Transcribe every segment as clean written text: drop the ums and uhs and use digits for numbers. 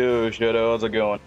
Yo, Shadow, how's it going?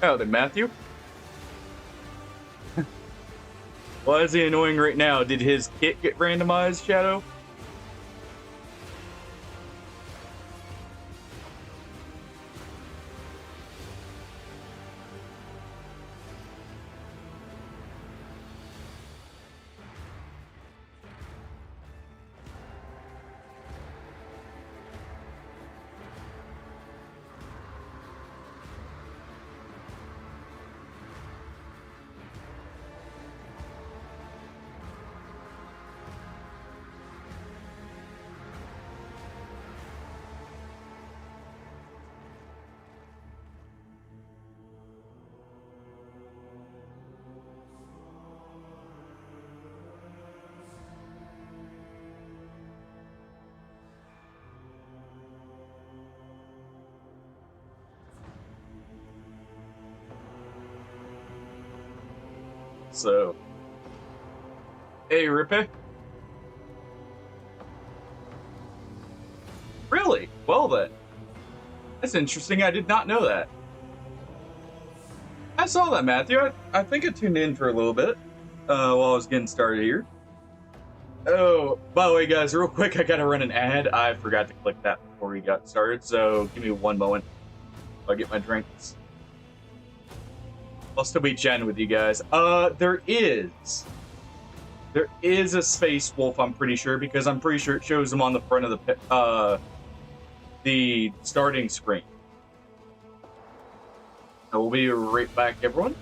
Howdy, Matthew. Why is he annoying right now? Did his kit get randomized, Shadow? So, hey, Rippy. Really? Well then, that's interesting. I did not know that. I saw that, Matthew. I think I tuned in for a little bit while I was getting started here. Oh, by the way, guys, real quick, I gotta run an ad. I forgot to click that before we got started, so give me one moment. I'll get my drinks. I'll still be chatting with you guys. There is a Space Wolf, I'm pretty sure, because I'm pretty sure it shows him on the front of the starting screen. I will be right back, everyone.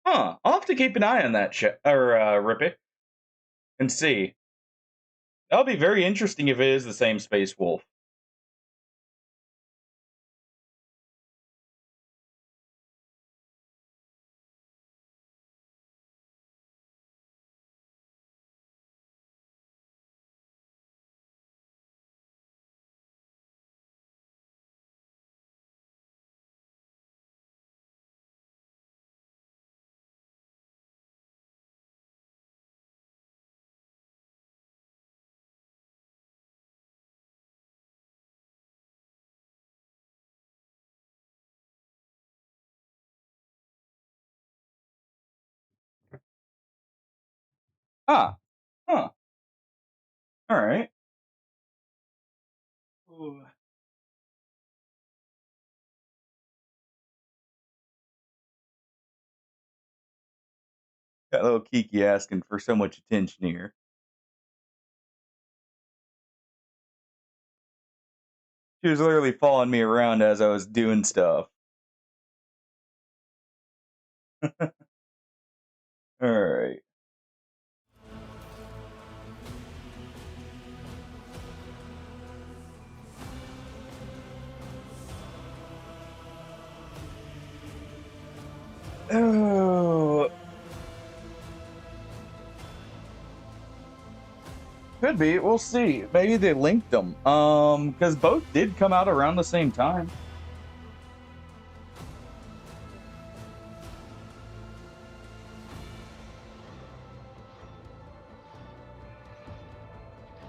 Huh. I'll have to keep an eye on that Rippy, and see. That'll be very interesting if it is the same Space Wolf. Huh. Huh. Alright. Ooh. Got a little Kiki asking for so much attention here. She was literally following me around as I was doing stuff. Alright. Oh, could be. We'll see. Maybe they linked them. Because both did come out around the same time.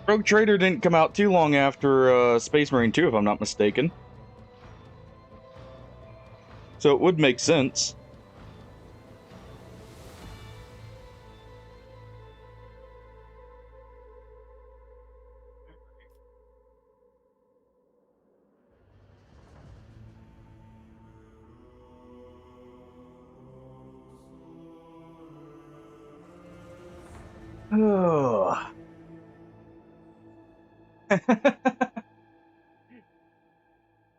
Rogue Trader didn't come out too long after Space Marine 2, if I'm not mistaken. So it would make sense. Oh.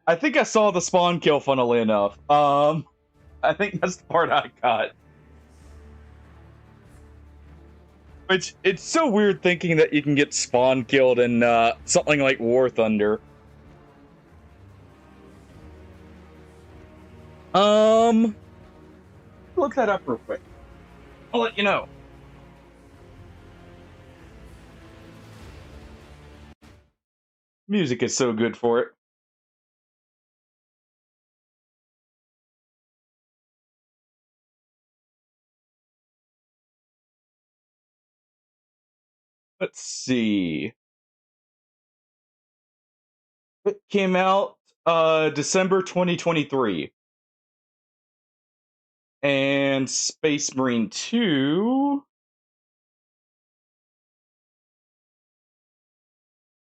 I think I saw the spawn kill, funnily enough. I think that's the part I got. Which, it's so weird thinking that you can get spawn killed in something like War Thunder. Look that up real quick. I'll let you know. Music is so good for it. Let's see. It came out December 2023. And Space Marine 2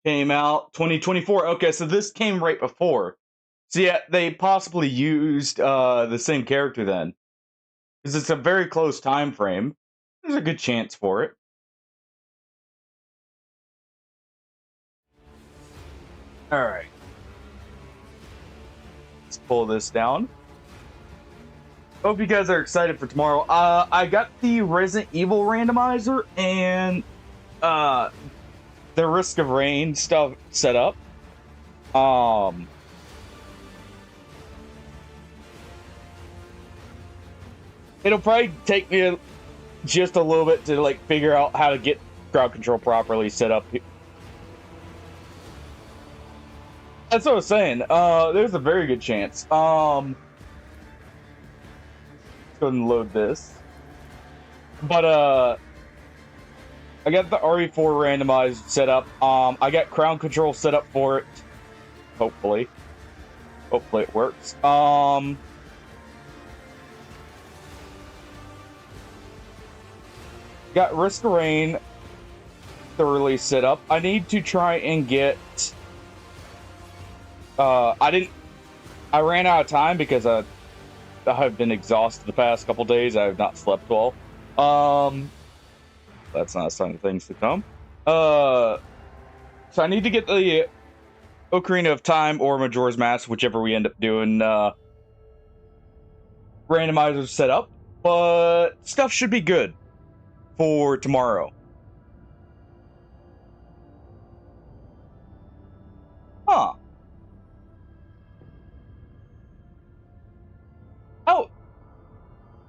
came out 2024. Okay, so this came right before. So yeah, they possibly used the same character then. Because it's a very close time frame. There's a good chance for it. Alright. Let's pull this down. Hope you guys are excited for tomorrow. I got the Resident Evil randomizer and the Risk of Rain stuff set up. It'll probably take me just a little bit to like figure out how to get crowd control properly set up. That's what I was saying. There's a very good chance. Let's go ahead and load this. But I got the RE4 randomized set up. I got crowd control set up for it. Hopefully it works. Got Risk of Rain thoroughly set up. I need to try and get. I ran out of time because I've been exhausted the past couple days. I have not slept well. That's not a sign of things to come. So I need to get the Ocarina of Time or Majora's Mask, whichever we end up doing, randomizers set up. But stuff should be good for tomorrow. Huh. Oh,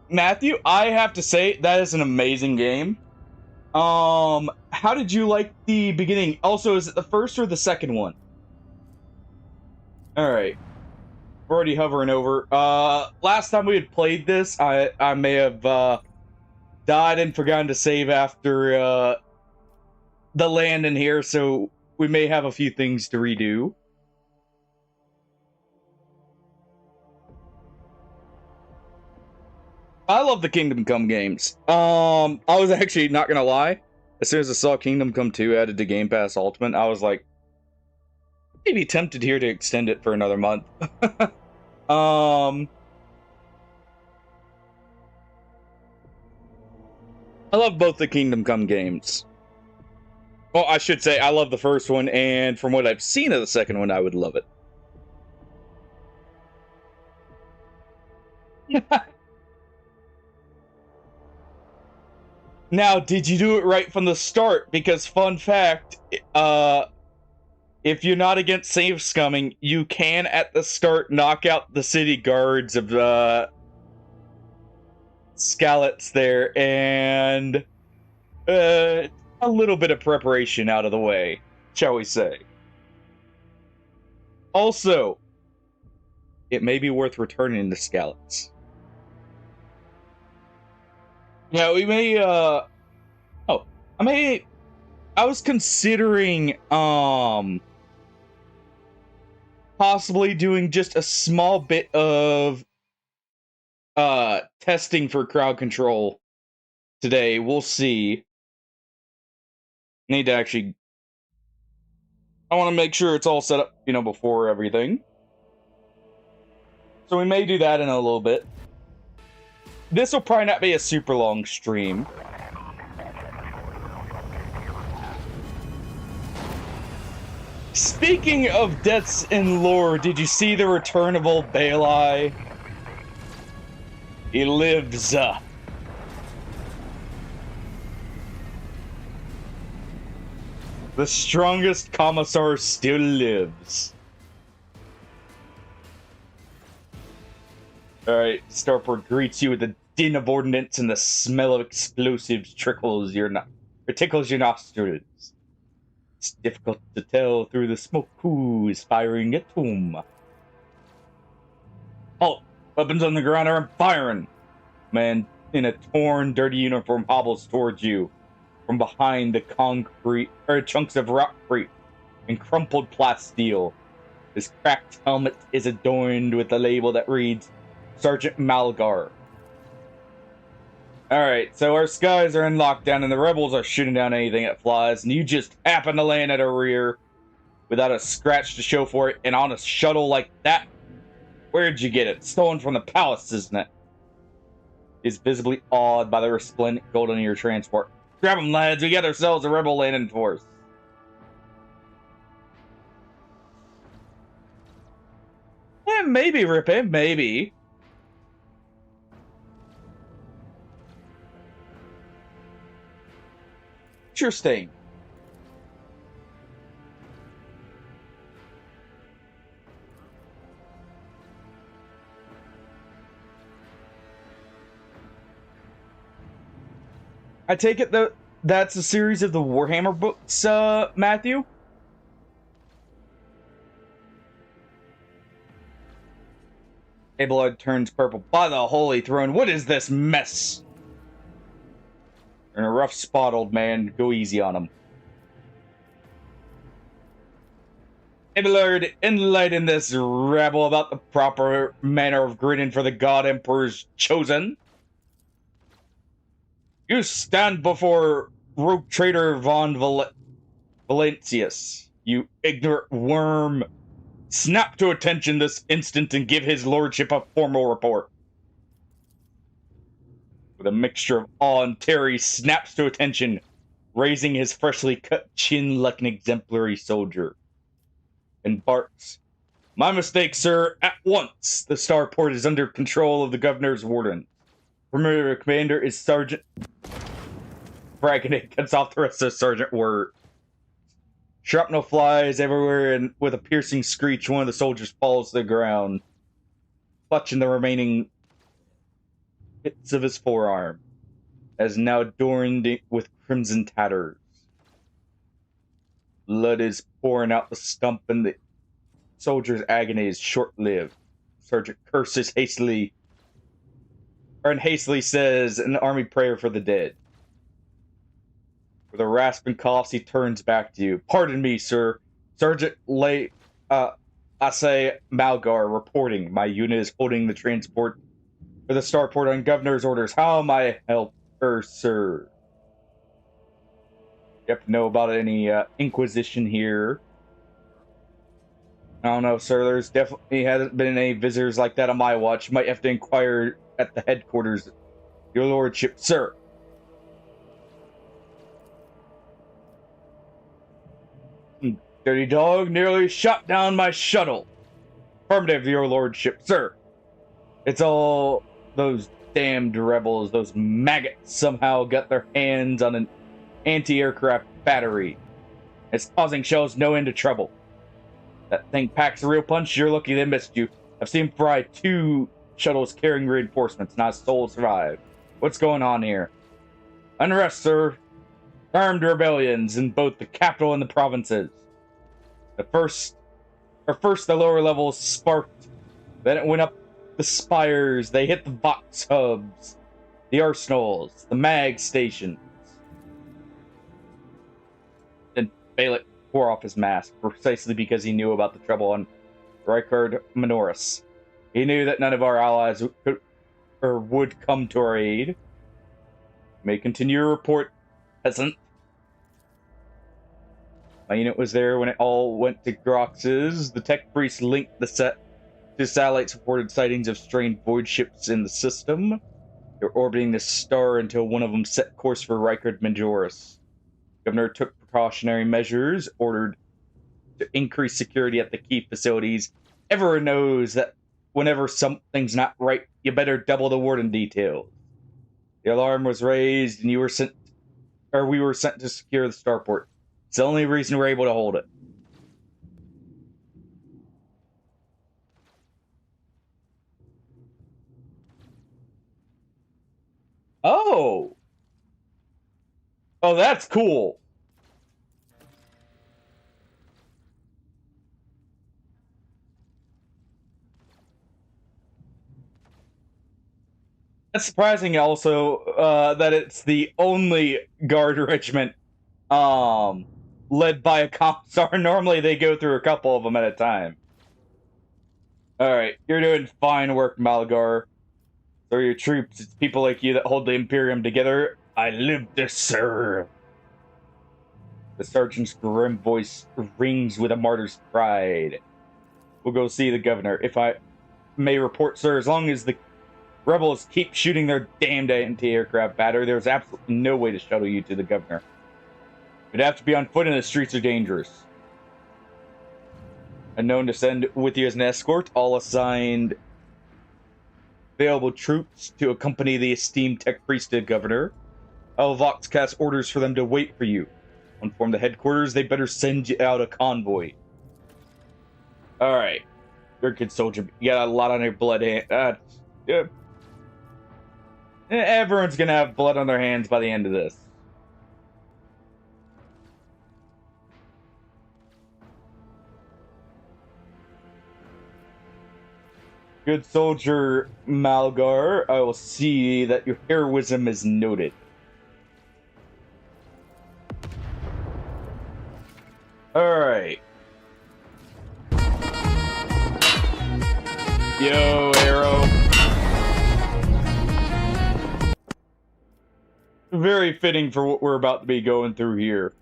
Matthew, I have to say that is an amazing game. How did you like the beginning? Also, is it the first or the second one? All right, we're already hovering over. Last time we had played this, I may have died and forgotten to save after the land in here, so we may have a few things to redo. I love the Kingdom Come games. I was actually not gonna lie. as soon as I saw Kingdom Come 2 added to Game Pass Ultimate, I was like, maybe tempted here to extend it for another month. I love both the Kingdom Come games. Well, I should say I love the first one, and from what I've seen of the second one, I would love it. Now, did you do it right from the start? Because, fun fact, if you're not against save scumming, you can, at the start, knock out the city guards of Skalitz there, and a little bit of preparation out of the way, shall we say. Also, it may be worth returning to Skalitz. Yeah, we may, I was considering, possibly doing just a small bit of, testing for crowd control today. We'll see. Need to actually, I want to make sure it's all set up, before everything. So we may do that in a little bit. This will probably not be a super long stream. Speaking of deaths in lore, did you see the return of old Baelai? He lives. The strongest commissar still lives. Alright, Starport greets you with the din of ordnance and the smell of explosives tickles your nostrils. It's difficult to tell through the smoke who is firing at whom. Halt! Weapons on the ground are firing! Man in a torn, dirty uniform hobbles towards you. From behind the chunks of rockcrete and crumpled plasteel. His cracked helmet is adorned with a label that reads Sergeant Malgar. Alright, so our skies are in lockdown and the rebels are shooting down anything that flies, and you just happen to land at a rear without a scratch to show for it, and on a shuttle like that? Where'd you get it? Stolen from the palace, isn't it? Is visibly awed by the resplendent gold on your transport. Grab them, lads, we got ourselves a rebel landing force. Yeah, maybe, Rip, maybe. Interesting. I take it that that's a series of the Warhammer books, Matthew? Abelard turns purple. By the Holy Throne, what is this mess? You're in a rough spot, old man. Go easy on him. Abelard, enlighten this rabble about the proper manner of greeting for the God Emperor's chosen. You stand before rogue traitor von Valentius, you ignorant worm. Snap to attention this instant and give his lordship a formal report. With a mixture of awe and terror, he snaps to attention, raising his freshly cut chin like an exemplary soldier. And barks, "My mistake, sir. At once! The starport is under control of the governor's warden. Premier commander is Sergeant..." Bragging cuts off the rest of Sergeant Word. Shrapnel flies everywhere, and with a piercing screech, one of the soldiers falls to the ground, clutching the remaining bits of his forearm, as now adorned with crimson tatters. Blood is pouring out the stump, and the soldier's agony is short-lived. Sergeant curses hastily, and hastily says an army prayer for the dead. With a rasping cough, he turns back to you. "Pardon me, sir. Sergeant Malgar reporting. My unit is holding the transport for the starport on governor's orders. How may I help her, sir?" You have to know about any Inquisition here. I don't know, sir. There's definitely hasn't been any visitors like that on my watch. You might have to inquire at the headquarters, your lordship, sir. Dirty dog nearly shot down my shuttle. Affirmative, your lordship, sir. It's all those damned rebels, those maggots somehow got their hands on an anti-aircraft battery. It's causing shells no end of trouble. That thing packs a real punch. You're lucky they missed you. I've seen fry 2 shuttles carrying reinforcements. Not a soul survived. What's going on here? Unrest, sir. Armed rebellions in both the capital and the provinces. First the lower levels sparked. Then it went up the spires. They hit the Vox hubs, the arsenals, the mag stations. Then Balak tore off his mask, precisely because he knew about the trouble on Rykard Minoris. He knew that none of our allies would come to our aid. You may continue your report, peasant. My unit was there when it all went to Grox's. The tech priest linked the set to satellite-supported sightings of strange void ships in the system. They're orbiting the star until one of them set course for Rykard Majoris. The governor took precautionary measures, ordered to increase security at the key facilities. Everyone knows that whenever something's not right, you better double the warden details. The alarm was raised, and we were sent to secure the starport. It's the only reason we're able to hold it. Oh! Oh, that's cool. That's surprising also that it's the only guard regiment led by a commissar. Normally they go through a couple of them at a time. Alright, you're doing fine work, Malgar. They're your troops. It's people like you that hold the Imperium together. I live to serve. The sergeant's grim voice rings with a martyr's pride. We'll go see the governor. If I may report, sir, as long as the rebels keep shooting their damned anti-aircraft battery, there's absolutely no way to shuttle you to the governor. You'd have to be on foot, and the streets are dangerous. Unknown to send with you as an escort, all assigned available troops to accompany the esteemed tech priesthood governor. I'll Vox cast orders for them to wait for you. Inform the headquarters, they better send you out a convoy. Alright. You're a good soldier. You got a lot on your blood hand. Yeah. Everyone's gonna have blood on their hands by the end of this. Good soldier, Malgar. I will see that your heroism is noted. Alright. Yo, Arrow. Very fitting for what we're about to be going through here.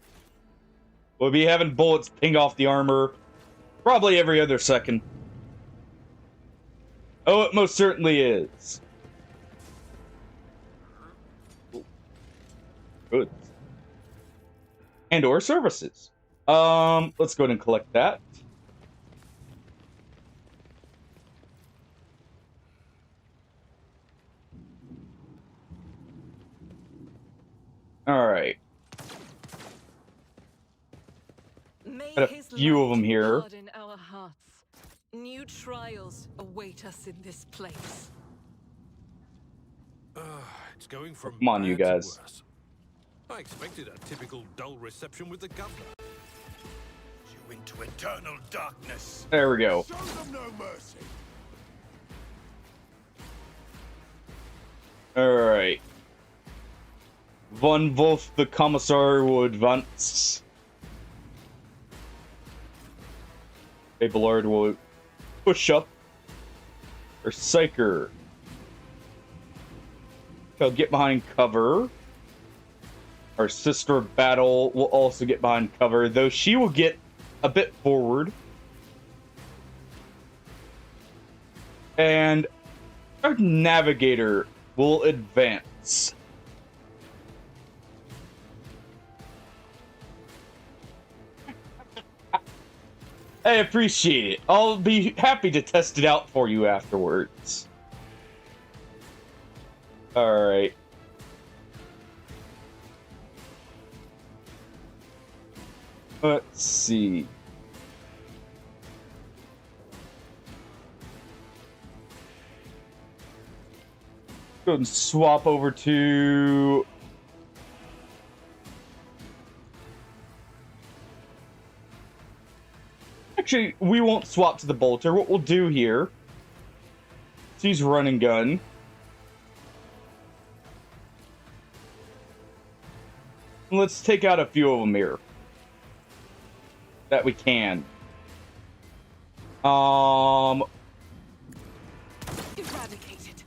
We'll be having bullets ping off the armor probably every other second. Oh, it most certainly is. Good. And or services. Let's go ahead and collect that. Alright. Got a few of them here. New trials await us in this place. It's going from Come on, you bad to guys. worse. I expected a typical dull reception with the governor. You into eternal darkness. There we go. Show them no mercy. Alright. Von Wolf, the Commissar, will advance. Abelard will push up. Or Psyker. He'll get behind cover. Our sister battle will also get behind cover, though she will get a bit forward. And our navigator will advance. I appreciate it. I'll be happy to test it out for you afterwards. Alright. Let's see. Go ahead and swap over to... Actually, we won't swap to the bolter. What we'll do here... She's run and gun. Let's take out a few of them here. That we can. Eradicated.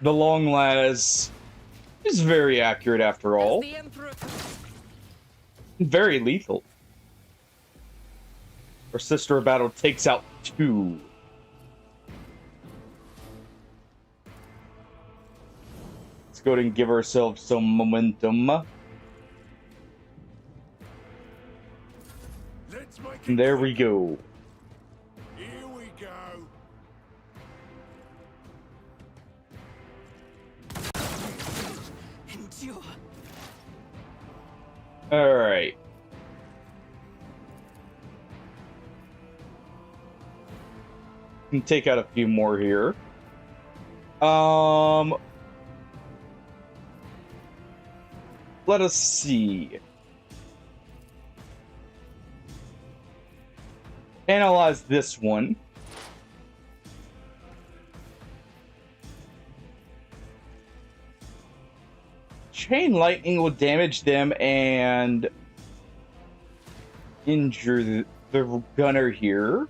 The long las is very accurate after all. The Emperor. Very lethal. Our sister battle takes out 2. Let's go ahead and give ourselves some momentum. Let's make it And there we quick. go. Here we go. Endure. Alright. Can take out a few more here. Let us see. Analyze this one. Chain lightning will damage them and injure the gunner here.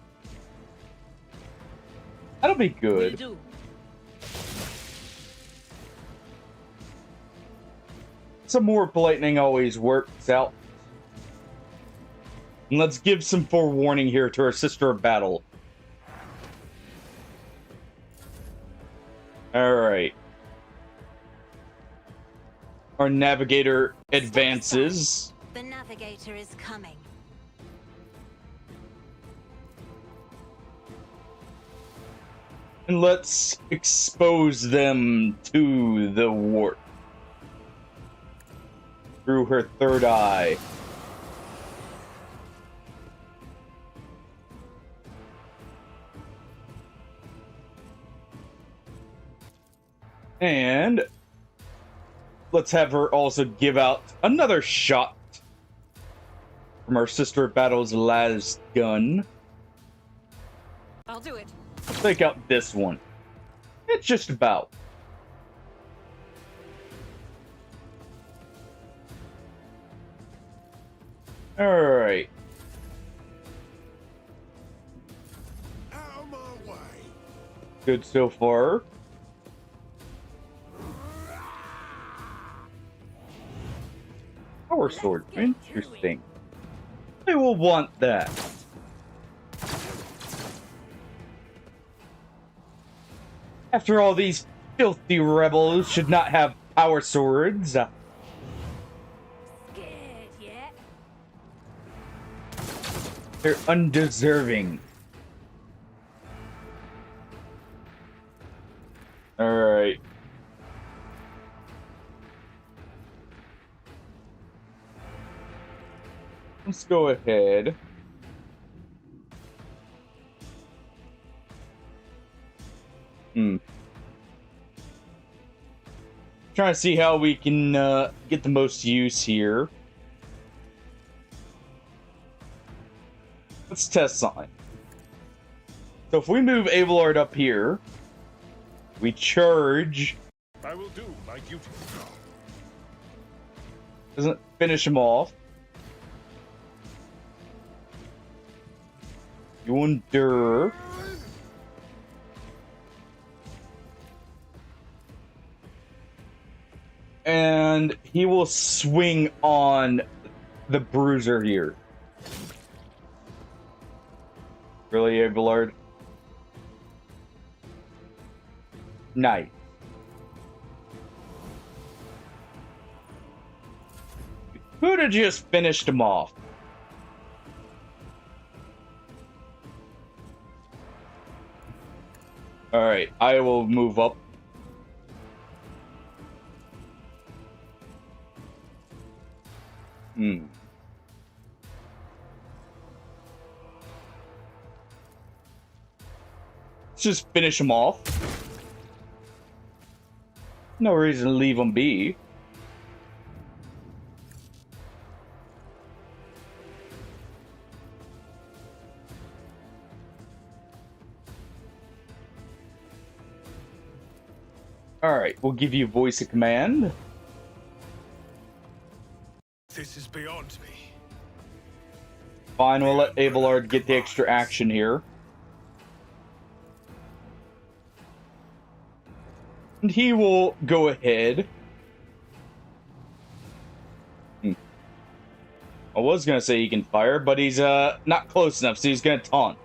That'll be good. Some more lightning always works out. And let's give some forewarning here to our sister of battle. Alright. Our navigator advances. The navigator is coming. And let's expose them to the warp. Through her third eye. And let's have her also give out another shot from our sister battle's last gun. I'll do it. Take out this one. It's just about. Alright. Out of my way. Good so far. Power sword. Interesting. I will want that. After all, these filthy rebels should not have power swords. Scared yet? They're undeserving. Alright. Let's go ahead. Trying to see how we can get the most use here. Let's test something. So if we move Abelard up here, we charge. I will do my duty. Doesn't finish him off. You endure. And he will swing on the bruiser here. Really, Abelard? Nice. Could have just finished him off. Alright, I will move up. Let's just finish him off. No reason to leave him be. Alright, we'll give you voice of command. This is beyond me. Fine, we'll let Abelard get the extra action here. And he will go ahead. I was gonna say he can fire, but he's not close enough, so he's gonna taunt.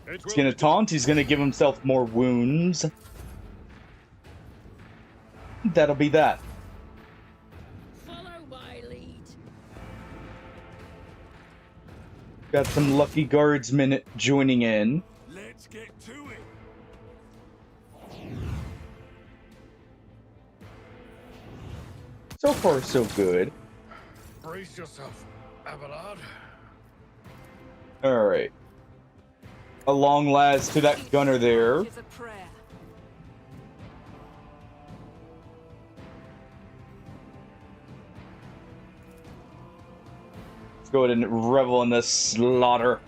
He's gonna taunt, he's gonna give himself more wounds. That'll be that. Follow my lead. Got some lucky guardsmen joining in. Let's get to it. So far, so good. Brace yourself, Abelard. Alright. A long last to that gunner there. Is a prayer. Let's go ahead and revel in the slaughter.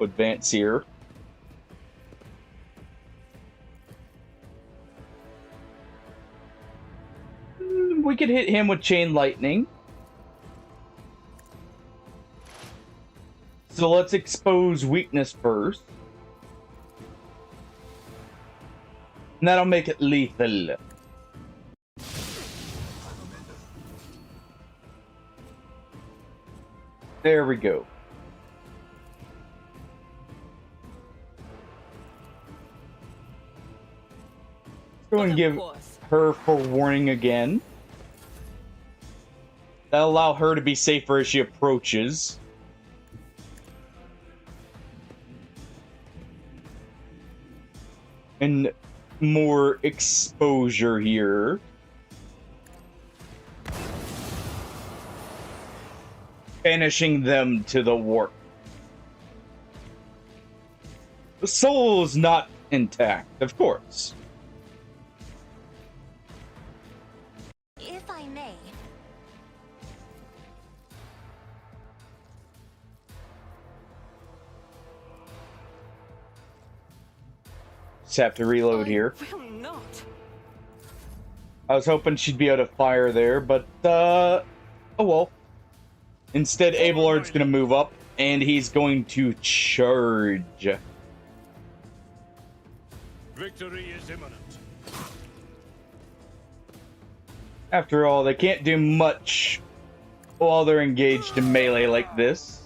Advance here. We could hit him with chain lightning. So let's expose weakness first. And that'll make it lethal. There we go. Let's go and give her forewarning again. That'll allow her to be safer as she approaches. And more exposure here. Banishing them to the warp. The soul is not intact, of course. If I may. Just have to reload here. Will not. I was hoping she'd be able to fire there, but, oh well. Instead, Abelard's gonna move up, and he's going to charge. Victory is imminent. After all, they can't do much while they're engaged in melee like this.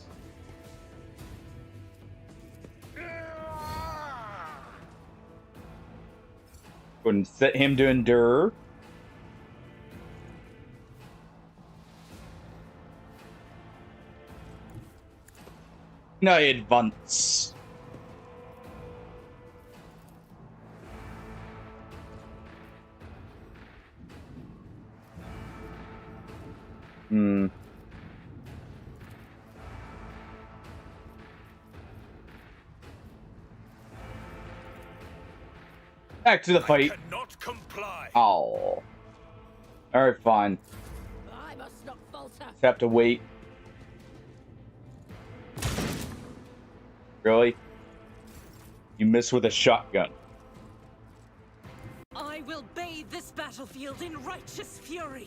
Go ahead and set him to endure. Now advance. Back to the fight. Cannot comply. Oh. Alright, fine. I must not falter. Just have to wait. Really? You miss with a shotgun. I will bathe this battlefield in righteous fury.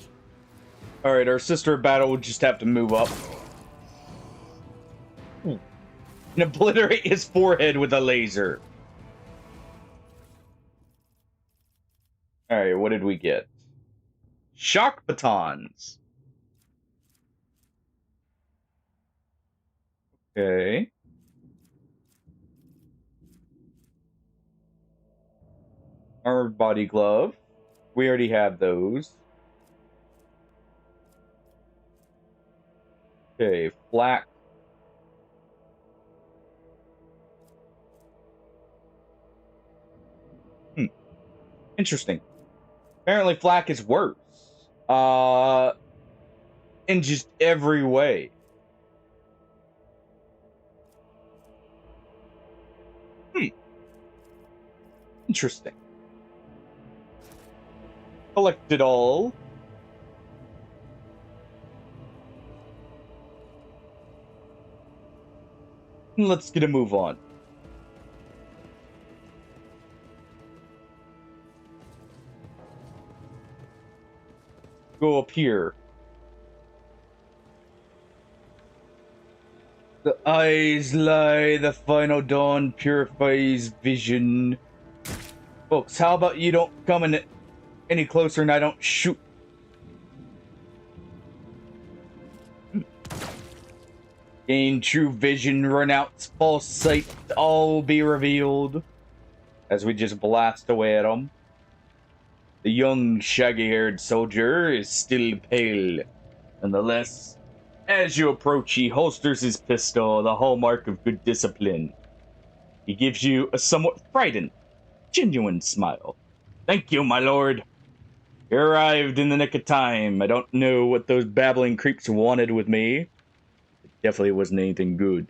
Alright, our sister battle will just have to move up. and obliterate his forehead with a laser. Alright, what did we get? Shock batons. Okay. Armored body glove. We already have those. Okay, flak. Interesting. Apparently flak is worse. In just every way. Interesting. Collect it all. Let's get a move on. Go up here. The eyes lie, the final dawn purifies vision. Folks, how about you don't come in any closer and I don't shoot? Gain true vision, renounce false sight, all be revealed. As we just blast away at him. The young, shaggy-haired soldier is still pale. Nonetheless, as you approach, he holsters his pistol, the hallmark of good discipline. He gives you a somewhat frightened, genuine smile. Thank you, my lord. You arrived in the nick of time. I don't know what those babbling creeps wanted with me. It definitely wasn't anything good.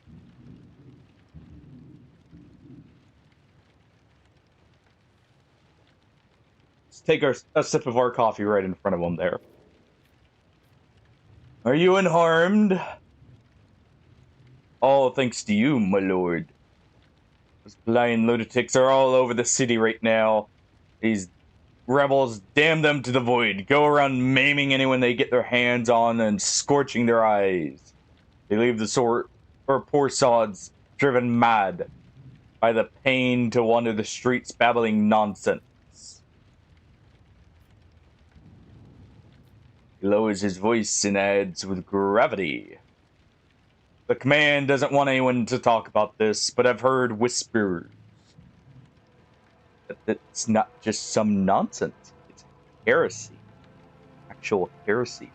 Let's take a sip of our coffee right in front of him there. Are you unharmed? All thanks to you, my lord. Those blind lunatics are all over the city right now. These rebels, damn them to the void. Go around maiming anyone they get their hands on and scorching their eyes. They leave the poor sods driven mad by the pain to wander the streets babbling nonsense. He lowers his voice and adds with gravity. The command doesn't want anyone to talk about this, but I've heard whispers that it's not just some nonsense. It's heresy. Actual heresy.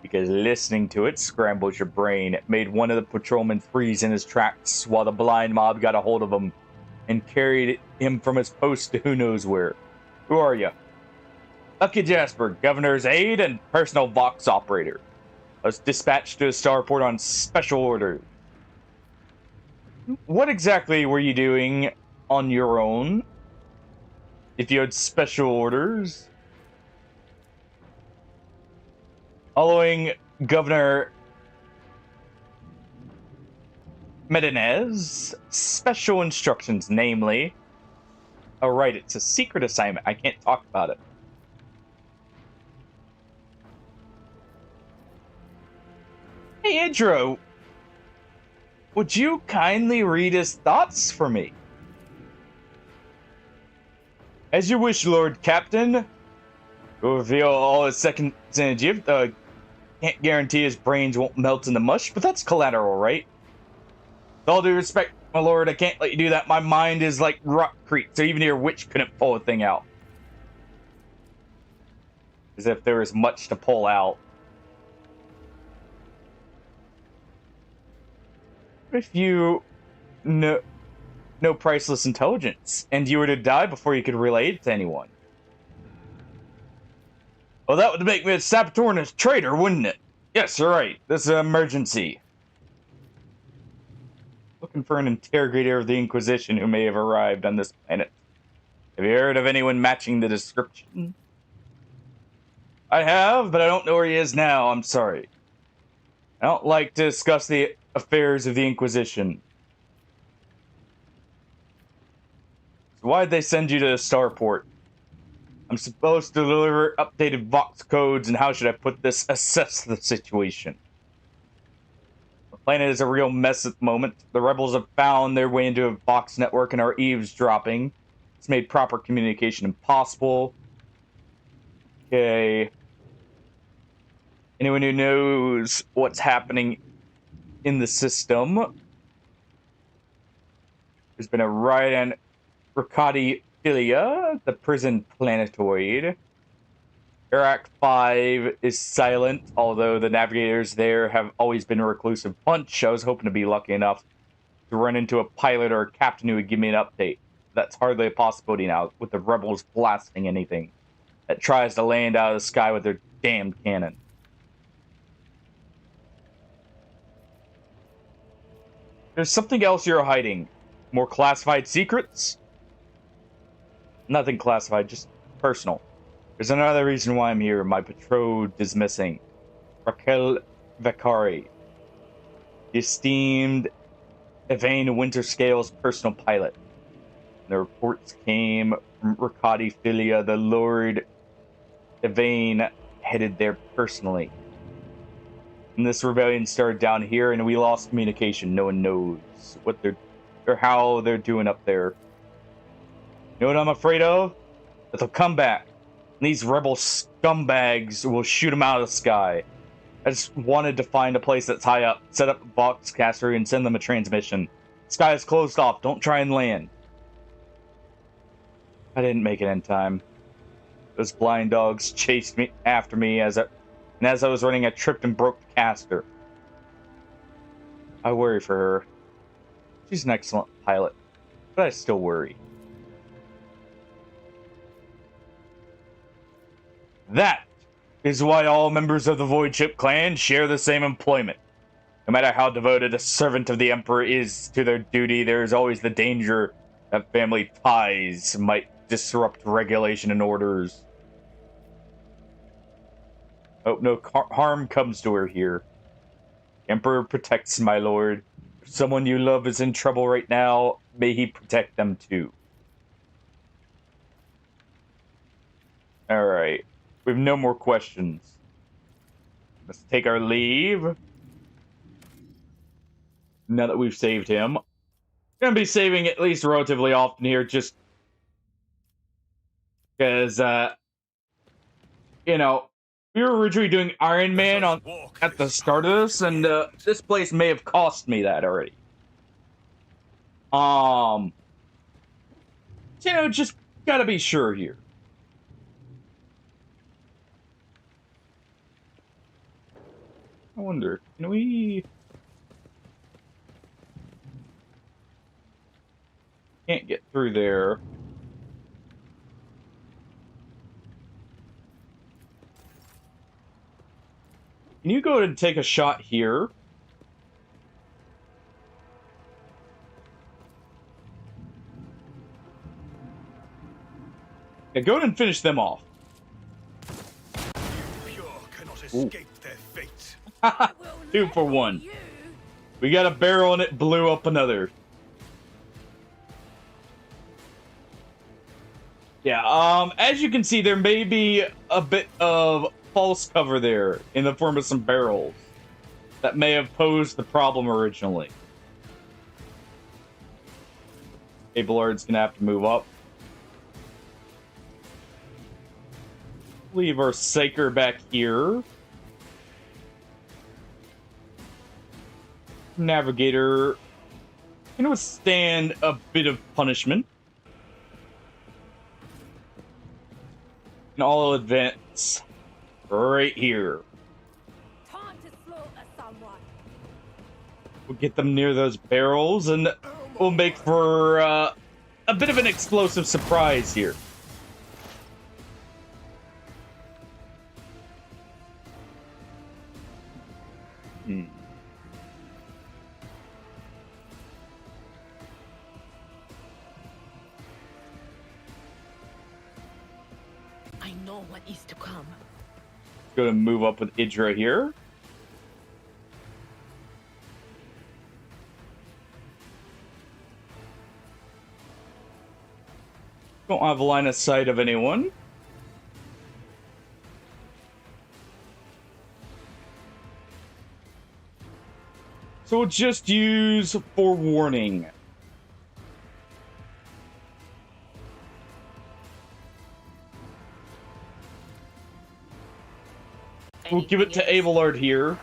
Because listening to it scrambles your brain. It made one of the patrolmen freeze in his tracks while the blind mob got a hold of him and carried him from his post to who knows where. Who are you? Lucky Jasper, governor's aide and personal Vox operator. I was dispatched to a starport on special order. What exactly were you doing on your own? If you had special orders? Following Governor Medinez, special instructions, namely... Oh, right, it's a secret assignment. I can't talk about it. Hey, Idro, would you kindly read his thoughts for me? As you wish, Lord Captain. We'll reveal all his seconds in a jiff. Can't guarantee his brains won't melt into mush, but that's collateral, right? With all due respect, my lord, I can't let you do that. My mind is like rockcrete, so even your witch couldn't pull a thing out. As if there was much to pull out. If you know priceless intelligence, and you were to die before you could relate it to anyone? Well, that would make me a saboteur and a traitor, wouldn't it? Yes, you're right. This is an emergency. Looking for an interrogator of the Inquisition who may have arrived on this planet. Have you heard of anyone matching the description? I have, but I don't know where he is now. I'm sorry. I don't like to discuss the affairs of the Inquisition. So why'd they send you to the starport? I'm supposed to deliver updated Vox codes, and how should I put this? Assess the situation. Planet is a real mess at the moment. The rebels have found their way into a Vox network and are eavesdropping. It's made proper communication impossible. Okay. Anyone who knows what's happening in the system. There's been a riot on Riccati Philia, the prison planetoid. Iraq 5 is silent, although the navigators there have always been a reclusive bunch. I was hoping to be lucky enough to run into a pilot or a captain who would give me an update. That's hardly a possibility now, with the rebels blasting anything that tries to land out of the sky with their damned cannon. There's something else you're hiding. More classified secrets? Nothing classified, just personal. There's another reason why I'm here. My betrothed is missing. Raquel Vacari. The esteemed Yvain Winterscale's personal pilot. The reports came from Riccati Philia. The Lord Yvain headed there personally. And this rebellion started down here, and we lost communication. No one knows what they're or how they're doing up there. You know what I'm afraid of? That they'll come back. And these rebel scumbags will shoot them out of the sky. I just wanted to find a place that's high up, set up a box caster, and send them a transmission. The sky is closed off. Don't try and land. I didn't make it in time. Those blind dogs chased me after me as I was running, I tripped and broke the caster. I worry for her. She's an excellent pilot, but I still worry. That is why all members of the Void Ship clan share the same employment. No matter how devoted a servant of the Emperor is to their duty, there is always the danger that family ties might disrupt regulation and orders. Hope no harm comes to her here. Emperor protects my lord. If someone you love is in trouble right now, may he protect them too. Alright. We have no more questions. Let's take our leave. Now that we've saved him. Gonna be saving at least relatively often here, just because, you know, we were originally doing Iron Man at the start of this, and this place may have cost me that already. You know, just gotta be sure here. I wonder, can we... Can't get through there. Can you go ahead and take a shot here? Yeah, go ahead and finish them off. Pure cannot escape their fate. 2 for 1. We got a barrel and it blew up another. Yeah, as you can see, there may be a bit of false cover there in the form of some barrels that may have posed the problem originally. Ablard's gonna have to move up. Leave our Psyker back here. Navigator can withstand a bit of punishment. And all advance right here. Time to slaughter someone. We'll get them near those barrels, and we'll make for a bit of an explosive surprise here. I know what is to come. Gonna move up with Idra here. Don't have a line of sight of anyone. So we'll just use forewarning. We'll give it to Abelard here.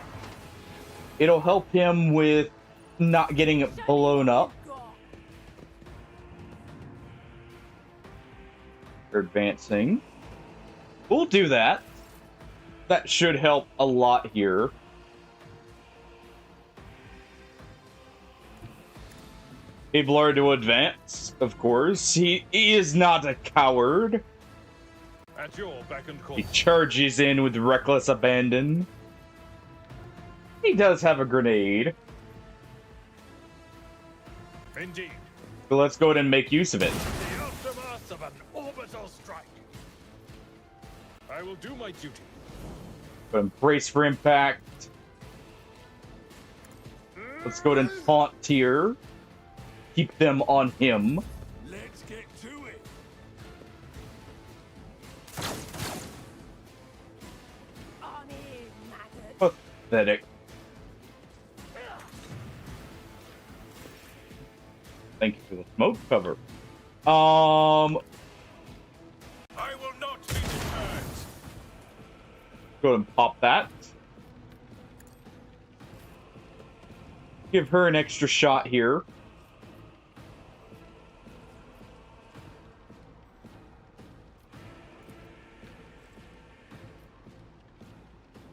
It'll help him with not getting blown up. They're advancing. We'll do that. That should help a lot here. Abelard to advance, of course. He is not a coward. At your beck and call. He charges in with reckless abandon. He does have a grenade. Indeed. So let's go ahead and make use of it. The aftermath of an orbital strike. I will do my duty. Brace for impact. Let's go ahead and taunt here. Keep them on him. Let's get to it. Pathetic. Thank you for the smoke cover. I will not be deterred. Go ahead and pop that. Give her an extra shot here.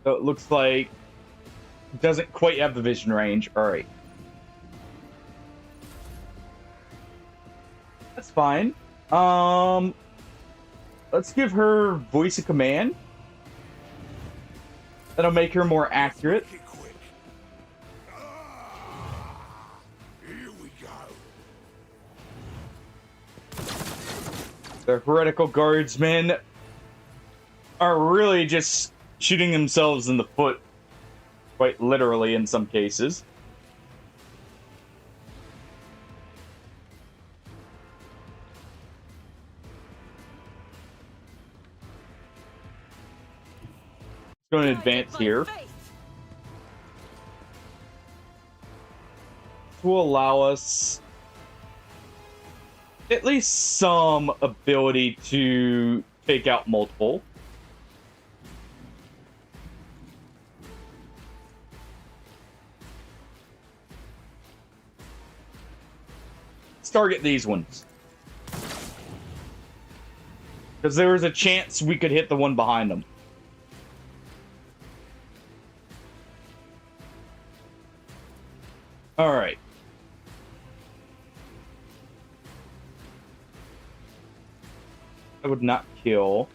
So it looks like it doesn't quite have the vision range. All right. That's fine. Let's give her voice of command. That'll make her more accurate. Make it quick. Here we go. The heretical guardsmen are really just shooting themselves in the foot, quite literally in some cases. Going to advance here. This will allow us at least some ability to take out multiple. Let's target these ones, because there was a chance we could hit the one behind them. All right. I would not kill.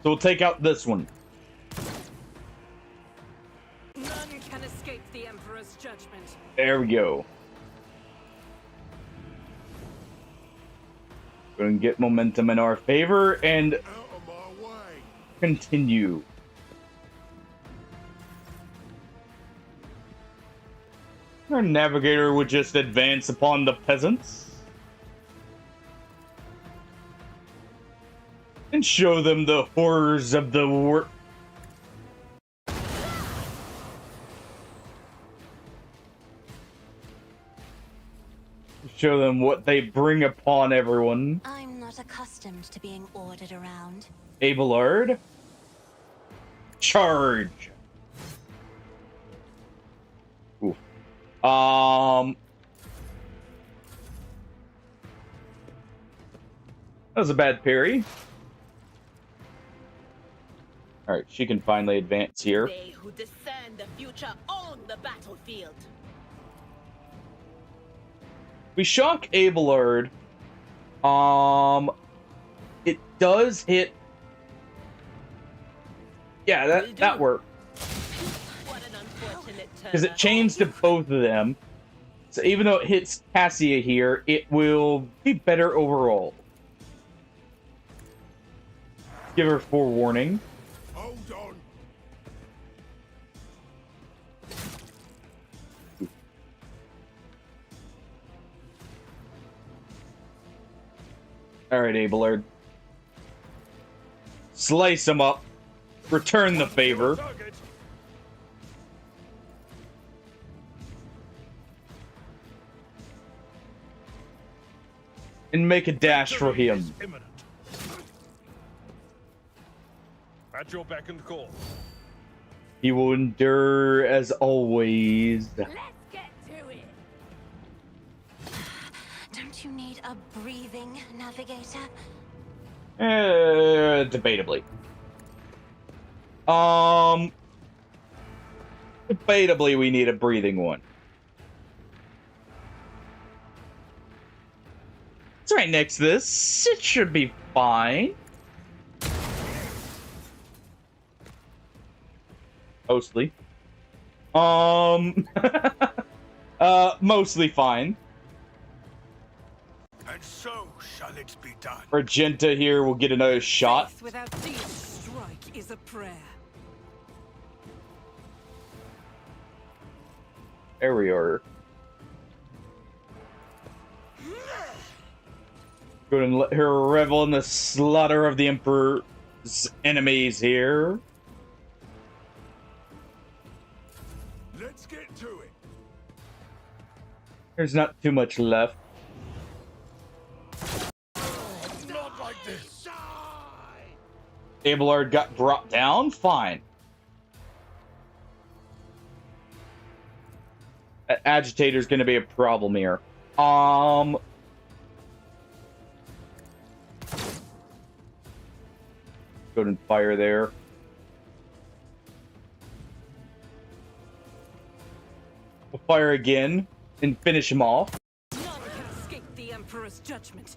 So we'll take out this one. None can escape the Emperor's judgment. There we go. Going to get momentum in our favor and Out of my way. continue. Our navigator would just advance upon the peasants and show them the horrors of the war. Show them what they bring upon everyone. I'm not accustomed to being ordered around. Abelard, charge. Oof. That was a bad parry. Alright, she can finally advance here. They who discern the future own the battlefield. We shock Abelard. It does hit. Yeah, that worked. What an unfortunate turn. Because it chains to both of them. So even though it hits Cassia here, it will be better overall. Give her forewarning. Hold on. Alright, Abelard. Slice him up. Return the favor. Target. and make a dash for Victory him. is imminent. At your beck and call. He will endure as always. Let's get to it. Don't you need a breathing navigator? Debatably. Debatably, we need a breathing one. It's right next to this. It should be fine. Mostly. Mostly fine. And so shall it be done. Argenta here will get another shot. Faith without deed strike is a prayer. There we are. Go ahead and let her revel in the slaughter of the Emperor's enemies here. Let's get to it. There's not too much left. Not like this. Abelard got brought down? Fine. Agitator's gonna be a problem here. Go ahead and fire there. We'll fire again and finish him off. None can escape the Emperor's judgment.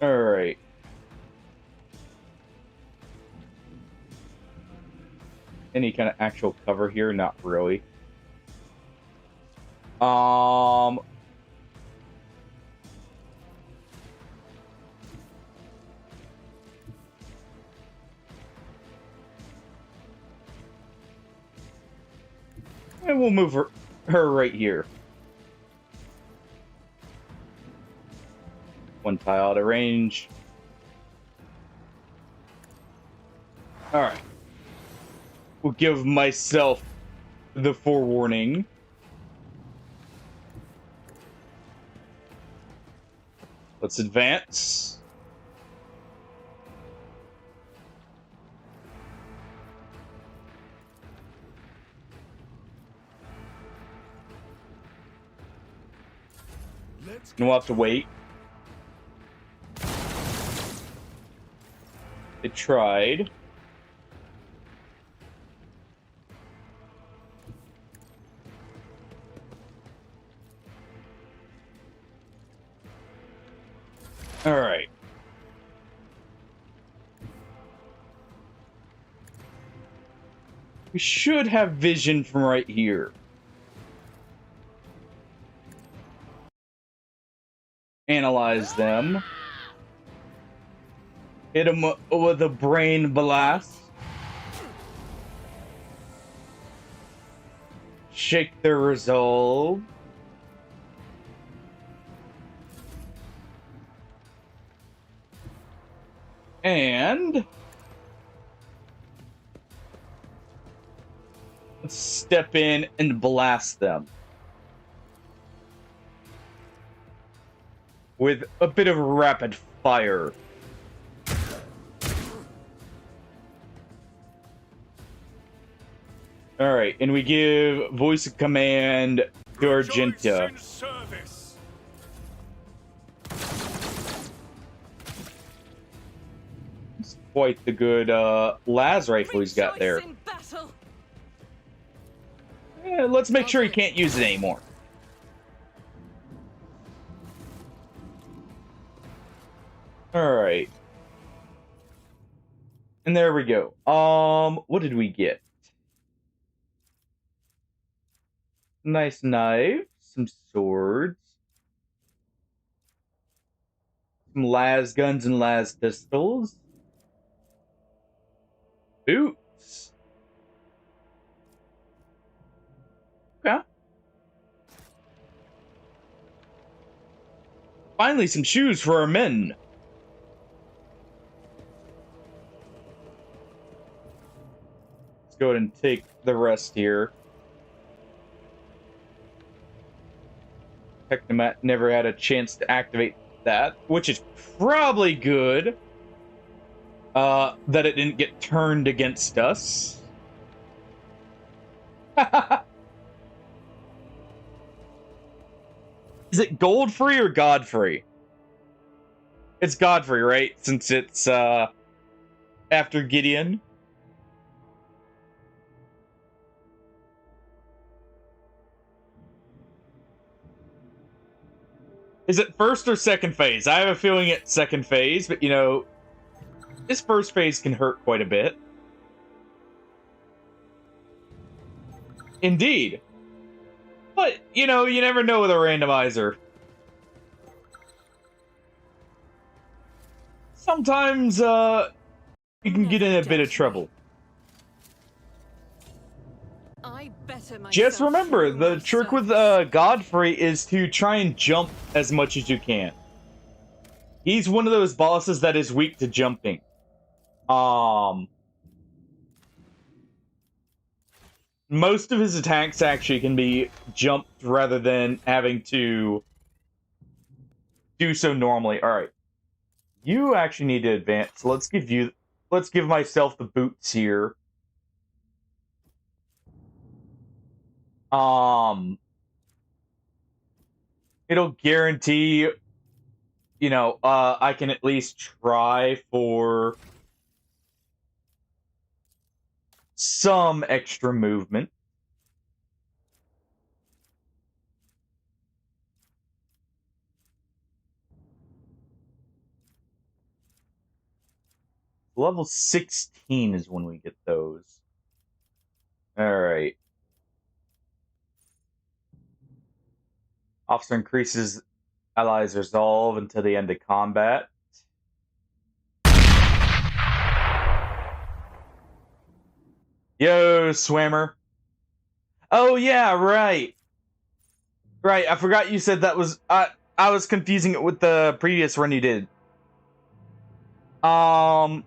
Alright. Any kind of actual cover here? Not really. And we'll move her right here. One tile out of range. Alright. We'll give myself the forewarning. Let's advance. Let's And get we'll have to wait. It tried. All right. We should have vision from right here. Analyze them. Hit them with a brain blast. Shake their resolve. And let's step in and blast them with a bit of rapid fire. All right, and we give voice of command to Argenta. in service. It's quite the good las rifle he's got there. Rejoice in battle. Let's make sure he can't use it anymore. All right. And there we go. What did we get? Nice knife, some swords, some las guns and las pistols, boots. Okay. Finally, some shoes for our men. Let's go ahead and take the rest here. Technomat never had a chance to activate that, which is probably good. That it didn't get turned against us. Is it Goldfrey or Godfrey? It's Godfrey, right? Since it's after Gideon. Is it first or second phase? I have a feeling it's second phase, but you know, this first phase can hurt quite a bit. Indeed. But, you know, you never know with a randomizer. Sometimes, you can get in a bit of trouble. I better myself. Just remember, the trick with Godfrey is to try and jump as much as you can. He's one of those bosses that is weak to jumping. Most of his attacks actually can be jumped rather than having to do so normally. Alright. You actually need to advance. Let's give myself the boots here. It'll guarantee, you know, I can at least try for some extra movement. Level 16 is when we get those. Alright. Officer increases allies' resolve until the end of combat. Yo, Swimmer. Oh, yeah, right. Right, I forgot you said that was... I was confusing it with the previous run you did. Yeah,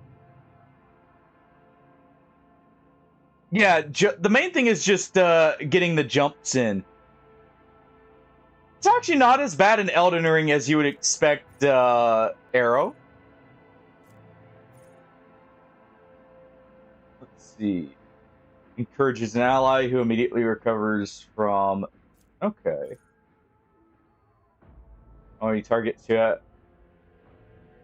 the main thing is just getting the jumps in. It's actually not as bad in Elden Ring as you would expect, Arrow. Let's see. Encourages an ally who immediately recovers from... Okay. Oh, you target to...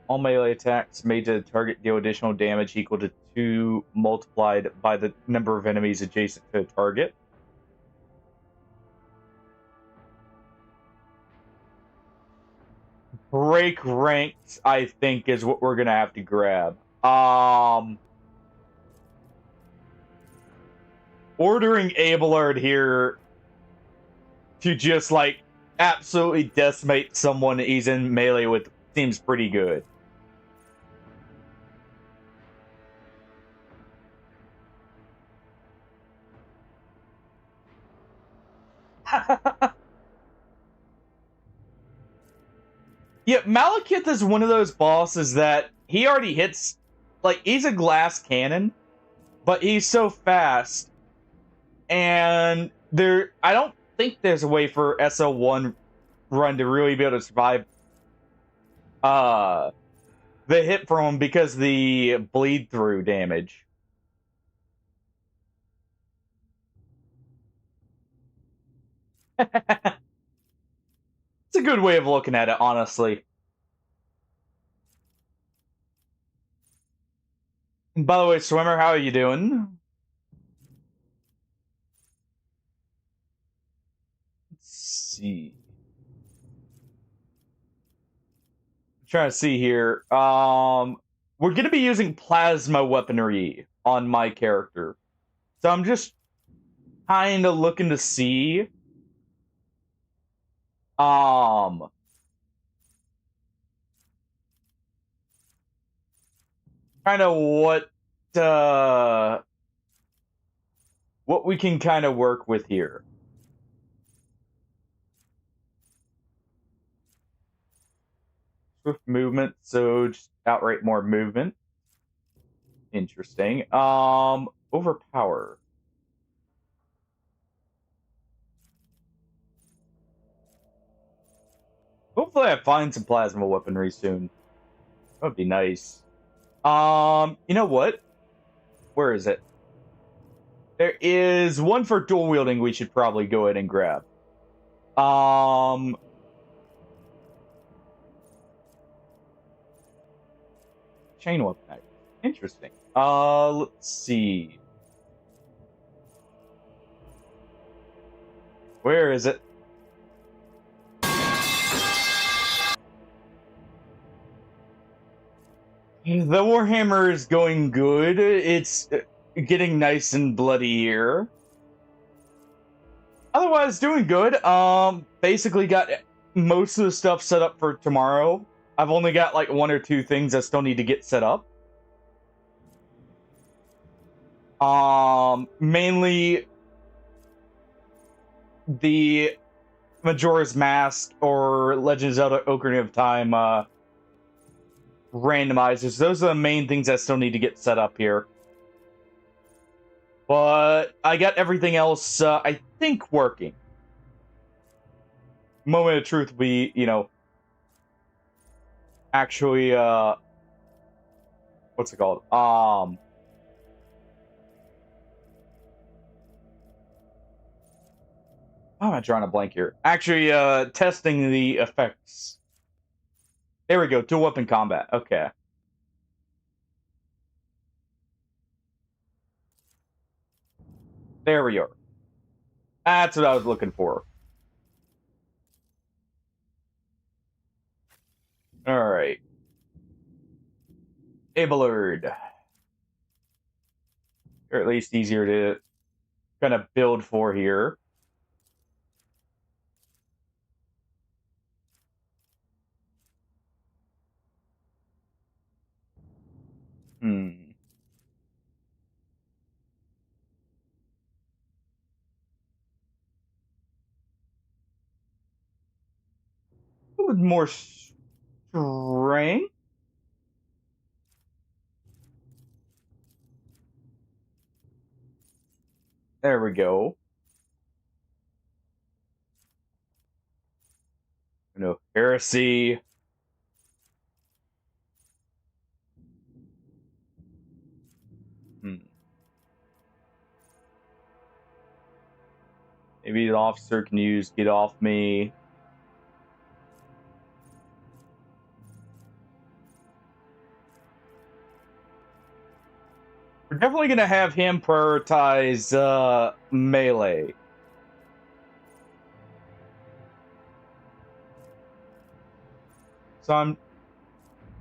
All melee attacks made to the target deal additional damage equal to 2 multiplied by the number of enemies adjacent to the target. Break ranks, I think, is what we're gonna have to grab. Ordering Abelard here to just, like, absolutely decimate someone he's in melee with seems pretty good. Yeah, Malekith is one of those bosses that he already hits... Like, he's a glass cannon, but he's so fast. And I don't think there's a way for SL1 run to really be able to survive the hit from him because the bleed through damage. It's a good way of looking at it, honestly. By the way, Swimmer, how are you doing? Let's see. I'm trying to see here. We're gonna be using plasma weaponry on my character. So I'm just kind of looking to see kind of what we can kind of work with here. Swift movement, so just outright more movement. Interesting. Overpower. Hopefully I find some plasma weaponry soon. That would be nice. You know what? Where is it? There is one for dual wielding we should probably go ahead and grab. Chain weapon. Interesting. Let's see. Where is it? The Warhammer is going good. It's getting nice and bloody here. Otherwise, doing good. Basically got most of the stuff set up for tomorrow. I've only got like one or two things that still need to get set up. Mainly the Majora's Mask or Legend of Zelda Ocarina of Time randomizers. Those are the main things that still need to get set up here. But I got everything else, I think, working. Moment of truth, we, actually, what's it called? Why am I drawing a blank here? Actually, testing the effects. There we go, dual weapon combat. Okay. There we are. That's what I was looking for. Alright. Abelard. Or at least easier to kind of build for here. With more strength? There we go. No, heresy. Maybe an officer can use get off me. We're definitely going to have him prioritize melee. So I'm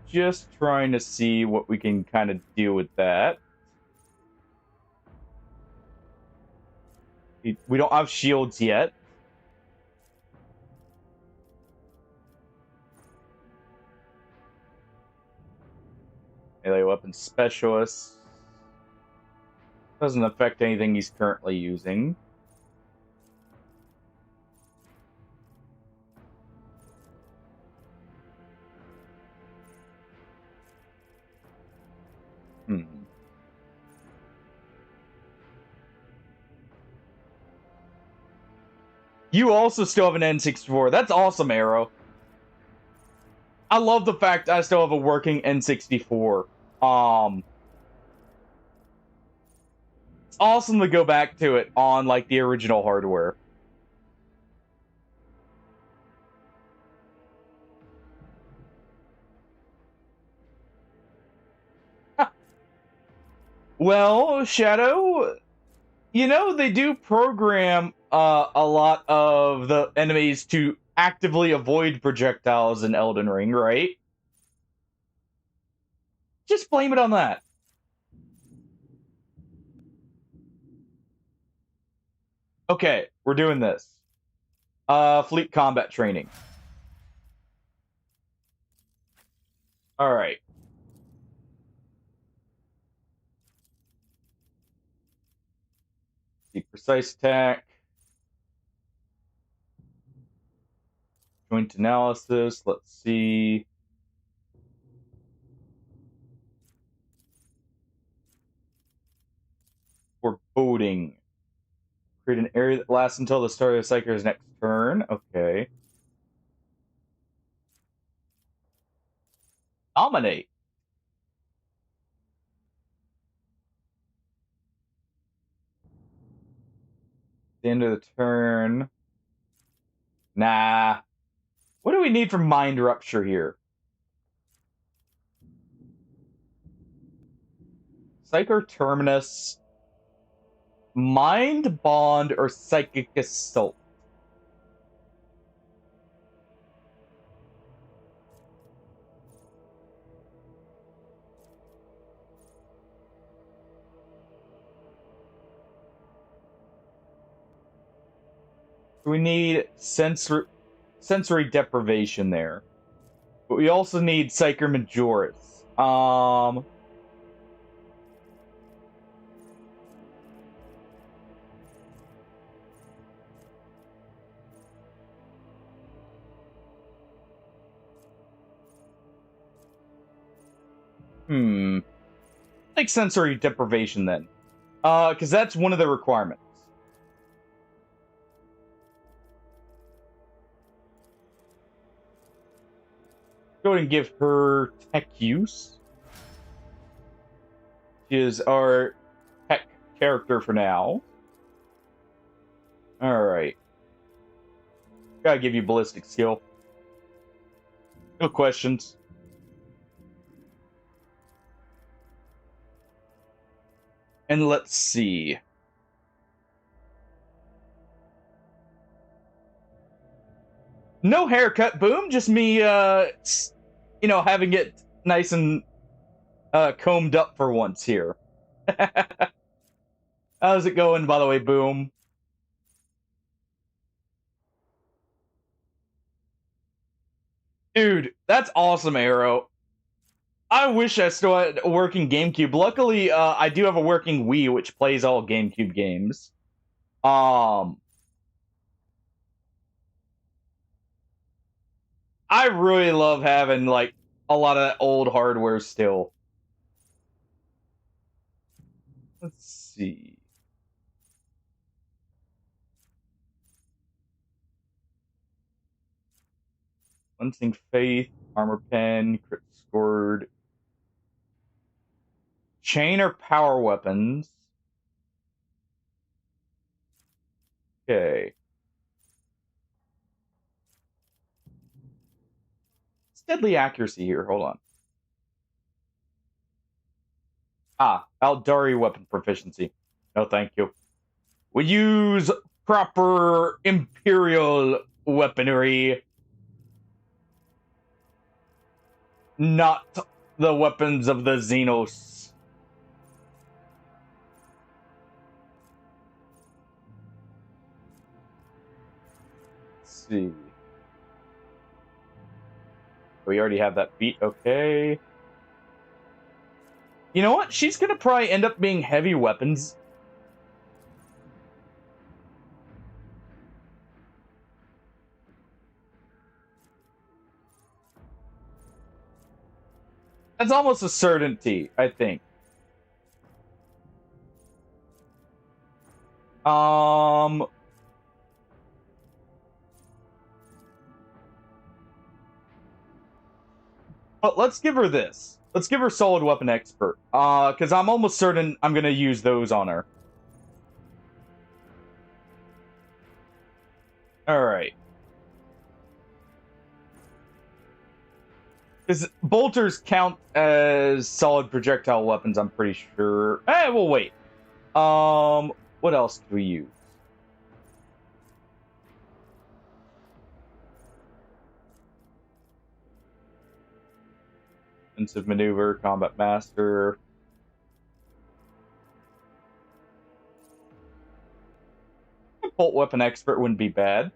just trying to see what we can kind of do with that. We don't have shields yet. Melee weapon specialist. Doesn't affect anything he's currently using. You also still have an N64. That's awesome, Arrow. I love the fact I still have a working N64. It's awesome to go back to it on, like, the original hardware. Well, Shadow, they do program a lot of the enemies to actively avoid projectiles in Elden Ring, right? Just blame it on that. Okay, we're doing this. Fleet combat training. Alright. The precise attack. Joint analysis. Let's see. Foreboding. Create an area that lasts until the start of the Psyker's next turn. Okay. Dominate. The end of the turn. Nah. What do we need for Mind Rupture here? Psycho Terminus, Mind Bond, or Psychic Assault? We need sensory deprivation there. But we also need Psycho Majoris. Like sensory deprivation then. Because that's one of the requirements. Go ahead and give her tech use. She is our tech character for now. Alright. Gotta give you ballistic skill. No questions. And let's see. No haircut, boom. Just me, having it nice and combed up for once here. How's it going, by the way, boom? Dude, that's awesome, Arrow. I wish I still had a working GameCube. Luckily, I do have a working Wii, which plays all GameCube games. I really love having, like, a lot of old hardware still. Let's see. Cleansing Faith, Armor Pen, Crit Scored. Chain or power weapons? Okay. It's deadly accuracy here. Hold on. Aldari weapon proficiency. No, thank you. We use proper Imperial weaponry. Not the weapons of the Xenos. Let's see. We already have that beat. Okay. You know what? She's gonna probably end up being heavy weapons. That's almost a certainty, I think. But let's give her this. Let's give her Solid Weapon Expert. Because I'm almost certain I'm gonna use those on her. Alright. Because bolters count as solid projectile weapons, I'm pretty sure. We'll wait. What else do we use? Offensive maneuver, combat master. Bolt weapon expert wouldn't be bad.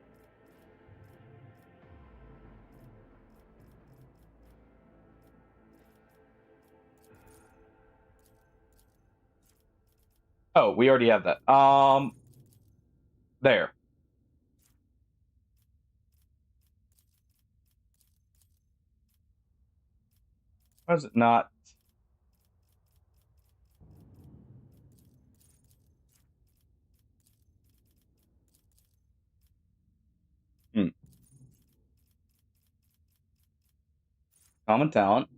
Oh, we already have that. There. Why is it not? Common talent.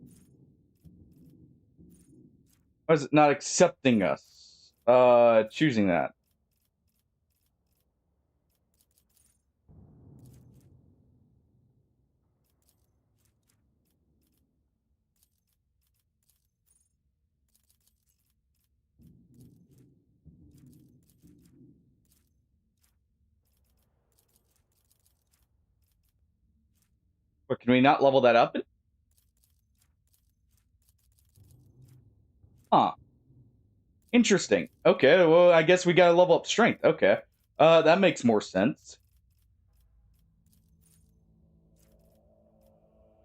Why is it not accepting us? Choosing that. But can we not level that up? Huh. Interesting. Okay, well, I guess we gotta level up strength. Okay. That makes more sense.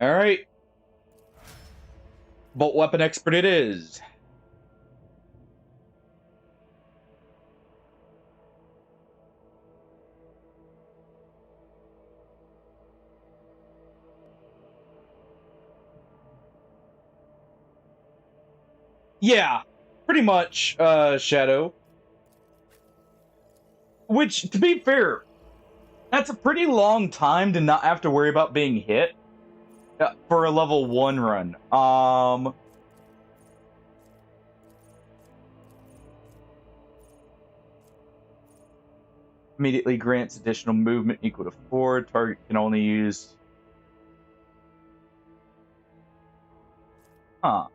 Alright. Bolt weapon expert it is. Yeah, pretty much, Shadow. Which, to be fair, that's a pretty long time to not have to worry about being hit for a level 1 run. Immediately grants additional movement equal to 4. Target can only use... Huh.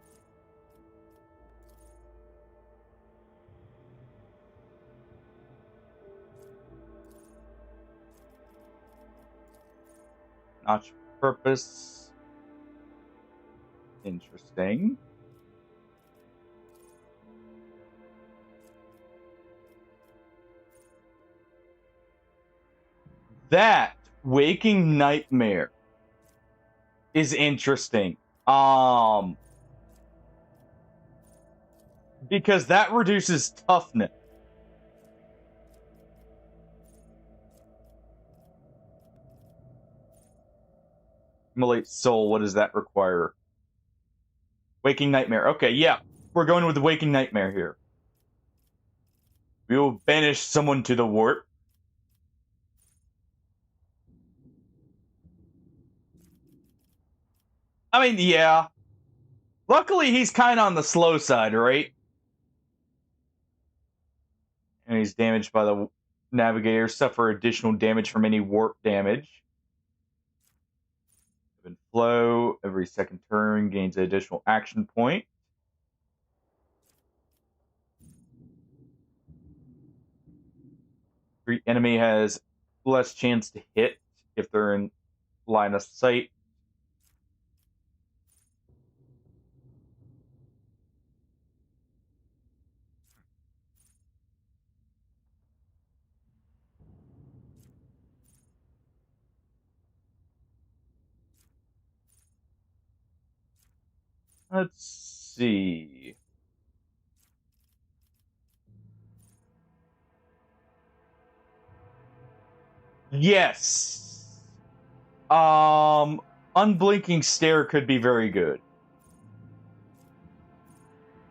Notch purpose. Interesting. That Waking Nightmare is interesting. Because that reduces toughness. Immolate Soul, what does that require? Waking Nightmare. Okay, yeah. We're going with the Waking Nightmare here. We will banish someone to the warp. I mean, yeah. Luckily, he's kind of on the slow side, right? And he's damaged by the Navigator. Suffer additional damage from any warp damage. And flow. Every second turn gains an additional action point. The enemy has less chance to hit if they're in line of sight. Let's see. Yes. Unblinking Stare could be very good.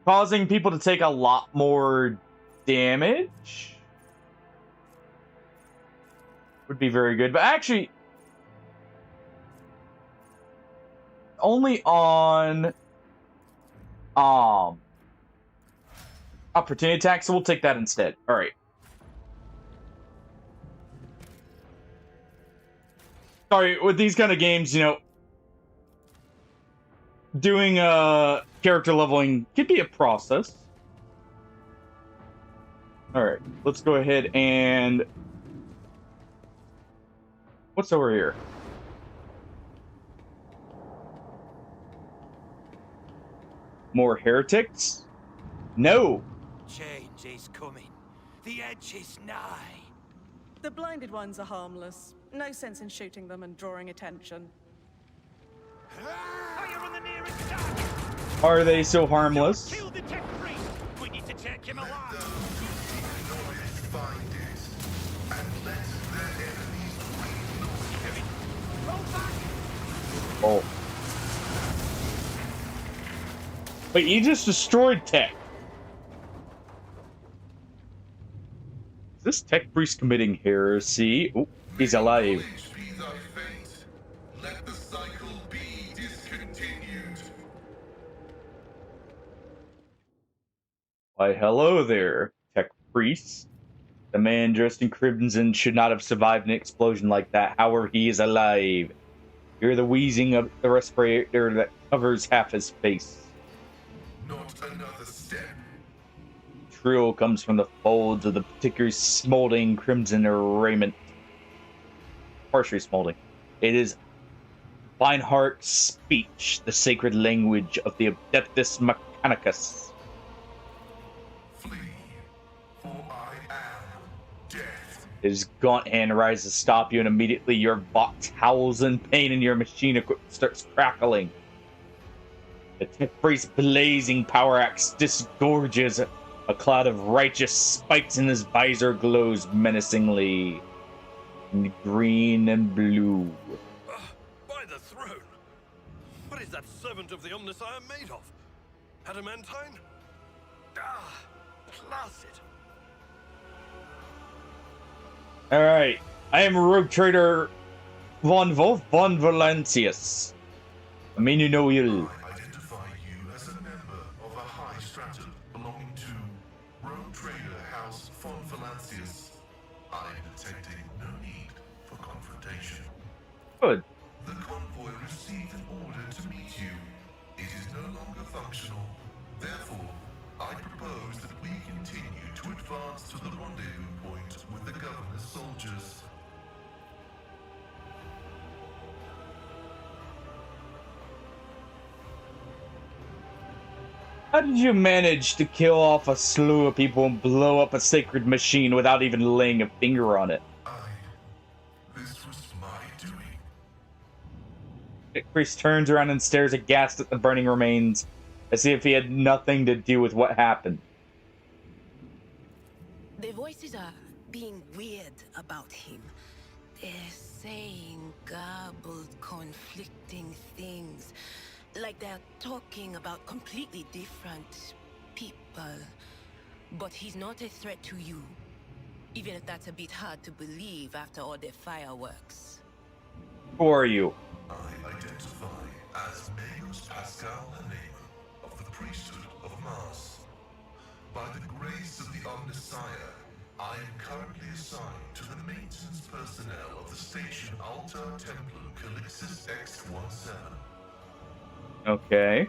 Causing people to take a lot more damage would be very good. But actually, only on opportunity attack, so we'll take that instead. All right. Sorry, with these kind of games, you know, doing character leveling could be a process. All right, let's go ahead and what's over here? More heretics? No. Change is coming. The edge is nigh. The blinded ones are harmless. No sense in shooting them and drawing attention. Fire on the nearest target. Are they so harmless? Kill the tech priest. We need to take him alive. Oh. Wait, you just destroyed Tech. Is this Tech Priest committing heresy? Oh, he's alive. Why, hello there, tech priest. The man dressed in crimson should not have survived an explosion like that. However, he is alive. Hear the wheezing of the respirator that covers half his face. Not another step. Trill comes from the folds of the particularly smoldering crimson raiment. Partially smoldering. It is Beinhardt's speech, the sacred language of the Adeptus Mechanicus. Flee, for I am death. His gaunt hand rises to stop you, and immediately your box howls in pain and your machine equipment starts crackling. The tech priest's blazing power axe disgorges. A cloud of righteous spikes in his visor glows menacingly in green and blue. By the throne! What is that servant of the Omnissiah made of? Adamantine? Ah, placid. Alright, I am Rogue Trader von Wolf von Valentius. I mean you know you. I identify you as a member of a high stratum belonging to Rogue Trader House von Valancius. I am detecting no need for confrontation. Good. The convoy received an order to meet you. It is no longer functional. Therefore, I propose that we continue to advance to the rendezvous point with the governor's soldiers. How did you manage to kill off a slew of people and blow up a sacred machine without even laying a finger on it? This was my doing. The priest turns around and stares aghast at the burning remains, as if he had nothing to do with what happened. The voices are being weird about him. They're saying garbled, conflicting things. Like they're talking about completely different people. But he's not a threat to you. Even if that's a bit hard to believe after all the fireworks. Who are you? I identify as Magos Pascal Hanema of the priesthood of Mars. By the grace of the Omnissiah, I am currently assigned to the maintenance personnel of the station Altar Templum Calixis X-17. Okay.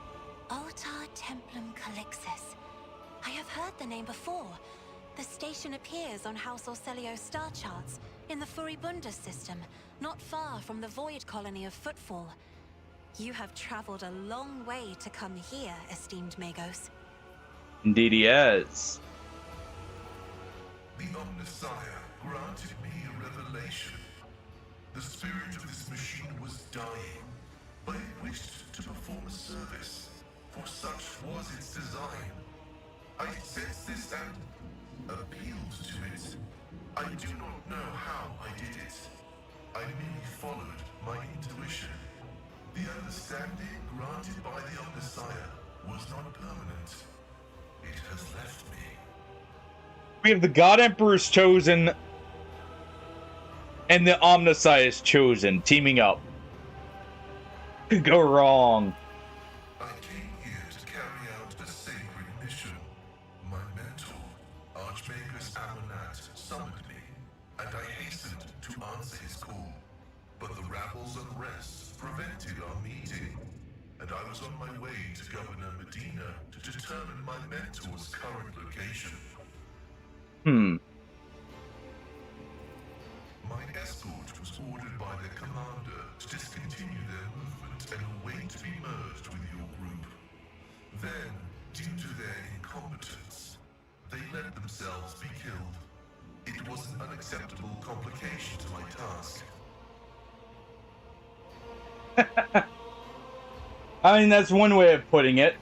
Altar Templum Calixis. I have heard the name before. The station appears on House Orcelio's star charts in the Furibunda system, not far from the void colony of Footfall. You have traveled a long way to come here, esteemed Magos. Indeed he has. The Omnissiah granted me a revelation. The spirit of this machine was dying, but it wished to perform a service, for such was its design. I sensed this and appealed to it. I do not know how I did it. I merely followed my intuition. The understanding granted by the Omnissiah was not permanent. It has left me. We have the God Emperor's chosen and the Omnissiah's chosen, teaming up. Could go wrong. I came here to carry out a sacred mission. My mentor, Archmagus Amonat, summoned me, and I hastened to answer his call. But the rabble's unrest prevented our meeting, and I was on my way to Governor Medina to determine my mentor's current location. My escort was ordered by their commander to discontinue their movement and await to be merged with your group. Then, due to their incompetence, they let themselves be killed. It was an unacceptable complication to my task. I mean, that's one way of putting it.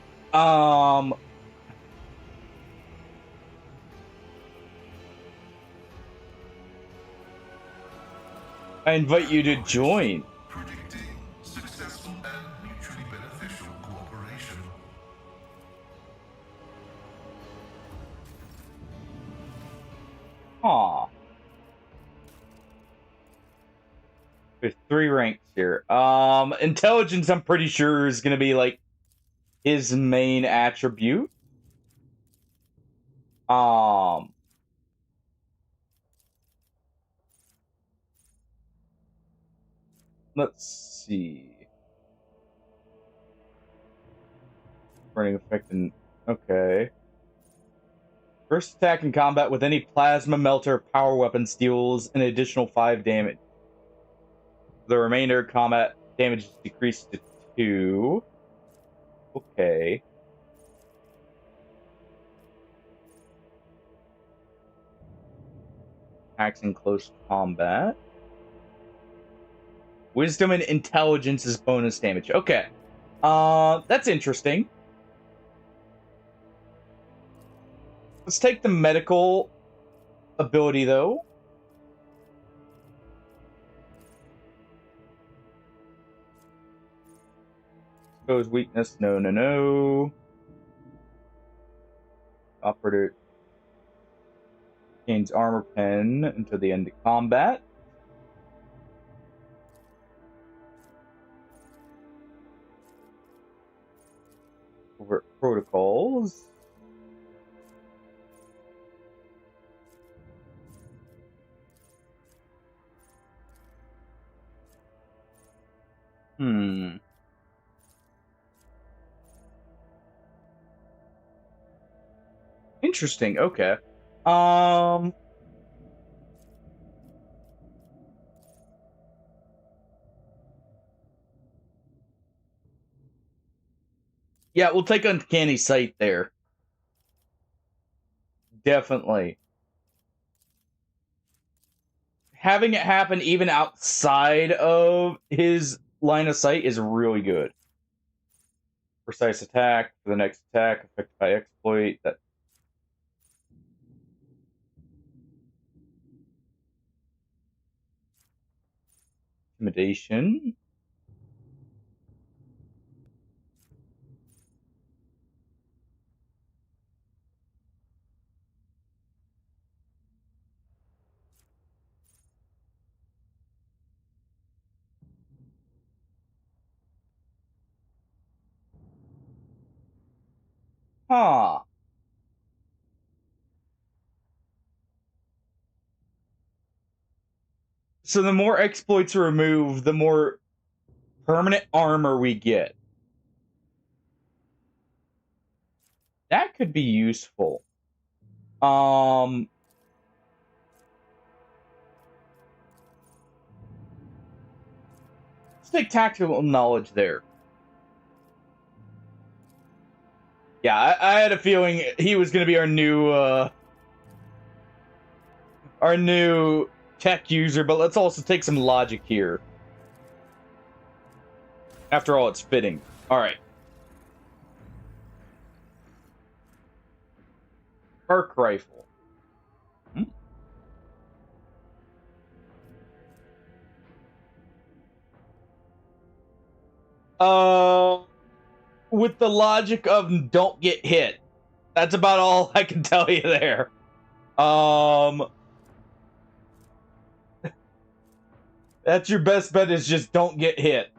I invite you to join. Predicting successful and mutually beneficial cooperation. Aw. There's 3 ranks here. Intelligence, I'm pretty sure, is gonna be like his main attribute. Let's see. Burning effect and okay. First attack in combat with any plasma melter power weapon deals an additional 5 damage. The remainder combat damage is decreased to 2. Okay. Attacks in close combat. Wisdom and intelligence is bonus damage. Okay. That's interesting. Let's take the medical ability, though. Expose weakness. No, no, no. Operator gains armor pen until the end of combat. Over protocols. Interesting. Okay. Yeah, we'll take Uncanny Sight there. Definitely. Having it happen even outside of his line of sight is really good. Precise attack for the next attack, affected by exploit. That intimidation. Huh. So the more exploits are removed, the more permanent armor we get. That could be useful. Let's take tactical knowledge there. Yeah, I had a feeling he was going to be our new tech user, but let's also take some logic here. After all, it's fitting. All right. Arc rifle. With the logic of don't get hit. That's about all I can tell you there. That's your best bet, is just don't get hit.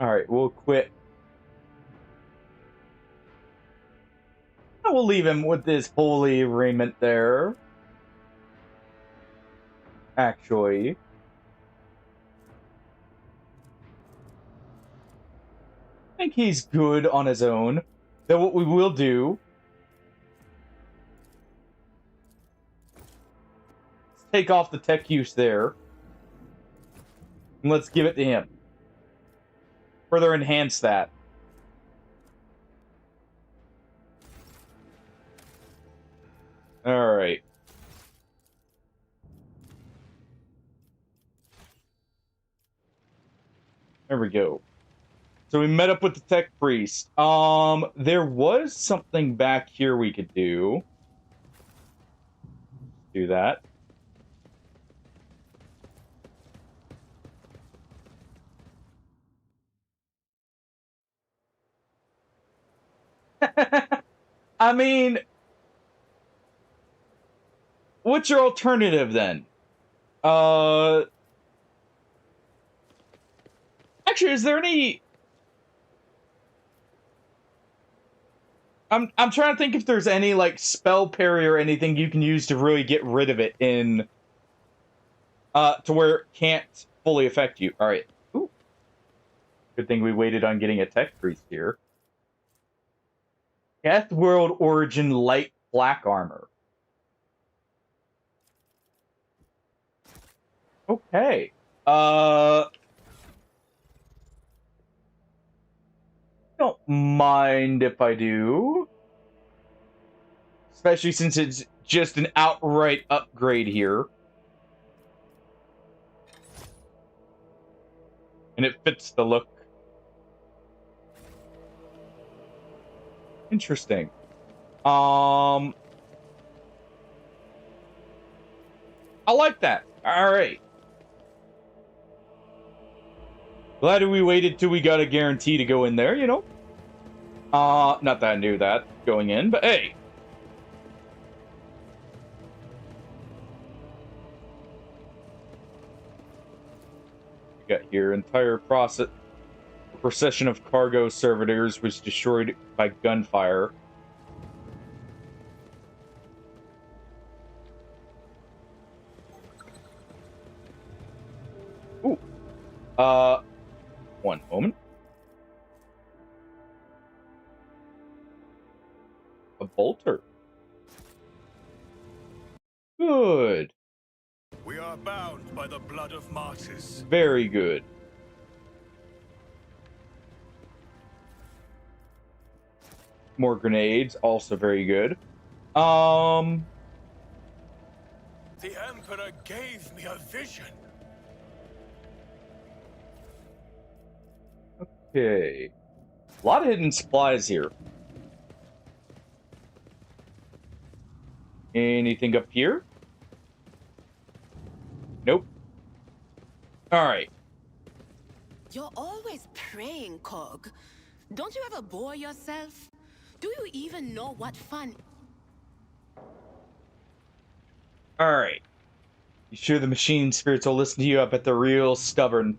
Alright, we'll quit. We'll leave him with this holy raiment there. Actually. I think he's good on his own. Then what we will do... let's take off the tech use there. And let's give it to him. Further enhance that. Alright. There we go. So we met up with the tech priest. There was something back here we could do. Do that. I mean, what's your alternative then? Actually, is there any... I'm trying to think if there's any like spell parry or anything you can use to really get rid of it in to where it can't fully affect you. All right. Ooh. Good thing we waited on getting a tech priest here. Death World Origin Light Black Armor. Okay. Don't mind if I do. Especially since it's just an outright upgrade here. And it fits the look. Interesting. I like that. All right. Glad we waited till we got a guarantee to go in there, you know? Not that I knew that going in, but hey. We got here, entire procession of cargo servitors was destroyed by gunfire. Ooh. One moment. A bolter. Good. We are bound by the blood of martyrs. Very good. More grenades, also very good. The Emperor gave me a vision. Okay. A lot of hidden supplies here. Anything up here? Nope. Alright. You're always praying, Cog. Don't you ever bore yourself? Do you even know what fun? Alright. You sure the machine spirits will listen to you? I bet they're real stubborn.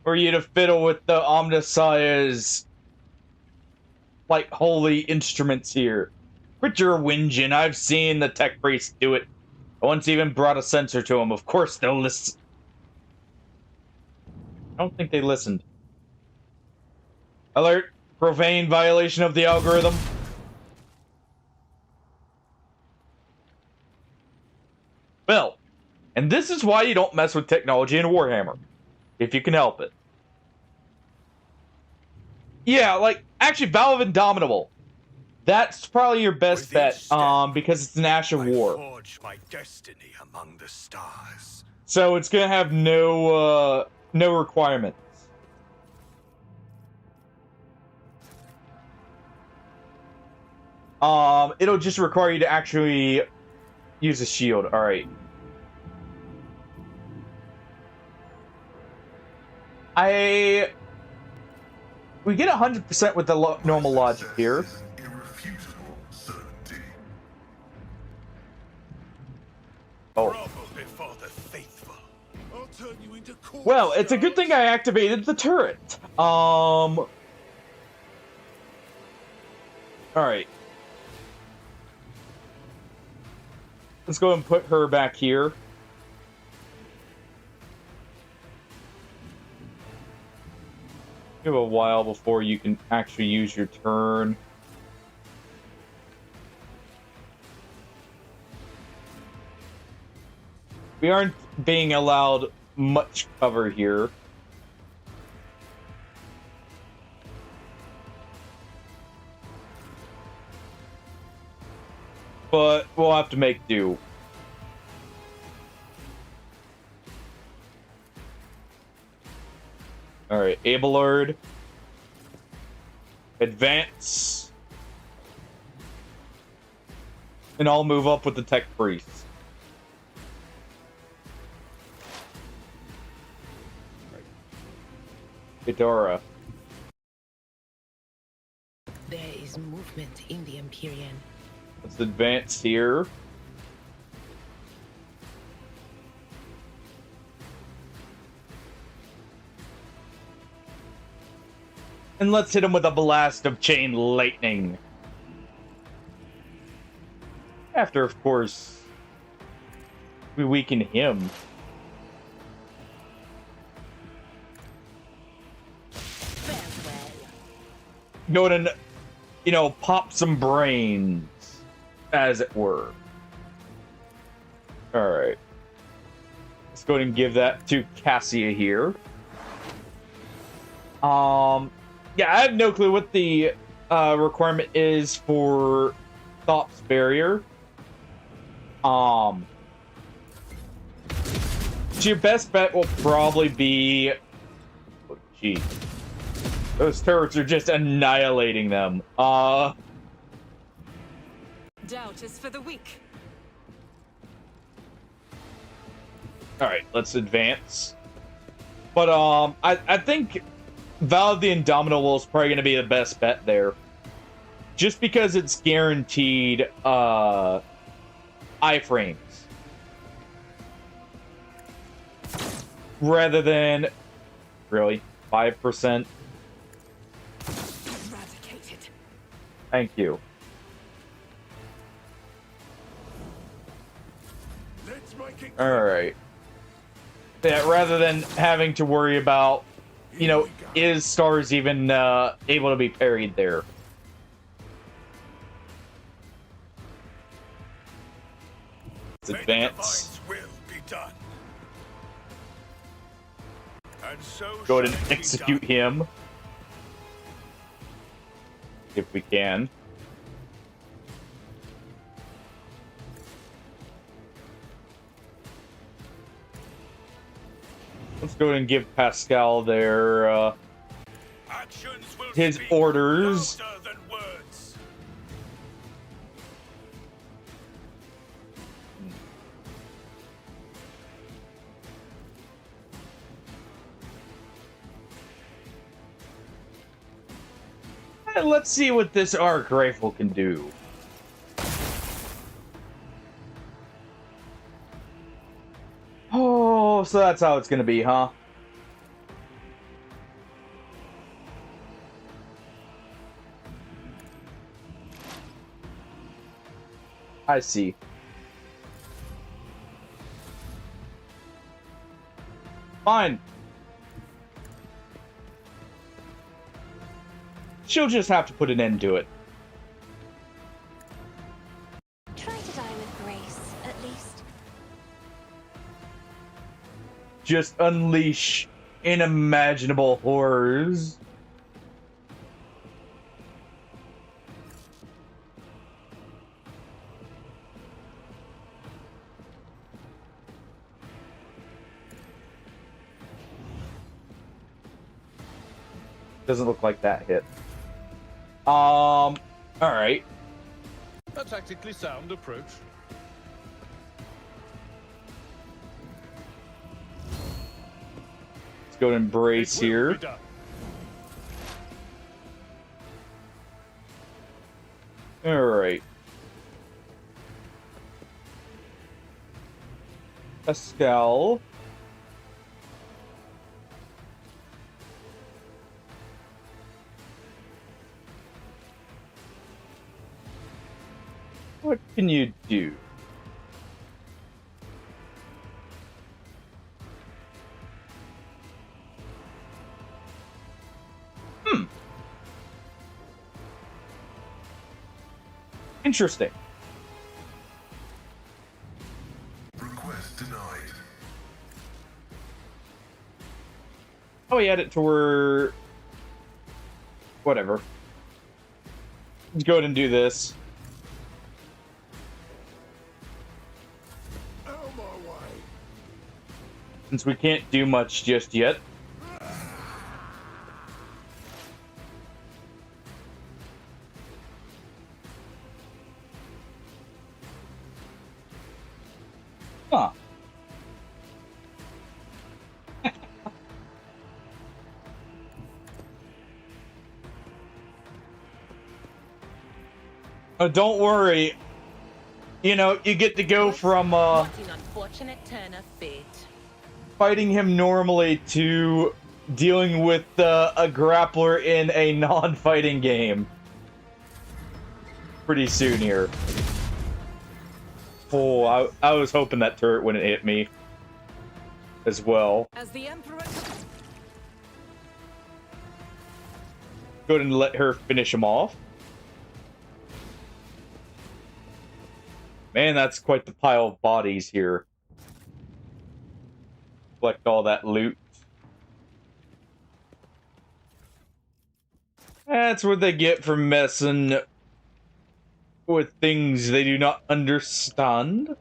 For you to fiddle with the Omnissiah's like holy instruments here. Quit your whinging. I've seen the tech priest do it. I once even brought a sensor to him. Of course they'll listen. I don't think they listened. Alert! Profane violation of the algorithm. Well, and this is why you don't mess with technology in Warhammer. If you can help it. Yeah, like, actually, Valve Indomitable. That's probably your best bet, because it's an Ash of War. Forge my destiny among the stars. So it's gonna have no requirements. It'll just require you to actually use a shield. All right. We get 100% with the normal logic here. Irrefutable certainty. Oh. Before the faithful. I'll turn you into corpse Well, it's a good thing I activated the turret. All right. Let's go and put her back here. Give a while before you can actually use your turn. We aren't being allowed much cover here. But we'll have to make do. Alright, Abelard. Advance. And I'll move up with the tech priests. Ghidorah. There is movement in the Empyrean. Let's advance here. And let's hit him with a blast of chain lightning. After, of course, we weaken him. Go ahead and, you know, pop some brains, as it were. Alright. Let's go ahead and give that to Cassia here. Yeah, I have no clue what the requirement is for Thop's Barrier. So your best bet will probably be... Oh, gee. Those turrets are just annihilating them. Doubt is for the weak. Alright, let's advance. But, I think Valve the Indomitable is probably going to be the best bet there. Just because it's guaranteed, iframes. Rather than... Really? 5%? Eradicated. Thank you. Let's make it. Alright. Yeah, rather than having to worry about, you know, is stars even able to be parried there? Let's advance. Will be done. And so Go ahead shall and it be execute done. him. If we can. Let's go ahead and give Pascal their Actions will his speak orders. louder than words. And let's see what this arc rifle can do. Oh, so that's how it's gonna be, huh? I see. Fine. She'll just have to put an end to it. Try to die with grace, at least. Just unleash unimaginable horrors. Doesn't look like that hit. All right. A tactically sound approach. Let's go and embrace It will here. be done. All right. Pascal. What can you do? Interesting. Request denied. Oh, he had it to where... Whatever. Let's go ahead and do this. Out my way. Since we can't do much just yet. Huh. Oh, don't worry. You know, you get to go from What an unfortunate turn of fate. fighting him normally to dealing with a grappler in a non-fighting game pretty soon here. Oh, I was hoping that turret wouldn't hit me as well. As the Emperor... Go ahead and let her finish him off. Man, that's quite the pile of bodies here. Collect all that loot. That's what they get for messing with things they do not understand.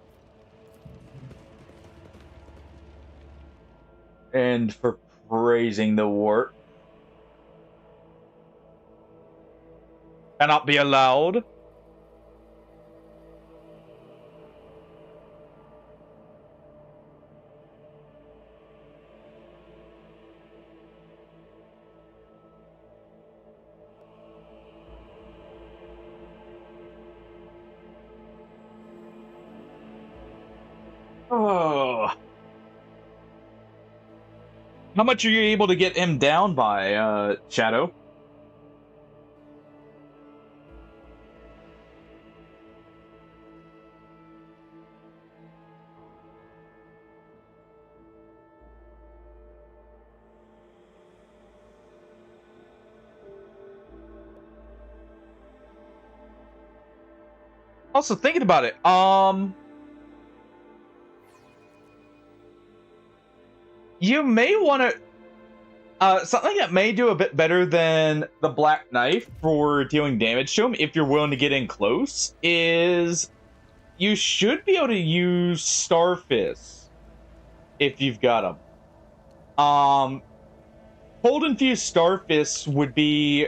And for praising the work. Cannot be allowed. Oh. How much are you able to get him down by, Shadow? Also, thinking about it, you may want to, something that may do a bit better than the Black Knife for dealing damage to him, if you're willing to get in close, is you should be able to use Starfist if you've got them. Cold Infused Starfist would be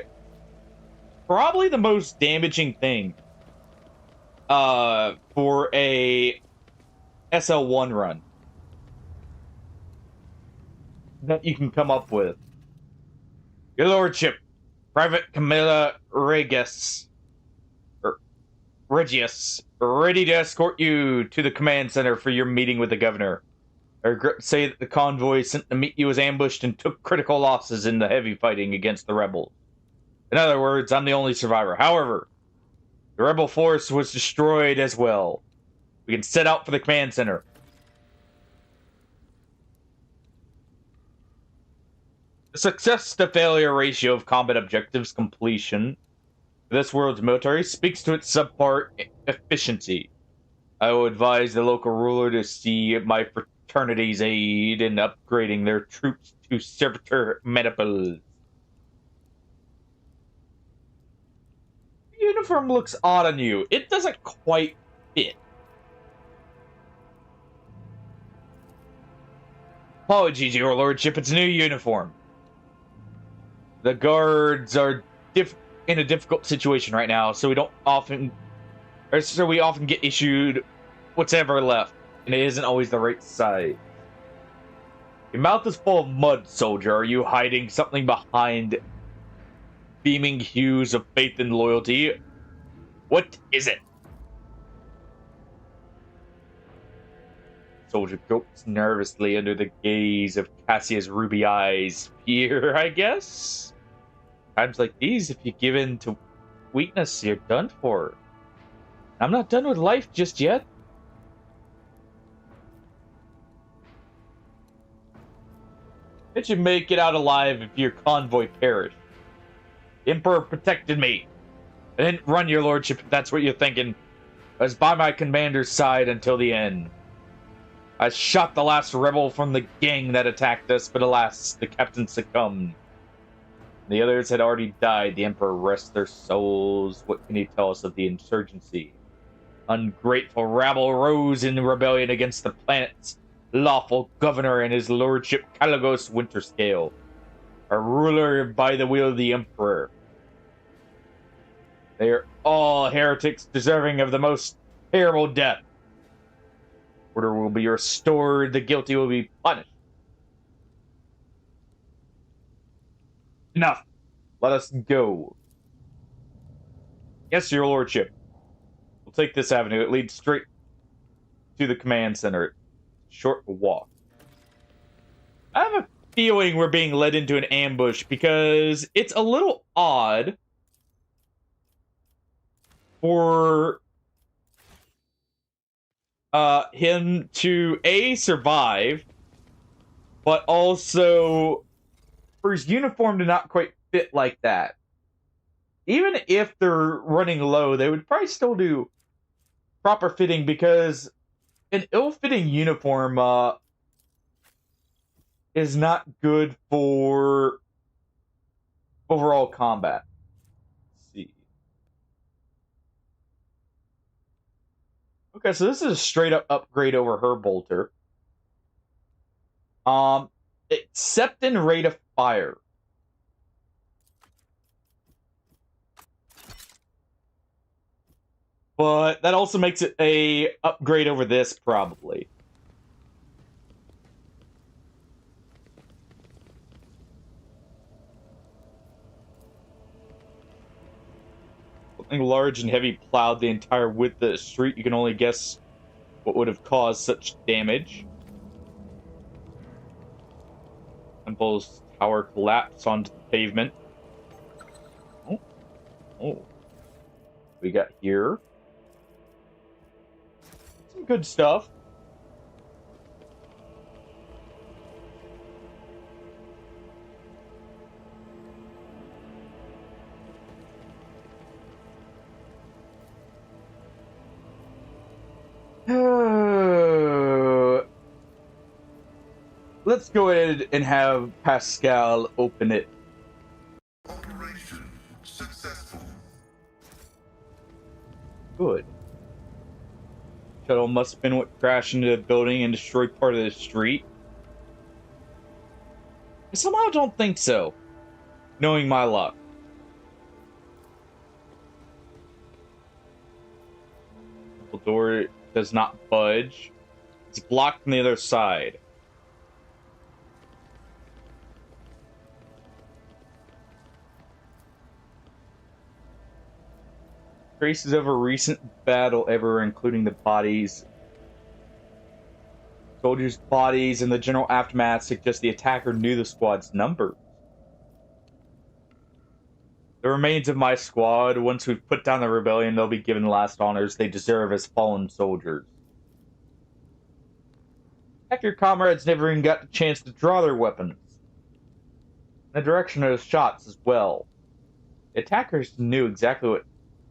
probably the most damaging thing for a SL1 run that you can come up with. Your Lordship, Private Camilla Regius, ready to escort you to the command center for your meeting with the governor. I regret to say that the convoy sent to meet you was ambushed and took critical losses in the heavy fighting against the rebels. In other words, I'm the only survivor. However, the rebel force was destroyed as well. We can set out for the command center. The success to failure ratio of combat objectives completion for this world's military speaks to its subpar efficiency. I will advise the local ruler to see my fraternity's aid in upgrading their troops to servitor maniples. The uniform looks odd on you. It doesn't quite fit. Apologies, your lordship. It's a new uniform. The guards are in a difficult situation right now, so we often get issued what's ever left, and it isn't always the right size. Your mouth is full of mud, soldier. Are you hiding something behind beaming hues of faith and loyalty? What is it? Soldier gulps nervously under the gaze of Cassia's ruby eyes. Fear, I guess? Times like these, if you give in to weakness, you're done for. I'm not done with life just yet. Did you make it out alive if your convoy perished? The Emperor protected me. I didn't run, your lordship, if that's what you're thinking. I was by my commander's side until the end. I shot the last rebel from the gang that attacked us, but alas, the captain succumbed. The others had already died. The Emperor rest their souls. What can he tell us of the insurgency? Ungrateful rabble rose in rebellion against the planet's lawful governor and his lordship Caligos Winterscale, a ruler by the will of the Emperor. They are all heretics deserving of the most terrible death. Order will be restored, the guilty will be punished. Enough. Let us go. Yes, your lordship. We'll take this avenue. It leads straight to the command center. Short walk. I have a feeling we're being led into an ambush because it's a little odd for him to A, survive, but also for his uniform to not quite fit like that. Even if they're running low, they would probably still do proper fitting because an ill-fitting uniform is not good for overall combat. Let's see. Okay, so this is a straight up upgrade over her bolter. Except in rate of fire. But that also makes it a upgrade over this, probably. Something large and heavy plowed the entire width of the street. You can only guess what would have caused such damage. Temple's tower collapsed onto the pavement. Oh. We got here. Some good stuff. Let's go ahead and have Pascal open it. Operation successful. Good. Shuttle must have been what crashed into the building and destroyed part of the street. I somehow don't think so, knowing my luck. The door does not budge. It's blocked from the other side. Traces of a recent battle everywhere, including the bodies. Soldiers' bodies and the general aftermath suggest the attacker knew the squad's number. The remains of my squad, once we've put down the rebellion, they'll be given the last honors they deserve as fallen soldiers. Heck, your comrades never even got the chance to draw their weapons. In the direction of the shots as well. The attackers knew exactly what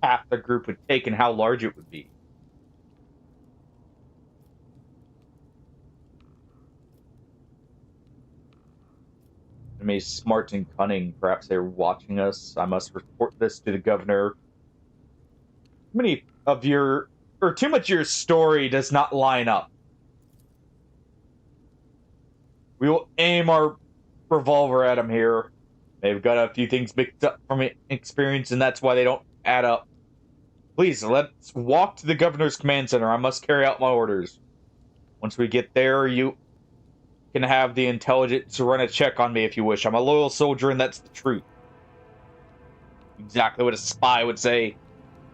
half the group would take and how large it would be. Enemies smart and cunning. Perhaps they were watching us. I must report this to the governor. Many of your, or too much of your story does not line up. We will aim our revolver at them here. They've got a few things mixed up from experience, and that's why they don't add up. Please, let's walk to the governor's command center. I must carry out my orders. Once we get there, you can have the intelligence to run a check on me if you wish. I'm a loyal soldier, and that's the truth. Exactly what a spy would say.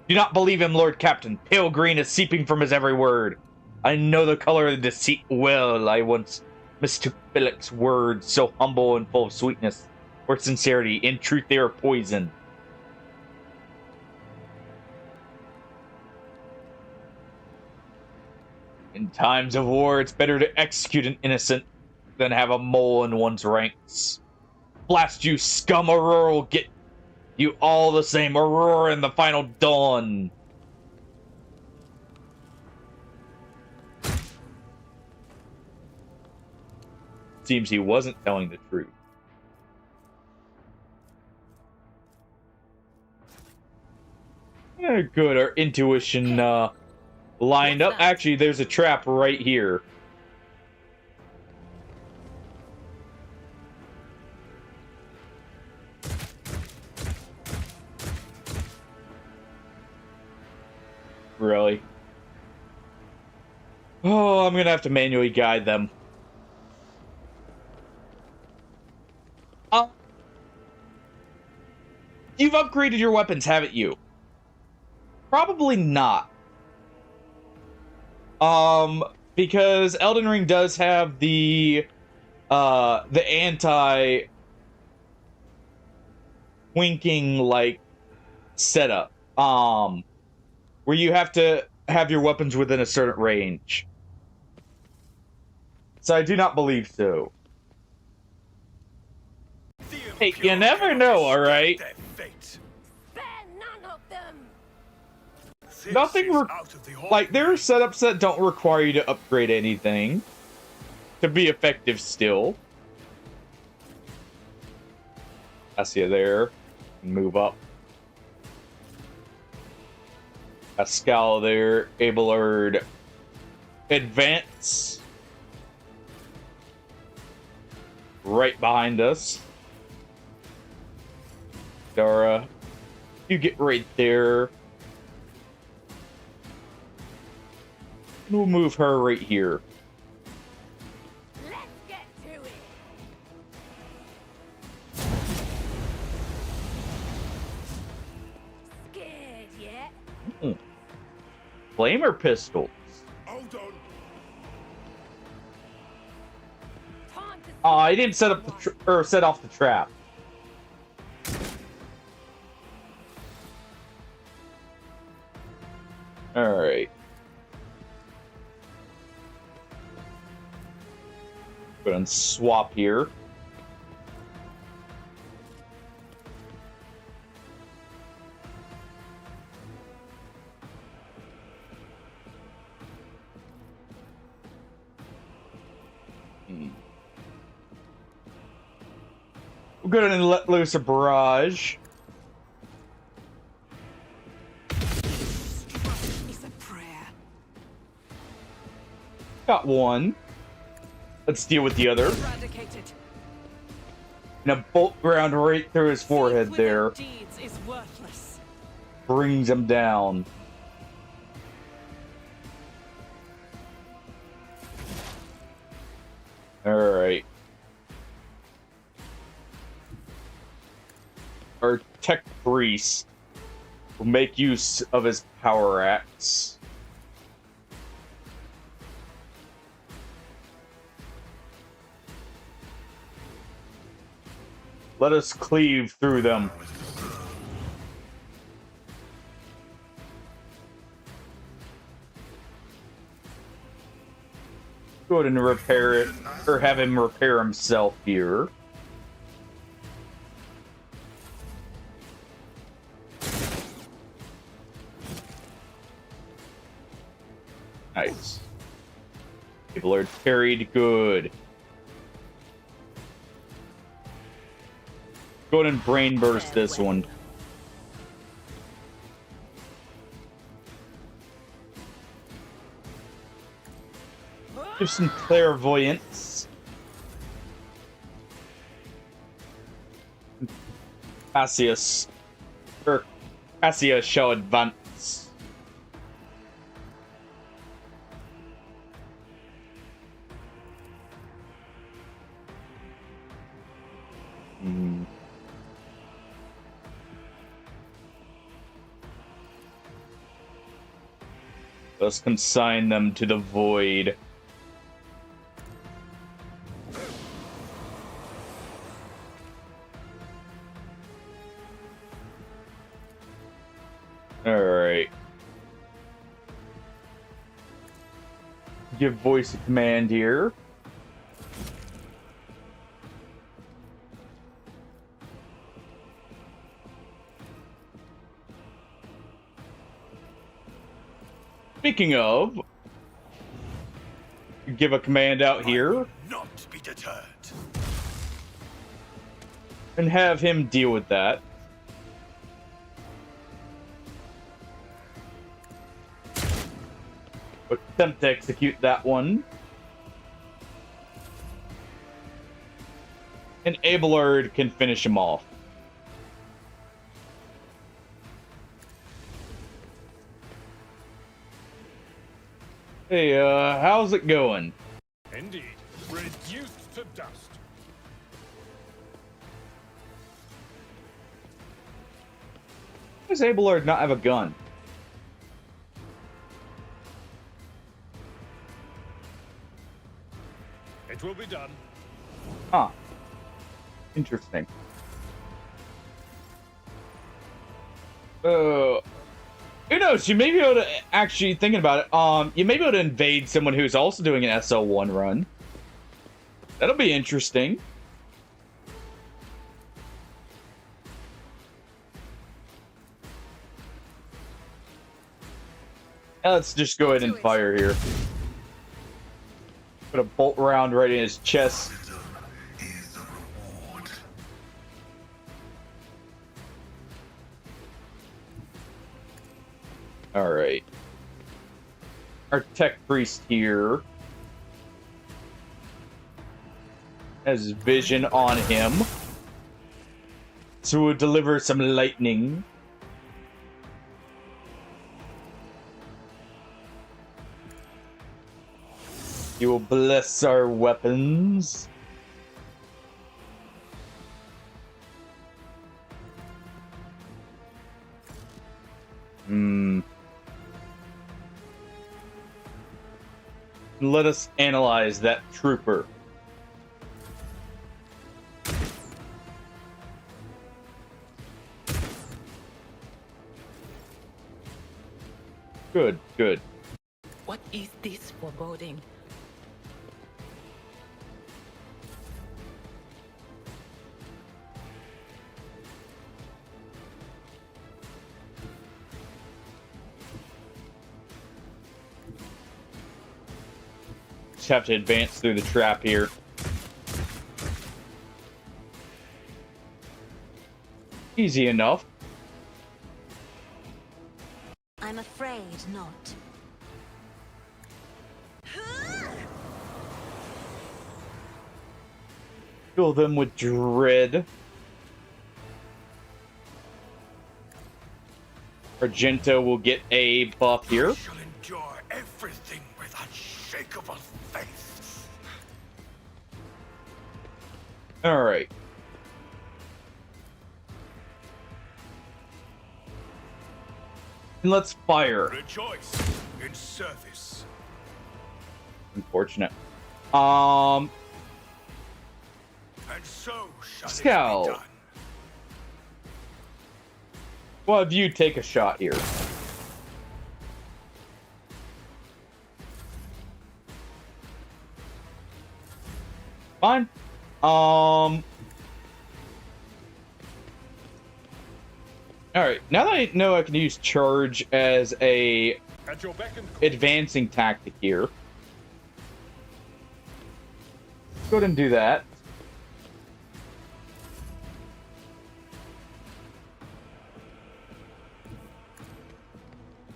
Do not believe him, Lord Captain. Pale green is seeping from his every word. I know the color of the deceit well. I once mistook Philip's words, so humble and full of sweetness, for sincerity. In truth, they are poison. In times of war, it's better to execute an innocent than have a mole in one's ranks. Blast you, scum! Aurora will get you all the same. Aurora in the final dawn. Seems he wasn't telling the truth. Yeah, good. Our intuition lined up. Actually, there's a trap right here. Really? Oh, I'm gonna have to manually guide them. You've upgraded your weapons, haven't you? Probably not. Because Elden Ring does have the the anti winking like setup, where you have to have your weapons within a certain range. So I do not believe so. The Hey, you impure never cannot know, all escape right? their fate. Spare none of them! This Nothing is out of the like there are ordinary. setups that don't require you to upgrade anything to be effective still. I see you there. Move up. Pascal there. Abelard. Advance. Right behind us. Dara. You get right there. And we'll move her right here. Let's get to it! Scared yet? Flamer pistols. Hold on. Time to Oh, I didn't set up the or set off the trap. All right. Go ahead and swap here. We'll go ahead and let loose a barrage. It's a prayer. Got one. Let's deal with the other. Eradicated. And a bolt ground right through his forehead Thief there. without deeds is worthless. Brings him down. Alright. Our tech priest will make use of his power axe. Let us cleave through them. Go ahead and repair it, or have him repair himself here. Nice. People are carried good. Go ahead and brain burst this one. Give some clairvoyance. Cassius. Or Cassius shall advance. Let's consign them to the void. Alright. Give voice of command here. Speaking of, give a command out here Not be deterred. and have him deal with that. Attempt to execute that one. And Abelard can finish him off. Hey, how's it going? Indeed. Reduced to dust. Why does Abelard not have a gun? It will be done. Huh. Interesting. Who knows? You may be able to actually thinking about it. You may be able to invade someone who's also doing an SL1 run. That'll be interesting. Now let's just go ahead and fire here. Put a bolt round right in his chest. Is the reward. All right. Our tech priest here has vision on him, so we'll deliver some lightning. You will bless our weapons. Let us analyze that trooper. Good, good. What is this foreboding? Just have to advance through the trap here. Easy enough. I'm afraid not. Fill them with dread. Argento will get a buff here. I shall endure everything with unshakable faith. All right. And let's fire. Rejoice in service. Unfortunate. And so shall Scout. it be done. Well, have you take a shot here? Fine. All right. Now that I know I can use charge as a At your beck and advancing tactic here, go ahead and do that.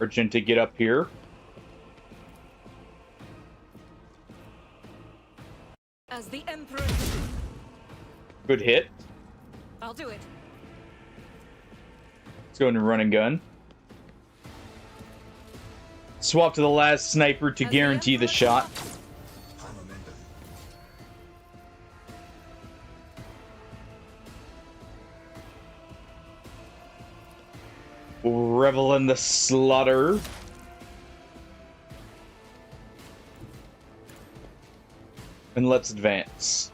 Urgent to get up here. As the Emperor, Good hit. I'll do it. Let's go into run and gun. Swap to the last sniper to As guarantee the Emperor shot. We'll revel in the slaughter. And let's advance.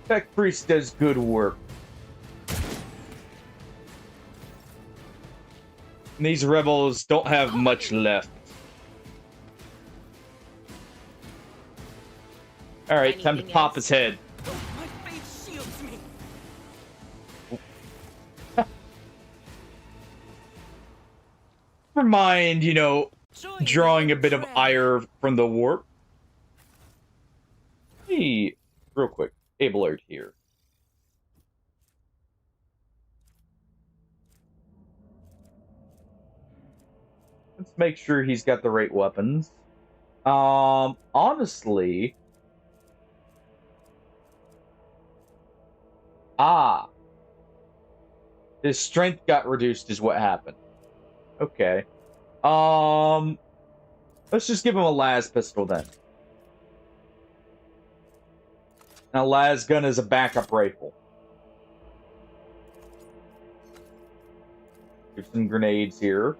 Tech Priest does good work. And these rebels don't have much left. Alright, time to Anything pop else? his head. My faith shields me. Never mind, you know, Sure you drawing a will bit of tread. ire from the warp. Hey, real quick, Abelard here. Let's make sure he's got the right weapons. Honestly... His strength got reduced is what happened. Okay. Let's just give him a las pistol then. Now, las gun is a backup rifle. There's some grenades here.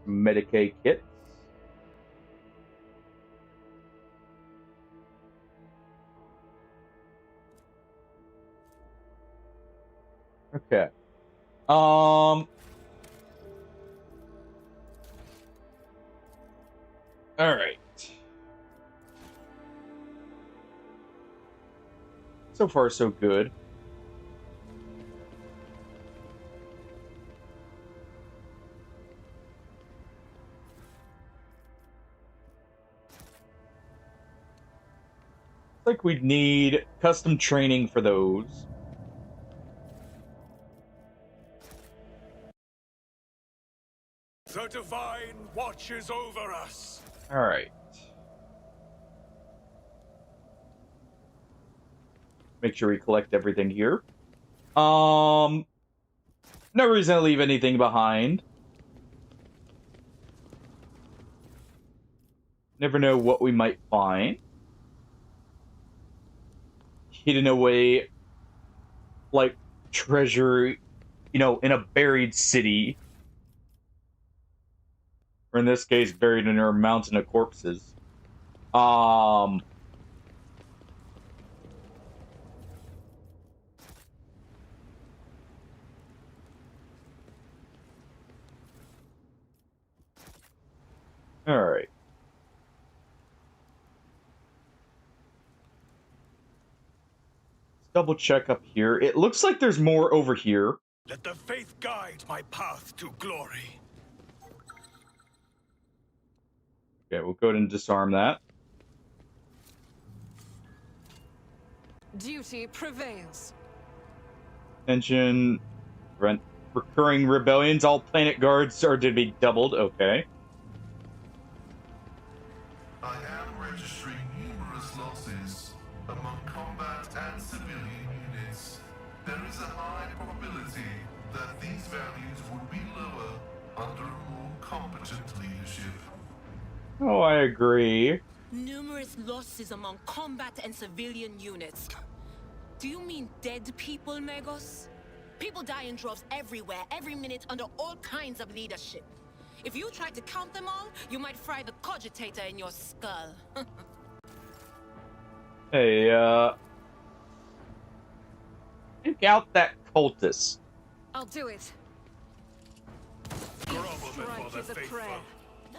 Medicaid kits. Okay. All right. So far, so good. Like we'd need custom training for those. The Divine watches over us. All right. Make sure we collect everything here. No reason to leave anything behind. Never know what we might find. Hidden away, like treasure, you know, in a buried city. Or in this case, buried in a mountain of corpses. All right. Let's double check up here. It looks like there's more over here. Let the faith guide my path to glory. Okay, we'll go ahead and disarm that. Duty prevails. Tension, recurring rebellions. All planet guards are to be doubled. Okay. I am registering numerous losses among combat and civilian units. There is a high probability that these values would be lower under a more competent leadership. Oh, I agree. Numerous losses among combat and civilian units. Do you mean dead people, Megos? People die in droves everywhere, every minute, under all kinds of leadership. If you tried to count them all, you might fry the cogitator in your skull. Hey, take out that cultist. I'll do it. Grovel Strike before is the a faithful. prayer.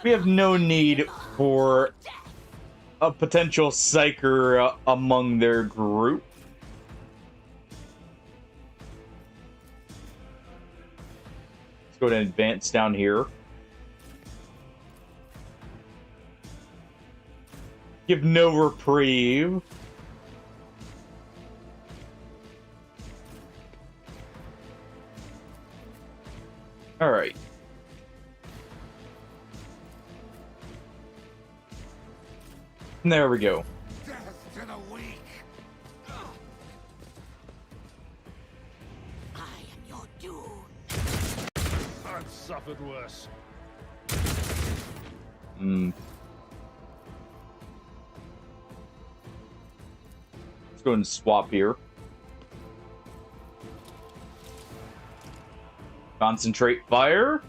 We have no need for a potential psyker among their group. Let's go ahead and advance down here. Give no reprieve. All right. There we go. Death to the weak. I am your doom. I've suffered worse. Let's go and swap here. Concentrate fire.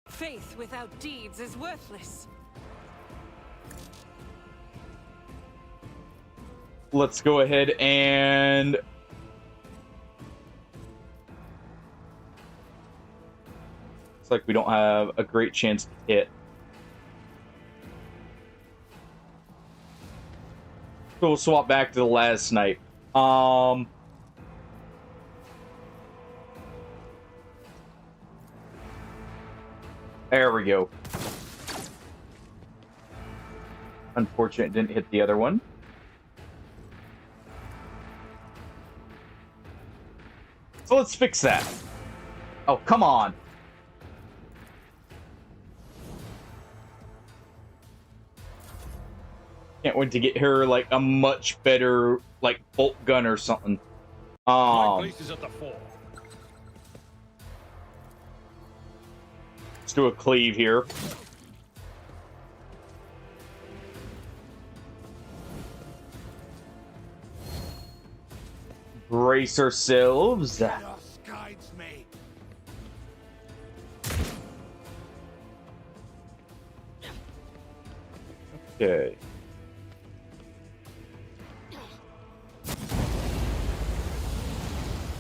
Faith without deeds is worthless. Let's go ahead and looks like we don't have a great chance to hit. So we'll swap back to the last night. There we go. Unfortunate, didn't hit the other one. So let's fix that. Oh, come on. Can't wait to get her like a much better like bolt gun or something. My place is at the fore. Let's do a cleave here. Brace ourselves. Chaos guides me. Okay.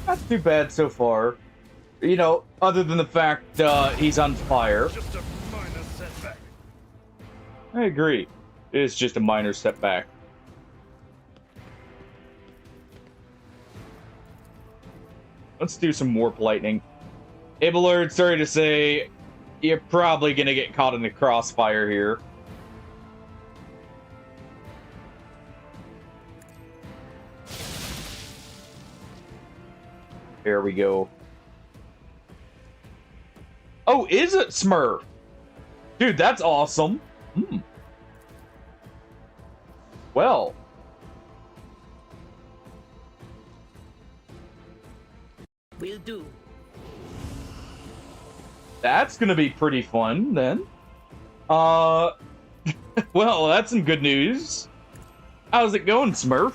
Not too bad so far. You know, other than the fact he's on fire. Just a minor setback. I agree. It is just a minor setback. Let's do some warp lightning. Abelard, sorry to say, you're probably gonna get caught in the crossfire here. There we go. Oh, is it Smurf? Dude, that's awesome. Hmm. Well. Will do. That's gonna be pretty fun, then. Well, that's some good news. How's it going, Smurf?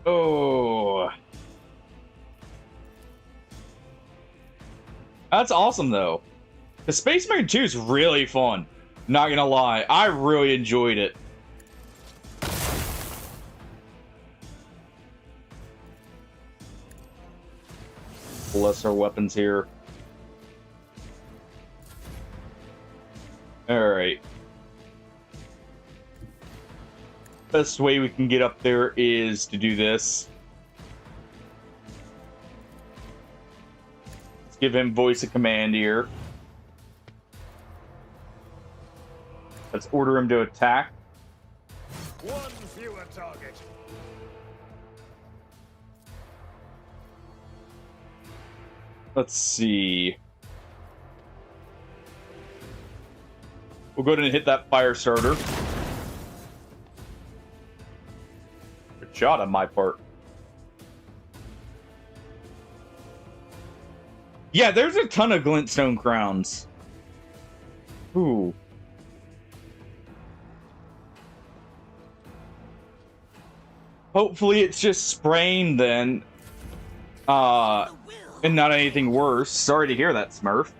Oh. That's awesome, though. The Space Marine 2 is really fun. Not gonna lie. I really enjoyed it. Bless our weapons here. Alright. Best way we can get up there is to do this. Let's give him voice of command here. Let's order him to attack. One fewer target. Let's see. We'll go ahead and hit that fire starter. Good shot on my part. Yeah, there's a ton of glintstone crowns. Ooh. Hopefully it's just sprained then. And not anything worse. Sorry to hear that, Smurf.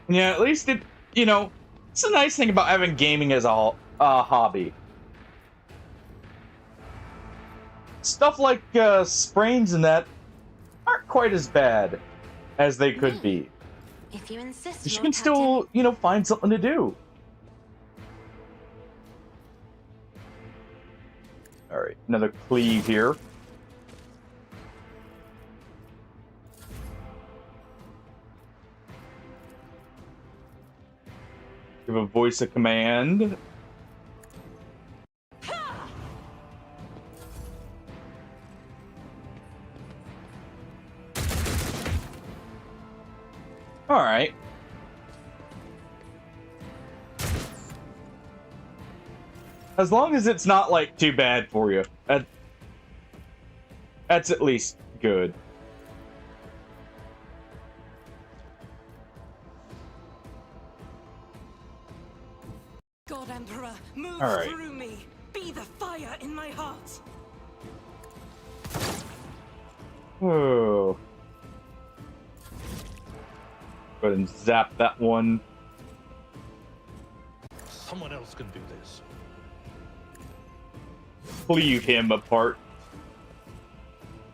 Yeah, at least it, you know, it's a nice thing about having gaming as a hobby. Stuff like sprains and that aren't quite as bad as they could be. If you insist, You Lord can still, Captain. you know, find something to do. Alright, another cleave here. Give a voice of command. Alright. As long as it's not, like, too bad for you. That's at least good. God Emperor, move All right. through me. Be the fire in my heart. Oh. Go ahead and zap that one. Someone else can do this. Cleave him apart.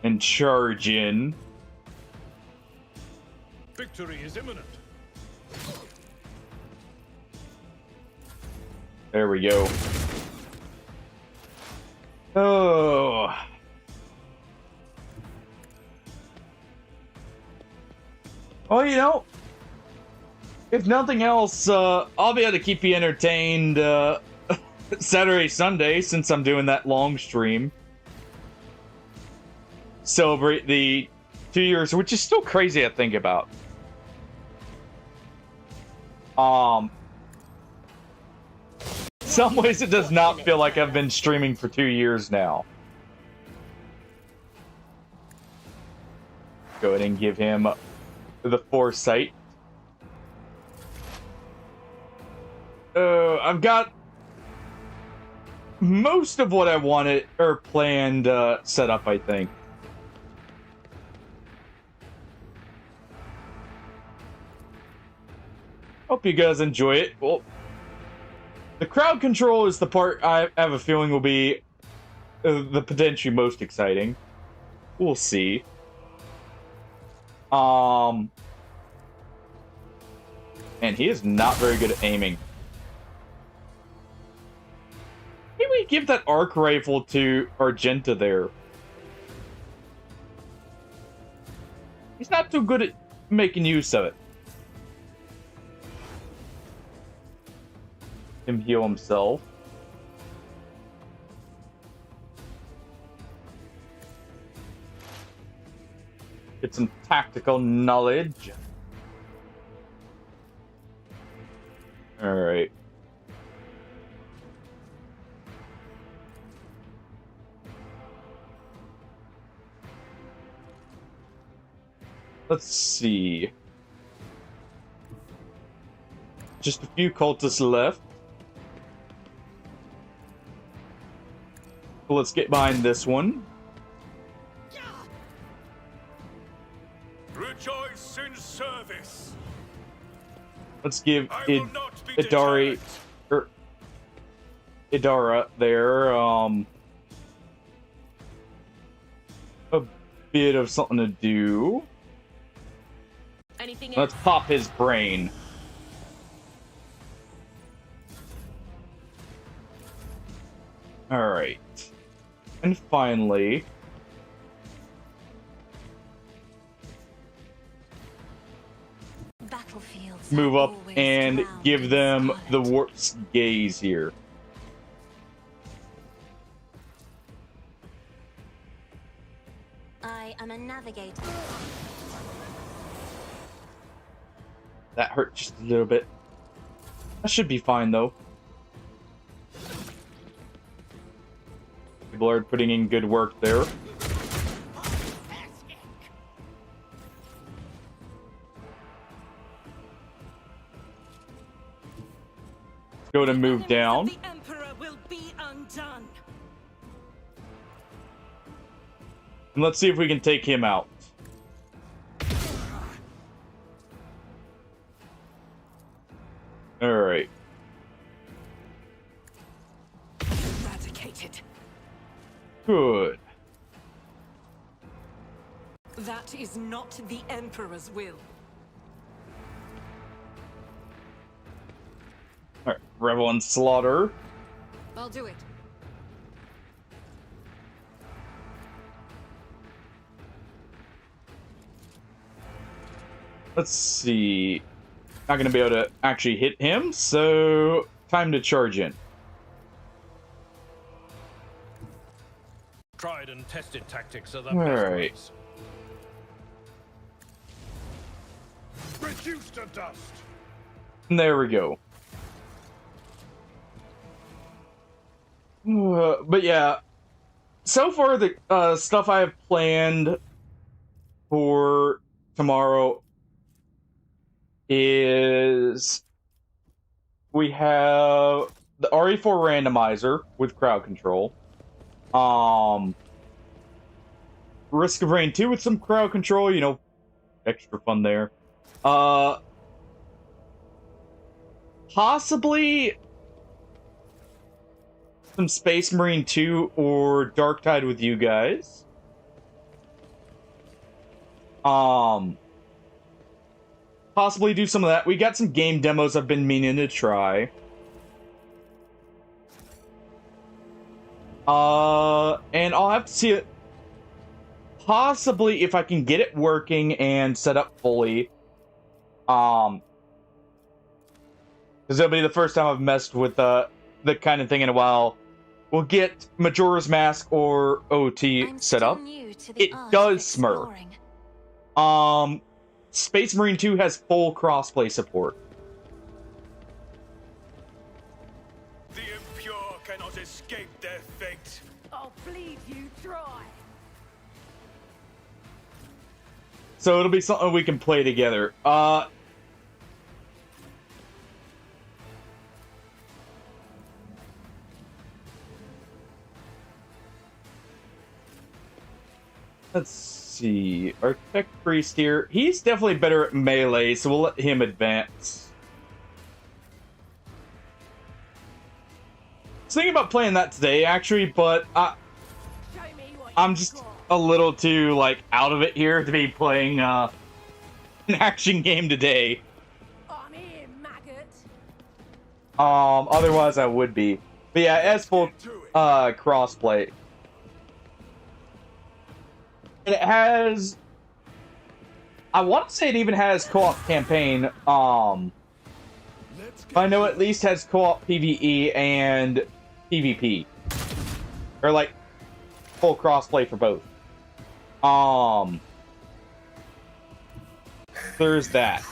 And charge in. Victory is imminent. There we go. Oh. Well, you know, if nothing else, I'll be able to keep you entertained Saturday, Sunday, since I'm doing that long stream. Celebrate the 2 years, which is still crazy to think about. Some ways it does not feel like I've been streaming for 2 years now. Go ahead and give him the foresight. I've got most of what I wanted or planned set up, I think. Hope you guys enjoy it. Well, the crowd control is the part I have a feeling will be the potentially most exciting. We'll see. And he is not very good at aiming. Maybe we give that arc rifle to Argenta there. He's not too good at making use of it. Him heal himself. Get some tactical knowledge. Alright. Let's see. Just a few cultists left. So let's get behind this one. Rejoice in service. Let's give I will not be Idari deterred. Idara there a bit of something to do. Anything Let's else? pop his brain. Alright. And finally, Battlefields move are up always and drowned give in them scarlet. the warp's gaze here. I am a navigator. That hurt just a little bit. That should be fine though. People are putting in good work there. Go to move down. The Emperor will be undone. And let's see if we can take him out. Alright. Eradicated. Good. That is not the Emperor's will. Alright, Revel and Slaughter. I'll do it. Let's see. Not gonna be able to actually hit him, so time to charge in. Tried and tested tactics are the All best right. ones. Reduced to dust. And there we go. But yeah, so far the stuff I have planned for tomorrow is we have the RE4 randomizer with crowd control. Risk of Rain 2 with some crowd control, you know, extra fun there. Possibly some Space Marine 2 or Dark Tide with you guys. Possibly do some of that. We got some game demos I've been meaning to try. And I'll have to see it. Possibly if I can get it working and set up fully. Because it'll be the first time I've messed with the kind of thing in a while. We'll get Majora's Mask or OT I'm set still up. new to the It art of does smurf. exploring. Space Marine 2 has full crossplay support. The impure cannot escape their fate. I'll bleed you dry. So it'll be something we can play together. Let's see. Architect Priest here. He's definitely better at melee, so we'll let him advance. I was thinking about playing that today, actually, but I'm just a little too, like, out of it here to be playing an action game today. I'm here, maggot. Otherwise I would be. But yeah, as full crossplay. It has, I want to say it even has co-op campaign. I know at least has co-op PvE and PvP. Or like full crossplay for both. There's that.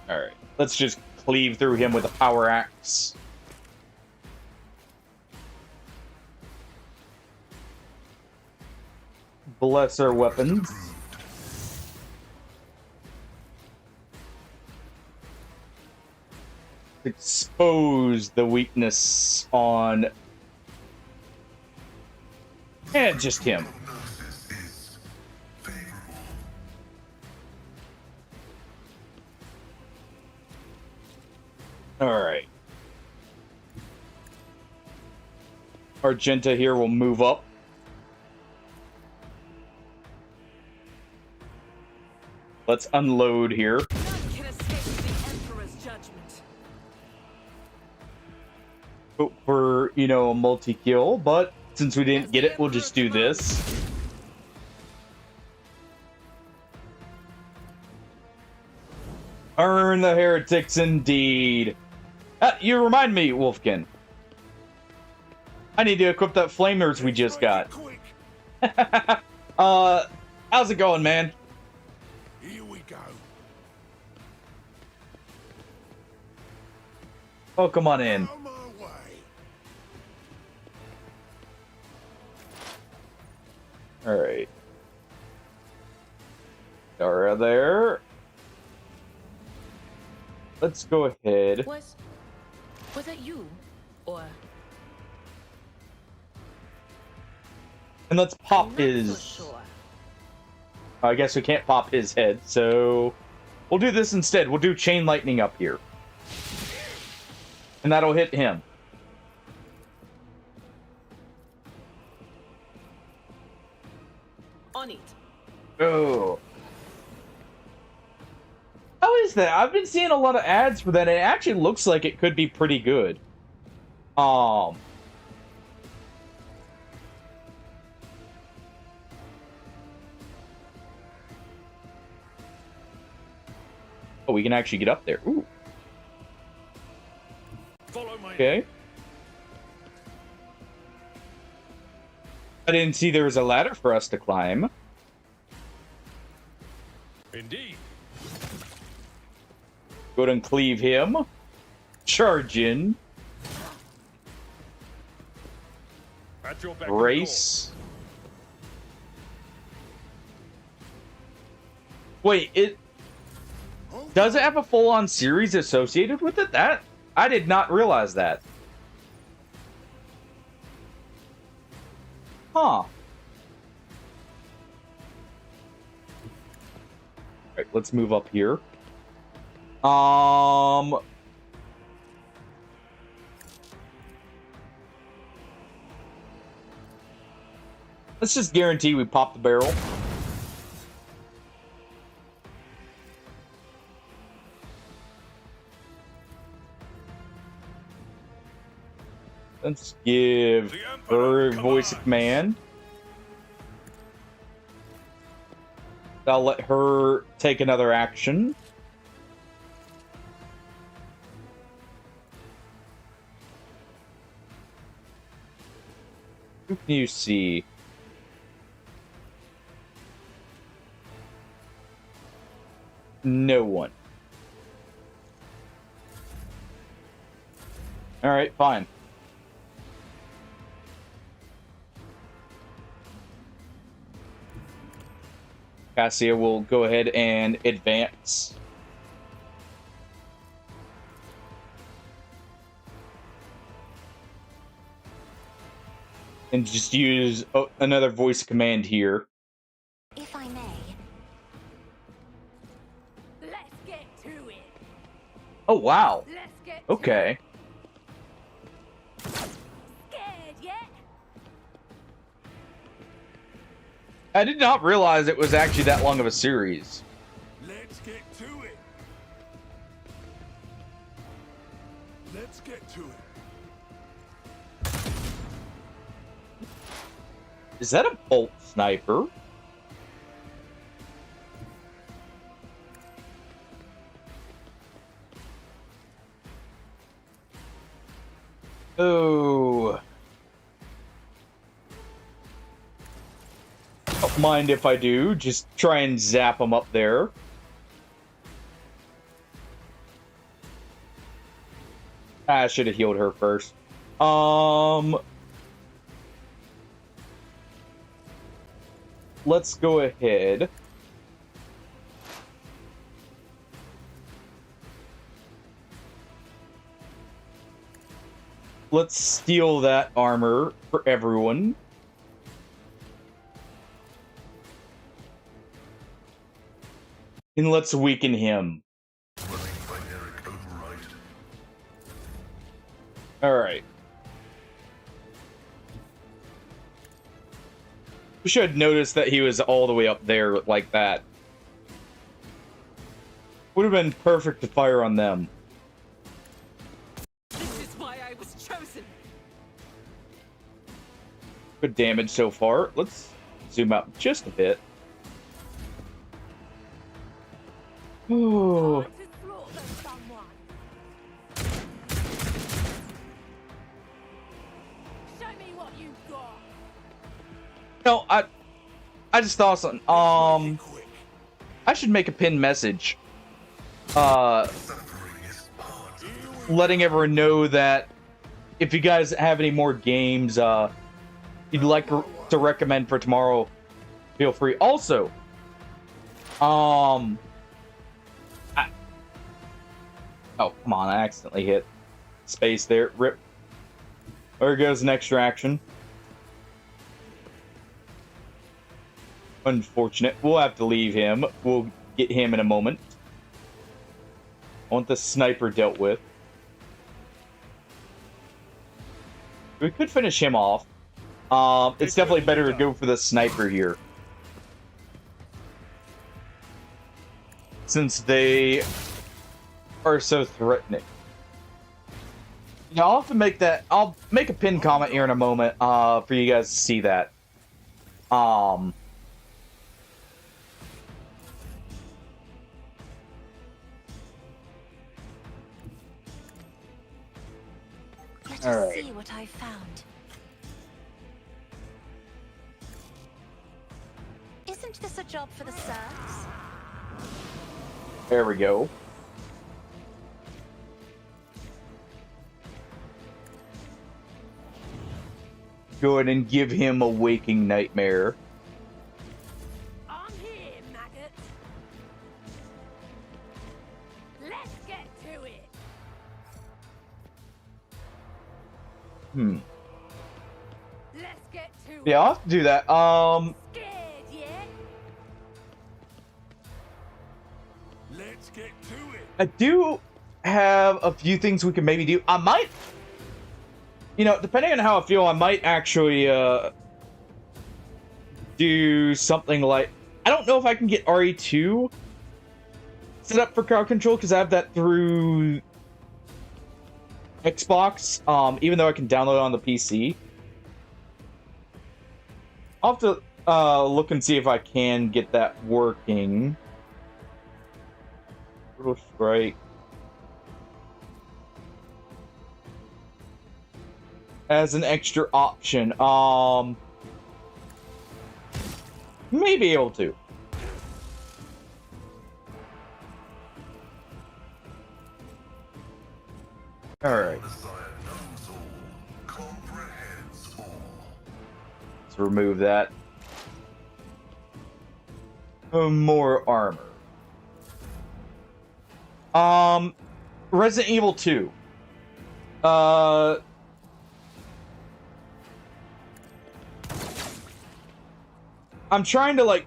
Alright, let's just cleave through him with a power axe. Bless our weapons. Expose the weakness on... and just him. Alright. Argenta here will move up. Let's unload here. None can escape the Emperor's judgment. Hope for, you know, a multi-kill, but since we didn't get it, we'll just do this. Earn the heretics indeed. You remind me, Wolfkin. I need to equip that flamers we just got. How's it going, man? Here we go. Oh, come on in. On my way. Alright. Dara there. Let's go ahead. Was it you? Or And let's pop I'm not so his... sure. I guess we can't pop his head, so... we'll do this instead. We'll do chain lightning up here. And that'll hit him. On it. Oh. How is that? I've been seeing a lot of ads for that, and it actually looks like it could be pretty good. Oh, we can actually get up there. Ooh. Follow my Okay. I didn't see there was a ladder for us to climb. Indeed. Go ahead and cleave him. Charge in. At your beck and Race. Wait, it... does it have a full-on series associated with it? That... I did not realize that. Huh. Alright, let's move up here. Let's just guarantee we pop the barrel. Let's give her voice of command. I'll let her take another action. Who can you see? No one. Alright, fine. Cassia will go ahead and advance. and just use another voice command here. If I may. Let's get to it. Oh, wow. Let's get Okay. scared yet? I did not realize it was actually that long of a series. Let's get to it. Let's get to it. Is that a bolt sniper? Oh. Don't mind if I do. Just try and zap him up there. I should have healed her first. Let's go ahead. Let's steal that armor for everyone. And let's weaken him. Alright. We should notice that he was all the way up there like that. Would have been perfect to fire on them. This is why I was chosen. Good damage so far. Let's zoom out just a bit. Ooh. Time to slaughter someone. Show me what you've got. No, I just thought something. I should make a pinned message. Letting everyone know that if you guys have any more games you'd like to recommend for tomorrow, feel free. Also, oh come on, I accidentally hit space there. Rip. There goes an extraction. Unfortunate. We'll have to leave him. We'll get him in a moment. I want the sniper dealt with. We could finish him off. It's definitely better to go for the sniper here, since they are so threatening. Yeah, I'll have to make that. I'll make a pinned comment here in a moment for you guys to see that. Let us All right. see what I've found. Isn't this a job for the serfs? There we go. Go ahead and give him a waking nightmare. I'm here, maggot. Let's get to it. Let's get to it. Yeah, I'll have to do that. Scared yet? Let's get to it. I do have a few things we can maybe do. I might, depending on how I feel, I might actually do something like, I don't know if I can get RE2 set up for crowd control, because I have that through Xbox, even though I can download it on the PC. I'll have to look and see if I can get that working. Brutal Strike. As an extra option. May be able to. Alright. Let's remove that. More armor. Resident Evil 2. I'm trying to like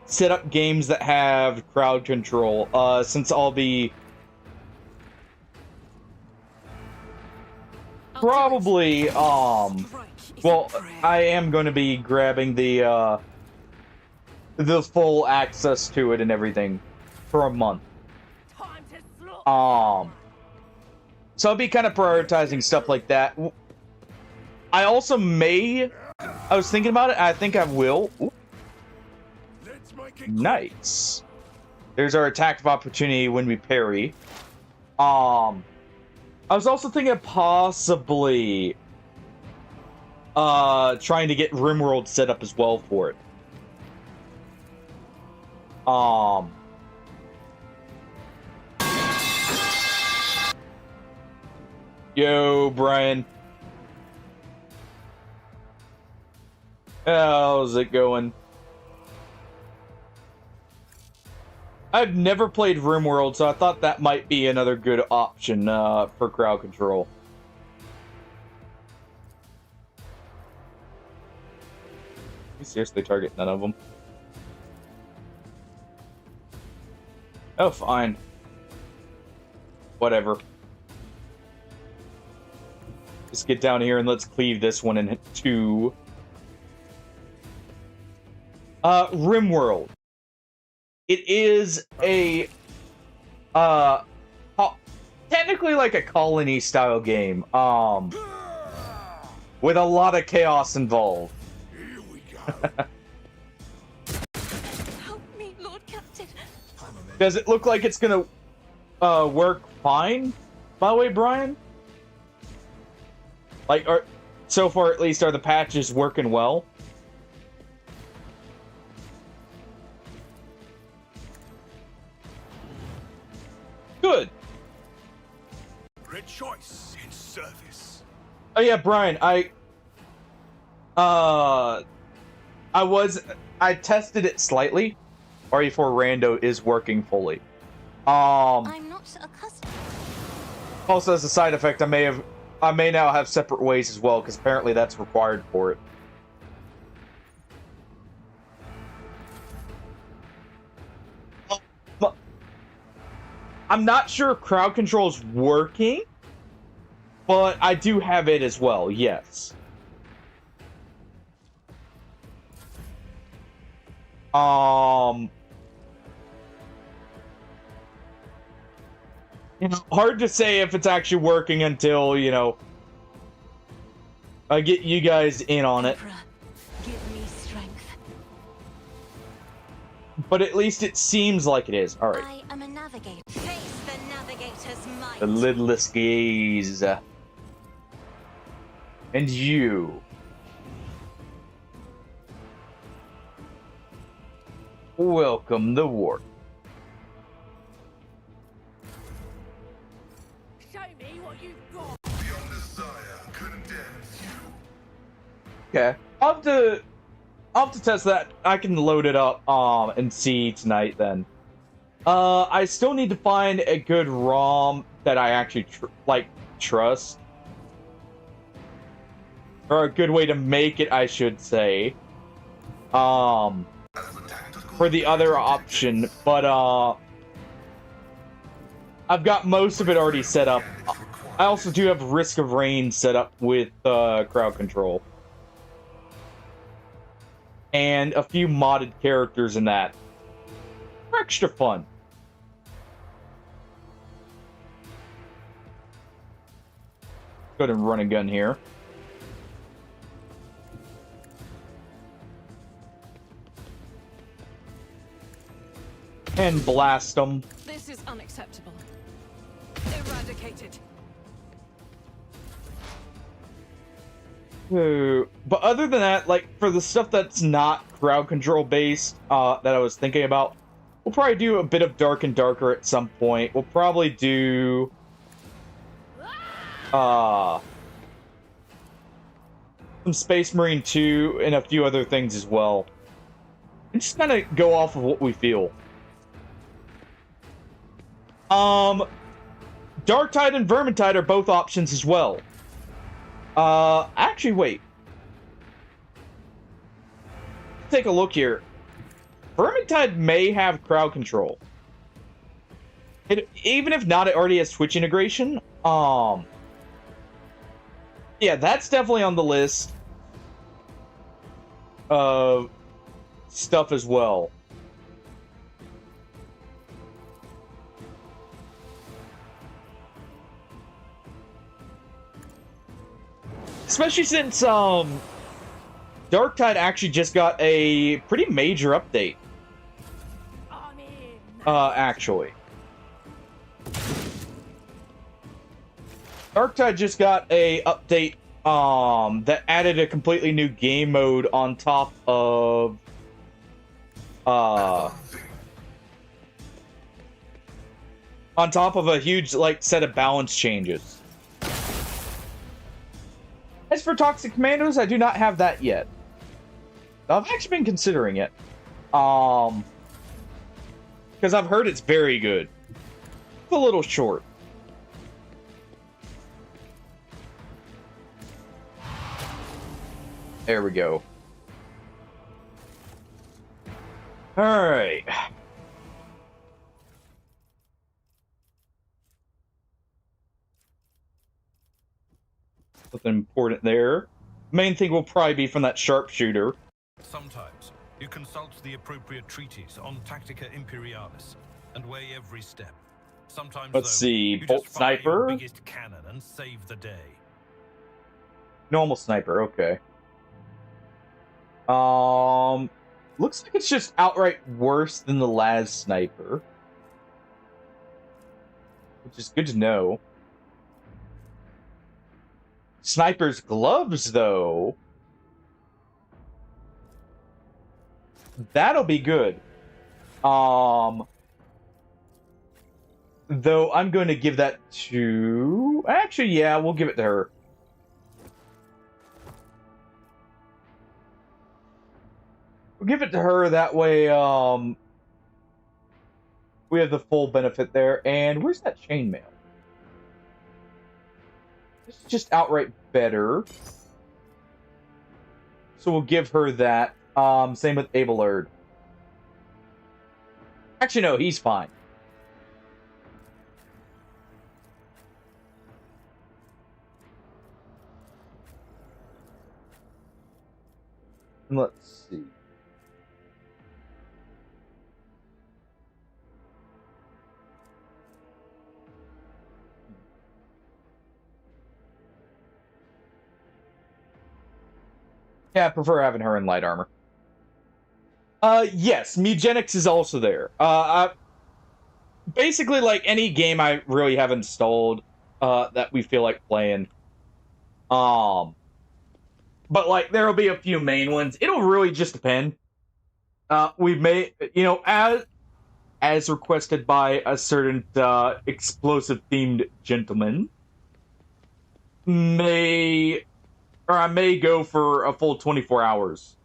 set up games that have crowd control, since I'll be probably, well, I am going to be grabbing the full access to it and everything for a month. So I'll be kind of prioritizing stuff like that. I also I was thinking about it, I think I will. Ooh. Nice. There's our attack of opportunity when we parry. I was also thinking of possibly trying to get RimWorld set up as well for it. Yo, Brian. How's it going? I've never played RimWorld, so I thought that might be another good option for crowd control. You seriously target none of them? Oh, fine. Whatever. Just get down here and let's cleave this one in two. RimWorld. It is a technically like a colony style game. With a lot of chaos involved. Here we go. Help me, Lord Captain. Does it look like it's gonna work fine? By the way, Brian? Like, so far at least, are the patches working well? Good. Great choice in service. Oh yeah, Brian, I tested it slightly. RE4 Rando is working fully. I'm not accustomed. Also, as a side effect, I may now have separate ways as well, because apparently that's required for it. But I'm not sure if crowd control is working, but I do have it as well, yes. You know, hard to say if it's actually working until, you know, I get you guys in on it. Emperor, give me strength. But at least it seems like it is. Alright. I am a navigator. Face the navigator's might. The lidless gaze. And you. Welcome the war. Show me what you've got. The Omnissiah condemns you. Okay. I'll have to test that. I can load it up and see tonight then. I still need to find a good ROM that I actually trust. Or a good way to make it, I should say. For the other option, but I've got most of it already set up. I also do have Risk of Rain set up with crowd control. And a few modded characters in that. For extra fun. Go ahead and run a gun here. And blast them. This is unacceptable. Eradicated. But other than that, like, for the stuff that's not crowd control based, that I was thinking about, we'll probably do a bit of Dark and Darker at some point. We'll probably do some Space Marine 2 and a few other things as well. And just kind of go off of what we feel. Darktide and Vermintide are both options as well. Actually, wait. take a look here. Vermintide may have crowd control. Even if not, it already has Twitch integration. Yeah, that's definitely on the list of stuff as well. Especially since Darktide actually just got a pretty major update. Actually. Darktide just got a update that added a completely new game mode on top of a huge set of balance changes. As for Toxic Commandos, I do not have that yet. I've actually been considering it. Because I've heard it's very good. It's a little short. There we go. Alright. Nothing important there. Main thing will probably be from that sharpshooter. Sometimes you consult the appropriate treatise on Tactica Imperialis and weigh every step. Sometimes Let's see, you bolt just fire your sniper. biggest cannon and save the day. Normal sniper, okay. Looks like it's just outright worse than the Laz sniper. Which is good to know. Sniper's gloves, though. That'll be good. Though I'm going to give that to... Actually, yeah, we'll give it to her. We'll give it to her, that way, we have the full benefit there. And where's that chainmail? This is just outright better. So we'll give her that. Same with Abelard. Actually, no, he's fine. Let's see. Yeah, I prefer having her in light armor. Yes, Mugenics is also there. Basically, like any game I really have installed, that we feel like playing. But like, there'll be a few main ones. It'll really just depend. We may, as requested by a certain, explosive-themed gentleman, I may go for a full 24 hours.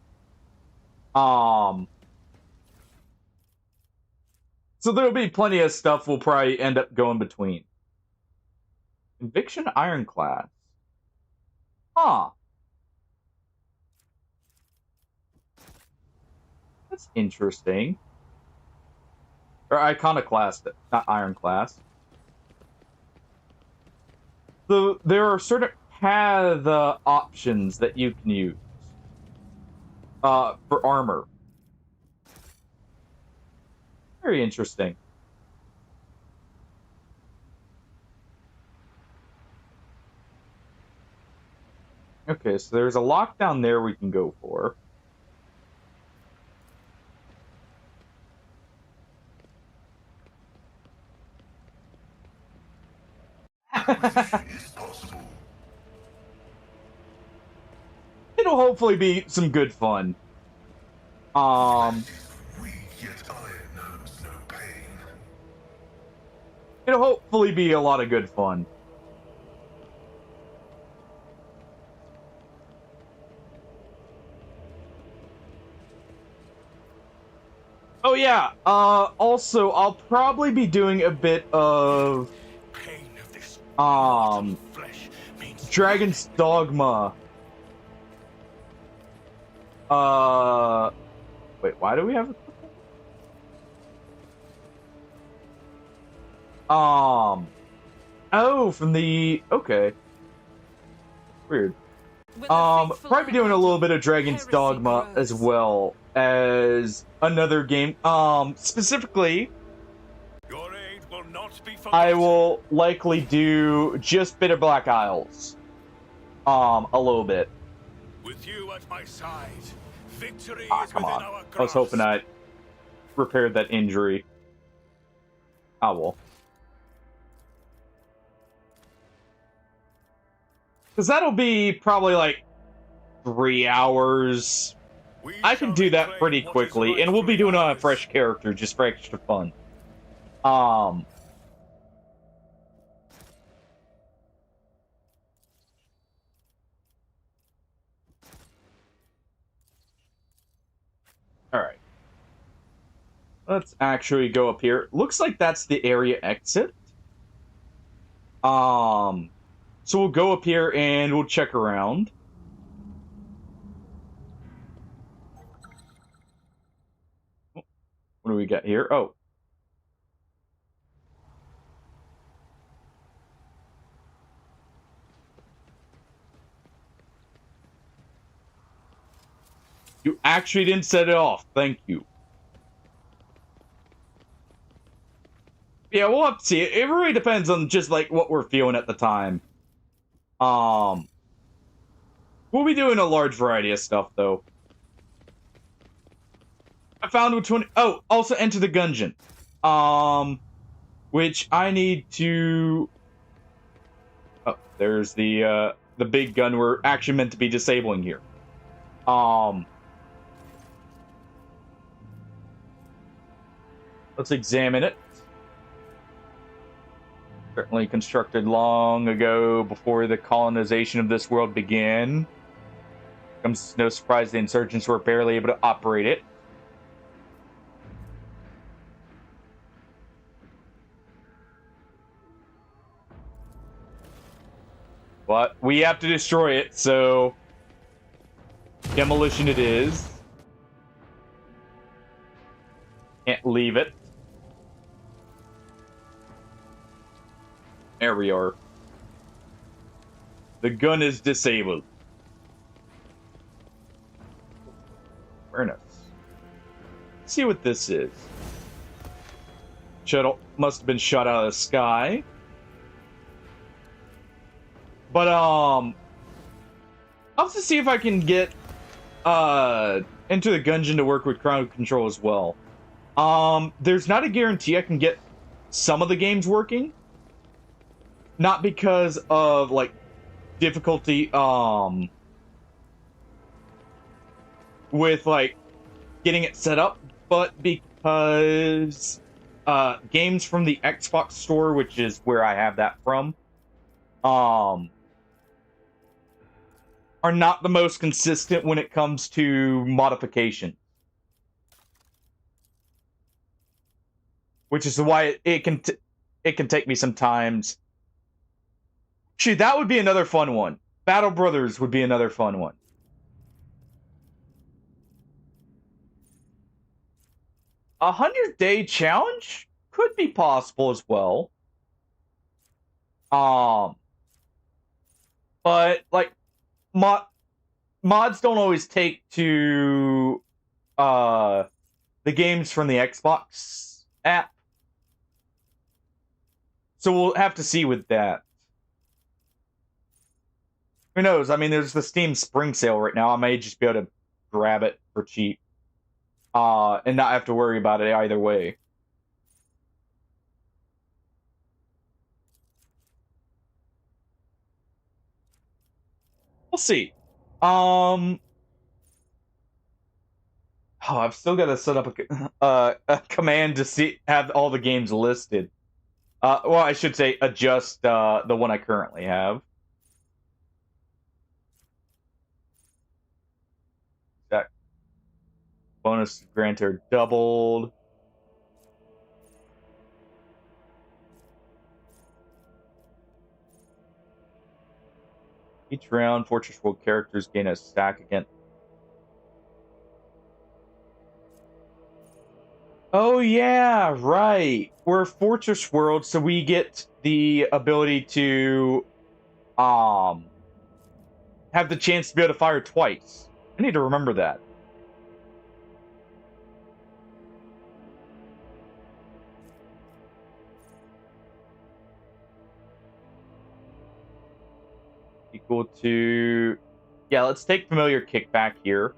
So there'll be plenty of stuff we'll probably end up going between. Conviction Ironclad. Huh. That's interesting. Or Iconoclast, not Ironclast. So there are certain path options that you can use for armor. Very interesting. Okay, so there's a lockdown there we can go for. It'll hopefully be some good fun. It'll hopefully be a lot of good fun. Oh yeah, also I'll probably be doing a bit of Dragon's Dogma Wait, why do we have oh, from the okay. Weird. When the faithful Probably are doing a little idle, bit of Dragon's heresy Dogma as grows. well as another game. Specifically, Your aid will not be I forgotten. will likely do just Bitter Black Isles. A little bit. With you at my side, victory is Come within on. our grasp. I was hoping I repaired that injury. I will. Because that'll be probably like 3 hours. We I can shall do that reclaim pretty what is quickly, and we'll be rightfully doing it on a ours. fresh character just for extra fun. Alright. Let's actually go up here. Looks like that's the area exit. So we'll go up here and we'll check around. What do we got here? Oh. You actually didn't set it off. Thank you. Yeah, we'll have to see. It really depends on just like what we're feeling at the time. We'll be doing a large variety of stuff though. I found which one. Oh, also enter the gungeon. Which I need to. Oh, there's the big gun we're actually meant to be disabling here. Let's examine it. Certainly constructed long ago before the colonization of this world began. Comes no surprise the insurgents were barely able to operate it. But we have to destroy it, so demolition it is. Can't leave it. There we are. The gun is disabled. Awareness. Let's see what this is. Shuttle must have been shot out of the sky. But I'll have to see if I can get Enter the Gungeon to work with crowd control as well. There's not a guarantee I can get some of the games working. Not because of like difficulty with like getting it set up, but because games from the Xbox store, which is where I have that from, are not the most consistent when it comes to modification. Which is why it can take me some times. Actually, that would be another fun one. Battle Brothers would be another fun one. A 100-day challenge could be possible as well. But like mods don't always take to the games from the Xbox app. So we'll have to see with that. Who knows? I mean, there's the Steam Spring Sale right now. I may just be able to grab it for cheap. And not have to worry about it either way. We'll see. Oh, I've still got to set up a command to have all the games listed. Well, I should say adjust the one I currently have. That bonus granted doubled. Each round, Fortress World characters gain a stack against. Oh yeah, right. We're a fortress world, so we get the ability to have the chance to be able to fire twice. I need to remember that. Equal to... Yeah, let's take familiar kickback here.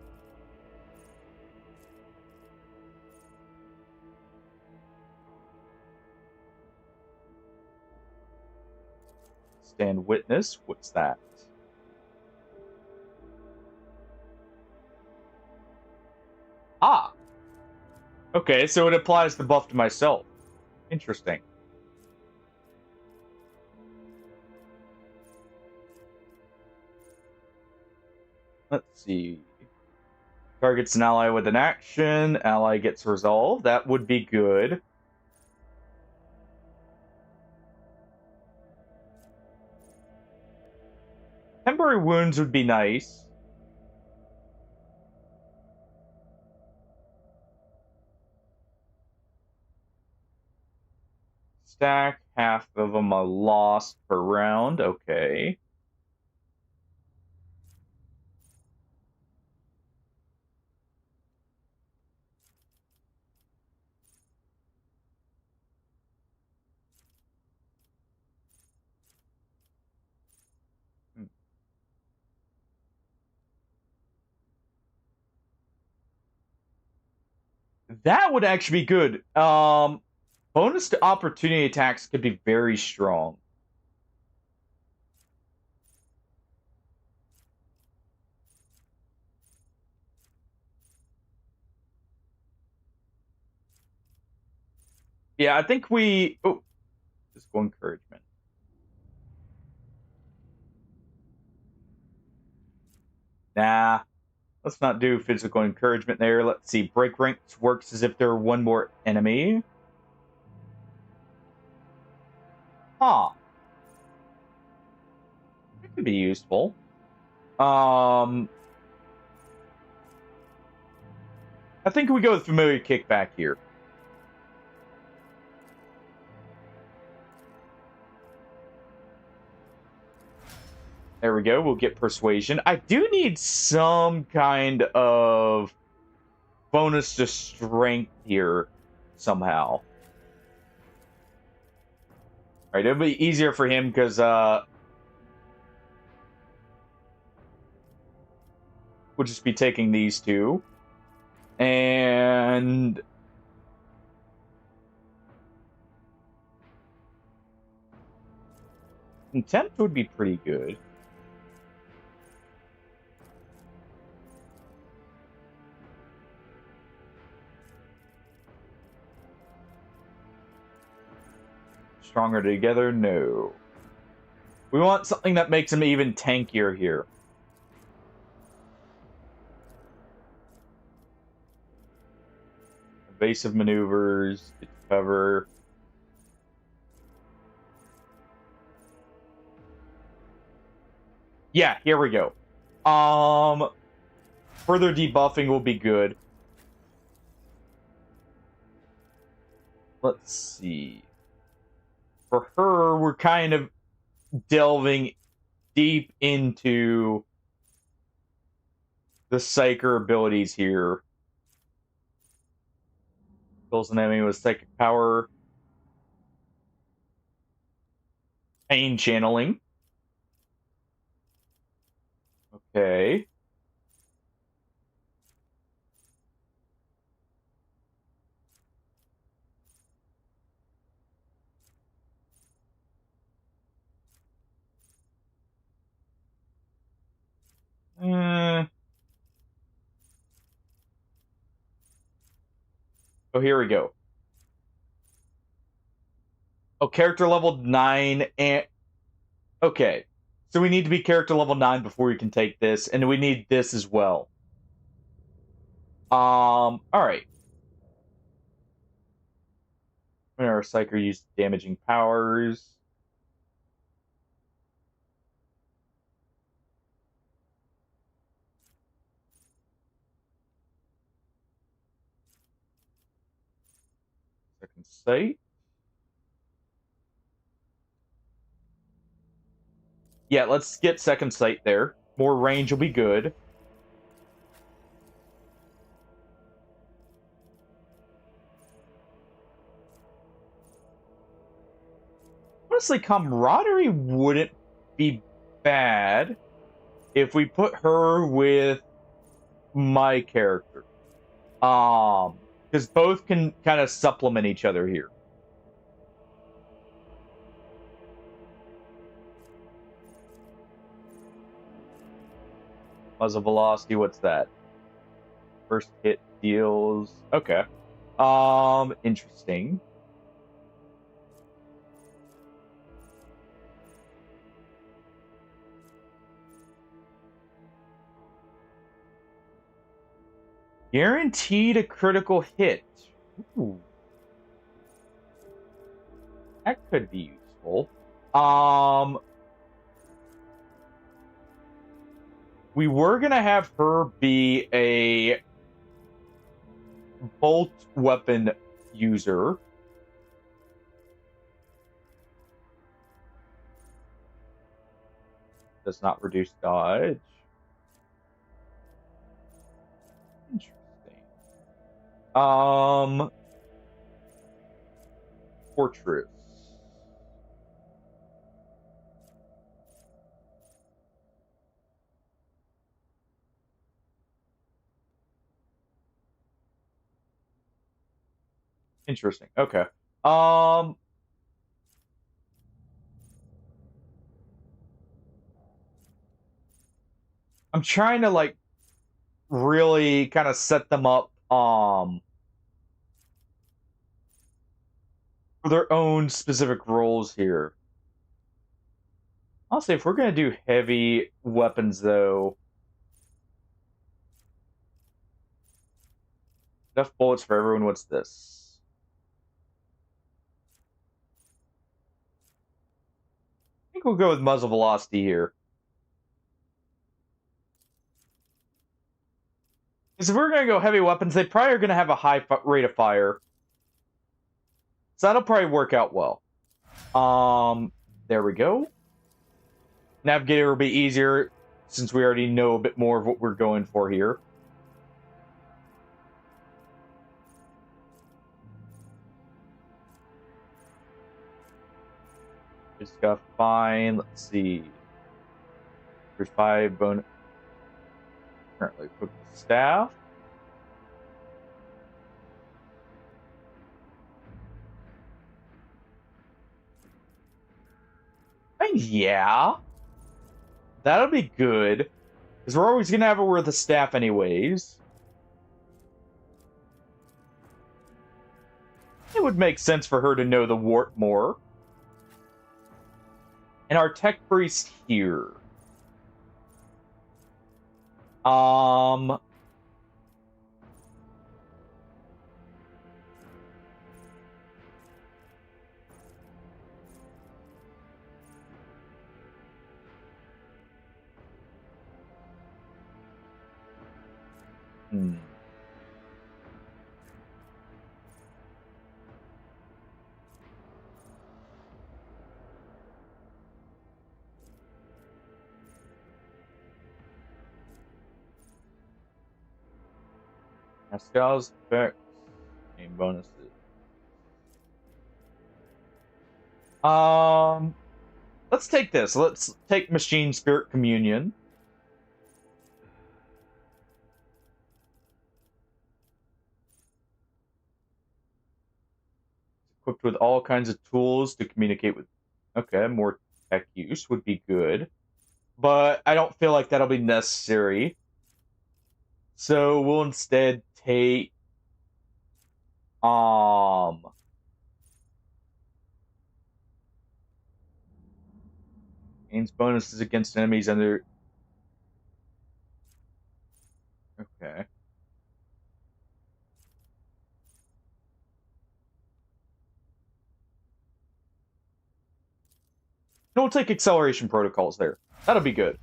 Stand witness. What's that? Ah! Okay, so it applies the buff to myself. Interesting. Let's see. Targets an ally with an action. Ally gets resolved. That would be good. Temporary wounds would be nice. Stack, half of them are lost per round. Okay. That would actually be good. Bonus to opportunity attacks could be very strong. Yeah, I think we... Oh, physical encouragement. Nah, let's not do physical encouragement there. Let's see. Break ranks works as if there were one more enemy. Huh. That could be useful. I think we go with familiar kickback here. There we go. We'll get persuasion. I do need some kind of bonus to strength here somehow. All right, it'll be easier for him because we'll just be taking these two. And contempt would be pretty good. Stronger together? No. We want something that makes him even tankier here. Evasive maneuvers, get to cover. Yeah, here we go. Further debuffing will be good. Let's see. For her, we're kind of delving deep into the Psyker abilities here. Kills an enemy with psychic power. Pain channeling. Okay. Oh, here we go. Oh, character level 9 and... Okay. So we need to be character level 9 before we can take this, and we need this as well. Alright. When our Psyker use damaging powers. sight. Yeah, let's get second sight there. More range will be good. Honestly, camaraderie wouldn't be bad if we put her with my character. Because both can kind of supplement each other here. Muzzle velocity, what's that? First hit deals. Okay. Interesting. Guaranteed a critical hit. Ooh. That could be useful. We were gonna have her be a bolt weapon user. Does not reduce dodge. Interesting. Fortress. Interesting. Okay. I'm trying to like really kind of set them up for their own specific roles here. Honestly, if we're gonna do heavy weapons though, enough bullets for everyone. What's this? I think we'll go with muzzle velocity here. Because if we're going to go heavy weapons, they probably are going to have a high rate of fire. So that'll probably work out well. There we go. Navigator will be easier since we already know a bit more of what we're going for here. Just got fine. Let's see. There's 5 bonus. Currently equipped with staff. And yeah. That'll be good. Because we're always going to have her with a staff anyways. It would make sense for her to know the wart more. And our tech priest here. Pascal's effects. Game bonuses. Let's take this. Let's take Machine Spirit Communion. Equipped with all kinds of tools to communicate with. Okay, more tech use would be good. But I don't feel like that'll be necessary. So we'll instead take gains bonuses against enemies under. Okay. We'll take acceleration protocols there. That'll be good.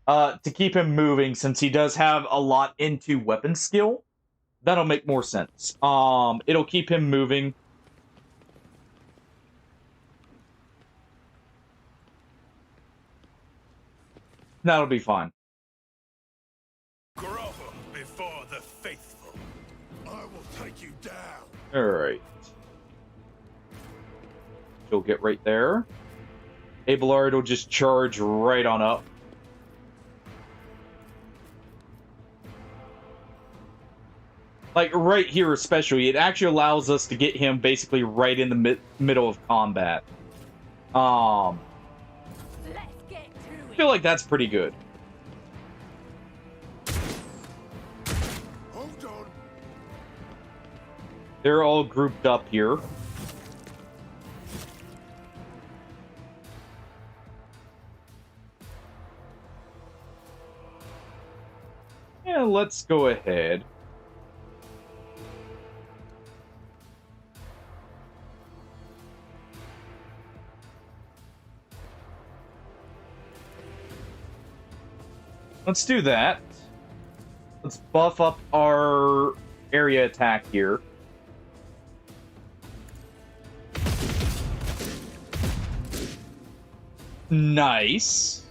To keep him moving, since he does have a lot into weapon skill, that'll make more sense. It'll keep him moving. That'll be fine. Grovel before the faithful. I will take you down. Alright. She'll get right there. Abelard will just charge right on up. Like, right here especially, it actually allows us to get him basically right in the middle of combat. I feel like that's pretty good. Hold on. They're all grouped up here. Yeah, let's go ahead. Let's do that. Let's buff up our area attack here. Nice.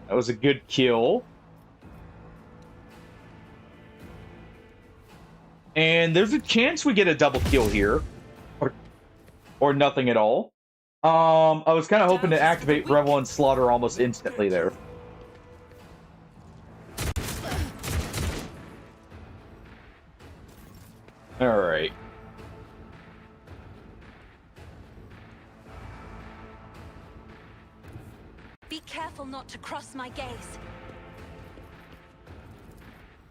That was a good kill. And there's a chance we get a double kill here. Or nothing at all. I was kind of hoping to activate Revel and Slaughter almost instantly there. Alright. Be careful not to cross my gaze.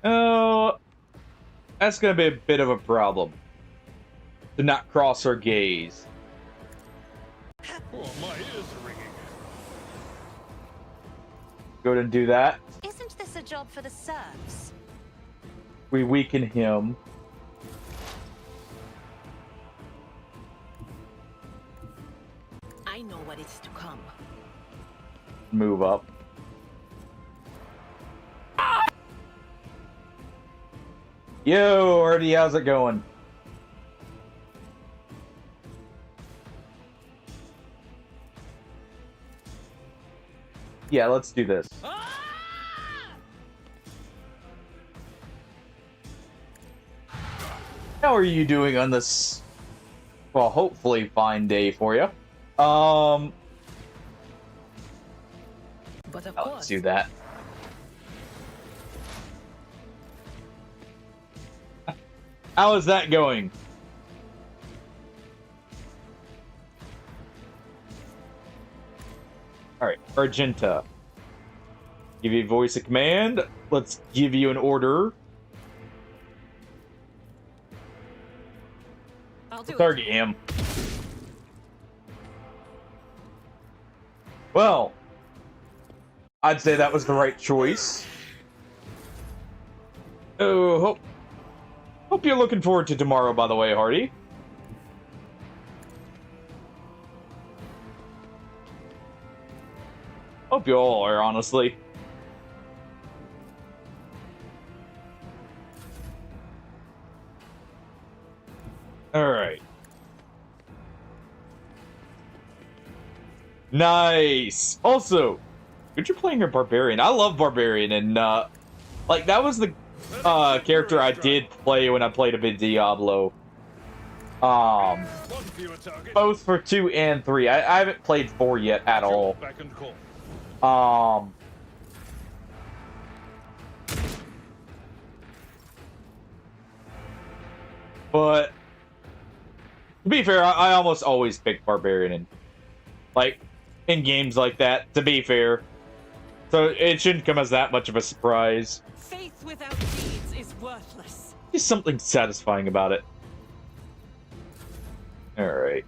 Oh, that's gonna be a bit of a problem. To not cross her gaze. Oh, my ears are ringing. Go ahead and do that. Isn't this a job for the serfs? We weaken him. I know what is to come. Move up. Yo, Artie, how's it going? Yeah, let's do this. How are you doing on this, well, hopefully fine day for you? But of Let's course, do that. How is that going? Alright, Argenta. Give you a voice of command. Let's give you an order. I'll do it. Target him. Well, I'd say that was the right choice. Oh, hope you're looking forward to tomorrow, by the way, Hardy. Hope you all are, honestly. Alright. Nice! Also, good you're playing a Barbarian. I love Barbarian, and, like, that was the, character I did play when I played a bit Diablo. Both for 2 and 3. I haven't played 4 yet at all. But to be fair, I almost always pick Barbarian in, like, in games like that, to be fair. So it shouldn't come as that much of a surprise. Faith without deeds is worthless. There's something satisfying about it. Alright.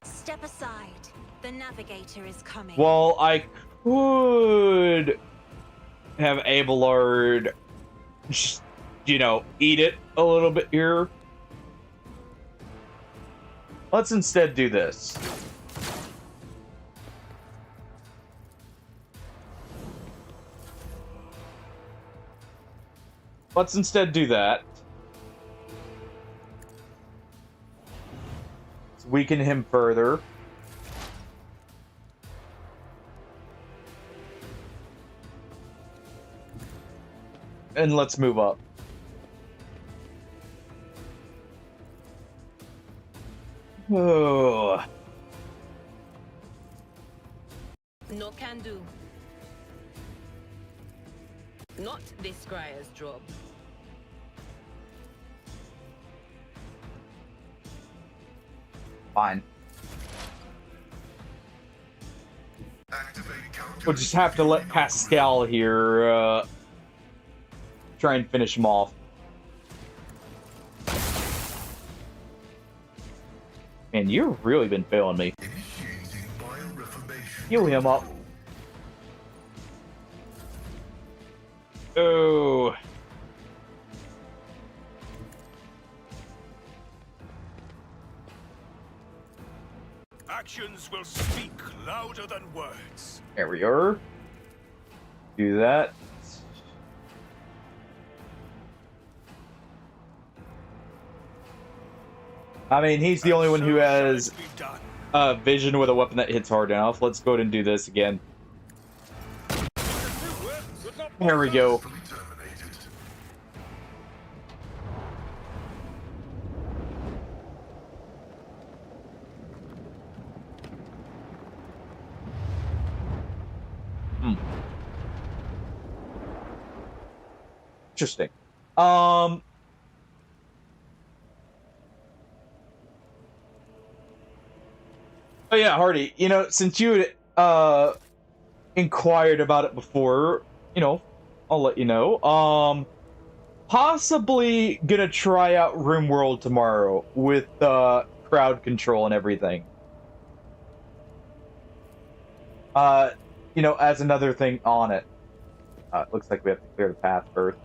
Step aside. The navigator is coming. Well, I could have Abelard just, you know, eat it a little bit here. Let's instead do this. Let's instead do that. weaken him further. And let's move up. Oh. No can do. Not this scryer's job. Fine. Activate counter. We'll just have to let Pascal here try and finish him off. Man, you've really been failing me. Initiating bioreformation. Heal him up. Oh. Actions will speak louder than words. There we are. Do that. I mean, he's the only one who has vision with a weapon that hits hard enough. Let's go ahead and do this again. There we go. Fully terminated. Interesting. Oh yeah, Hardy, you know, since you had inquired about it before, you know, I'll let you know. Possibly gonna try out RimWorld tomorrow with crowd control and everything. You know, as another thing on it. It looks like we have to clear the path first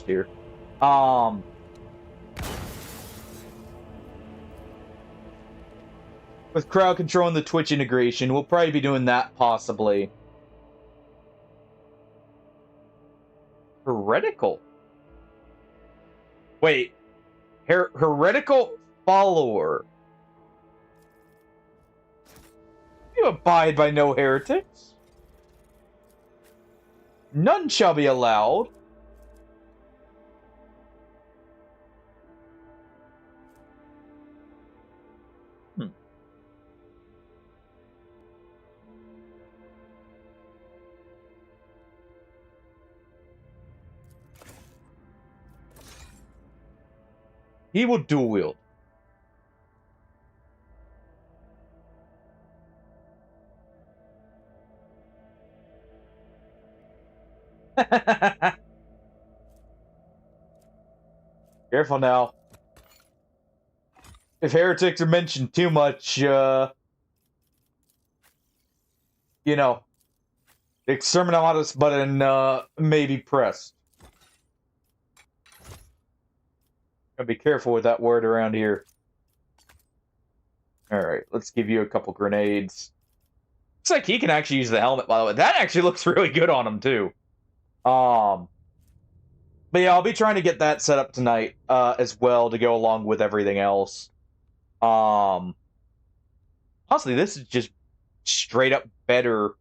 here. With crowd control and the Twitch integration, we'll probably be doing that possibly. Heretical? Wait. Heretical follower? You abide by no heretics? None shall be allowed. He will dual wield. Careful now. If heretics are mentioned too much, you know, the exterminatus button may be pressed. Gotta be careful with that word around here. Alright, let's give you a couple grenades. Looks like he can actually use the helmet, by the way. That actually looks really good on him, too. But yeah, I'll be trying to get that set up tonight, as well, to go along with everything else. Honestly, this is just straight up better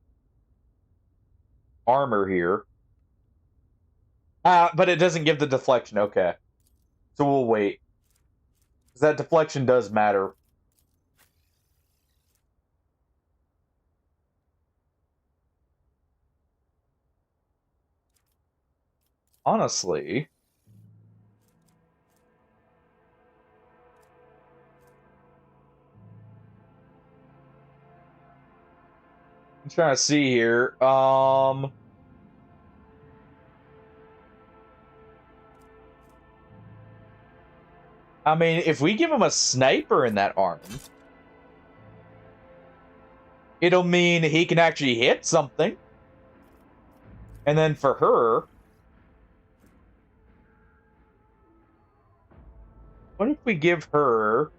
armor here. But it doesn't give the deflection, okay. So we'll wait. Because that deflection does matter. Honestly... I'm trying to see here. I mean, if we give him a sniper in that arm, it'll mean he can actually hit something. And then for her, what if we give her...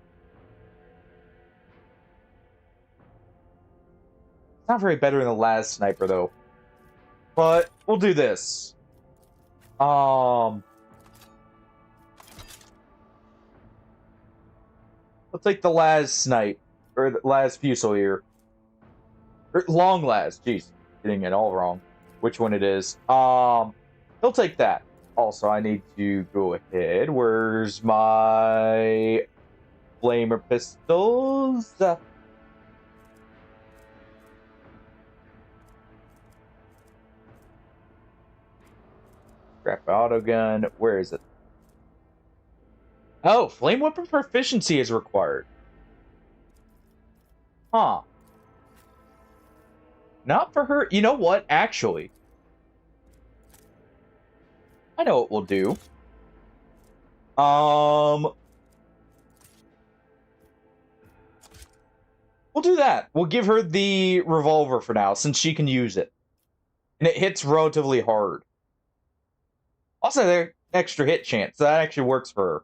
It's not very better than the last sniper, though. But we'll do this. Let's take the Laz snipe. Or the Laz Fusilier. Or Long Laz, jeez. Getting it all wrong. Which one it is. He'll take that. Also, I need to go ahead. Where's my flamer pistols? Scrap auto gun. Where is it? Oh, flame weapon proficiency is required. Huh. Not for her. You know what? Actually, I know what we'll do. We'll do that. We'll give her the revolver for now, since she can use it. And it hits relatively hard. Also, there's extra hit chance. That actually works for her.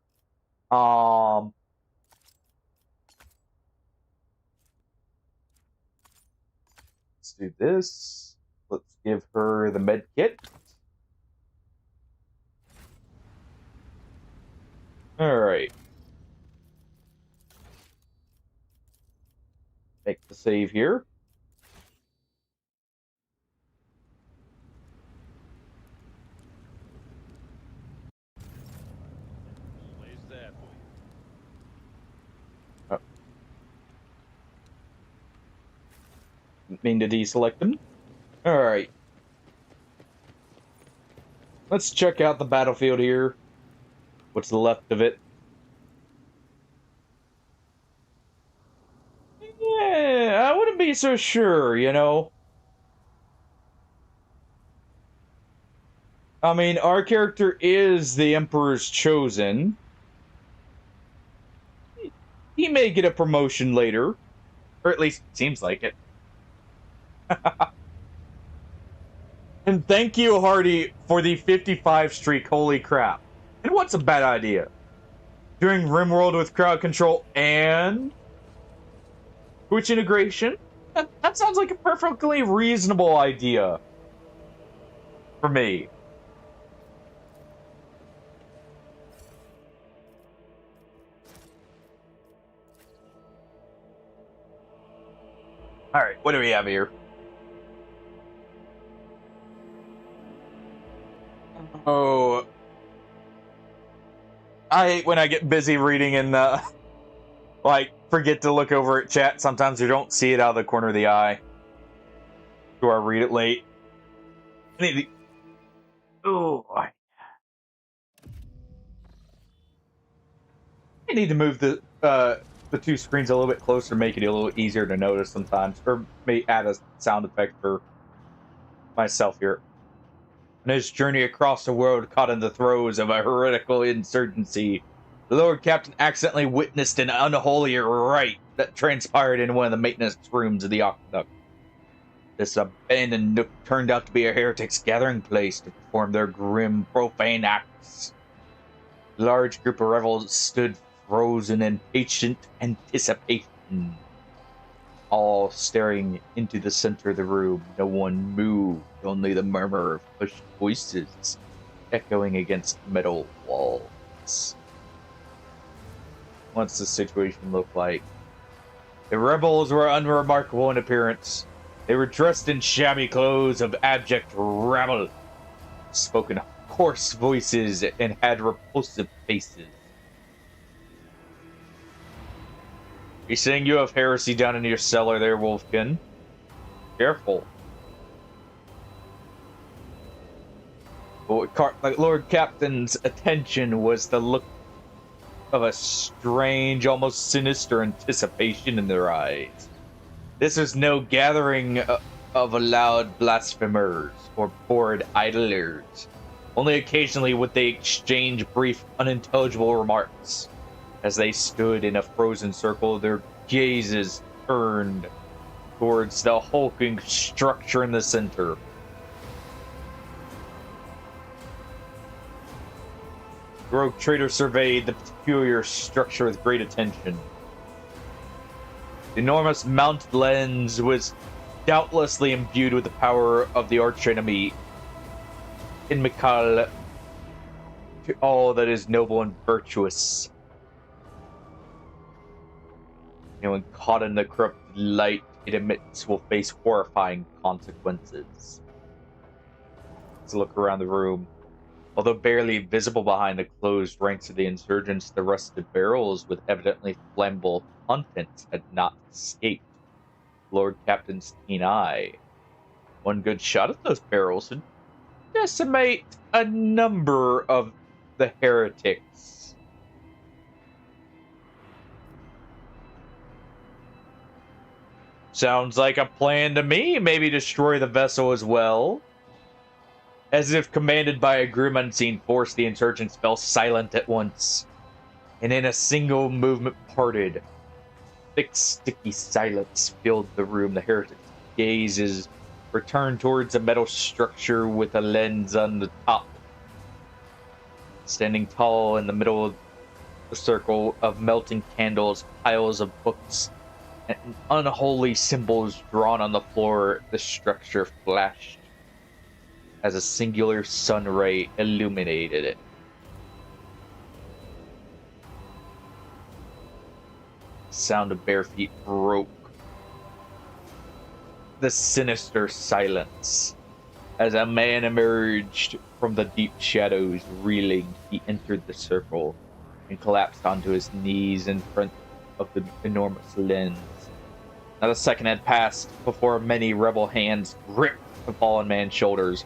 Let's do this. Let's give her the med kit. Alright. Make the save here. Always there for you. Oh. Mean to deselect them. Alright. Let's check out the battlefield here. What's left of it? Yeah, I wouldn't be so sure, you know? I mean, our character is the Emperor's Chosen. He may get a promotion later. Or at least seems like it. And thank you, Hardy, for the 55 streak. Holy crap. And what's a bad idea? Doing RimWorld with crowd control and Twitch integration? That sounds like a perfectly reasonable idea. For me. Alright, what do we have here? Oh, I hate when I get busy reading and like forget to look over at chat. Sometimes you don't see it out of the corner of the eye. Or I read it late. I need to... Oh, I need to move the two screens a little bit closer, make it a little easier to notice sometimes, or may add a sound effect for myself here. On his journey across the world, caught in the throes of a heretical insurgency, the Lord Captain accidentally witnessed an unholy rite that transpired in one of the maintenance rooms of the Aqueduct. This abandoned nook turned out to be a heretic's gathering place to perform their grim, profane acts. A large group of rebels stood frozen in patient anticipation, all staring into the center of the room. No one moved, only the murmur of hushed voices echoing against metal walls. What's the situation look like? The rebels were unremarkable in appearance. They were dressed in shabby clothes of abject rabble, spoke in hoarse voices, and had repulsive faces. You saying you have heresy down in your cellar there, Wolfkin? Careful. But Lord Captain's attention was the look of a strange, almost sinister anticipation in their eyes. This was no gathering of loud blasphemers or bored idlers. Only occasionally would they exchange brief, unintelligible remarks. As they stood in a frozen circle, their gazes turned towards the hulking structure in the center. The rogue trader surveyed the peculiar structure with great attention. The enormous mounted lens was doubtlessly imbued with the power of the archenemy inimical to all that is noble and virtuous. When caught in the corrupted light it emits will face horrifying consequences. Let's look around the room. Although barely visible behind the closed ranks of the insurgents, the rusted barrels with evidently flammable contents had not escaped Lord Captain's keen eye. One good shot at those barrels would decimate a number of the heretics. Sounds like a plan to me. Maybe destroy the vessel as well. As if commanded by a grim unseen force, the insurgents fell silent at once, and in a single movement parted. Thick, sticky silence filled the room. The heretics' gazes returned towards a metal structure with a lens on the top. Standing tall in the middle of the circle of melting candles, piles of books, and unholy symbols drawn on the floor, the structure flashed as a singular sun ray illuminated it. Sound of bare feet broke the sinister silence. As a man emerged from the deep shadows, reeling, he entered the circle and collapsed onto his knees in front of the enormous lens. Not a second had passed before many rebel hands gripped the fallen man's shoulders.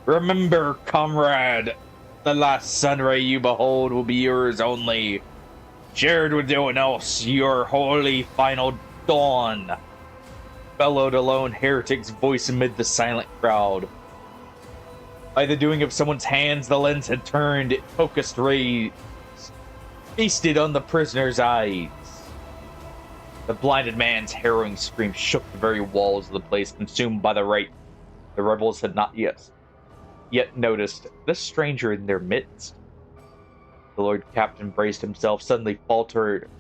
Remember, comrade, the last sunray you behold will be yours only. Shared with no one else, your holy final dawn. Bellowed a lone heretic's voice amid the silent crowd. By the doing of someone's hands, the lens had turned, it focused rays feasted on the prisoner's eyes. The blinded man's harrowing scream shook the very walls of the place, consumed by the rite. The rebels had not yet noticed this stranger in their midst. The Lord Captain braced himself, suddenly faltered,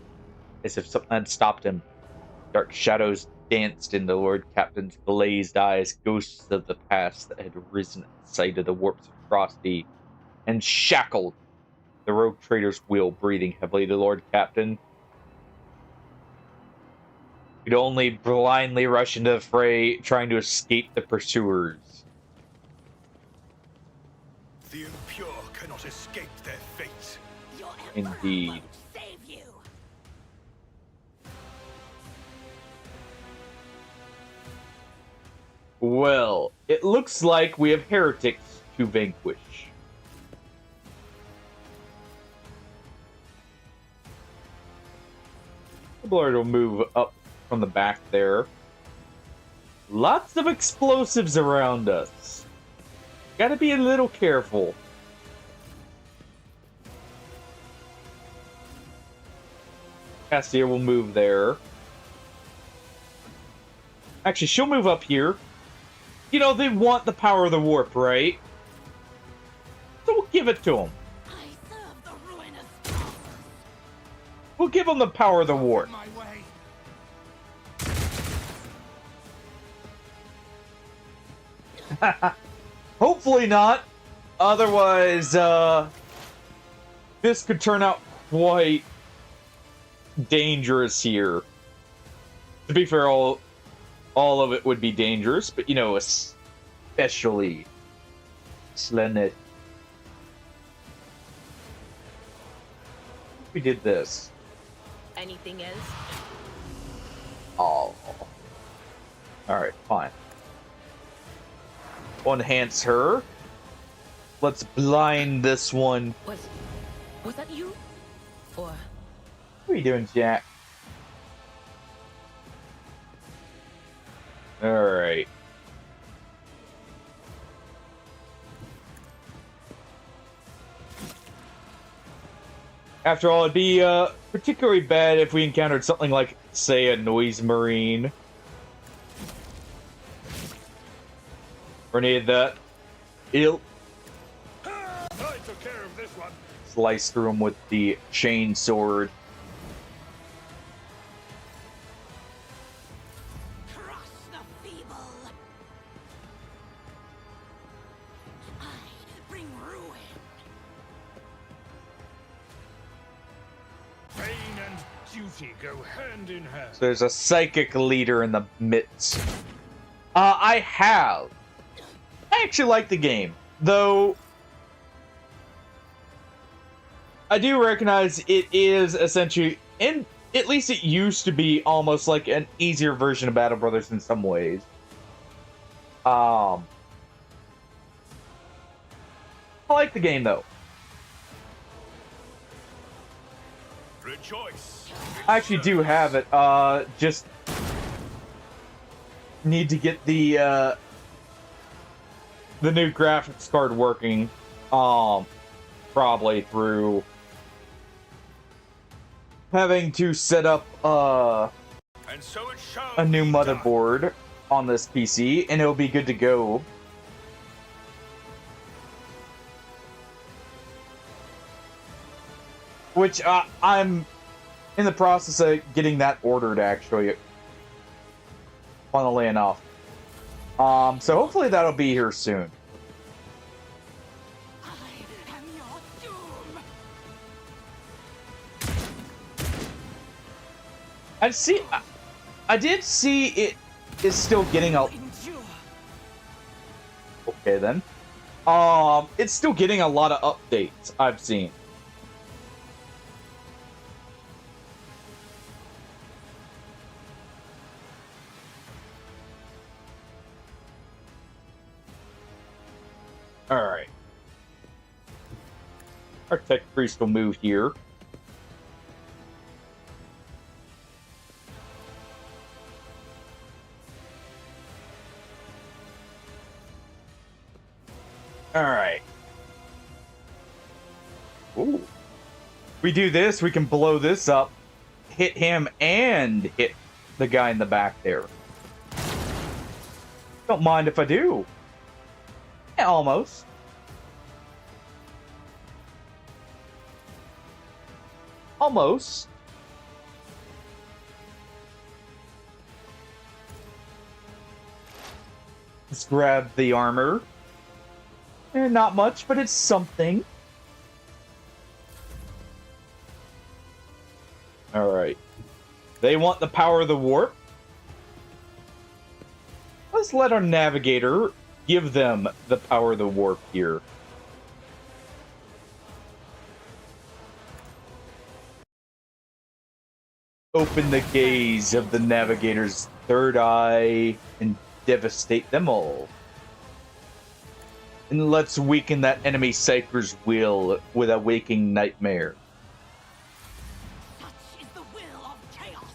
as if something had stopped him. Dark shadows danced in the Lord Captain's glazed eyes, ghosts of the past that had risen at sight of the warps of Frosty, and shackled the rogue trader's wheel. Breathing heavily, the Lord Captain could only blindly rush into the fray, trying to escape the pursuers. The impure cannot escape their fate. Your Indeed. won't save you. Well, it looks like we have heretics to vanquish. The Lord will move up from the back there. Lots of explosives around us. Gotta be a little careful. Cassia will move there. Actually, she'll move up here. You know, they want the power of the warp, right? So we'll give it to them. I serve the ruinous gods. We'll give them the power of the warp. My way. Hopefully not. Otherwise, this could turn out quite dangerous here. To be fair, all of it would be dangerous, but you know, especially Slenet. We did this. Anything else? Oh. Alright, fine. We'll enhance her. Let's blind this one. Was that you? Or What are you doing, Jack? Alright. After all, it'd be particularly bad if we encountered something like, say, a noise marine. Or any of that ilk. I took care of this one. Slice through him with the chain sword. crush the feeble. I bring ruin. Pain and duty go hand in hand. So there's a psychic leader in the midst. I actually like the game, though I do recognize it is essentially, and at least it used to be almost like an easier version of Battle Brothers in some ways. I like the game though. Rejoice. I actually do have it. Just need to get the new graphics card working. Probably through having to set up And so it shall a new be motherboard done. on this PC, and it'll be good to go. Which I'm in the process of getting that ordered, actually. Funnily enough. So hopefully that'll be here soon. I am your doom. I did see it is still getting a... Endure. Okay then. It's still getting a lot of updates, I've seen. Alright. Architect Priest will move here. Alright. Ooh. We do this, we can blow this up, hit him, and hit the guy in the back there. Don't mind if I do. Yeah, almost. Almost. Let's grab the armor. Not much, but it's something. Alright. They want the power of the warp. Let's let our navigator give them the power of the warp here. Open the gaze of the navigator's third eye and devastate them all. And let's weaken that enemy Psyker's will with a waking nightmare. Such is the will of chaos.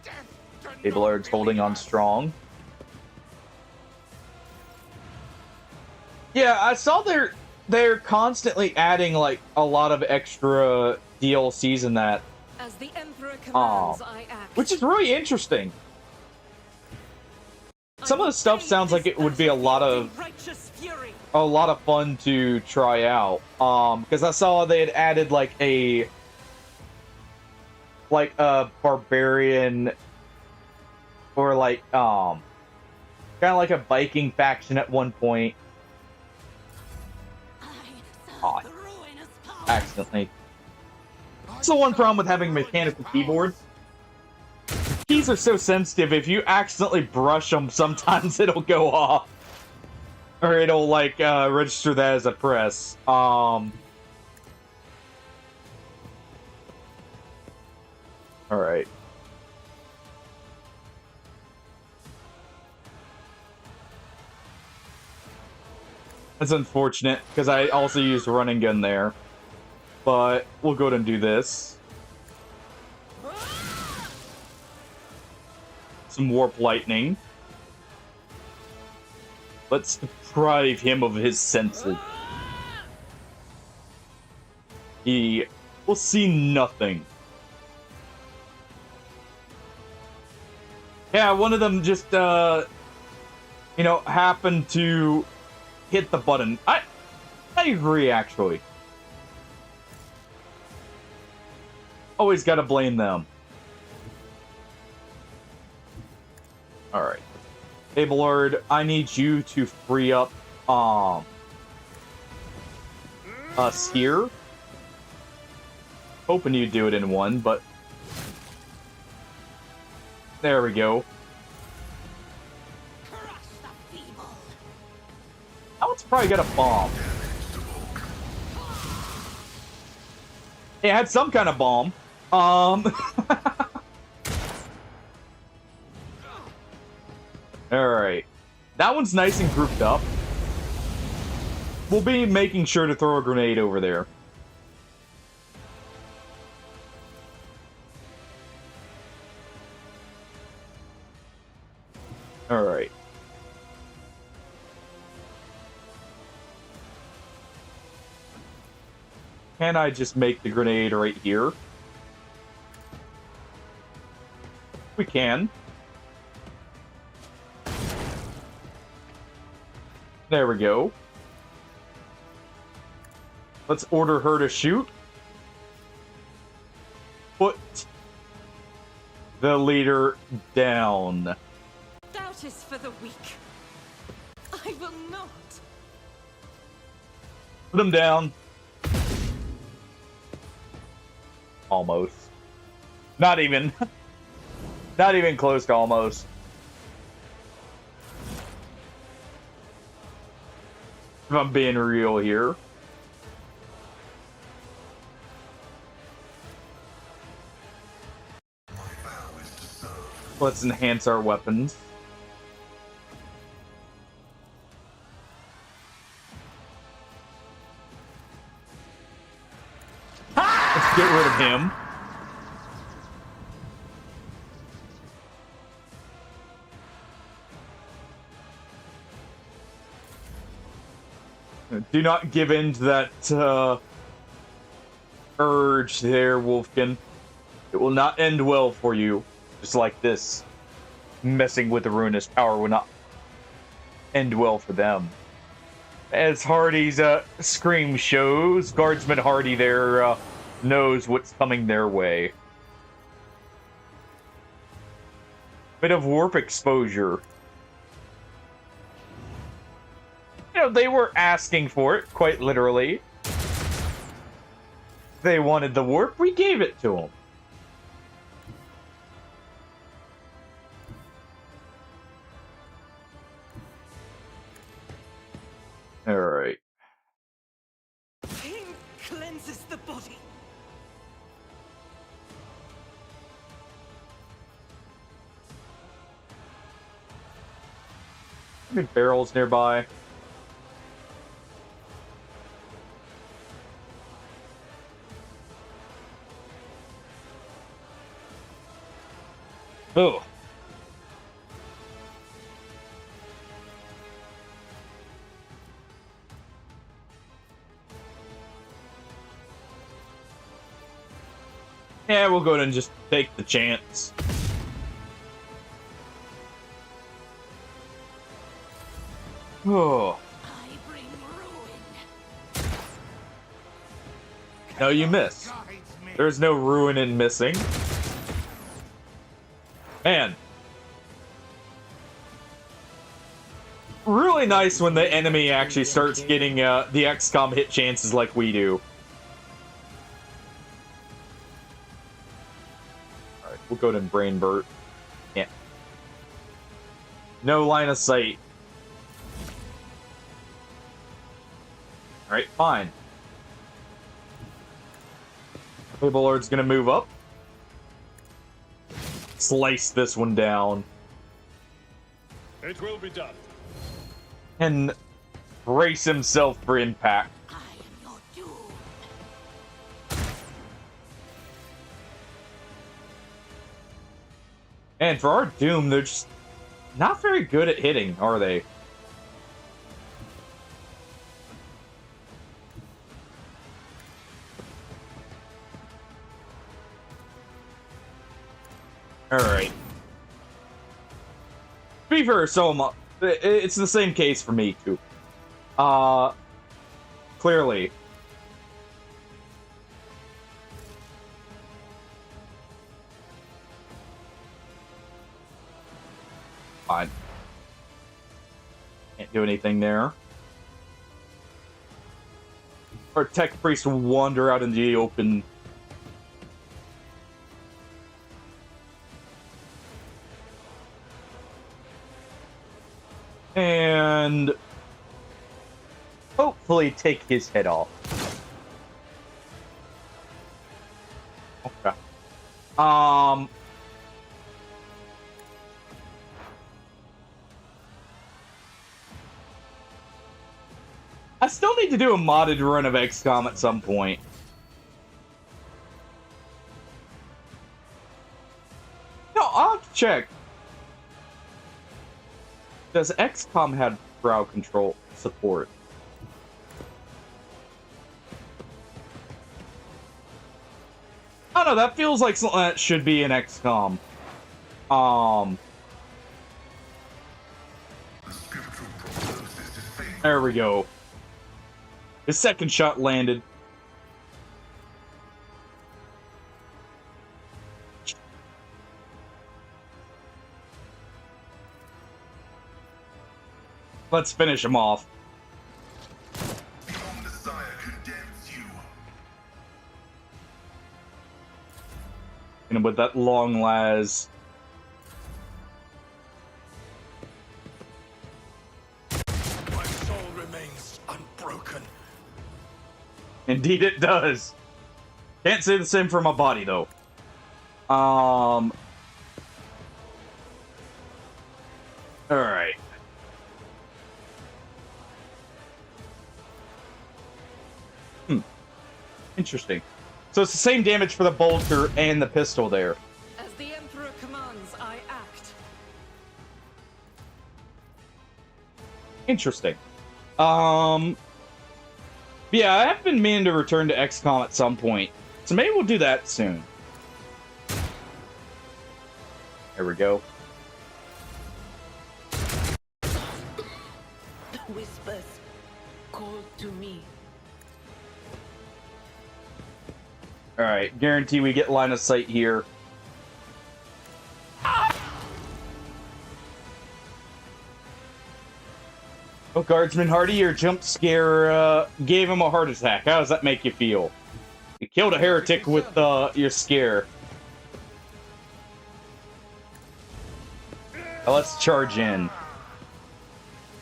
Death to Ablard's holding on strong. Yeah, I saw they're constantly adding like a lot of extra DLCs in that, As the Emperor commands, I act. which is really interesting. Some of the stuff sounds like it would be a lot of fun to try out. Because I saw they had added like a barbarian or like kind of like a Viking faction at one point. Oh, accidentally. That's the one problem with having a mechanical keyboard. Keys are so sensitive, if you accidentally brush them, sometimes it'll go off. Or it'll, like, register that as a press. Alright. That's unfortunate, because I also used a running gun there. But we'll go ahead and do this. Some warp lightning. Let's deprive him of his senses. He will see nothing. Yeah, one of them just, happened to hit the button. I agree, actually. Always gotta blame them. Alright. Abelard, I need you to free up, us here. Hoping you do it in one, but... There we go. That one's probably got a bomb. It had some kind of bomb. Alright. That one's nice and grouped up. We'll be making sure to throw a grenade over there. Alright. Can I just make the grenade right here? We can. There we go. Let's order her to shoot. Put the leader down. Doubt is for the weak. I will not. Put him down. Almost. Not even. Not even close to almost. If I'm being real here. Let's enhance our weapons. Let's get rid of him. Do not give in to that urge there, Wolfkin. It will not end well for you. Just like this. Messing with the ruinous power will not end well for them. As Hardy's scream shows, Guardsman Hardy there knows what's coming their way. Bit of warp exposure. You know, they were asking for it, quite literally. They wanted the warp, we gave it to them. Alright. King cleanses the body. Any barrels nearby? Oh. Yeah, we'll go ahead and just take the chance. Oh. I bring ruin. No, you missed. There's no ruin in missing. Man. Really nice when the enemy actually starts getting the XCOM hit chances like we do. Alright, we'll go to Brain Burt. Yeah. No line of sight. Alright, fine. Fable Lord's gonna move up. Slice this one down. It will be done. And brace himself for impact. I am your doom. And for our Doom, they're just not very good at hitting, are they? Alright. To be fair, so it's the same case for me, too. Clearly. Fine. Can't do anything there. Our Tech Priest will wander out in the open hopefully take his head off. Okay. I still need to do a modded run of XCOM at some point. No, I'll have to check. Does XCOM have crowd control support? I don't know, that feels like something that should be in XCOM. There we go. His second shot landed. Let's finish him off. And with that long las. My soul remains unbroken. Indeed it does. Can't say the same for my body though. Alright. Interesting. So it's the same damage for the bolter and the pistol there. As the Emperor commands, I act. Interesting. Yeah, I have been meaning to return to XCOM at some point. So maybe we'll do that soon. There we go. Whispers call to me. Alright, guarantee we get line of sight here. Oh, Guardsman Hardy, your jump scare gave him a heart attack. How does that make you feel? You killed a heretic with your scare. Now let's charge in.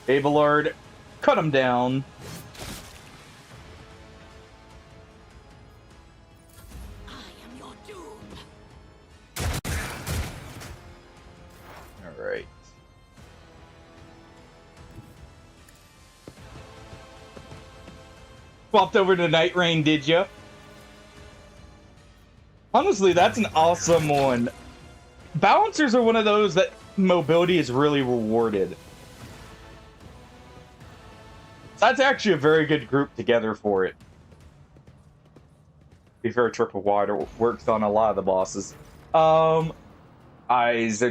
Abelard, cut him down. Alright. Swapped over to Night Rain, did ya? Honestly, that's an awesome one. Balancers are one of those that mobility is really rewarded. That's actually a very good group together for it. To be fair, Triple Water works on a lot of the bosses. Eyes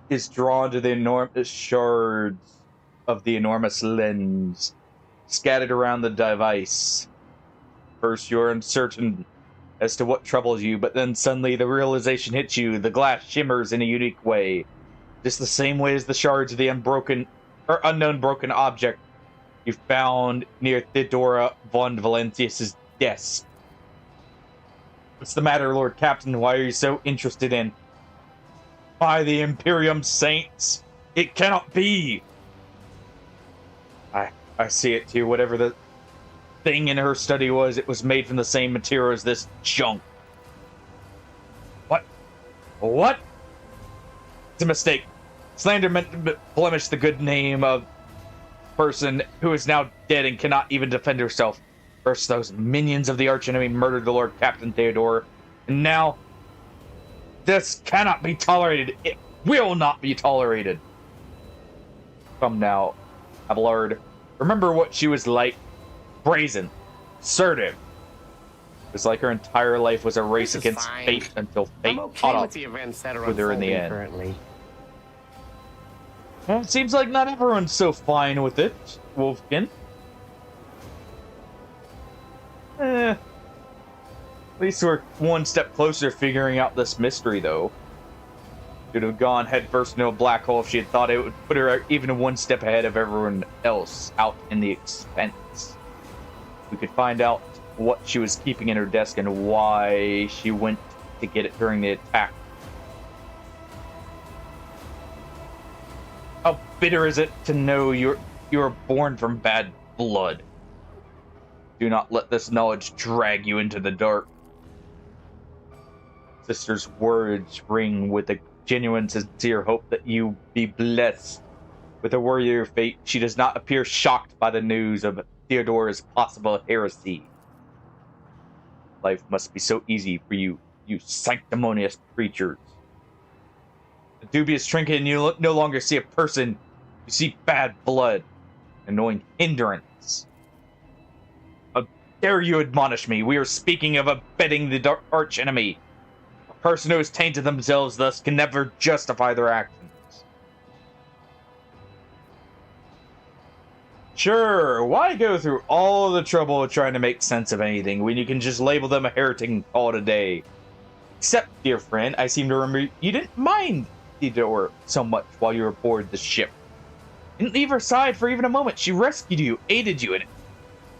is drawn to the enormous shards of the enormous lens scattered around the device. First, you're uncertain as to what troubles you, but then suddenly the realization hits you. The glass shimmers in a unique way, just the same way as the shards of the unknown broken object you found near Theodora von Valentius's desk. What's the matter, Lord Captain? Why are you so interested in? By the Imperium Saints, it cannot be. I see it too. Whatever the thing in her study was, it was made from the same material as this junk. What? What? It's a mistake. Slander meant to blemish the good name of person who is now dead and cannot even defend herself. First, those minions of the archenemy murdered the Lord Captain Theodore, and now this cannot be tolerated. It will not be tolerated. Come now, Abelard. Remember what she was like. Brazen. Assertive. It was like her entire life was a race against fate until fate caught up with her in the end. Currently. Well, it seems like not everyone's so fine with it, Wolfkin. At least we're one step closer to figuring out this mystery, though. Should have gone headfirst into a black hole if she had thought it would put her even one step ahead of everyone else out in the expense. We could find out what she was keeping in her desk and why she went to get it during the attack. How bitter is it to know you were born from bad blood? Do not let this knowledge drag you into the dark. Sister's words ring with a genuine, sincere hope that you be blessed with a warrior fate. She does not appear shocked by the news of Theodore's possible heresy. Life must be so easy for you, you sanctimonious creatures. A dubious trinket, and you no longer see a person. You see bad blood, annoying hindrance. How dare you admonish me? We are speaking of abetting the arch enemy. A person who has tainted themselves thus can never justify their actions. Sure, why go through all the trouble of trying to make sense of anything when you can just label them a heretic and call it a day? Except, dear friend, I seem to remember you didn't mind Theodore so much while you were aboard the ship. Didn't leave her side for even a moment. She rescued you, aided you in it.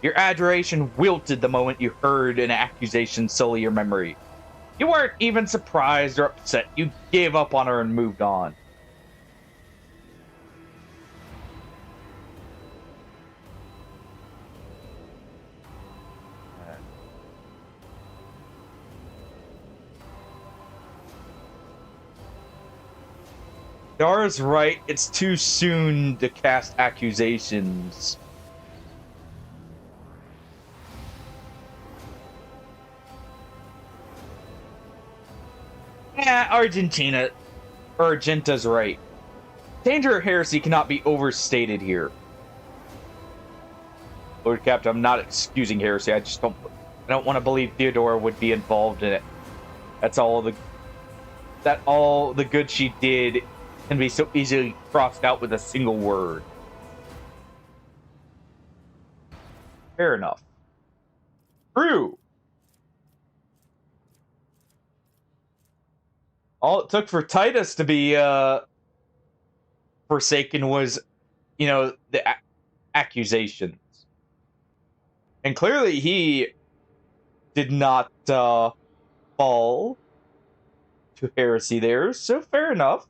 Your adoration wilted the moment you heard an accusation sully your memory. You weren't even surprised or upset. You gave up on her and moved on. Dara's right, it's too soon to cast accusations. Yeah, Argenta's right. Danger of heresy cannot be overstated here. Lord Captain, I'm not excusing heresy, I don't want to believe Theodora would be involved in it. All the good she did can be so easily crossed out with a single word. Fair enough. True. All it took for Titus to be forsaken was, the accusations. And clearly he did not fall to heresy there, so fair enough.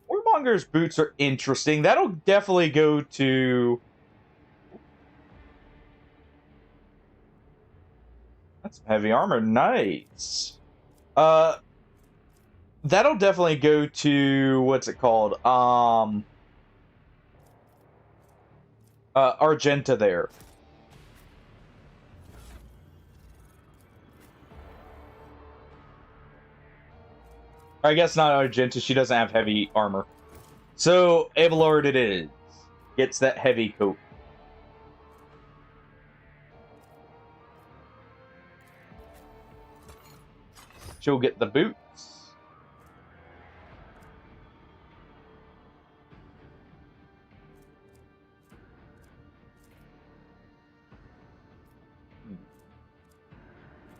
Warmonger's boots are interesting. That'll definitely go to... That's some heavy armor. Nice. That'll definitely go to... What's it called? Argenta there. I guess not Argenta. She doesn't have heavy armor. So, Abelard it is. Gets that heavy coat. She'll get the boots.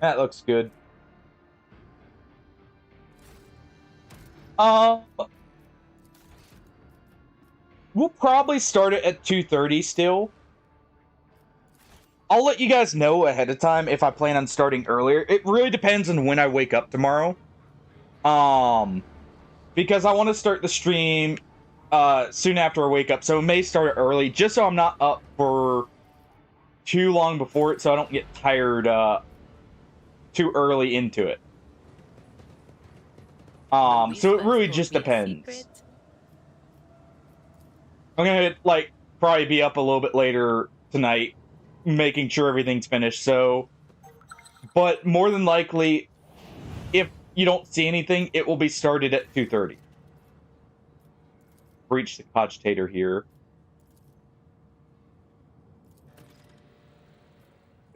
That looks good. We'll probably start it at 2:30 still. I'll let you guys know ahead of time if I plan on starting earlier. It really depends on when I wake up tomorrow. Because I want to start the stream soon after I wake up, so it may start early, just so I'm not up for too long before it, so I don't get tired too early into it. So it really just depends. I'm gonna probably be up a little bit later tonight, making sure everything's finished. So, but more than likely, if you don't see anything, it will be started at 2:30. Breach the cogitator here.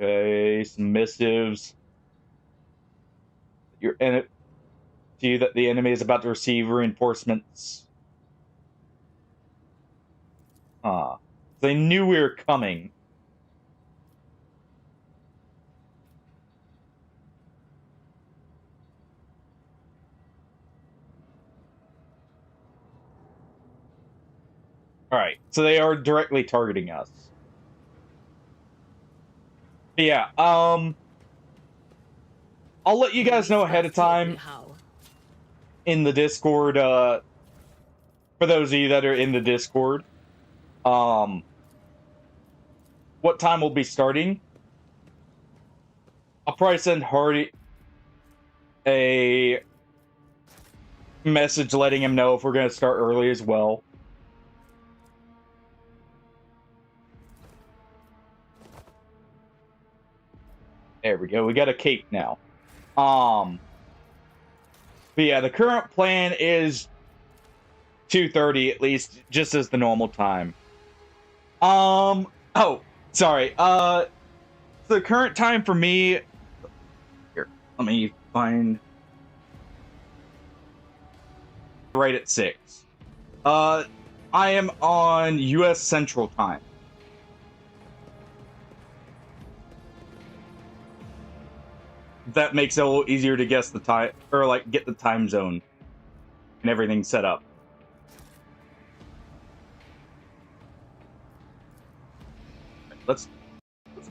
Okay, some missives. You're in it. To you that the enemy is about to receive reinforcements. They knew we were coming. Alright, so they are directly targeting us. Yeah, I'll let you guys know ahead of time in the Discord, for those of you that are in the Discord. what time we'll be starting. I'll probably send Hardy a message letting him know if we're going to start early as well. There we go. We got a cake now. But yeah, the current plan is 2:30 at least, just as the normal time. Oh, sorry. The current time for me. Here, let me find. Right at 6. I am on U.S. Central Time. That makes it a little easier to guess the time, or like get the time zone and everything set up. Let's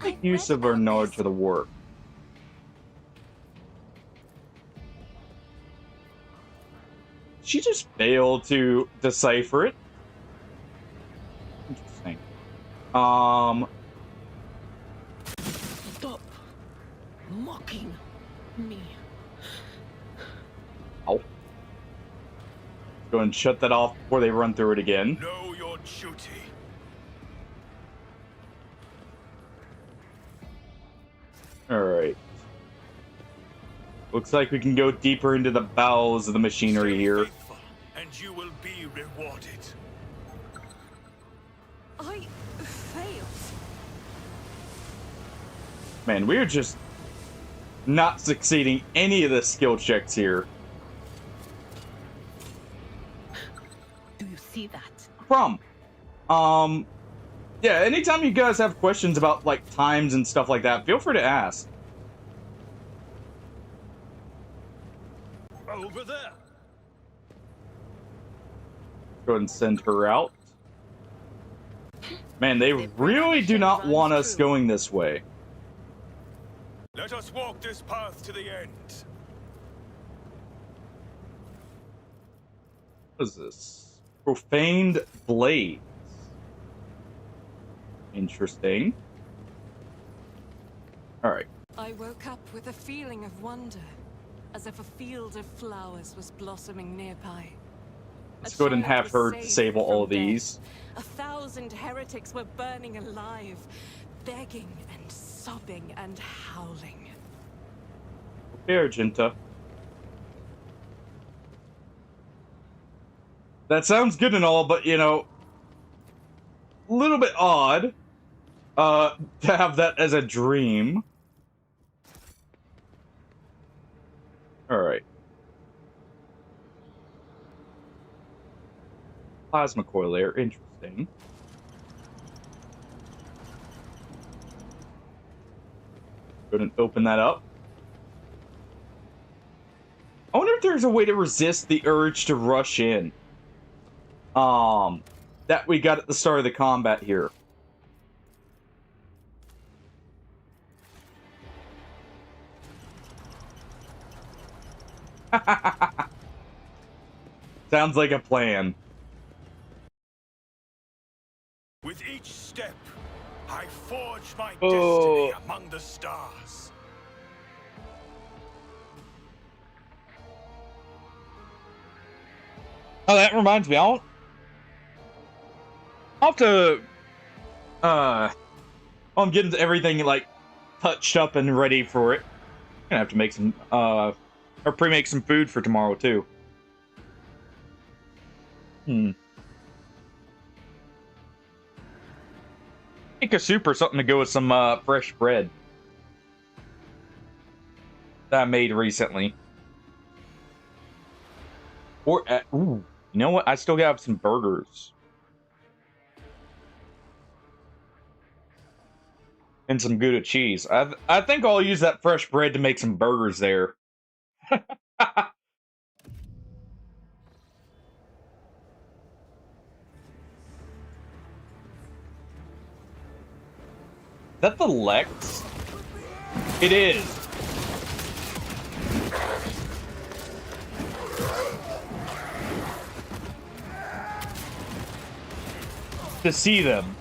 make use of our knowledge of the work. She just failed to decipher it. Interesting. Stop mocking me. Oh. Go and shut that off before they run through it again. Know your duty. Alright. Looks like we can go deeper into the bowels of the machinery here. Faithful, and you will be rewarded. I failed. Man, we're just not succeeding any of the skill checks here. Do you see that? Yeah, anytime you guys have questions about, like, times and stuff like that, feel free to ask. Over there. Go ahead and send her out. Man, they really do not want us going this way. Let us walk this path to the end. What is this? Profaned blades. Interesting. Alright. I woke up with a feeling of wonder, as if a field of flowers was blossoming nearby. Let's go ahead and have her disable all of these. 1,000 heretics were burning alive, begging and sobbing and howling. Okay, Argenta. That sounds good and all, but, you know, a little bit odd to have that as a dream. Alright. Plasma coil layer, interesting. Go ahead and open that up. I wonder if there's a way to resist the urge to rush in. That we got at the start of the combat here. Sounds like a plan. With each step, I forge my destiny among the stars. Oh, that reminds me. I'll have to. I'm getting everything like touched up and ready for it. I'm gonna have to make some or pre-make some food for tomorrow too. Make a soup or something to go with some fresh bread that I made recently. Or ooh, you know what? I still have some burgers. And some Gouda cheese. I think I'll use that fresh bread to make some burgers there. Is that the Lex? It is. to see them.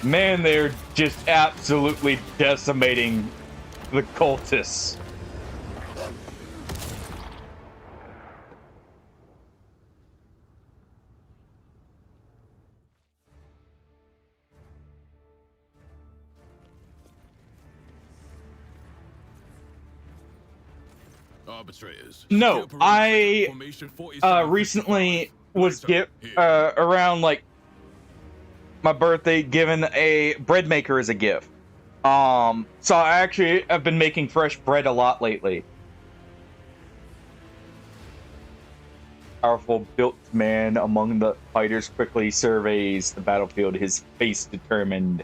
Man, they're just absolutely decimating the cultists. Arbitrators. No, I recently was around like my birthday given a bread maker as a gift. So I actually have been making fresh bread a lot lately. Powerful built man among the fighters quickly surveys the battlefield, his face determined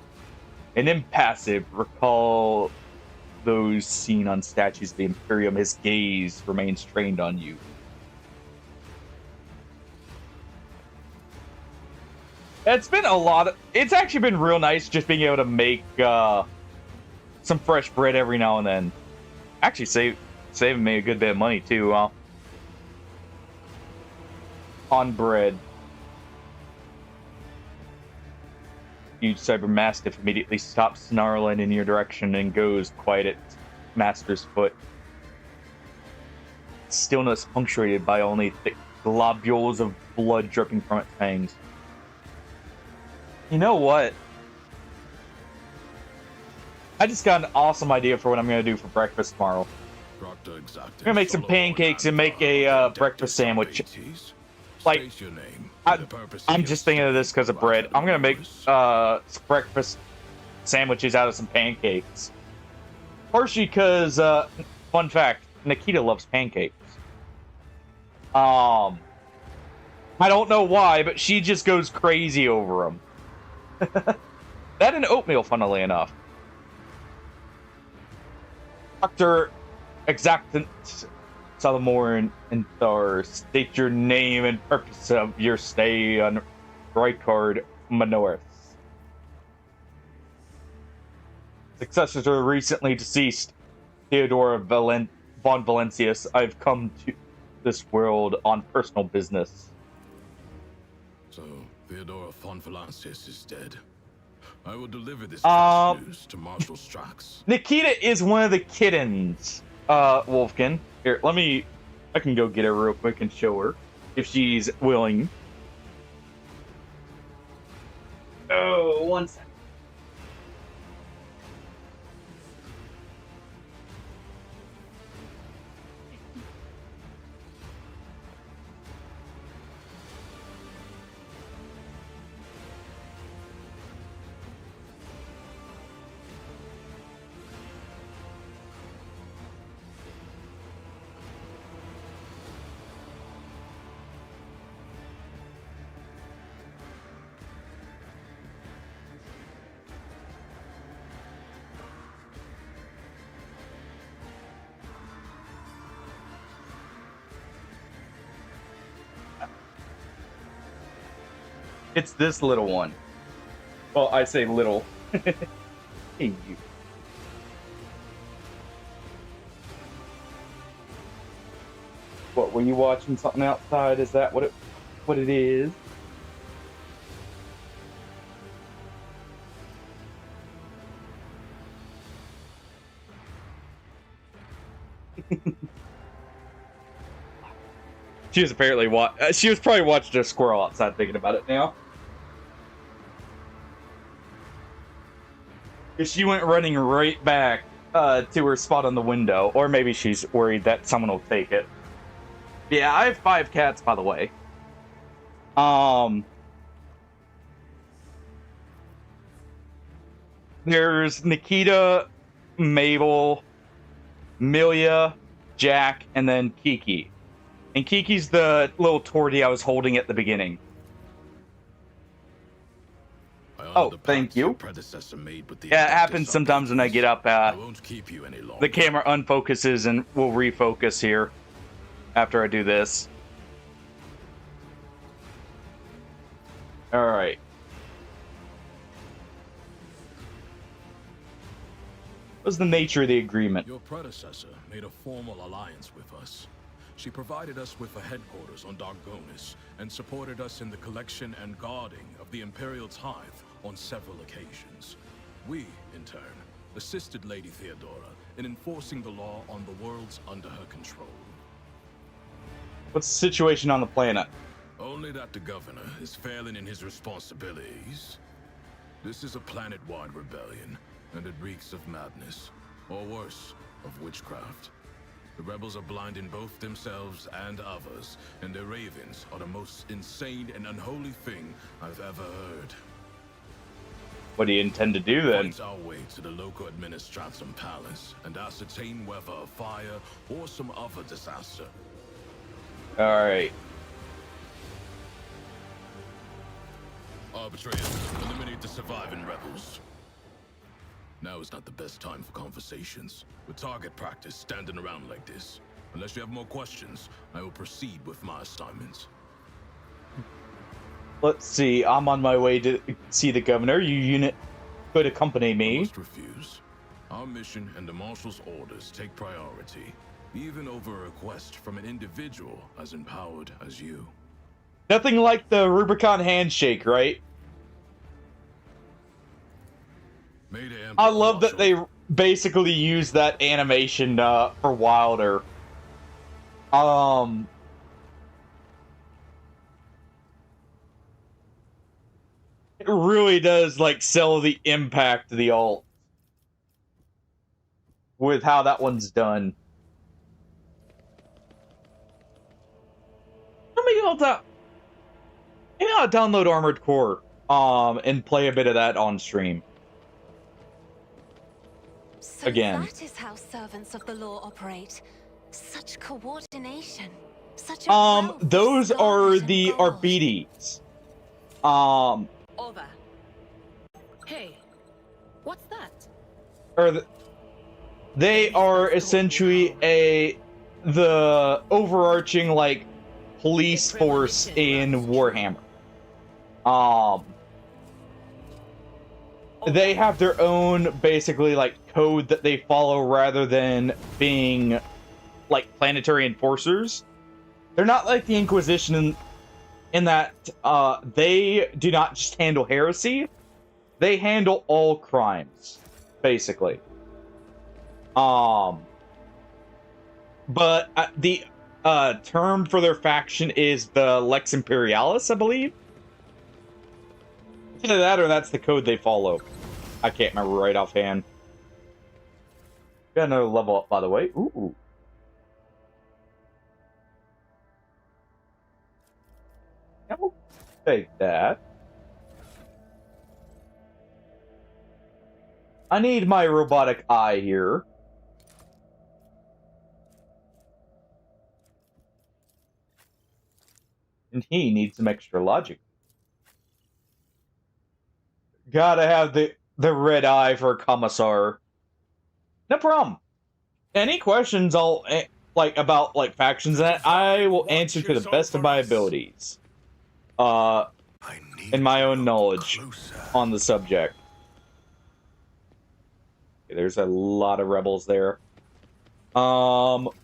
and impassive. Recall those seen on statues of the Imperium, his gaze remains trained on you. It's been a lot of... It's actually been real nice just being able to make some fresh bread every now and then. Actually, saving me a good bit of money, too, on bread. Huge cyber mastiff immediately stops snarling in your direction and goes quiet at master's foot. Stillness punctuated by only thick globules of blood dripping from its fangs. You know what? I just got an awesome idea for what I'm going to do for breakfast tomorrow. I'm going to make some pancakes and make a breakfast sandwich. Like, I'm just thinking of this because of bread. I'm going to make breakfast sandwiches out of some pancakes. Partially because, fun fact, Nikita loves pancakes. I don't know why, but she just goes crazy over them. That and oatmeal, funnily enough. Dr. Exactant Salamorn and Thor, state your name and purpose of your stay on Rykard Manorth. Successors are recently deceased. Theodora von Valencius, I've come to this world on personal business. So, Theodora von Valencius is dead. I will deliver this news to Marshal Strax. Nikita is one of the kittens, Wolfkin. Here, I can go get her real quick and show her, if she's willing. Oh, 1 second. It's this little one. Well, I say little. Hey, you. What, were you watching something outside? Is that what it is? She was apparently she was probably watching a squirrel outside thinking about it now. She went running right back to her spot on the window. Or maybe she's worried that someone will take it. Yeah, I have 5 cats, by the way. There's Nikita, Mabel, Milia, Jack, and then Kiki. And Kiki's the little tortie I was holding at the beginning. Oh, thank you. Yeah, it happens sometimes when I get up. The camera unfocuses and will refocus here after I do this. All right. What's the nature of the agreement? Your predecessor made a formal alliance with us. She provided us with a headquarters on Dargonis and supported us in the collection and guarding of the Imperial tithe on several occasions. We, in turn, assisted Lady Theodora in enforcing the law on the worlds under her control. What's the situation on the planet? Only that the governor is failing in his responsibilities. This is a planet-wide rebellion, and it reeks of madness, or worse, of witchcraft. The rebels are blinding both themselves and others, and their ravens are the most insane and unholy thing I've ever heard. What do you intend to do then? Fight our way to the local administratum palace and ascertain whether a fire or some other disaster. Alright. Arbitrators, eliminate the surviving rebels. Now is not the best time for conversations. With target practice standing around like this. Unless you have more questions, I will proceed with my assignments. Let's see, I'm on my way to see the governor. Your unit could accompany I me. must refuse. Our mission and the Marshal's orders take priority, even over a request from an individual as empowered as you. Nothing like the Rubicon handshake, right? May the Emperor I love that Marshal- they basically use that animation for Wilder. It really does like sell the impact of the alt with how that one's done. Maybe I'll download Armored Core and play a bit of that on stream. So Again. that is how servants of the law operate. Such coordination. Such a wealth of Those are scarlet the and gold. Arbites. Over. Hey, what's that? They are essentially the overarching like police force in Warhammer. They have their own basically like code that they follow rather than being like planetary enforcers. They're not like the Inquisition in that they do not just handle heresy, they handle all crimes, basically. But the term for their faction is the Lex Imperialis, I believe. Either that or that's the code they follow. I can't remember right offhand. Got another level up, by the way. Ooh. I'll take that. I need my robotic eye here. And he needs some extra logic. Gotta have the red eye for a commissar. No problem. Any questions about factions that I will answer to the best of my abilities. And my own knowledge on the subject. Okay, there's a lot of rebels there. Let's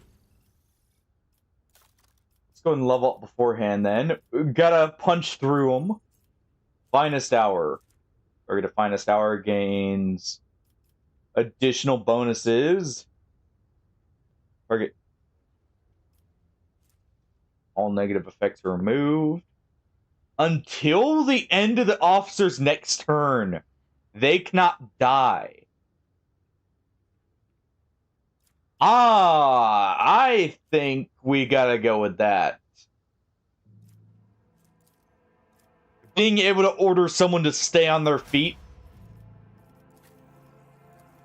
go and level up beforehand then. Gotta punch through them. Finest Hour. Target of Finest Hour gains additional bonuses. Target. All negative effects are removed. Until the end of the officer's next turn, they cannot die. I think we gotta go with that. Being able to order someone to stay on their feet,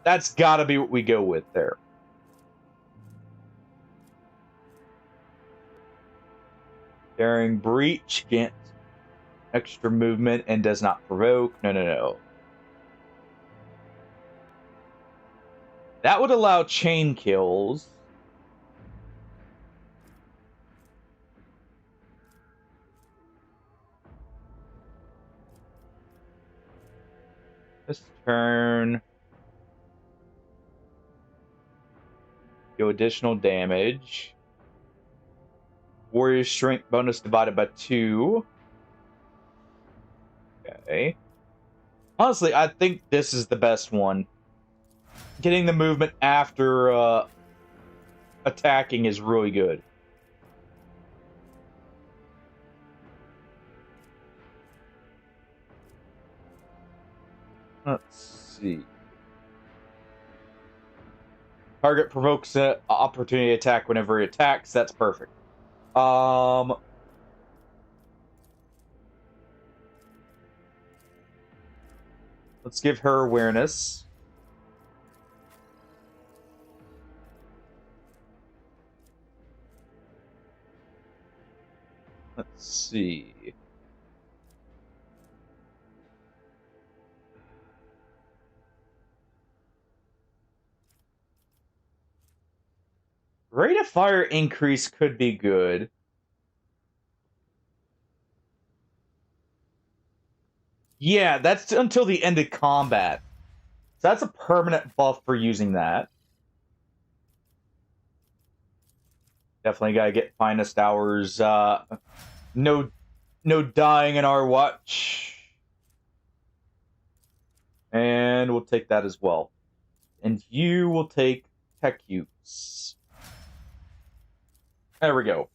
that's gotta be what we go with there. Daring Breach gets extra movement and does not provoke. No. That would allow chain kills. This turn. Do additional damage. Warrior strength bonus divided by 2. Okay. Honestly, I think this is the best one. Getting the movement after attacking is really good. Let's see. Target provokes an opportunity attack whenever it attacks. That's perfect. Let's give her awareness. Let's see. Rate of fire increase could be good. Yeah, that's until the end of combat. So that's a permanent buff for using that. Definitely gotta get finest hours. No dying in our watch. And we'll take that as well. And you will take tech use. There we go.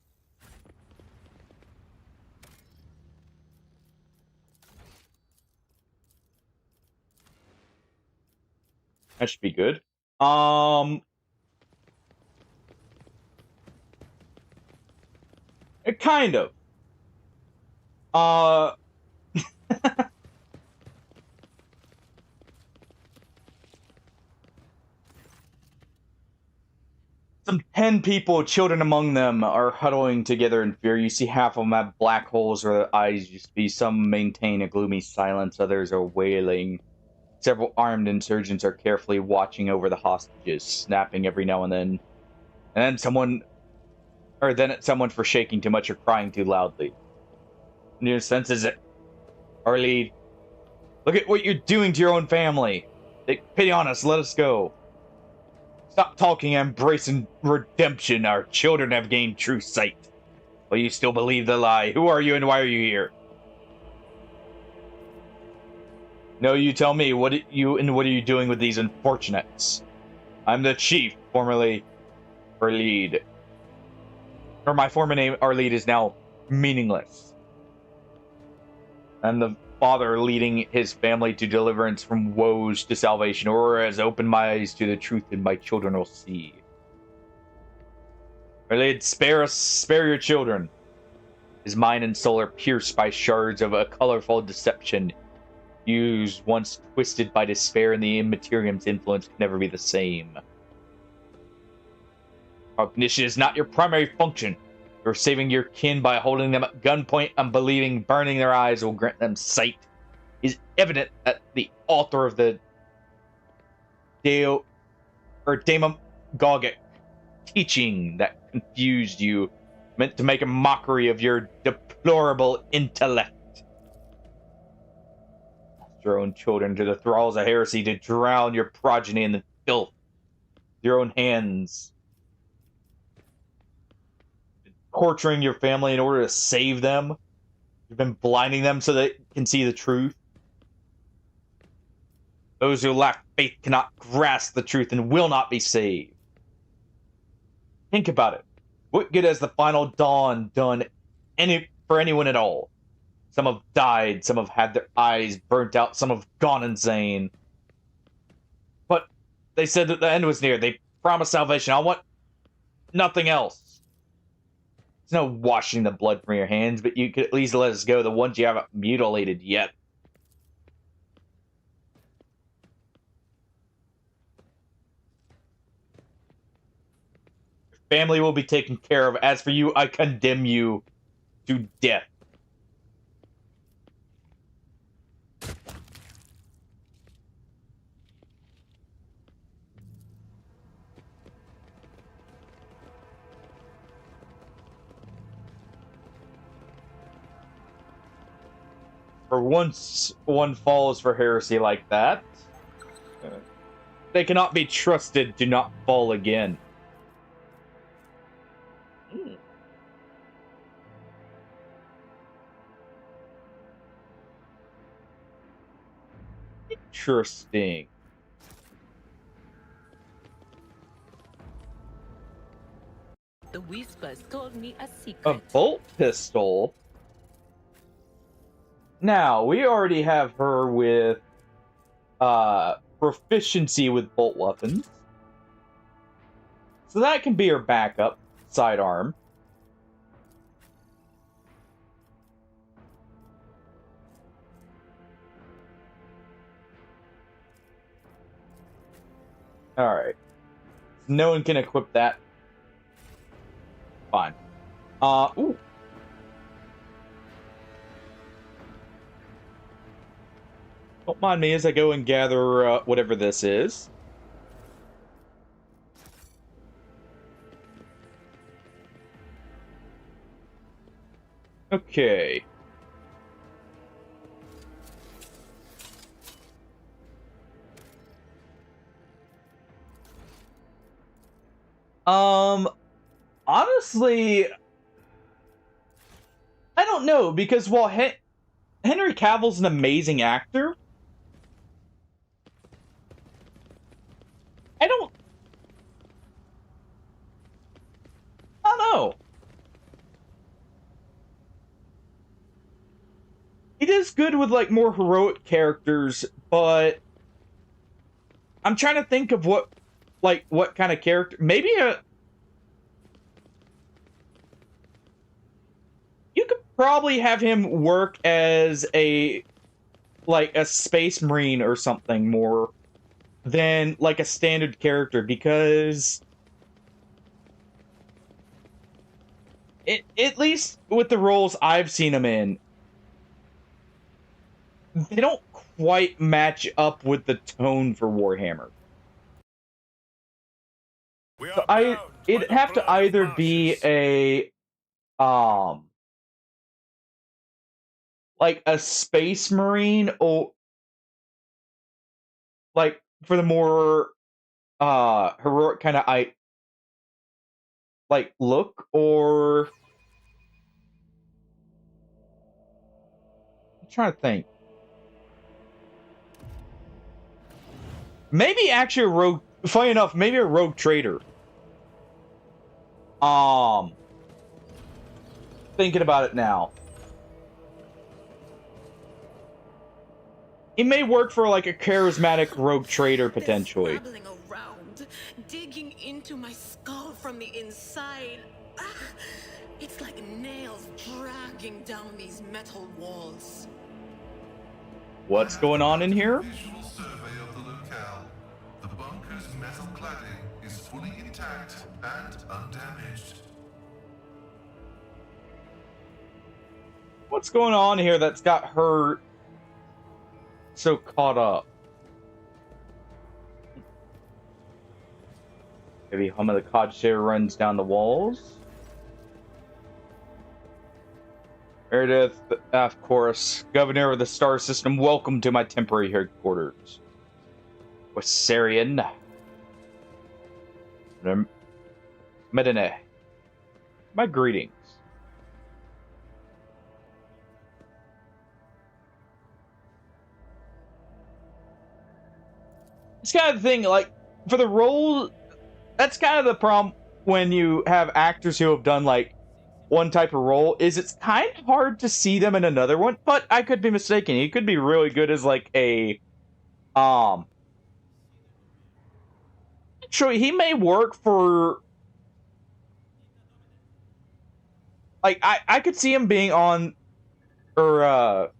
That should be good. Kind of. Some 10 people, children among them, are huddling together in fear. You see half of them have black holes where their eyes used to be. Some maintain a gloomy silence. Others are wailing. Several armed insurgents are carefully watching over the hostages, snapping every now and then. And then then at someone for shaking too much or crying too loudly. And your sense is it, our lead. Look at what you're doing to your own family. Take pity on us. Let us go. Stop talking and embracing redemption. Our children have gained true sight. But you still believe the lie. Who are you and why are you here? No, you tell me. What are you doing with these unfortunates? I'm the chief, formerly our lead. Or my former name, our lead, is now meaningless. And the father leading his family to deliverance from woes to salvation, or has opened my eyes to the truth, and my children will see. Our lead, spare your children. His mind and soul are pierced by shards of a colorful deception. Used once twisted by despair, and the immaterium's influence can never be the same. Cognition is not your primary function. You're saving your kin by holding them at gunpoint and believing burning their eyes will grant them sight. It is evident that the author of the demagogic teaching that confused you meant to make a mockery of your deplorable intellect. Your own children to the thralls of heresy, to drown your progeny in the filth with your own hands, torturing your family in order to save them. You've been blinding them so they can see the truth. Those who lack faith cannot grasp the truth and will not be saved. Think about it. What good has the final dawn done for anyone at all? Some have died, some have had their eyes burnt out, some have gone insane. But they said that the end was near. They promised salvation. I want nothing else. There's no washing the blood from your hands, but you could at least let us go, the ones you haven't mutilated yet. Your family will be taken care of. As for you, I condemn you to death. For once one falls for heresy like that, they cannot be trusted to not fall again. Interesting. The Whispers told me a A secret. bolt pistol? Now, we already have her with proficiency with bolt weapons. So that can be her backup sidearm. Alright. No one can equip that. Fine. Ooh. Don't mind me as I go and gather whatever this is. Okay. Honestly, I don't know, because while Henry Cavill's an amazing actor, I don't know. He is good with, like, more heroic characters, but I'm trying to think of what kind of character. Maybe you could probably have him work as a Space Marine or something more than like a standard character, because at least with the roles I've seen him in, they don't quite match up with the tone for Warhammer. So it'd have to either be a like a Space Marine, or like for the more heroic kind of look, or I'm trying to think. Maybe actually a rogue. Funny enough, maybe a rogue trader. Thinking about it now, he may work for like a charismatic rogue trader potentially. They're scrabbling around, digging into my skull from the inside. Ah, it's like nails dragging down these metal walls. What's going on in here? Visual survey of the locale. The bunker's metal cladding is fully intact and undamaged. What's going on here that's got her so caught up? Maybe hum of the codshare runs down the walls. Meredith, of course, Governor of the Star System, welcome to my temporary headquarters. Wassarian. Medine. My greetings. It's kind of the thing, like, for the role, that's kind of the problem when you have actors who have done, like, one type of role, is it's kind of hard to see them in another one, but I could be mistaken. He could be really good as, like, a, sure, he may work for, like, I could see him being on, or,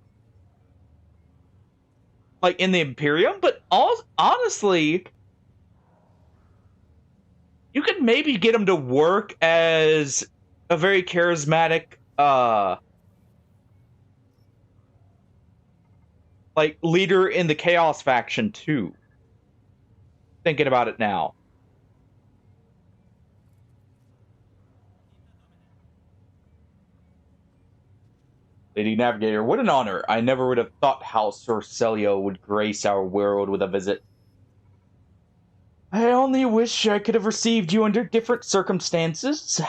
like, in the Imperium, but honestly, you could maybe get him to work as a very charismatic, like, leader in the Chaos faction, too. Thinking about it now. Lady Navigator, what an honor. I never would have thought House Orcelio would grace our world with a visit. I only wish I could have received you under different circumstances.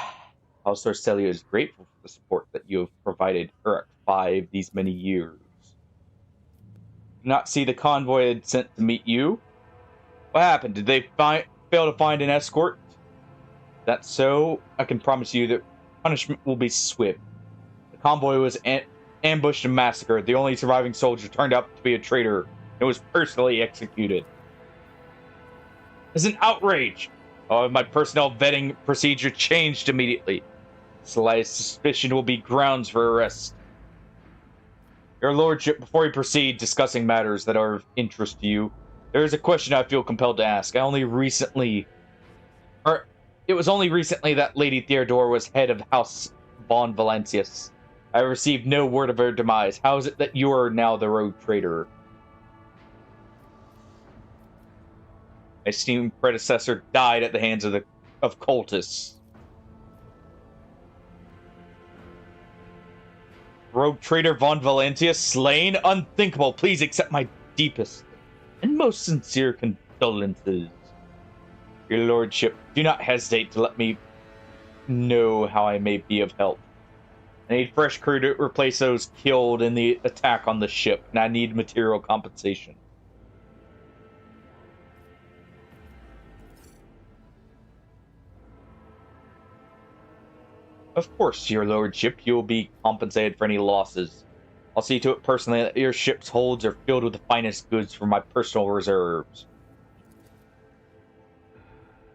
House Orcelio is grateful for the support that you have provided Herc 5 these many years. Not see the convoy had sent to meet you? What happened? Did they fail to find an escort? That's so. I can promise you that punishment will be swift. The convoy was ambushed and massacred. The only surviving soldier turned out to be a traitor and was personally executed. It's an outrage. Oh, my personnel vetting procedure changed immediately. Slightest suspicion will be grounds for arrest. Your lordship, before we proceed discussing matters that are of interest to you, there is a question I feel compelled to ask. It was only recently that Lady Theodora was head of House von Valentius. I received no word of her demise. How is it that you are now the rogue traitor? My esteemed predecessor died at the hands of cultists. Rogue traitor von Valentius slain? Unthinkable. Please accept my deepest and most sincere condolences. Your lordship, do not hesitate to let me know how I may be of help. I need fresh crew to replace those killed in the attack on the ship, and I need material compensation. Of course, your lordship, you will be compensated for any losses. I'll see to it personally that your ship's holds are filled with the finest goods from my personal reserves.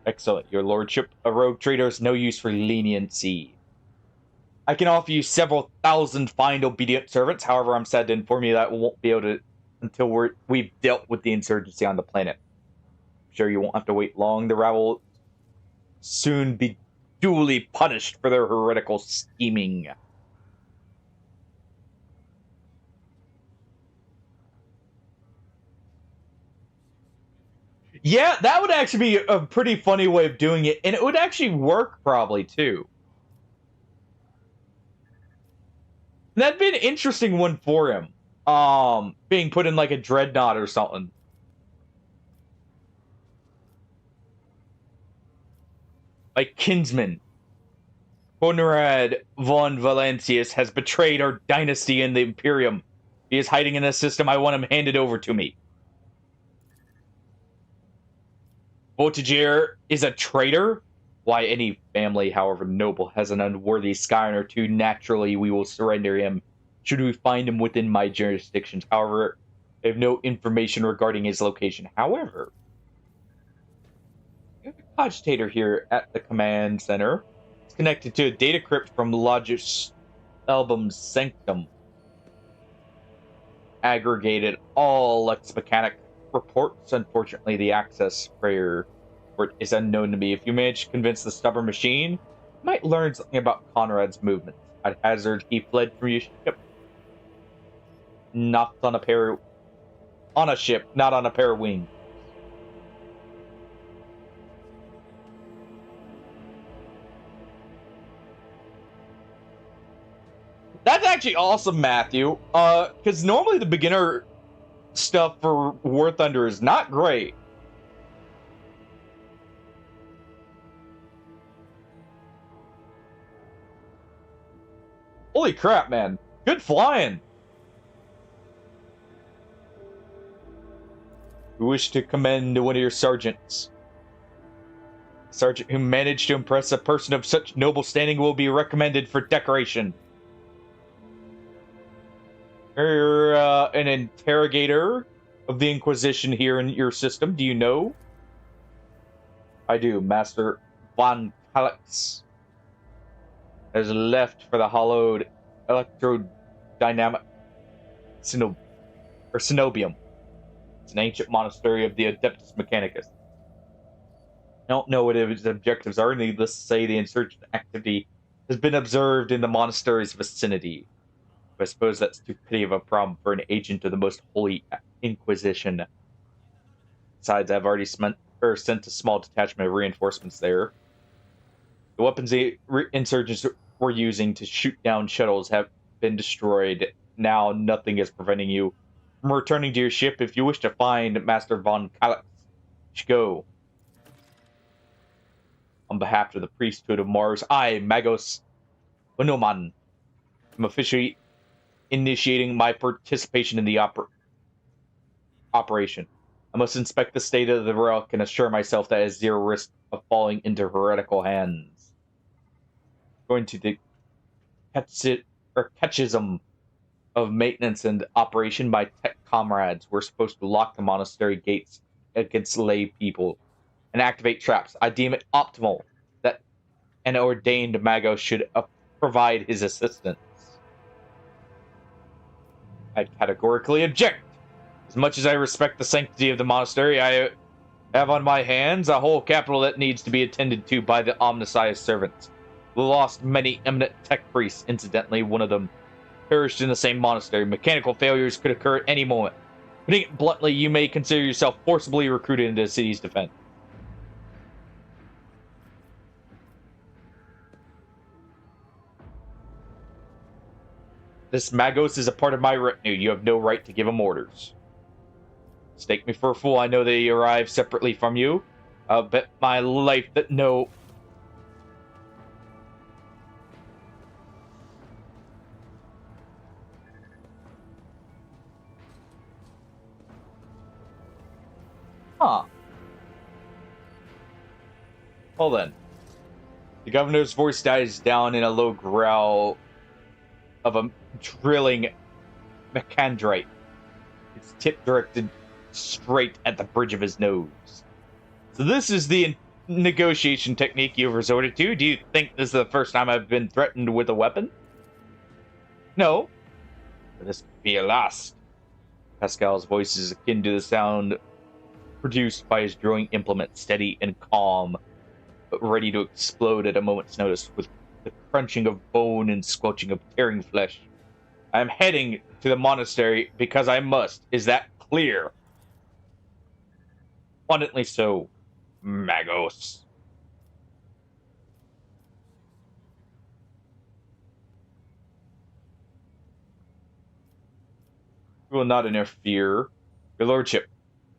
Excellent, your lordship. A rogue trader is no use for leniency. I can offer you several thousand fine obedient servants. However, I'm sad to inform you that we won't be able to until we've dealt with the insurgency on the planet. I'm sure you won't have to wait long. The rabble will soon be duly punished for their heretical scheming. Yeah, that would actually be a pretty funny way of doing it, and it would actually work probably too. That'd be an interesting one for him. Being put in like a dreadnought or something. Like kinsman. Conrad von Valentius has betrayed our dynasty and the Imperium. He is hiding in the system. I want him handed over to me. Voltigier is a traitor? Why, any family, however noble, has an unworthy scion or two. Naturally, we will surrender him, should we find him within my jurisdictions. However, I have no information regarding his location. However, we have a cogitator here at the command center. It's connected to a data crypt from Logis Album's Sanctum. Aggregated all Lex Mechanic reports. Unfortunately, the access prayer is unknown to me. If you manage to convince the stubborn machine, you might learn something about Conrad's movements. At hazard, he fled from your ship. Not on a ship, not on a pair of wings. That's actually awesome, Matthew. Because normally the beginner stuff for War Thunder is not great. Holy crap, man. Good flying. We wish to commend one of your sergeants. A sergeant who managed to impress a person of such noble standing will be recommended for decoration. You're an interrogator of the Inquisition here in your system. Do you know? I do. Master von Calix has left for the hallowed electrodynamic Cenobium. It's an ancient monastery of the Adeptus Mechanicus. I don't know what his objectives are. Needless to say, the insurgent activity has been observed in the monastery's vicinity. I suppose that's too petty of a problem for an agent of the most holy Inquisition. Besides, I've already sent a small detachment of reinforcements there. The weapons the insurgents were using to shoot down shuttles have been destroyed. Now nothing is preventing you from returning to your ship. If you wish to find Master von Calix, go. On behalf of the priesthood of Mars, I, Magos Bonoman, am officially initiating my participation in the operation. I must inspect the state of the relic and assure myself that it has zero risk of falling into heretical hands. Going to the catechism of maintenance and operation, my tech comrades were supposed to lock the monastery gates against lay people and activate traps. I deem it optimal that an ordained mago should provide his assistance. I categorically object. As much as I respect the sanctity of the monastery, I have on my hands a whole capital that needs to be attended to by the Omnissiah's servants. We lost many eminent tech priests, incidentally, one of them perished in the same monastery. Mechanical failures could occur at any moment. Putting it bluntly, you may consider yourself forcibly recruited into the city's defense. This Magos is a part of my retinue. You have no right to give him orders. Mistake me for a fool. I know they arrived separately from you. I'll bet my life that no... Huh. Well then. The governor's voice dies down in a low growl of a drilling macandrite. Its tip directed straight at the bridge of his nose. So this is the negotiation technique you've resorted to? Do you think this is the first time I've been threatened with a weapon? No. But this could be a last. Pascal's voice is akin to the sound produced by his drilling implement, steady and calm, but ready to explode at a moment's notice with the crunching of bone and squelching of tearing flesh. I am heading to the monastery because I must. Is that clear? Abundantly so, Magos. We will not interfere. Your lordship,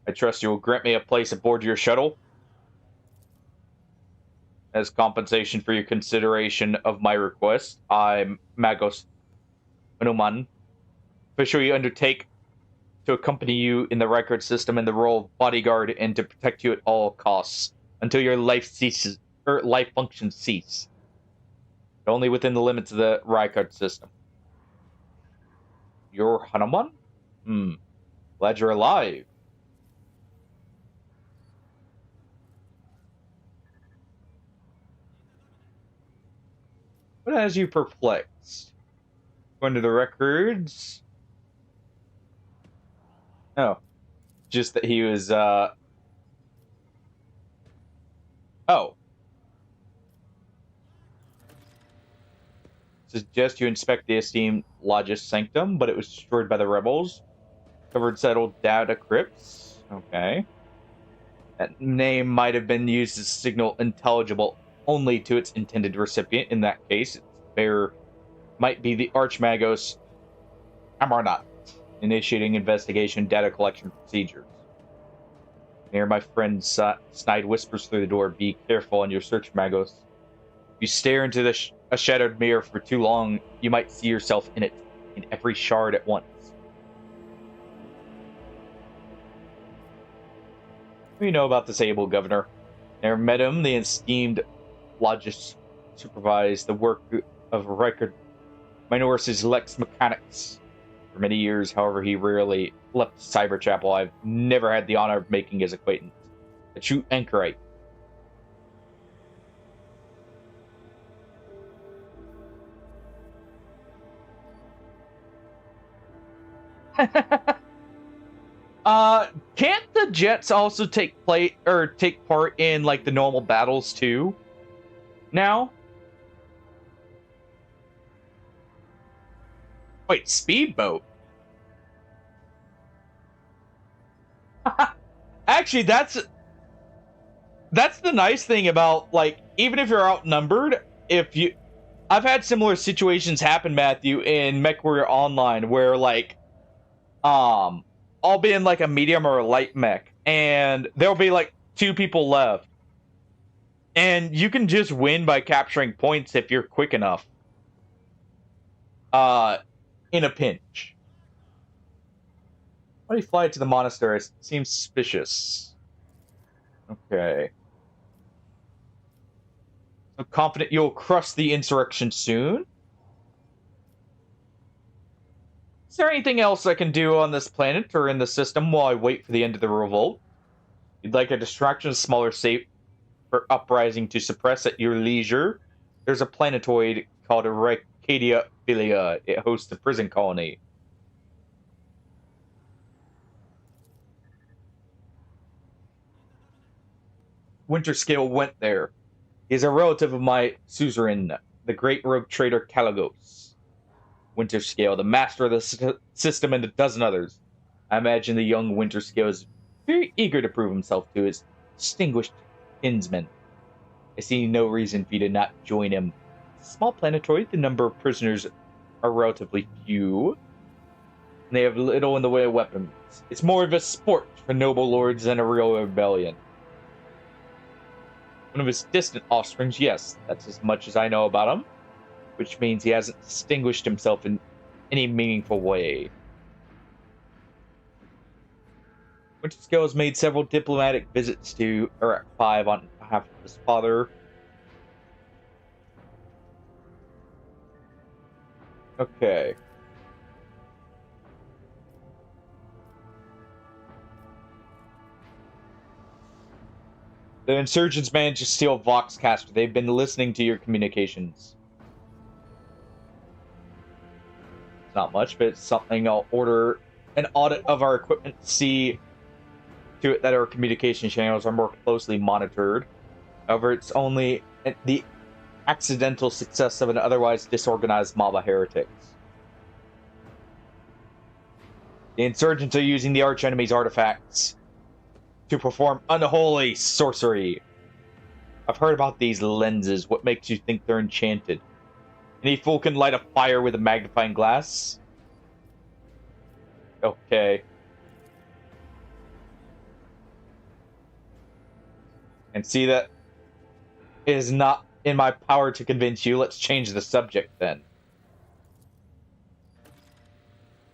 I trust you will grant me a place aboard your shuttle. As compensation for your consideration of my request, I, Magos Onuman, officially undertake to accompany you in the record system in the role of bodyguard and to protect you at all costs until your life ceases or life functions cease. But only within the limits of the Rykard system. You're Hanuman? Glad you're alive. What has you perplexed? Going to the records? Oh. Just that he was, Oh. Suggest you inspect the esteemed Logis Sanctum, but it was destroyed by the rebels. Covered settled data crypts. Okay. That name might have been used as a signal intelligible only to its intended recipient. In that case, its bearer might be the Archmagos Amarnat, initiating investigation data collection procedures. Near my friend Snide whispers through the door, be careful on your search, Magos. If you stare into a shattered mirror for too long, you might see yourself in it, in every shard at once. We know about this able governor. Never met him, the esteemed Logis supervised the work of record Minoris' Lex Mechanics. For many years, however, he rarely left Cyber Chapel. I've never had the honor of making his acquaintance. A true anchorite. Can't the Jets also take part in like the normal battles too? Now? Wait, speedboat? Actually, that's the nice thing about, like, even if you're outnumbered, I've had similar situations happen, Matthew, in MechWarrior Online, where, like, I'll be in, like, a medium or a light mech, and there'll be, like, 2 people left. And you can just win by capturing points if you're quick enough. In a pinch. Why do you fly to the monastery? It seems suspicious. Okay. I'm confident you'll crush the insurrection soon. Is there anything else I can do on this planet or in the system while I wait for the end of the revolt? You'd like a distraction, a smaller safe for uprising to suppress at your leisure? There's a planetoid called Arcadia Philia. It hosts a prison colony. Winterscale went there. He is a relative of my suzerain, the great rogue trader Caligos. Winterscale, the master of the system, and a dozen others. I imagine the young Winterscale is very eager to prove himself to his distinguished kinsman. I see no reason for you to not join him. It's a small planetoid, the number of prisoners are relatively few, and they have little in the way of weapons. It's more of a sport for noble lords than a real rebellion. One of his distant offsprings, yes, that's as much as I know about him, which means he hasn't distinguished himself in any meaningful way. Winterscale has made several diplomatic visits to Iraq 5 on behalf of his father. Okay. The insurgents managed to steal Voxcaster. They've been listening to your communications. It's not much, but it's something. I'll order an audit of our equipment to see to it that our communication channels are more closely monitored. However, it's only the accidental success of an otherwise disorganized mob of heretics. The insurgents are using the archenemy's artifacts to perform unholy sorcery. I've heard about these lenses. What makes you think they're enchanted? Any fool can light a fire with a magnifying glass? Okay. And see that it is not in my power to convince you. Let's change the subject then.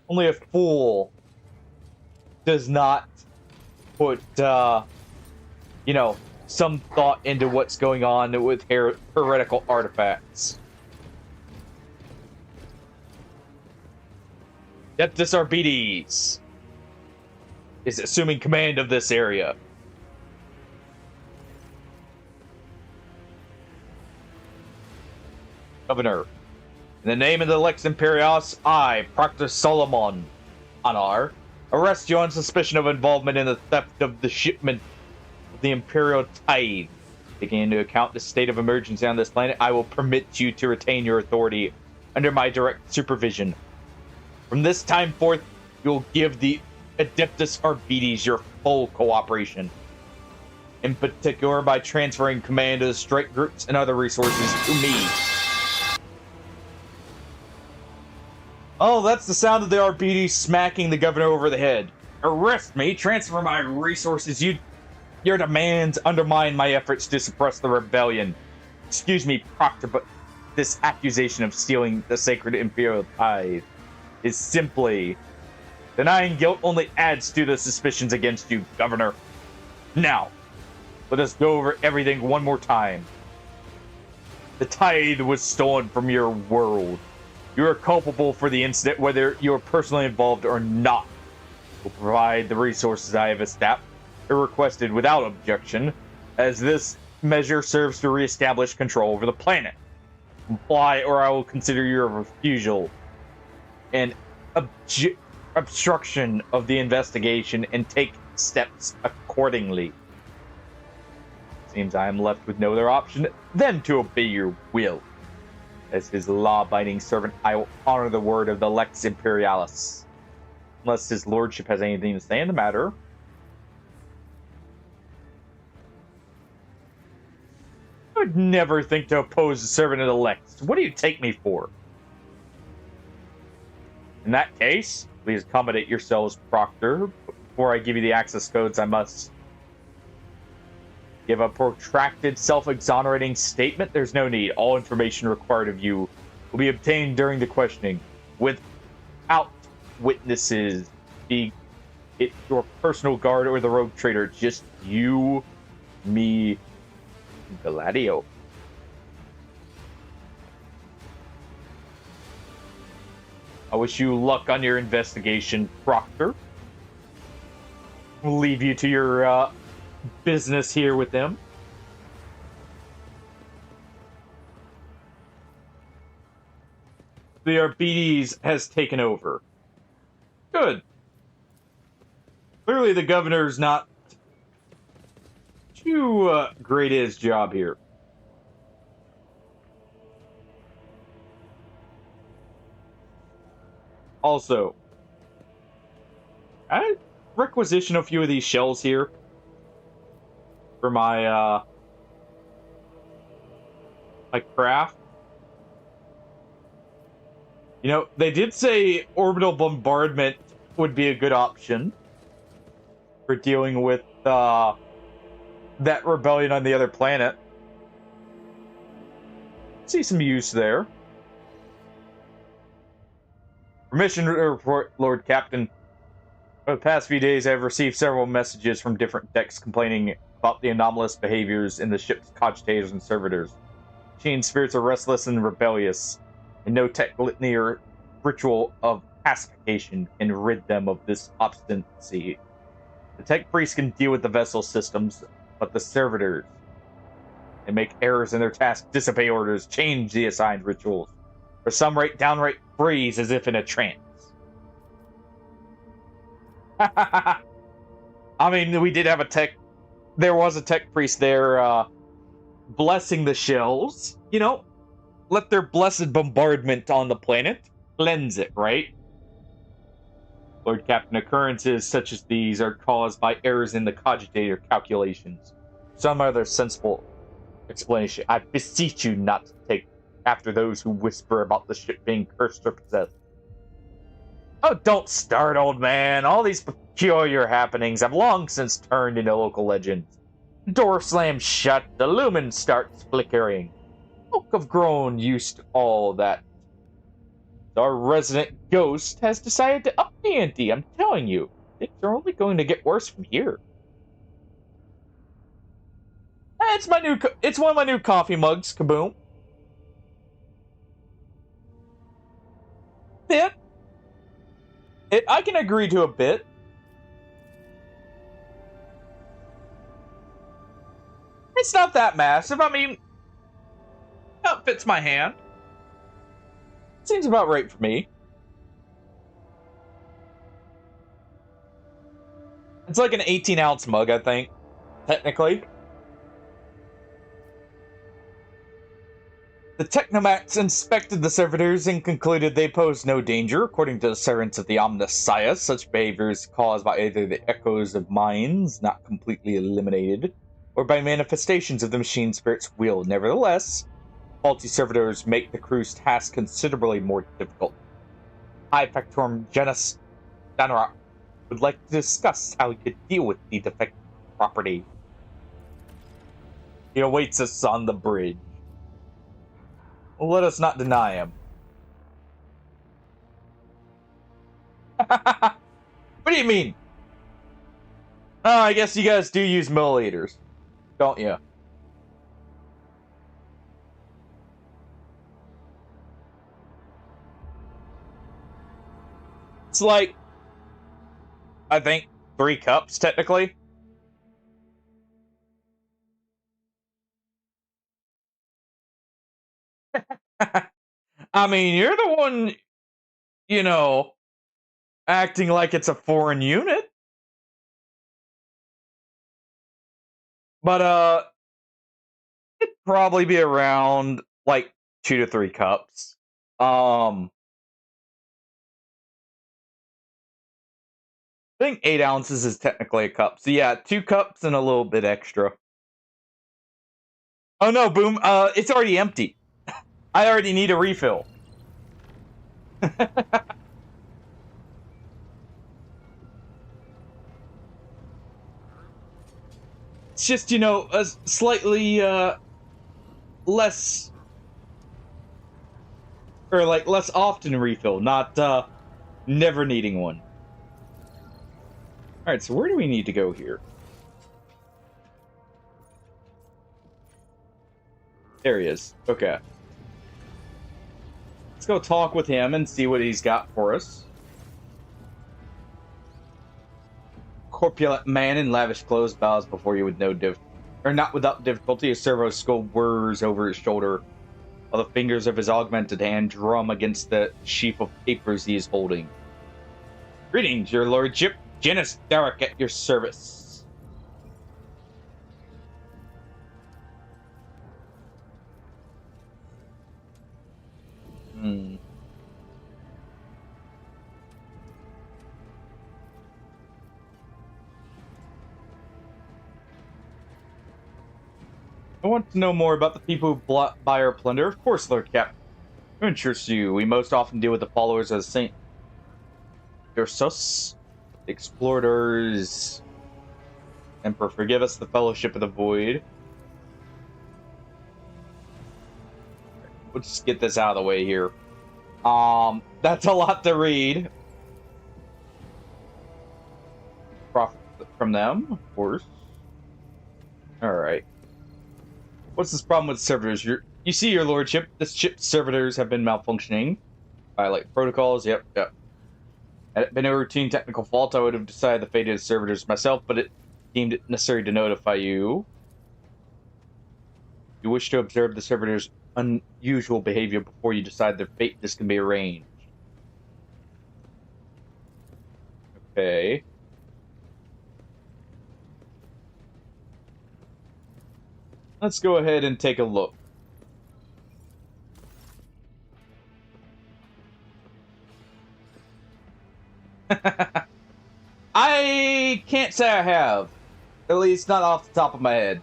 Only a fool does not put, some thought into what's going on with heretical artifacts. Adeptus Arbites is assuming command of this area. Governor, in the name of the Lex Imperialis, I, Proctor Solomon Anar, arrest you on suspicion of involvement in the theft of the shipment of the Imperial Tithe. Taking into account the state of emergency on this planet, I will permit you to retain your authority under my direct supervision. From this time forth, you'll give the Adeptus Arbites your full cooperation. In particular, by transferring command of the strike groups and other resources to me. Oh, that's the sound of the Arbites smacking the governor over the head. Arrest me, transfer my resources. Your demands undermine my efforts to suppress the rebellion. Excuse me, Proctor, but this accusation of stealing the sacred Imperial Tithe is simply... Denying guilt only adds to the suspicions against you, Governor. Now, let us go over everything one more time. The tithe was stolen from your world. You are culpable for the incident, whether you are personally involved or not. We'll provide the resources I have established or requested without objection, as this measure serves to reestablish control over the planet. Comply, or I will consider your refusal an obstruction of the investigation and take steps accordingly. Seems I am left with no other option than to obey your will. As his law-abiding servant, I will honor the word of the Lex Imperialis. Unless his lordship has anything to say in the matter. I would never think to oppose the servant of the Lex. What do you take me for? In that case, please accommodate yourselves, Proctor. Before I give you the access codes, I must give a protracted, self-exonerating statement. There's no need. All information required of you will be obtained during the questioning, without witnesses it's your personal guard or the rogue trader. It's just you, me, Gladio. I wish you luck on your investigation, Proctor. We'll leave you to your business here with them. The Arbites has taken over. Good. Clearly the governor's not too great at his job here. Also, I requisition a few of these shells here for my my craft. You know, they did say orbital bombardment would be a good option for dealing with that rebellion on the other planet. See some use there. Permission to report, Lord Captain. For the past few days, I have received several messages from different decks complaining about the anomalous behaviors in the ship's cogitators and servitors. Machine spirits are restless and rebellious, and no tech litany or ritual of pacification can rid them of this obstinacy. The tech priests can deal with the vessel systems, but the servitors, they make errors in their tasks, disobey orders, change the assigned rituals, or some downright freeze as if in a trance. I mean, we did have a tech. There was a tech priest there blessing the shells. You know, let their blessed bombardment on the planet cleanse it, right? Lord Captain, occurrences such as these are caused by errors in the cogitator calculations. Some other sensible explanation. I beseech you not to take after those who whisper about the ship being cursed or possessed. Oh, don't start, old man. All these peculiar happenings have long since turned into local legends. Door slams shut, the lumen starts flickering. Folk have grown used to all that. Our resident ghost has decided to up the ante, I'm telling you. Things are only going to get worse from here. It's one of my new coffee mugs, kaboom. Bit. I can agree to a bit. It's not that massive. I mean, it fits my hand. Seems about right for me. It's like an 18-ounce mug, I think, technically. The Technomats inspected the servitors and concluded they posed no danger. According to the servants of the Omnissiah, such behavior is caused by either the echoes of minds not completely eliminated, or by manifestations of the machine spirit's will. Nevertheless, faulty servitors make the crew's task considerably more difficult. High Factorum Genus Danara would like to discuss how he could deal with the defective property. He awaits us on the bridge. Let us not deny him. What do you mean? Oh, I guess you guys do use milliliters, don't you? It's like, I think, 3 cups, technically. I mean, you're the one, you know, acting like it's a foreign unit. But, it'd probably be around, like, 2 to 3 cups. I think 8 ounces is technically a cup. So yeah, 2 cups and a little bit extra. Oh no, Boom, it's already empty. I already need a refill. It's just, you know, a slightly, less... Or, like, less often refill, not, never needing one. Alright, so where do we need to go here? There he is. Okay. Let's go talk with him and see what he's got for us. Corpulent man in lavish clothes bows before you with not without difficulty. A servo skull whirs over his shoulder, while the fingers of his augmented hand drum against the sheaf of papers he is holding. Greetings, your lordship. Janice Derrick at your service. I want to know more about the people who buy our plunder. Of course, Lord Cap. Who interests you? We most often deal with the followers of Saint Ursus, Explorators, Emperor forgive us, the Fellowship of the Void. We'll just get this out of the way here. That's a lot to read. Profit from them, of course. Alright. What's this problem with servitors? You see, your lordship, this ship's servitors have been malfunctioning. Violate protocols, yep. Had it been a routine technical fault, I would have decided the fate of the servitors myself, but it deemed it necessary to notify you. You wish to observe the servitors' unusual behavior before you decide their fate. This can be arranged. Okay. Let's go ahead and take a look. I can't say I have. At least not off the top of my head.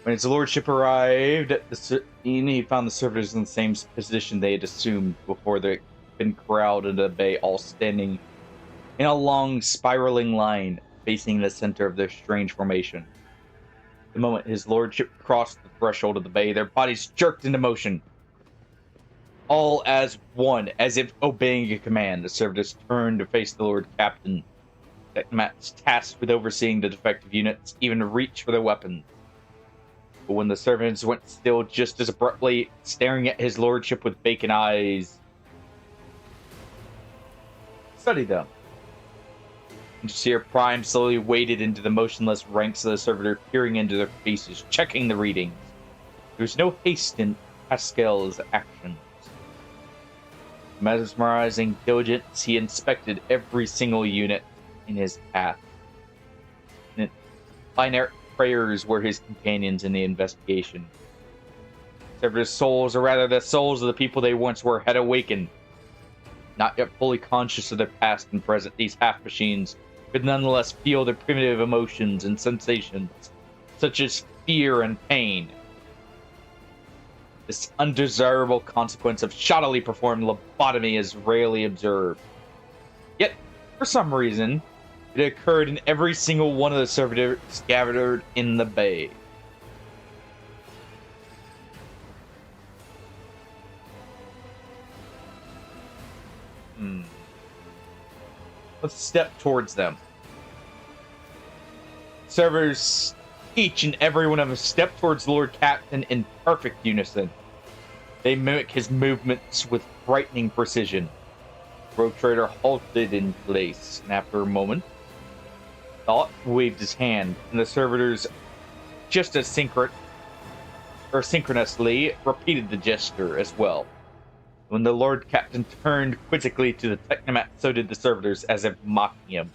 When his lordship arrived at the scene, he found the servitors in the same position they had assumed before they'd been corralled into the bay, all standing in a long, spiraling line facing the center of their strange formation. The moment his lordship crossed the threshold of the bay, their bodies jerked into motion. All as one, as if obeying a command. The servitors turned to face the Lord Captain. Technomats tasked with overseeing the defective units even reached for their weapons. But when the servants went still just as abruptly, staring at his lordship with vacant eyes, study them. And Seer Prime slowly waded into the motionless ranks of the servitor, peering into their faces, checking the readings. There was no haste in Pascal's actions. Mesmerizing diligence, he inspected every single unit in his path. Binary prayers were his companions in the investigation. Servitors' souls, or rather the souls of the people they once were, had awakened. Not yet fully conscious of their past and present, these half-machines could nonetheless feel their primitive emotions and sensations, such as fear and pain. This undesirable consequence of shoddily performed lobotomy is rarely observed. Yet, for some reason, it occurred in every single one of the servitors gathered in the bay. Let's step towards them. Servers, each and every one of them, step towards Lord Captain in perfect unison. They mimic his movements with frightening precision. Rogue Trader halted in place, and after a moment, Thought waved his hand, and the servitors, just as synchronously, repeated the gesture as well. When the Lord Captain turned quizzically to the Technomat, so did the servitors, as if mocking him.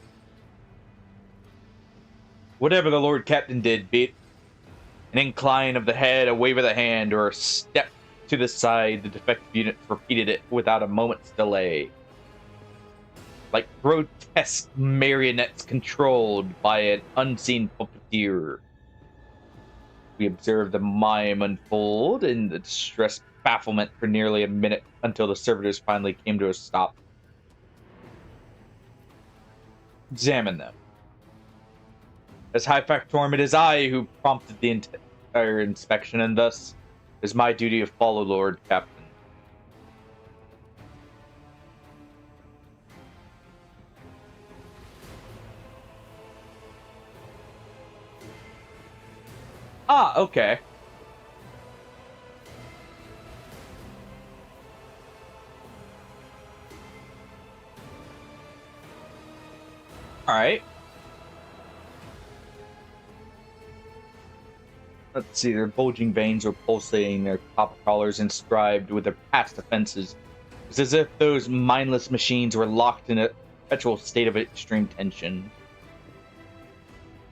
Whatever the Lord Captain did, be it an incline of the head, a wave of the hand, or a step to the side, the defective units repeated it without a moment's delay. Like grotesque marionettes controlled by an unseen puppeteer. We observed the mime unfold in the distressed bafflement for nearly a minute until the servitors finally came to a stop. Examine them. As High Factorum, it is I who prompted the entire inspection, and thus it is my duty to follow Lord Captain. Ah, okay. Alright. Let's see, their bulging veins are pulsating, their copper collars inscribed with their past offenses. It's as if those mindless machines were locked in a perpetual state of extreme tension.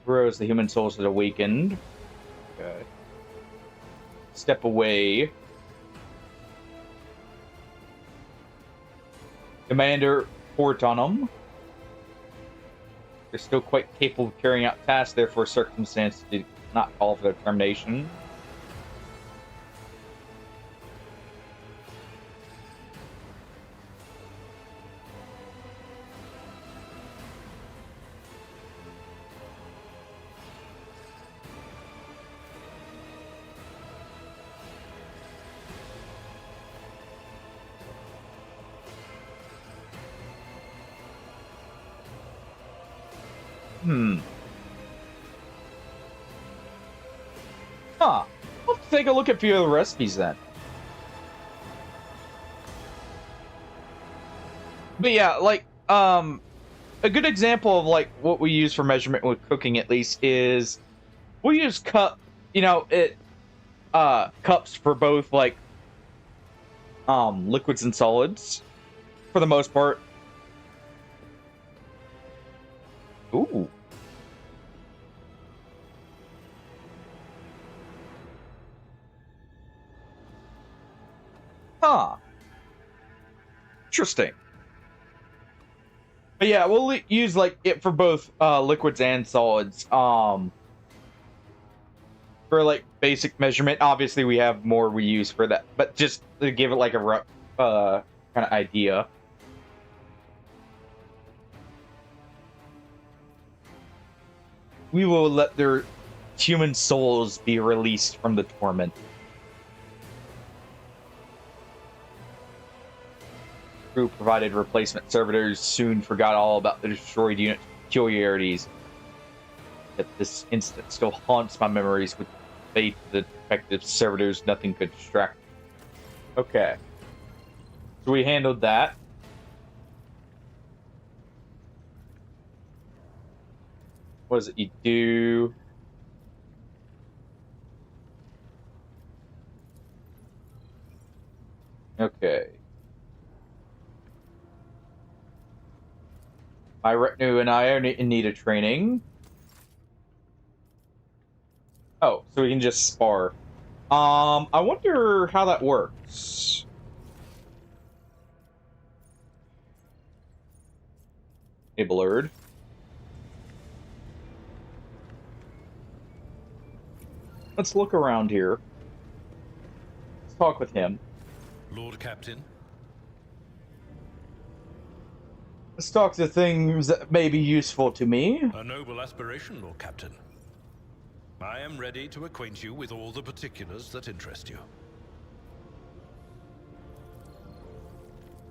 Rose, the human souls had awakened. Okay. Step away. Commander Fortunum. They're still quite capable of carrying out tasks, therefore circumstances did not call for their termination. Huh. Let's take a look at a few of the recipes then. But yeah, like, a good example of, like, what we use for measurement with cooking, at least, is we use cups for both, like, liquids and solids, for the most part. Ooh. Huh. Interesting. But yeah, we'll use like it for both liquids and solids. For like basic measurement, obviously we have more we use for that, but just to give it like a rough kind of idea. We will let their human souls be released from the torment. Crew provided replacement servitors soon forgot all about the destroyed unit's peculiarities. At this instant still haunts my memories with the fate of the defective servitors. Nothing could distract me. Okay. So we handled that. What is it you do? Okay. My retinue and I are in need of training. Oh, so we can just spar. I wonder how that works. A blurred. Let's look around here. Let's talk with him. Lord Captain. Let's talk to things that may be useful to me. A noble aspiration, Lord Captain. I am ready to acquaint you with all the particulars that interest you.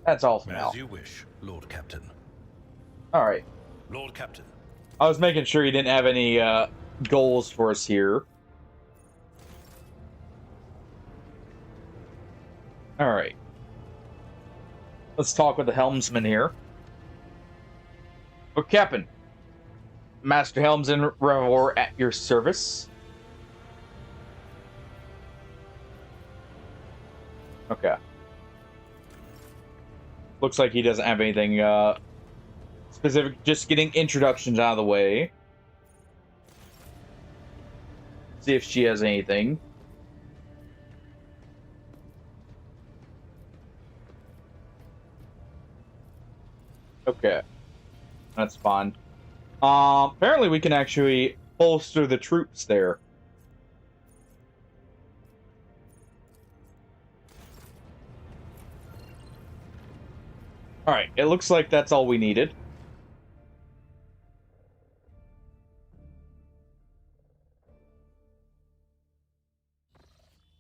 That's all for now. As you wish, Lord Captain. Alright. Lord Captain. I was making sure you didn't have any goals for us here. Alright. Let's talk with the helmsman here. Oh, Captain. Master Helmsman Revor at your service. Okay. Looks like he doesn't have anything specific. Just getting introductions out of the way. See if she has anything. Okay. That's fine. Apparently we can actually bolster the troops there. Alright, it looks like that's all we needed.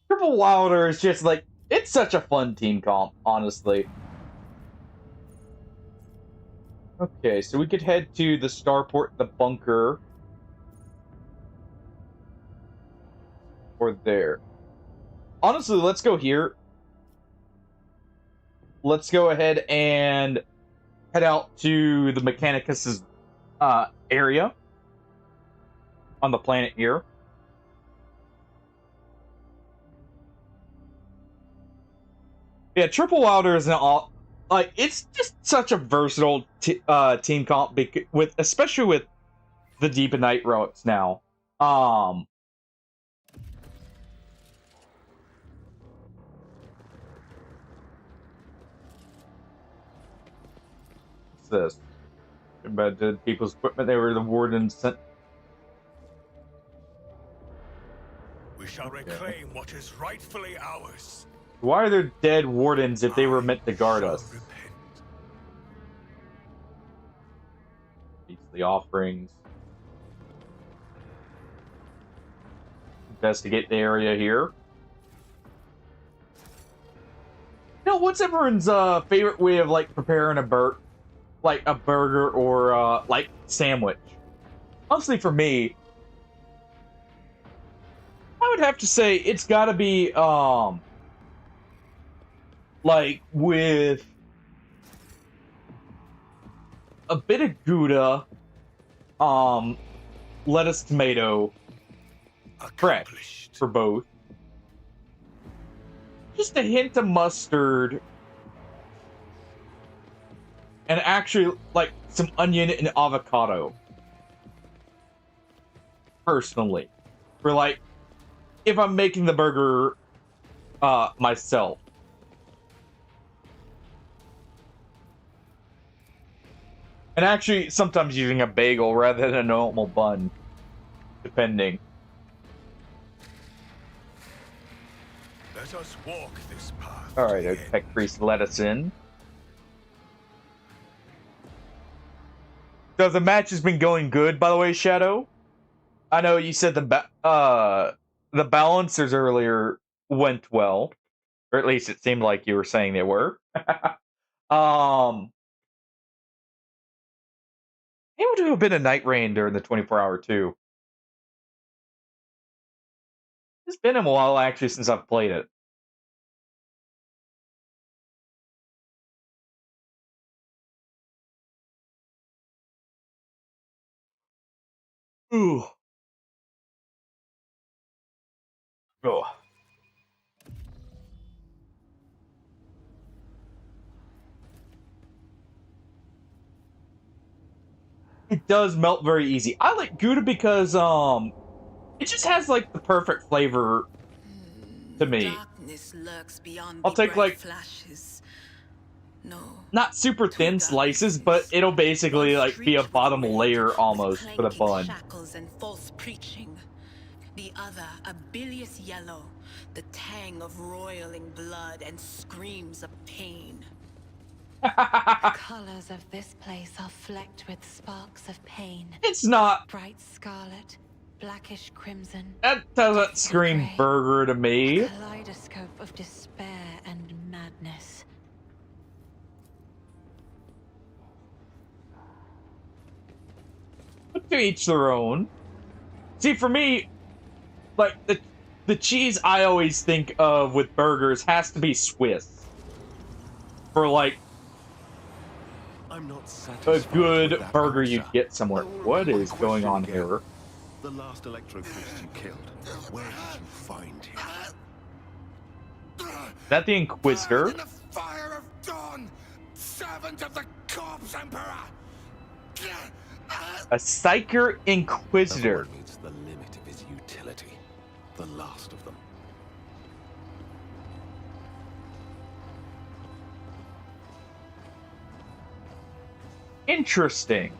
Triple Wilder is just like, it's such a fun team comp, honestly. Okay, so we could head to the starport, the bunker. or there. Honestly, let's go here. Let's go ahead and head out to the Mechanicus' area on the planet here. Yeah, Triple Wilder is it's just such a versatile team comp with especially with the Deep and Night relics now. What's this? About dead people's equipment. They were the wardens sent. We shall reclaim what is rightfully ours. Why are there dead wardens if they were meant to guard us? These are the offerings. Investigate the area here. You know, what's everyone's favorite way of like preparing a burger or like sandwich? Honestly, for me, I would have to say it's got to be like with a bit of Gouda, lettuce, tomato, fresh for both. Just a hint of mustard. And actually, like, some onion and avocado. Personally. For, like, if I'm making the burger myself. And actually, sometimes using a bagel rather than a normal bun. Depending. Let us walk this path. Alright, Tech Priest let us in. So the match has been going good, by the way, Shadow. I know you said the balancers earlier went well. Or at least it seemed like you were saying they were. Able to do a bit of Night Rain during the 24-hour too. It's been a while actually since I've played it. Ooh. Oh. It does melt very easy. I like Gouda because it just has like the perfect flavor to me. Darkness lurks beyond I'll the take bright like flashes. No. not super thin slices, but it'll basically like be a bottom layer almost for the bun. Shackles and false preaching. The other, a bilious yellow, the tang of roiling blood and screams of pain. The colors of this place are flecked with sparks of pain. It's not Bright scarlet, blackish crimson. That doesn't scream gray. burger to me. A kaleidoscope of despair and madness. But to each their own. See, for me, like the cheese I always think of with burgers has to be Swiss. For like I'm not a satisfied good with that burger answer. you'd get somewhere. What is going on here? The last electro priest you killed, where did you find him? Is that the Inquisitor? In the fire of dawn, servant of the corpse emperor. A Psyker Inquisitor. Everyone meets the limit of his utility. The last of them. Interesting.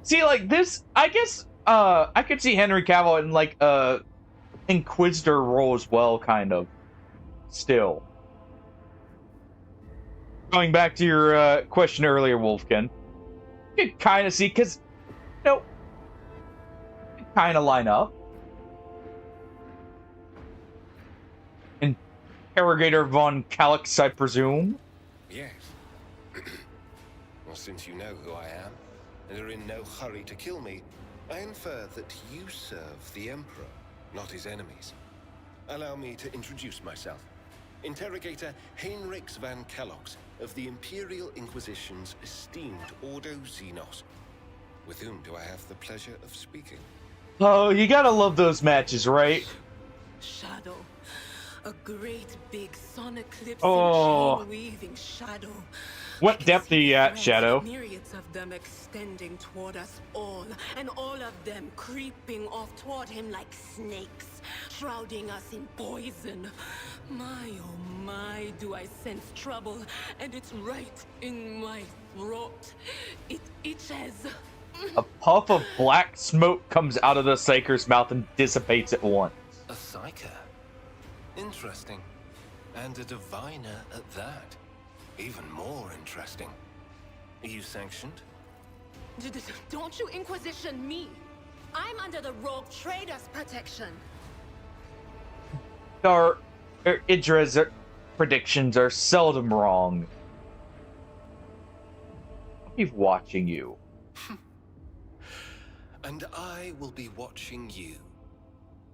See, like this, I guess, I could see Henry Cavill in like a Inquisitor role as well, kind of. Still. Going back to your question earlier, Wolfkin, you could kind of see, because, you know, kind of line up. Interrogator von Calix, I presume. Yes, since you know who I am, and are in no hurry to kill me, I infer that you serve the Emperor, not his enemies. Allow me to introduce myself. Interrogator Heinrichs van Kellogg's of the Imperial Inquisition's esteemed Ordo Xenos. With whom do I have the pleasure of speaking? Oh, you gotta love those matches, right? Shadow. A great big sun eclipsing chain-weaving shadow. What depth are you at, Shadow? Myriads of them extending toward us all, and all of them creeping off toward him like snakes, shrouding us in poison. My, oh my, do I sense trouble, and it's right in my throat. It itches. A puff of black smoke comes out of the Psyker's mouth and dissipates at once. A Psyker? Interesting. And a diviner at that. Even more interesting. Are you sanctioned? Don't you Inquisition me! I'm under the Rogue Trader's protection. Idra's predictions are seldom wrong. I'll be watching you. And I will be watching you.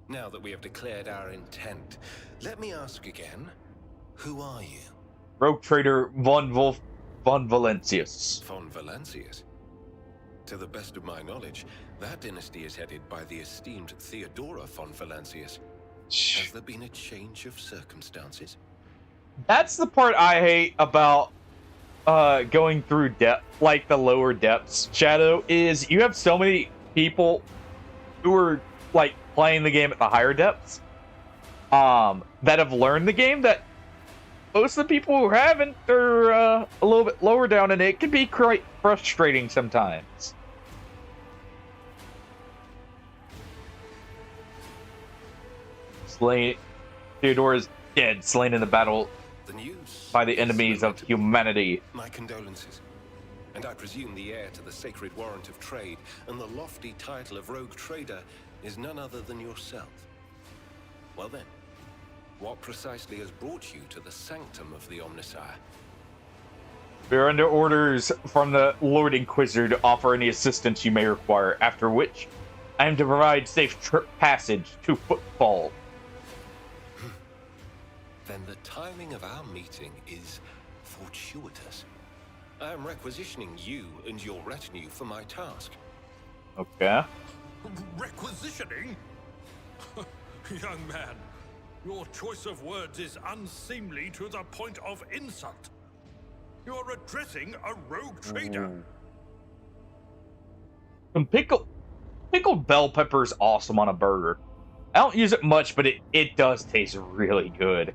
Now that we have declared our intent, let me ask again, who are you? Rogue Trader von Valancius. Von Valancius? To the best of my knowledge, that dynasty is headed by the esteemed Theodora von Valancius. Has there been a change of circumstances? That's the part I hate about going through depth, like the lower depths, Shadow, is you have so many people who are like playing the game at the higher depths that have learned the game that most of the people who haven't are a little bit lower down, and it can be quite frustrating sometimes. Theodore is dead, slain in the battle by the enemies of humanity. My condolences. And I presume the heir to the sacred warrant of trade and the lofty title of Rogue Trader is none other than yourself. Well then, what precisely has brought you to the sanctum of the Omnissiah? We are under orders from the Lord Inquisitor to offer any assistance you may require, after which I am to provide safe passage to Footfall. Then the timing of our meeting is fortuitous. I am requisitioning you and your retinue for my task. Okay. Requisitioning? Young man, your choice of words is unseemly to the point of insult. You are addressing a rogue trader. Some pickled bell pepper is awesome on a burger. I don't use it much, but it does taste really good.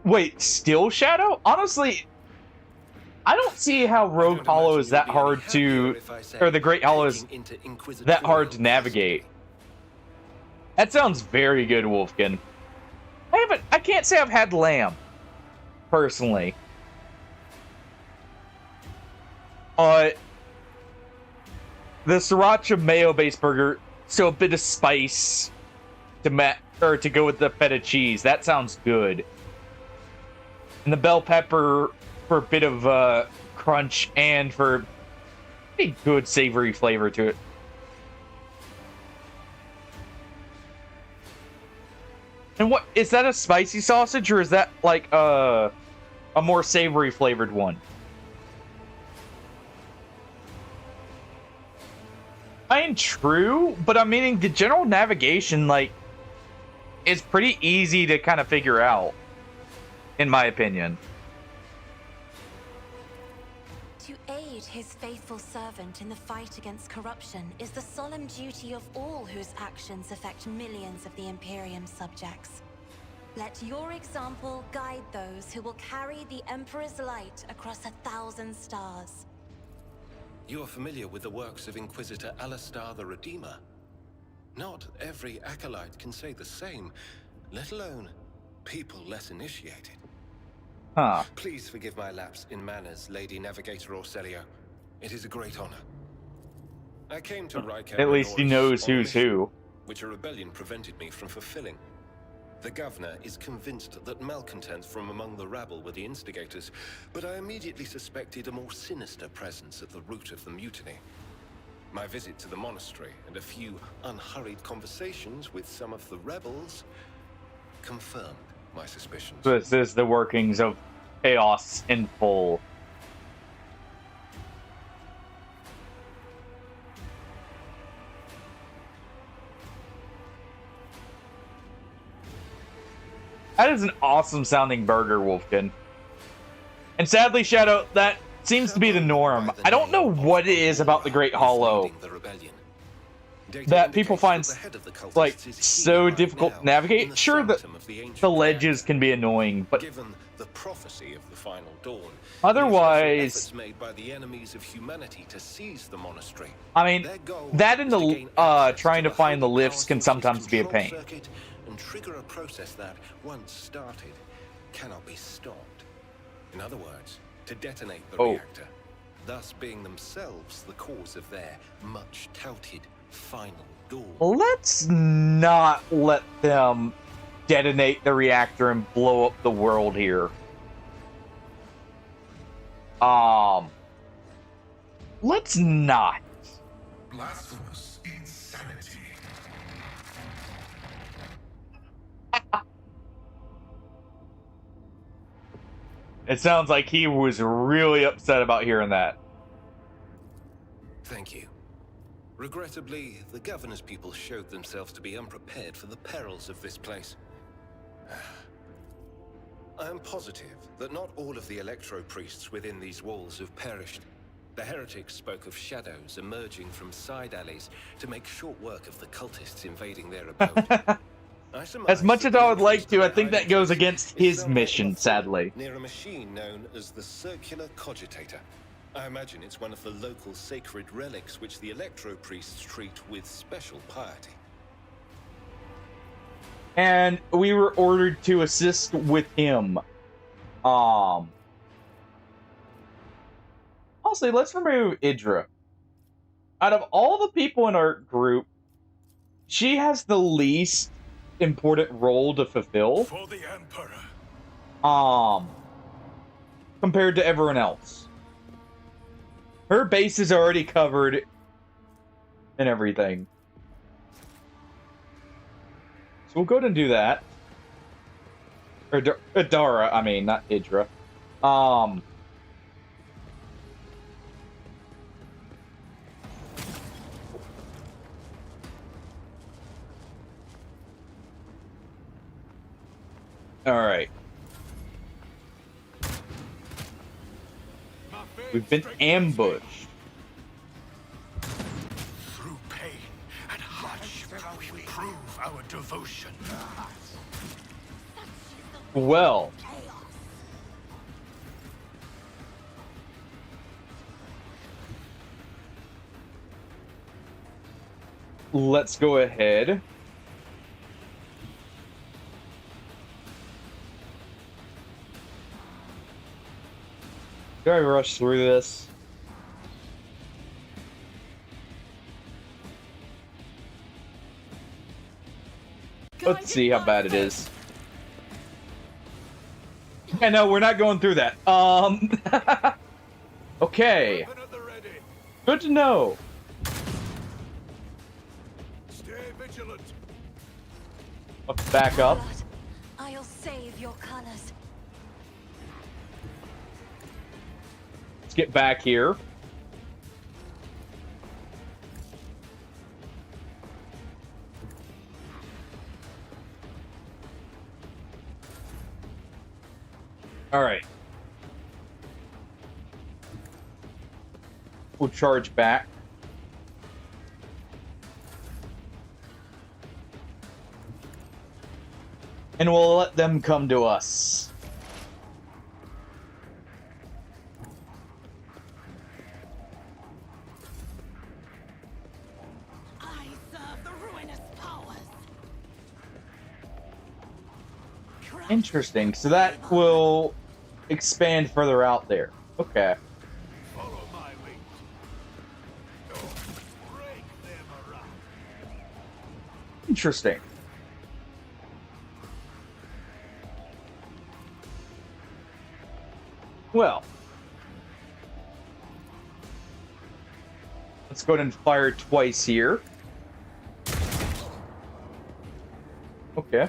Wait, Still Shadow? Honestly, I don't see how Rogue Hollow is that hard to, or the Great Hollow is that hard to navigate. That sounds very good, Wolfkin. I can't say I've had lamb, personally. The sriracha mayo-based burger, so a bit of spice to go with the feta cheese. That sounds good. And the bell pepper for a bit of crunch and for a good savory flavor to it. And what is that, a spicy sausage, or is that like a more savory flavored one? I mean, true, but I'm meaning the general navigation, like, is pretty easy to kind of figure out, in my opinion. To aid his faithful servant in the fight against corruption is the solemn duty of all whose actions affect millions of the Imperium subjects. Let your example guide those who will carry the Emperor's light across 1,000 stars. You are familiar with the works of Inquisitor Alistar the Redeemer. Not every acolyte can say the same, let alone people less initiated. Huh. Please forgive my lapse in manners, Lady Navigator Orselio. It is a great honor. I came to Riker At least he knows who's who. which a rebellion prevented me from fulfilling. The governor is convinced that malcontents from among the rabble were the instigators, but I immediately suspected a more sinister presence at the root of the mutiny. My visit to the monastery and a few unhurried conversations with some of the rebels confirmed my suspicions. This is the workings of chaos in full. That is an awesome sounding burger, Wolfkin. And sadly, Shadow, that seems to be the norm. I don't know what it is about the Great Hollow that people find like so difficult to navigate. Sure, the ledges can be annoying, but given the prophecy of the final dawn, otherwise, made by the enemies of humanity to seize the monastery. I mean, that and the trying to find the lifts can sometimes be a pain. And trigger a process that, once started, cannot be stopped. In other words, to detonate the reactor, thus being themselves the cause of their much-touted final dawn. Let's not let them detonate the reactor and blow up the world here. Let's not. Blasphemous insanity. It sounds like he was really upset about hearing that. Thank you. Regrettably, the governor's people showed themselves to be unprepared for the perils of this place. I am positive that not all of the electro-priests within these walls have perished. The heretics spoke of shadows emerging from side alleys to make short work of the cultists invading their abode. As much as I would like to, I think that goes against his mission, sadly. Near a machine known as the Circular Cogitator. I imagine it's one of the local sacred relics which the electro-priests treat with special piety. And we were ordered to assist with him. Also, let's remove Idra. Out of all the people in our group, she has the least important role to fulfill. For the Emperor. Compared to everyone else. Her base is already covered and everything. So we'll go ahead and do that. Or Adara, I mean, not Idra. Alright. We've been ambushed. Through pain and hardship, we prove our devotion. Well. Let's go ahead. Do I rush through this? Let's see how bad it is. Yeah, no, we're not going through that. Okay. Good to know. Stay vigilant. Let's back up. I'll save your colors. Let's get back here. All right. We'll charge back. And we'll let them come to us. I serve the ruinous powers. Interesting. So that will expand further out there. Okay. Follow my lead. Interesting. Well, let's go ahead and fire twice here. Okay.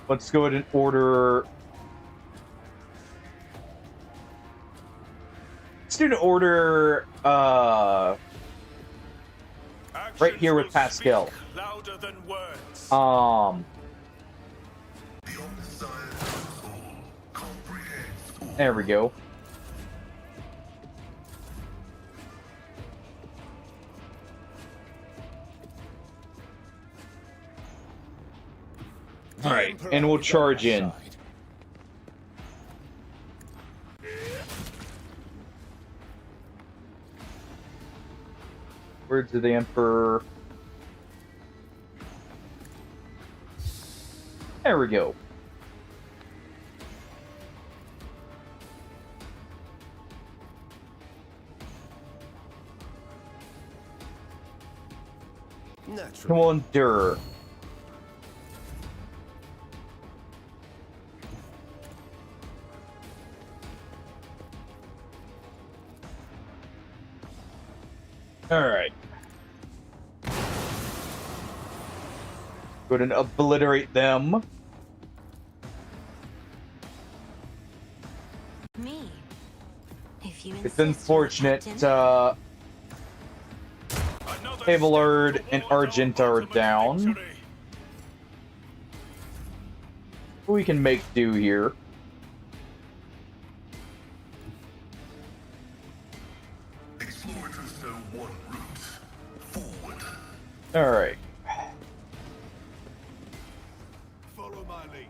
Let's go ahead and order. Let's do an order right here with Pascal. Louder than words. The omniscient all comprehends all. There we go. All right, and we'll charge in. Words of the Emperor. There we go. Come on, Dur. All right. Go ahead and obliterate them. Me. If you It's insist, unfortunate. Captain. Abelard and Argent are down. We can make do here. Explorers know one route. Forward. Alright. Follow my lead.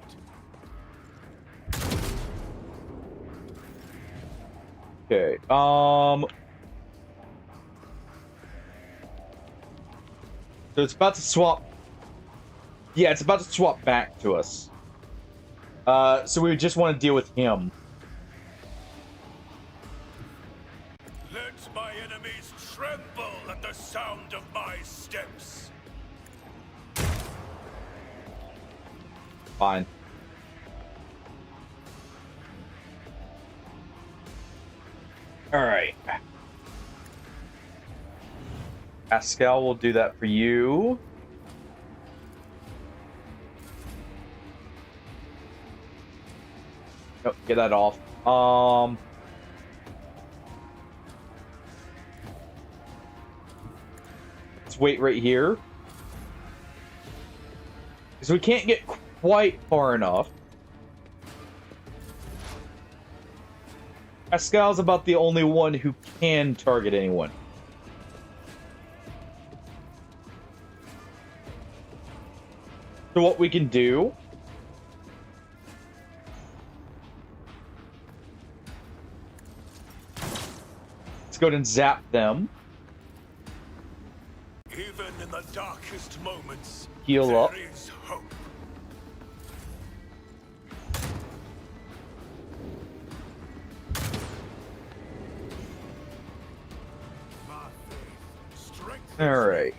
Okay. So it's about to swap. Yeah, it's about to swap back to us. So we just want to deal with him. Let my enemies tremble at the sound of my steps. Fine. Alright. Pascal will do that for you. Nope, get that off. Let's wait right here. Because we can't get quite far enough. Pascal's about the only one who can target anyone. So what we can do... Let's go ahead and zap them. Even in the darkest moments, Heal up. there is hope. My faith strengthens me. Alright.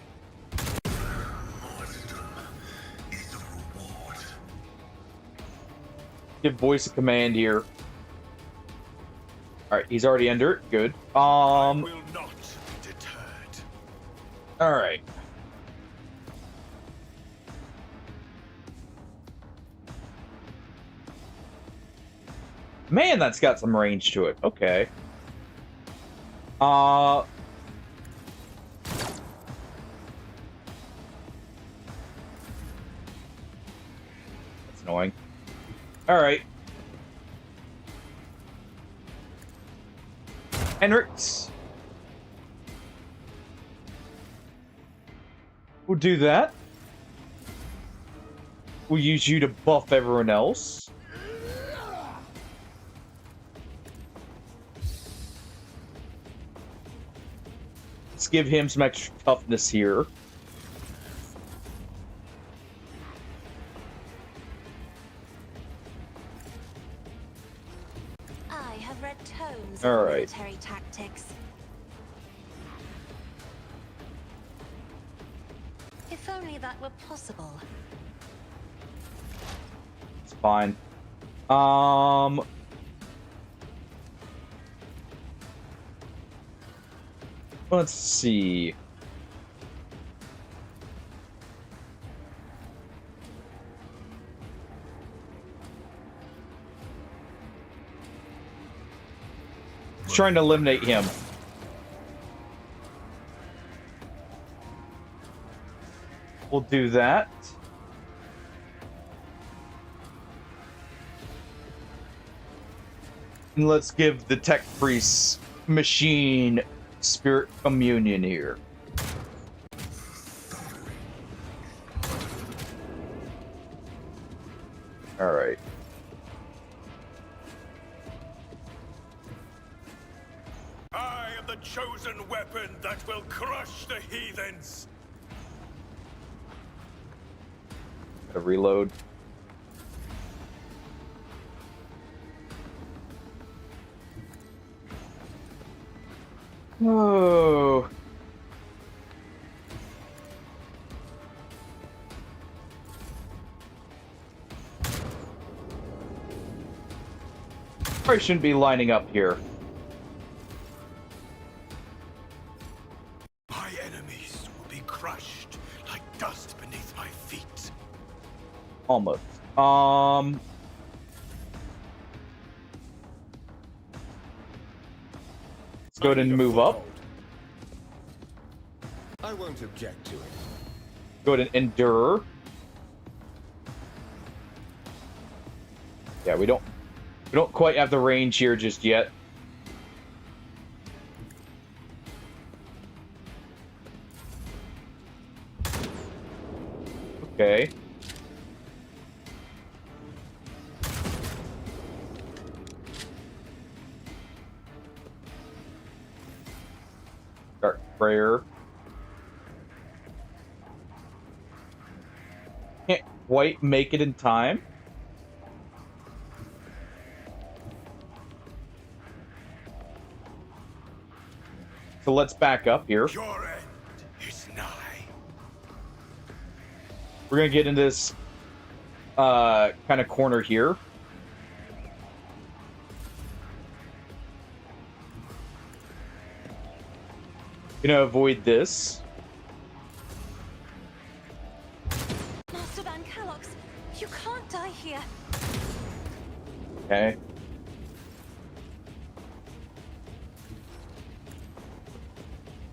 Is a reward. Give voice of command here. Alright, he's already under it. Good. I will not be deterred. Alright. Man, that's got some range to it. Okay. That's annoying. Alright. Heretics. We'll do that. We'll use you to buff everyone else. Let's give him some extra toughness here. I have read tomes All right. military tactics. If only that were possible. It's fine. Let's see. Trying to eliminate him. We'll do that. And let's give the tech priests machine spirit communion here. All right. I am the chosen weapon that will crush the heathens. Gotta reload. Oh. Probably shouldn't be lining up here. My enemies will be crushed like dust beneath my feet. Almost. Let's go ahead and move up. I won't object to it. Go ahead and endure. Yeah, we don't quite have the range here just yet. Okay. Dark prayer. Can't quite make it in time. So let's back up here. Your end is nigh. We're gonna get in this kind of corner here. Gonna avoid this. Master Van Calox, you can't die here. Okay.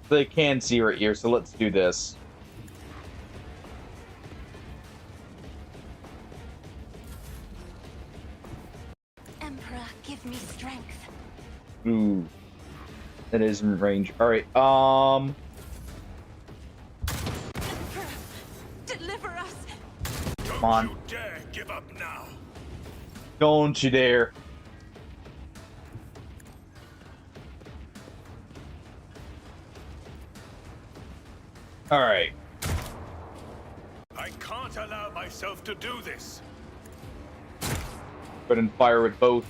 They can see right here, so let's do this. Emperor, give me strength. Ooh. That is in range. Alright, Emperor, deliver us. Come on. Don't you dare give up now. Don't you dare. Alright. I can't allow myself to do this. Go ahead and fire with both.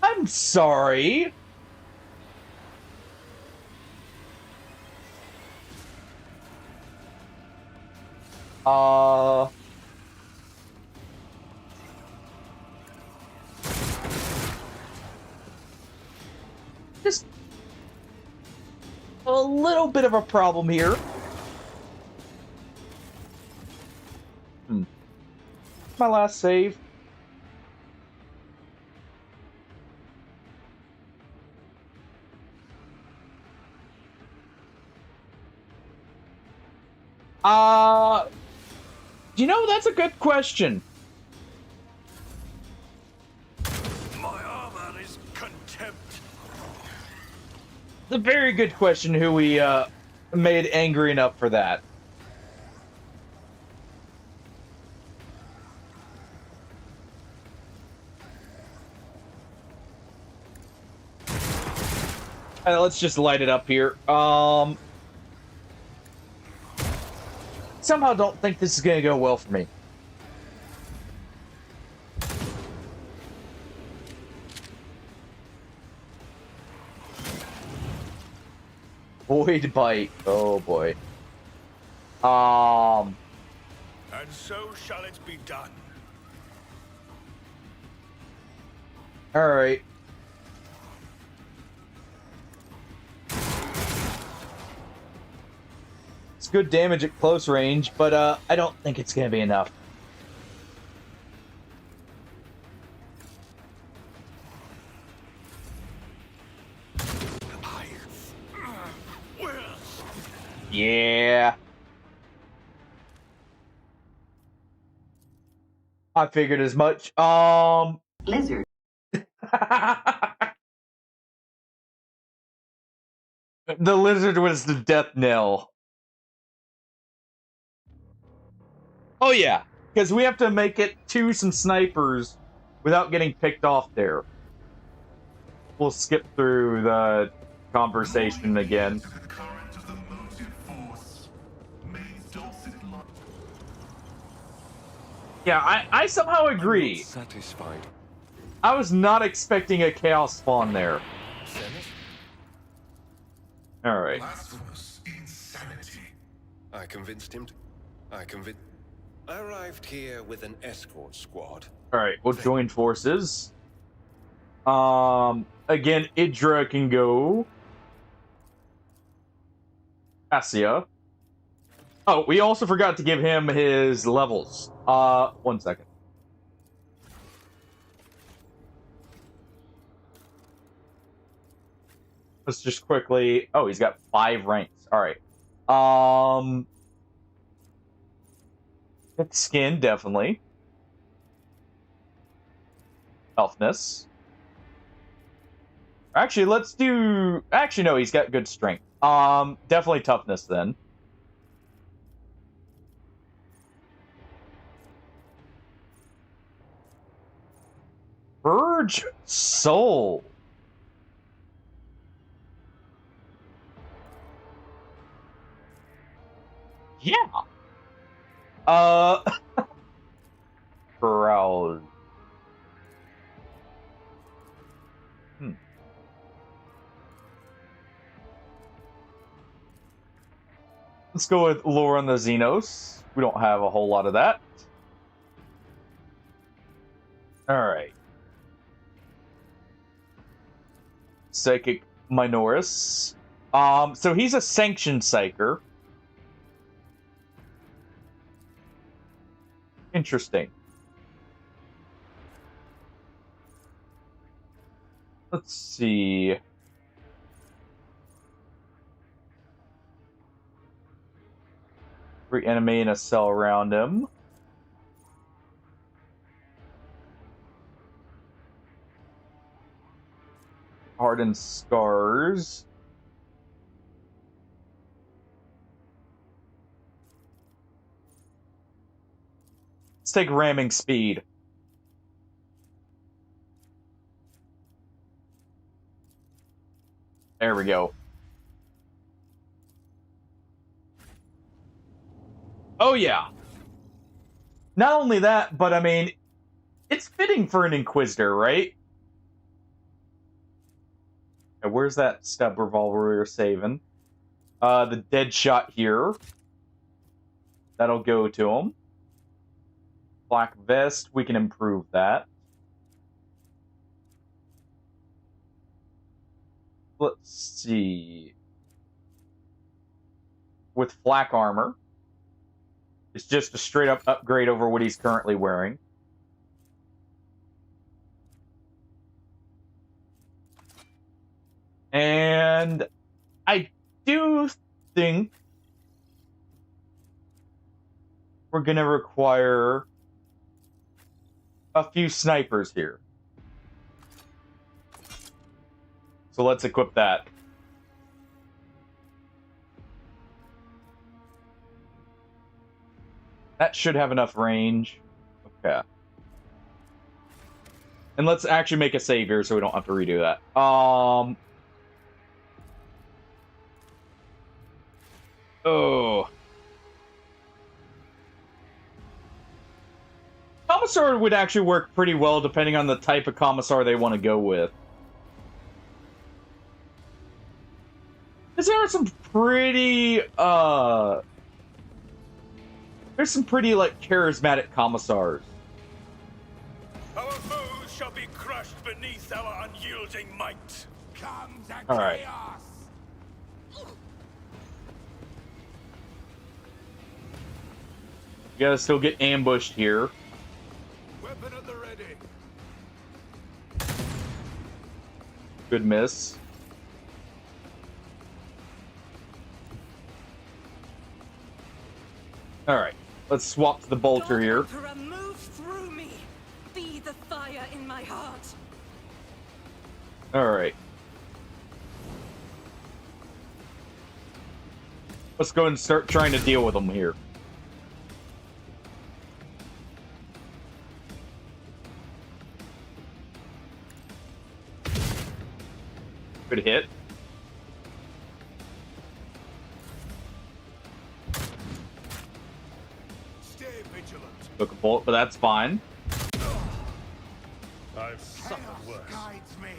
I'm sorry. Just a little bit of a problem here. My last save. You know, that's a good question. My armor is contempt. It's a very good question who we made angry enough for that. Let's just light it up here. somehow don't think this is going to go well for me. Void Bite. Oh, boy. And so shall it be done. Alright. It's good damage at close range, but I don't think it's going to be enough. Yeah. I figured as much. Lizard. The lizard was the death knell. Oh yeah, because we have to make it to some snipers without getting picked off there. We'll skip through the conversation again. Yeah, I somehow agree. Satisfied. I was not expecting a chaos spawn there. Alright. I convinced him to... I arrived here with an escort squad. Alright, we'll join forces. Again, Idra can go. Cassia. Oh, we also forgot to give him his levels. 1 second. Let's just quickly... Oh, he's got 5 ranks. Alright. Thick skin, definitely. Toughness. Actually, let's do... Actually, no, he's got good strength. Definitely toughness, then. Rouge Soul. Yeah. Proud. Let's go with lore on the Xenos. We don't have a whole lot of that. Alright. Psychic Minoris. So he's a sanctioned psyker. Interesting. Let's see. Every enemy in a cell around him. Hardened scars. Let's take ramming speed. There we go. Oh yeah. Not only that, but I mean, it's fitting for an Inquisitor, right? Okay, where's that stub revolver we were saving? The dead shot here. That'll go to him. Black vest, we can improve that. Let's see. With flak armor. It's just a straight up upgrade over what he's currently wearing. And I do think we're going to require a few snipers here. So let's equip that. That should have enough range. Okay. And let's actually make a save here so we don't have to redo that. Oh. Commissar would actually work pretty well depending on the type of Commissar they want to go with. Because there are some pretty, there's some pretty, like, charismatic Commissars. Our foes shall be crushed beneath our unyielding might. Come the Alright. chaos! You gotta still get ambushed here. Weapon at the ready. Good miss. Alright, let's swap to the bolter here. Emperor, move through me. Be the fire in my heart. Alright. Let's go and start trying to deal with them here. Good hit. Stay vigilant. Took a bullet, but that's fine. I've suffered worse. Guides me.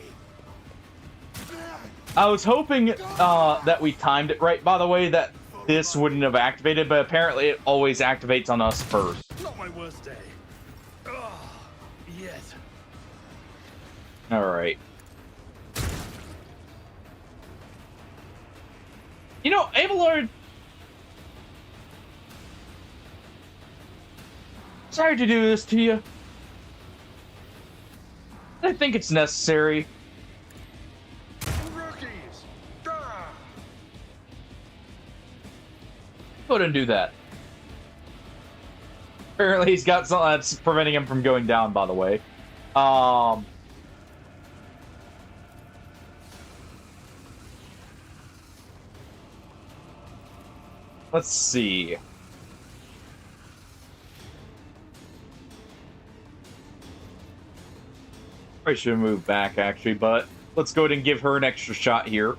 I was hoping that we timed it right, by the way, that this wouldn't have activated, but apparently it always activates on us first. Not my worst day. Yet. Alright. You know, Abelard... Sorry to do this to you. I think it's necessary. Rookies. Go ahead and do that. Apparently he's got something that's preventing him from going down, by the way. Let's see. I should have moved back, actually, but let's go ahead and give her an extra shot here.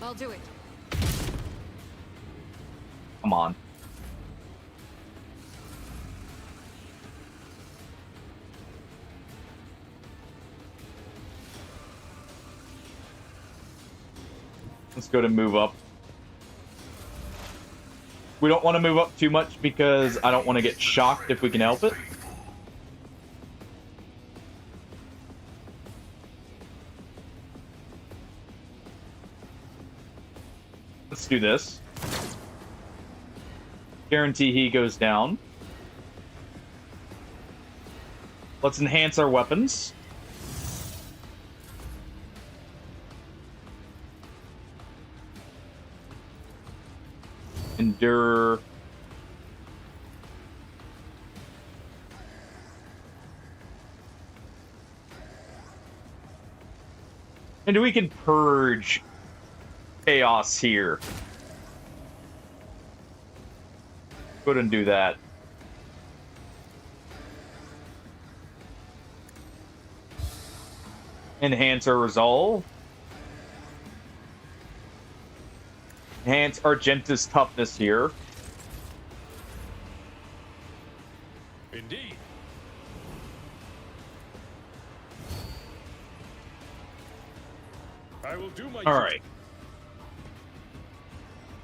I'll do it. Come on. Let's go to move up. We don't want to move up too much because I don't want to get shocked if we can help it. Let's do this. Guarantee he goes down. Let's enhance our weapons. Endure. And we can purge chaos here. Go ahead and do that. Enhance our resolve. Enhance Argenta's toughness here. Indeed. I will do my All right.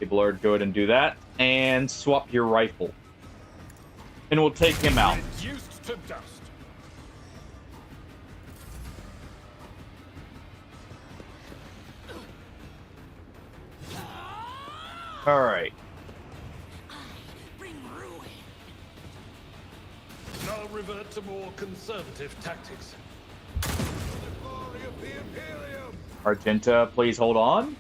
Blurred, go ahead and do that. And swap your rifle. And we'll take him out. Reduced to dust. Alright. I'll revert to more conservative tactics. Argenta, please hold on.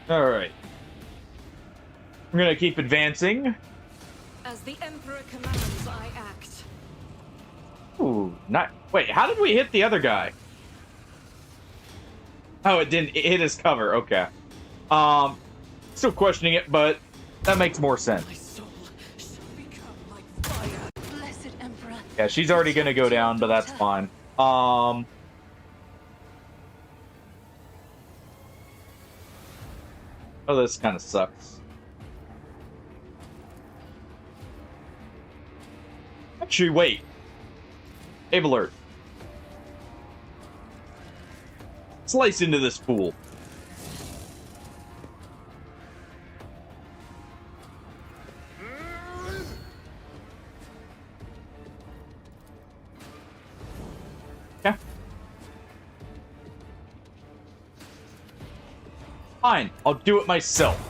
Alright. I'm gonna keep advancing. As the Emperor commands, I act. Ooh, not. Wait, how did we hit the other guy? Oh, it didn't. It hit his cover. Okay. Still questioning it, but that makes more sense. Blessed Emperor, Yeah, she's already gonna go down, but that's fine. Oh, this kind of sucks. Actually, wait. Abe alert. Slice into this fool. Okay. Fine, I'll do it myself.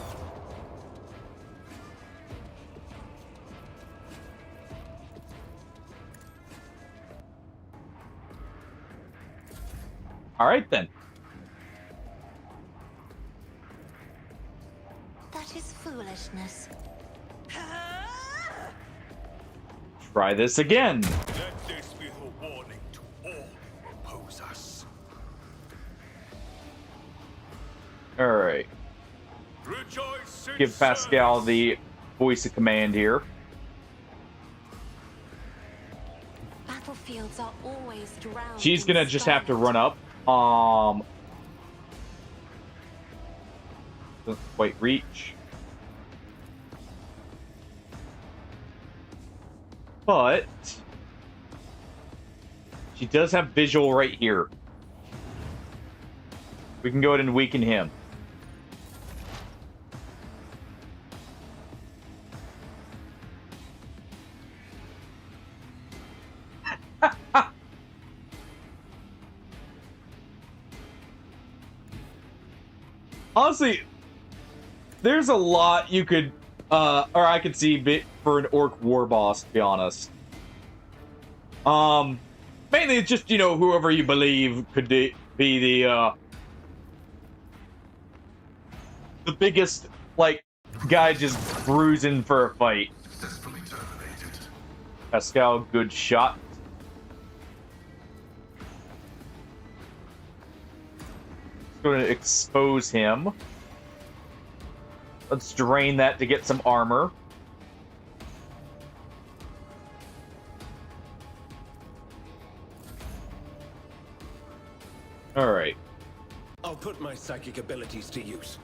All right, then. That is foolishness. Try this again. Let this be a warning to all who oppose us. All right. Rejoice in Give Pascal the voice of command here. Battlefields are always drowned. She's gonna just have to run up. Wait, reach. But she does have visual right here. We can go ahead and weaken him. Honestly, there's a lot you could, or I could see for an orc war boss, to be honest. Mainly it's just, you know, whoever you believe could be the biggest, like, guy just bruising for a fight. Successfully terminated. Pascal, good shot. Going to expose him. Let's drain that to get some armor. All right. I'll put my psychic abilities to use.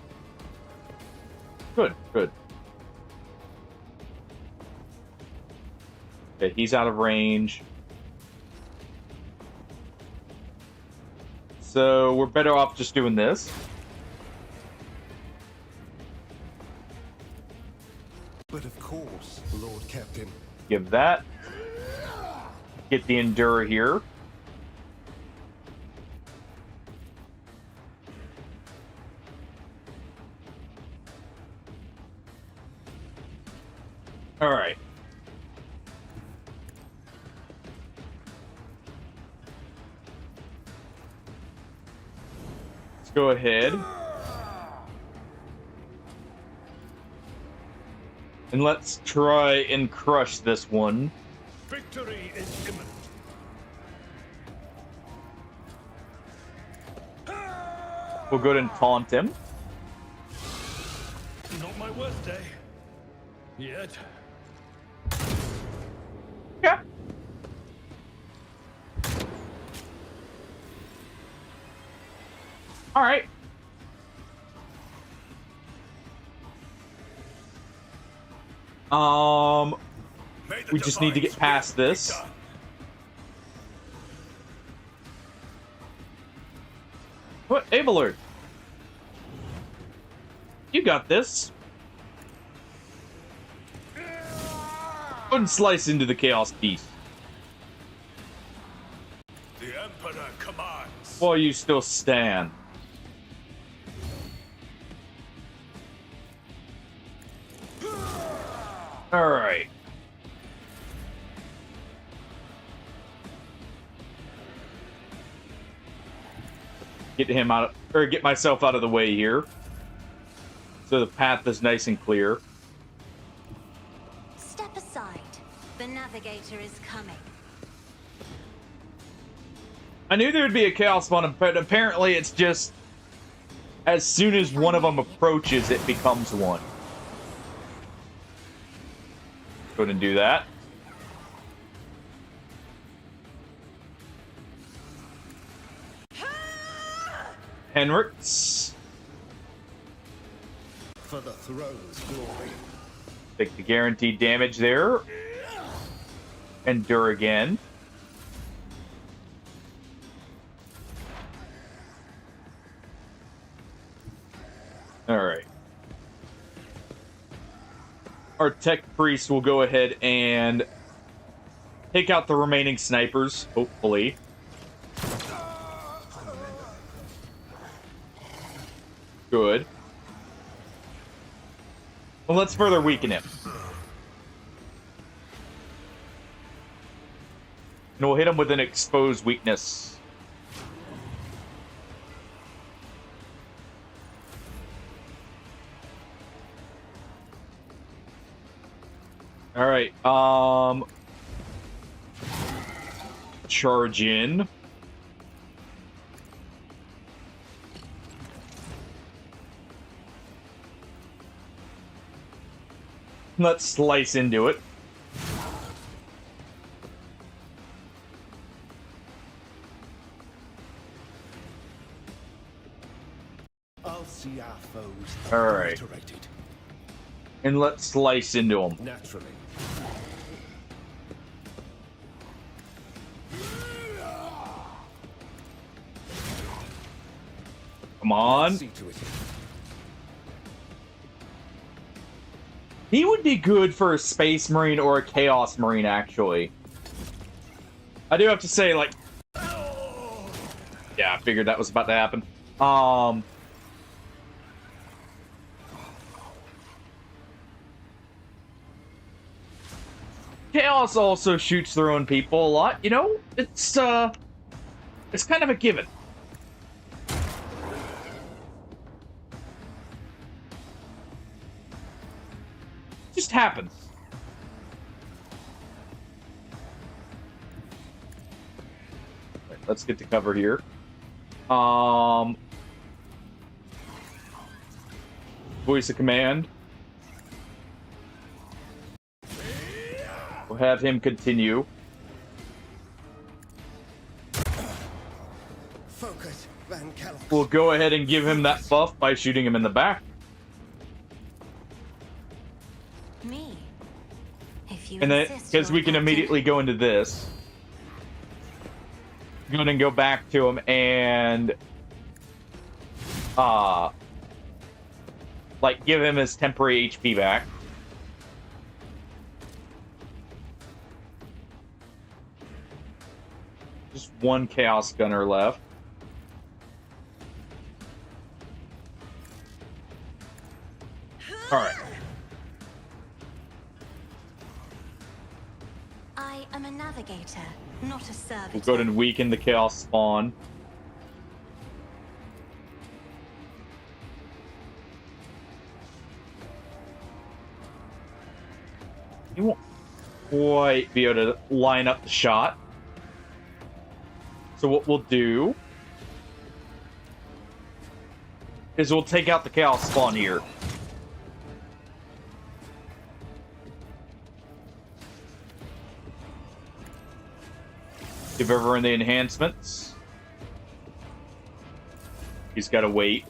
Good, good. Okay, he's out of range. So we're better off just doing this. But of course, Lord Captain. Give that. Get the Endure here. All right. Let's go ahead. And let's try and crush this one. Victory is imminent. We'll go ahead and taunt him. Not my worst day. Yet. Yeah. All right. We just need to get past this. What? Abelard? You got this. Go and slice into the Chaos Beast. The Emperor commands. While you still stand. Alright. Get him out, or get myself out of the way here. So the path is nice and clear. Step aside. The navigator is coming. I knew there would be a Chaos Spawn, but apparently it's just as soon as one of them approaches, it becomes one. Go ahead and do that. Henriks. For the throne's glory. Take the guaranteed damage there. Endure again. Alright. Our tech priest will go ahead and take out the remaining snipers, hopefully. Good. Well, let's further weaken him. And we'll hit him with an exposed weakness. Alright, charge in. Let's slice into it. I'll see our foes Alright. obliterated. And let's slice into him. Naturally. Come on. See to it. He would be good for a Space Marine or a Chaos Marine, actually. I do have to say, like... Yeah, I figured that was about to happen. Chaos also shoots their own people a lot, you know? It's kind of a given. Just happens. Right, let's get to cover here. Voice of command. We'll have him continue. Focus, Van Kellogg's. We'll go ahead and give him that buff by shooting him in the back. Me? If you And then, insist, because we Lord can Captain. immediately go into this. Go ahead and go back to him and... like, give him his temporary HP back. Just one Chaos Gunner left. Alright. I am a navigator, not a servitor. We'll go ahead and weaken the Chaos Spawn. You won't quite be able to line up the shot. So what we'll do is we'll take out the Chaos Spawn here. Give everyone the enhancements. He's got to wait.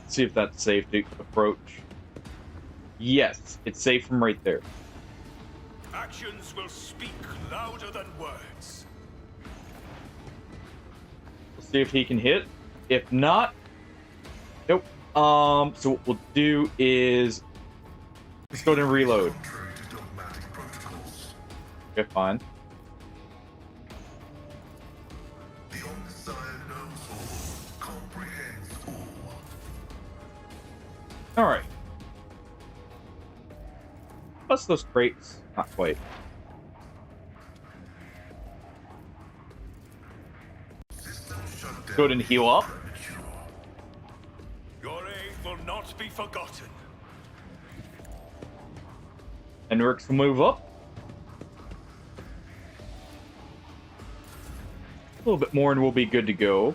See if that's safe to approach. Yes, it's safe from right there. Actions will speak louder than words. We'll see if he can hit. If not, nope. So what we'll do is let's go ahead and reload. Contrary to dogmatic protocols, Okay, fine. the Omnissiah knows all, comprehends all. All right. Plus those crates, not quite. System shut down. Go ahead and heal up. Premature. Your aid will not be forgotten. Henriks will move up. A little bit more and we'll be good to go.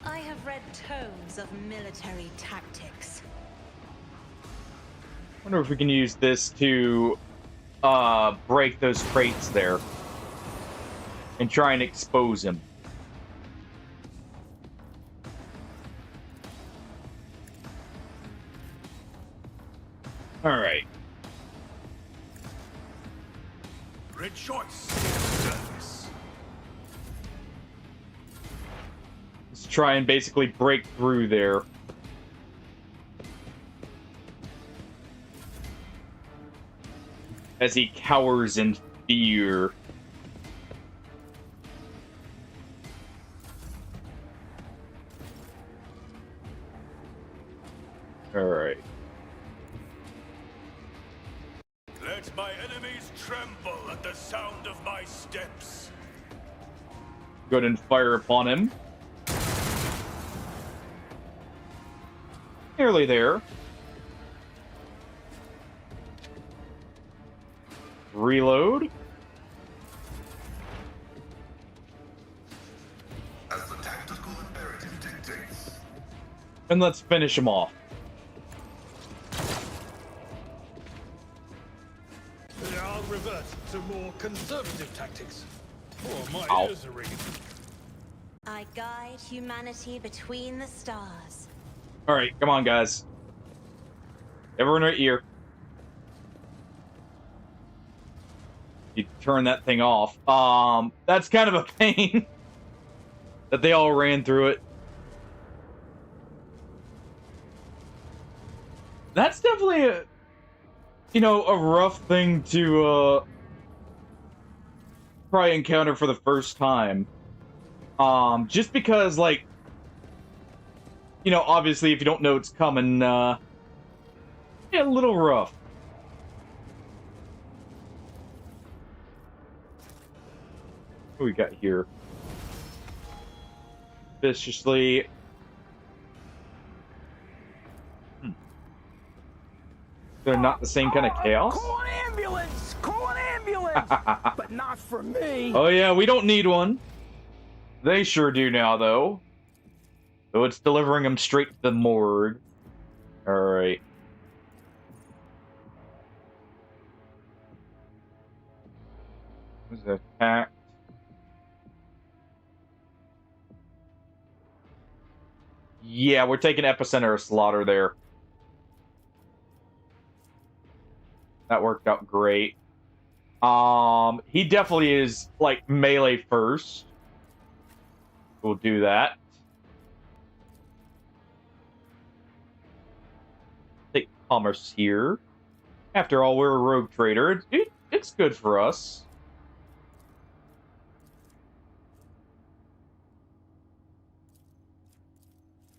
I have read tomes of military tactics. Wonder if we can use this to break those crates there and try and expose him. All right. Rejoice, service. Let's try and basically break through there. As he cowers in fear. Alright. Let my enemies tremble at the sound of my steps. Go ahead and fire upon him. Nearly there. Reload. As the tactical imperative dictates. And let's finish him off. I'll revert to more conservative tactics. Oh, my Ow. ears are ringing. I guide humanity between the stars. Alright, come on, guys. Everyone right here. You turn that thing off. That's kind of a pain that they all ran through it. That's definitely a, a rough thing to try and encounter for the first time. Just because, like, obviously if you don't know it's coming, yeah, a little rough. What we got here? Viciously. They're not the same kind of chaos? Call an ambulance! Call an ambulance! But not for me! Oh yeah, we don't need one. They sure do now, though. So it's delivering them straight to the morgue. Alright. Who's attacked? Yeah, we're taking epicenter of slaughter there. That worked out great. He definitely is, like, melee first. We'll do that. Take commerce here. After all, we're a rogue trader. It's good for us.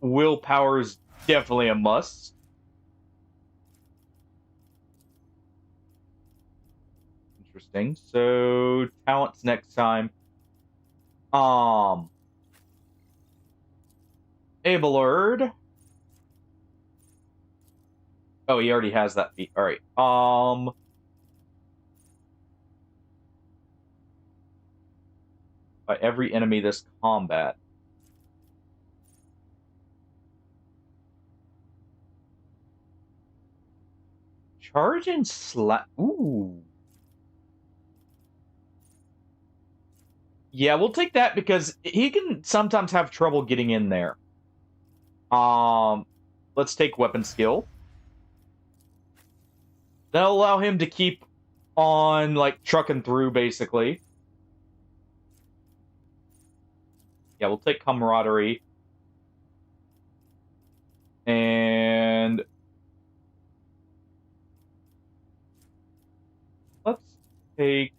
Willpower is definitely a must. Interesting. So talents next time. Abelard. Oh, he already has that feat. All right. By every enemy this combat. Charge and slap. Ooh. Yeah, we'll take that because he can sometimes have trouble getting in there. Let's take weapon skill. That'll allow him to keep on, like, trucking through, basically. Yeah, we'll take camaraderie. And let's take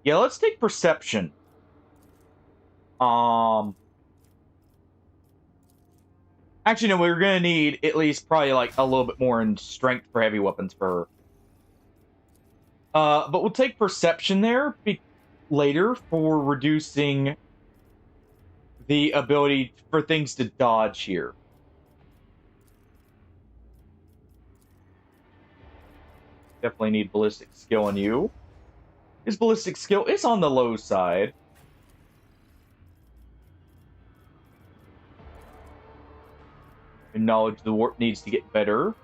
let's take perception. Actually, no, we're gonna need at least probably like a little bit more in strength for heavy weapons for her. But we'll take perception there later for reducing the ability for things to dodge here. Definitely need ballistic skill on you. His ballistic skill is on the low side. Acknowledge the warp needs to get better.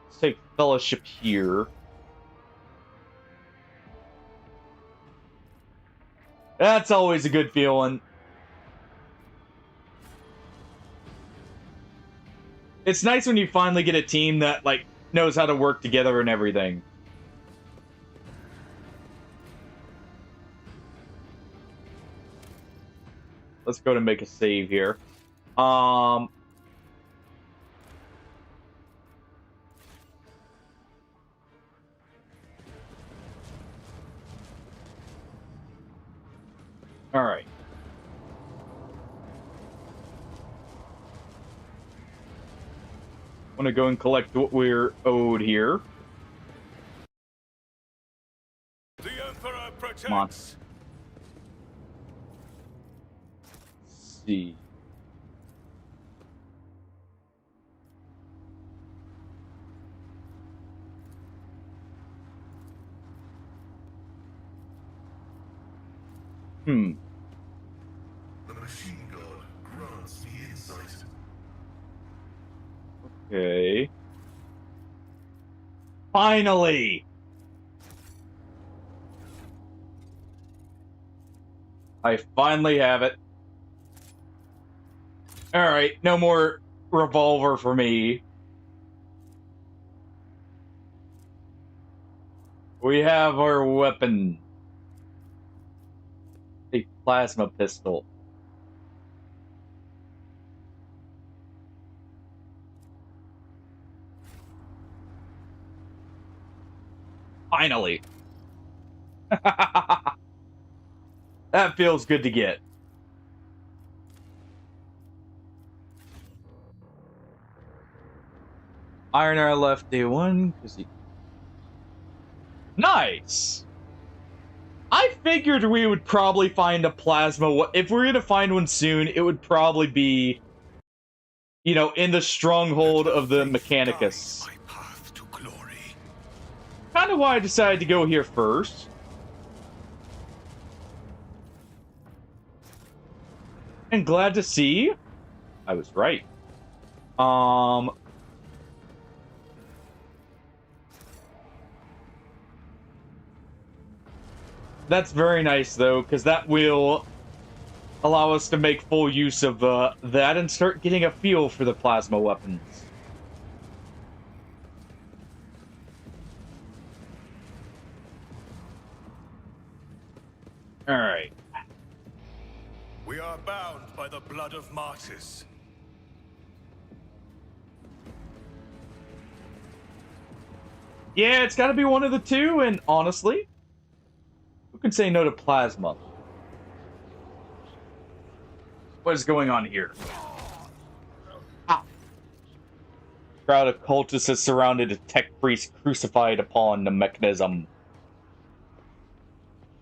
Let's take Fellowship here. That's always a good feeling. It's nice when you finally get a team that, like, knows how to work together and everything. Let's go to make a save here. All right. I'm gonna go and collect what we're owed here. The Emperor protects. Come on. Let's see. The machine god grants me insight. Okay. Finally! I finally have it. Alright, no more revolver for me. We have our weapon. A plasma pistol. Finally. That feels good to get. Iron Arrow left day one because he. Nice. I figured we would probably find a plasma. If we're gonna find one soon, it would probably be, you know, in the stronghold of the Mechanicus. Kind of why I decided to go here first. And glad to see I was right. That's very nice, though, because that will allow us to make full use of that and start getting a feel for the plasma weapons. Alright. We are bound by the blood of martyrs. Yeah, it's gotta be one of the two, and honestly, who can say no to plasma? What is going on here? Ah. Crowd of cultists has surrounded a tech priest crucified upon the mechanism.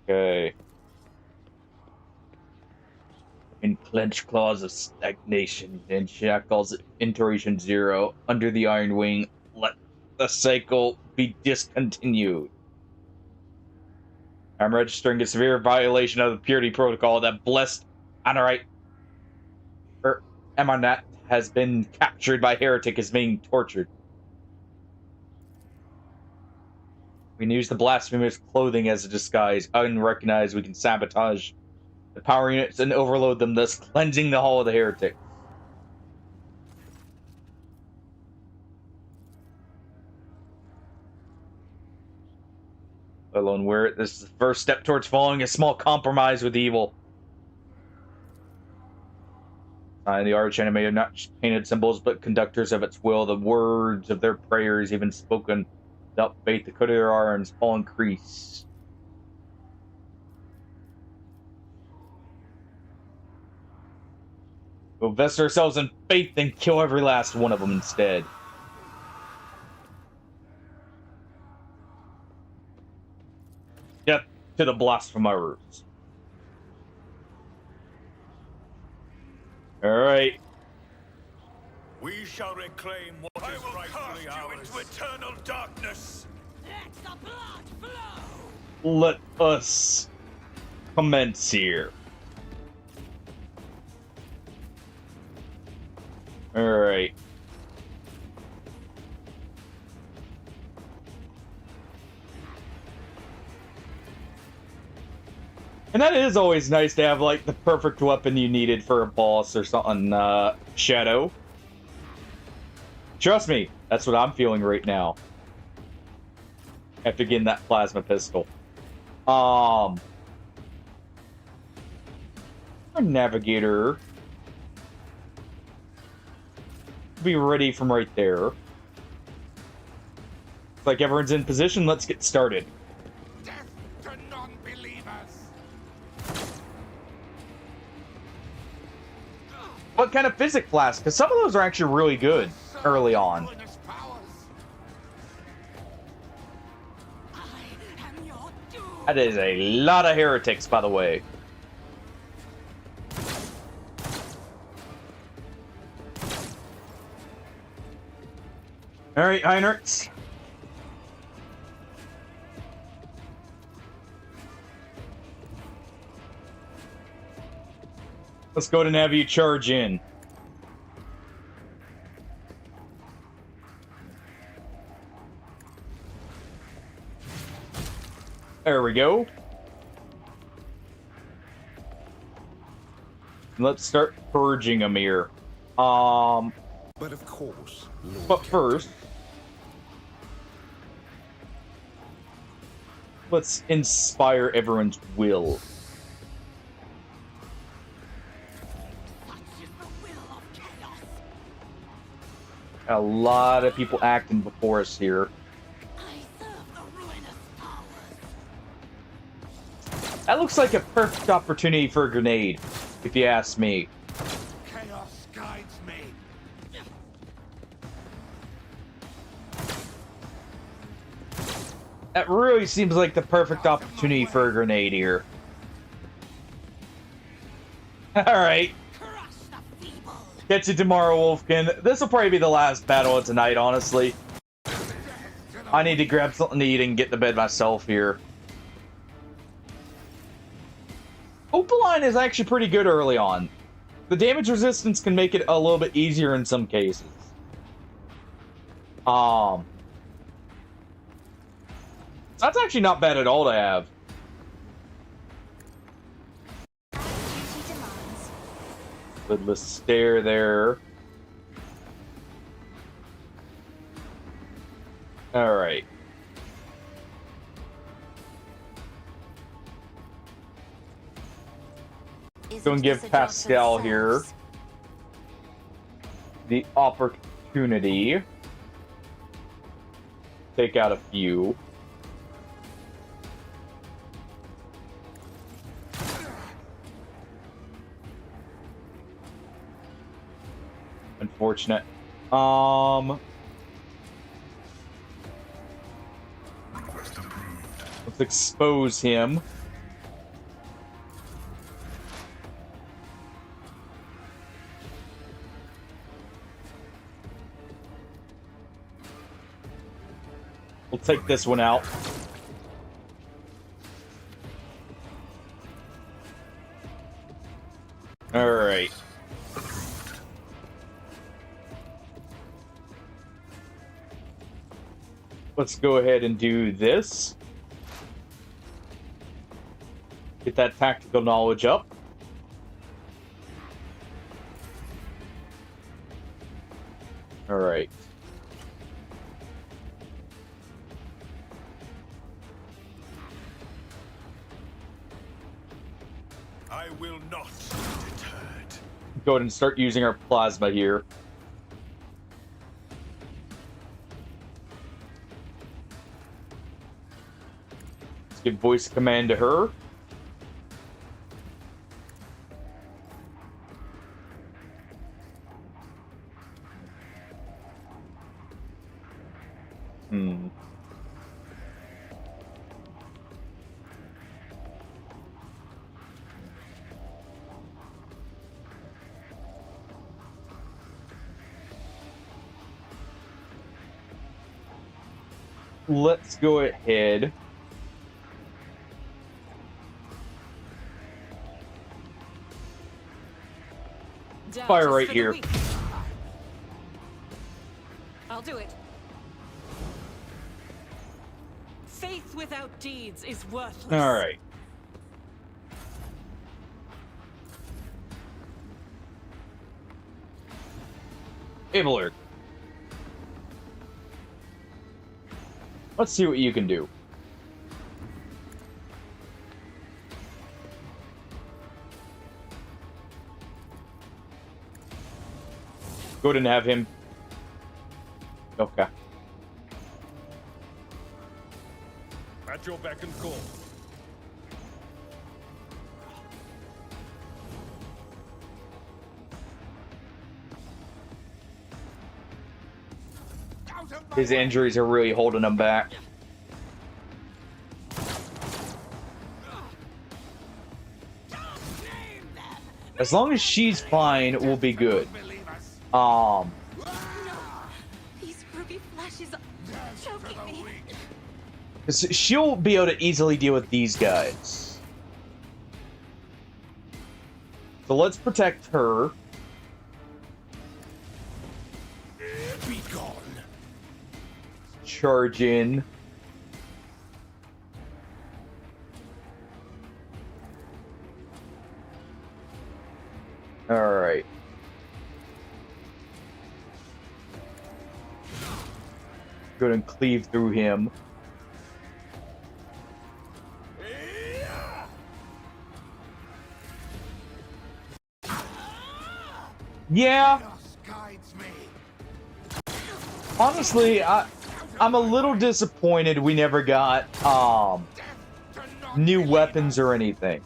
Okay. In clenched claws of stagnation and shackles iteration 0 under the iron wing, let the cycle be discontinued. I'm registering a severe violation of the purity protocol that blessed Anorite Emanat has been captured by Heretic as being tortured. We can use the blasphemous clothing as a disguise. Unrecognized, we can sabotage the power units and overload them, thus cleansing the Hall of the Heretic. Let alone where this is the first step towards following a small compromise with evil. The archenemy are not just painted symbols, but conductors of its will. The words of their prayers, even spoken without faith, the cut of their arms all increase. We'll vest ourselves in faith and kill every last one of them instead. Death to the blasphemers. Alright. We shall reclaim what is rightfully ours. Into eternal darkness. Let the blood flow. Let us commence here. Alright. And that is always nice to have, like, the perfect weapon you needed for a boss or something, Shadow. Trust me, that's what I'm feeling right now. After getting that plasma pistol. Our navigator. Be ready from right there. It's like everyone's in position, let's get started. Death to non-believers. What kind of physic flask? Because some of those are actually really good early on. That is a lot of heretics, by the way. All right, Heinrichs. Let's go to have you charge in. There we go. Let's start purging them here. But of course. But first, let's inspire everyone's will. A lot of people acting before us here. That looks like a perfect opportunity for a grenade, if you ask me. Chaos guides me. That really seems like the perfect opportunity for a grenade here. Alright. Catch you tomorrow, Wolfkin. This will probably be the last battle of tonight, honestly. I need to grab something to eat and get to bed myself here. Opaline is actually pretty good early on. The damage resistance can make it a little bit easier in some cases. That's actually not bad at all to have. Lidless stare there. Alright. Go and give Pascal here the opportunity. Take out a few. Unfortunate. Let's expose him. We'll take this one out. All right. Let's go ahead and do this. Get that tactical knowledge up. All right. I will not be deterred. Go ahead and start using our plasma here. Let's give voice command to her. let's go ahead. Fire right here. I'll do it. Faith without deeds is worthless. All right. Abelard. Let's see what you can do. Go ahead and have him. Okay. At your beck and call. His injuries are really holding him back. As long as she's fine, we'll be good. These ruby flashes are choking me. She'll be able to easily deal with these guys. So let's protect her. Be gone. Charge in. All right. Go ahead and cleave through him. Yeah. Honestly, I'm a little disappointed we never got new weapons or anything.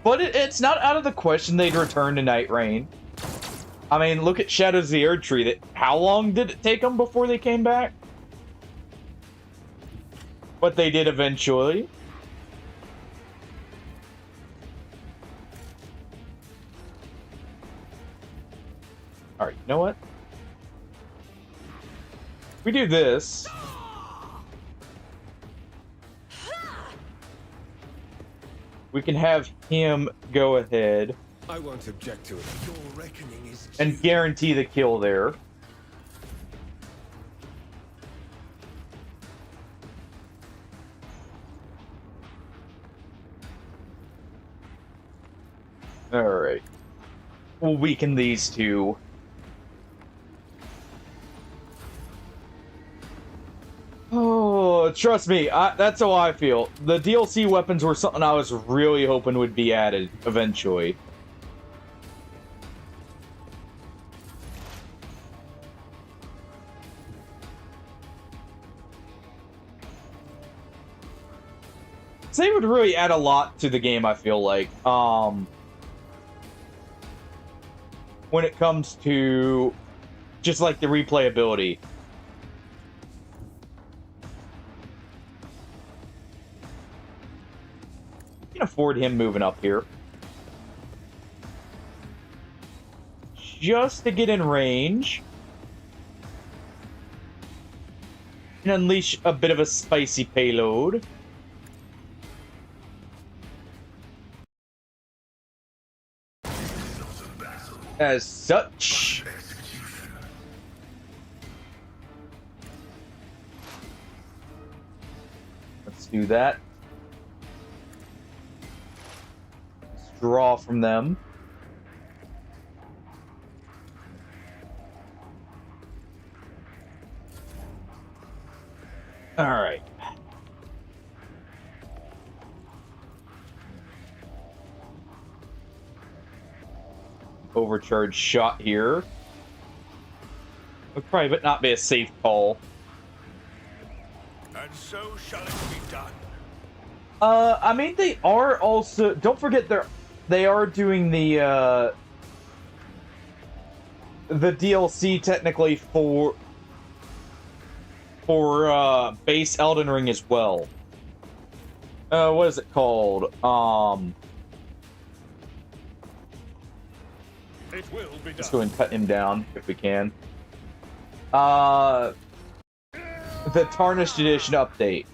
But it's not out of the question they'd return to Night Rain. I mean, look at Shadows of the Erd Tree. How long did it take them before they came back? But they did eventually. Alright, you know what? We do this. We can have him go ahead. I won't object to it. Your reckoning is and guarantee the kill there. Alright. We'll weaken these two. Oh, trust me, that's how I feel. The DLC weapons were something I was really hoping would be added eventually. They would really add a lot to the game, I feel like. When it comes to just like the replayability. You can afford him moving up here. Just to get in range. And unleash a bit of a spicy payload. As such, let's do that. Let's draw from them. All right. Overcharged shot here. Would probably but not be a safe call. And so shall it be done. I mean they are also, don't forget they are doing the DLC technically for base Elden Ring as well. What is it called? It will be done. Let's go and cut him down if we can. The Tarnished Edition update,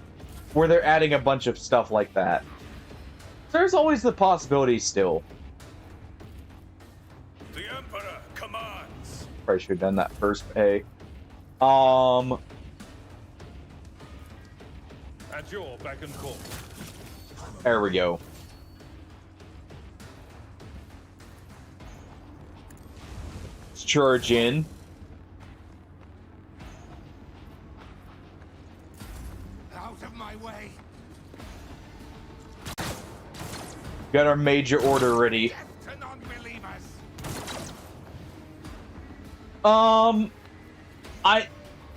where they're adding a bunch of stuff like that. There's always the possibility still. The Emperor commands. Probably should have done that first. Hey. At your beck and call. There we go. Let's charge in. Out of my way. Got our major order ready. To non-believers.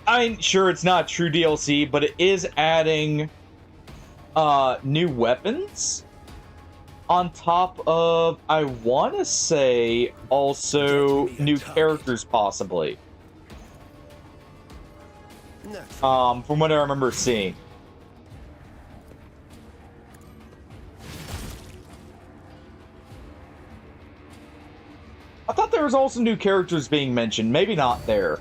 I'm sure it's not true DLC, but it is adding new weapons on top of, I want to say, also new characters possibly. From what I remember seeing. I thought there was also new characters being mentioned. Maybe not there.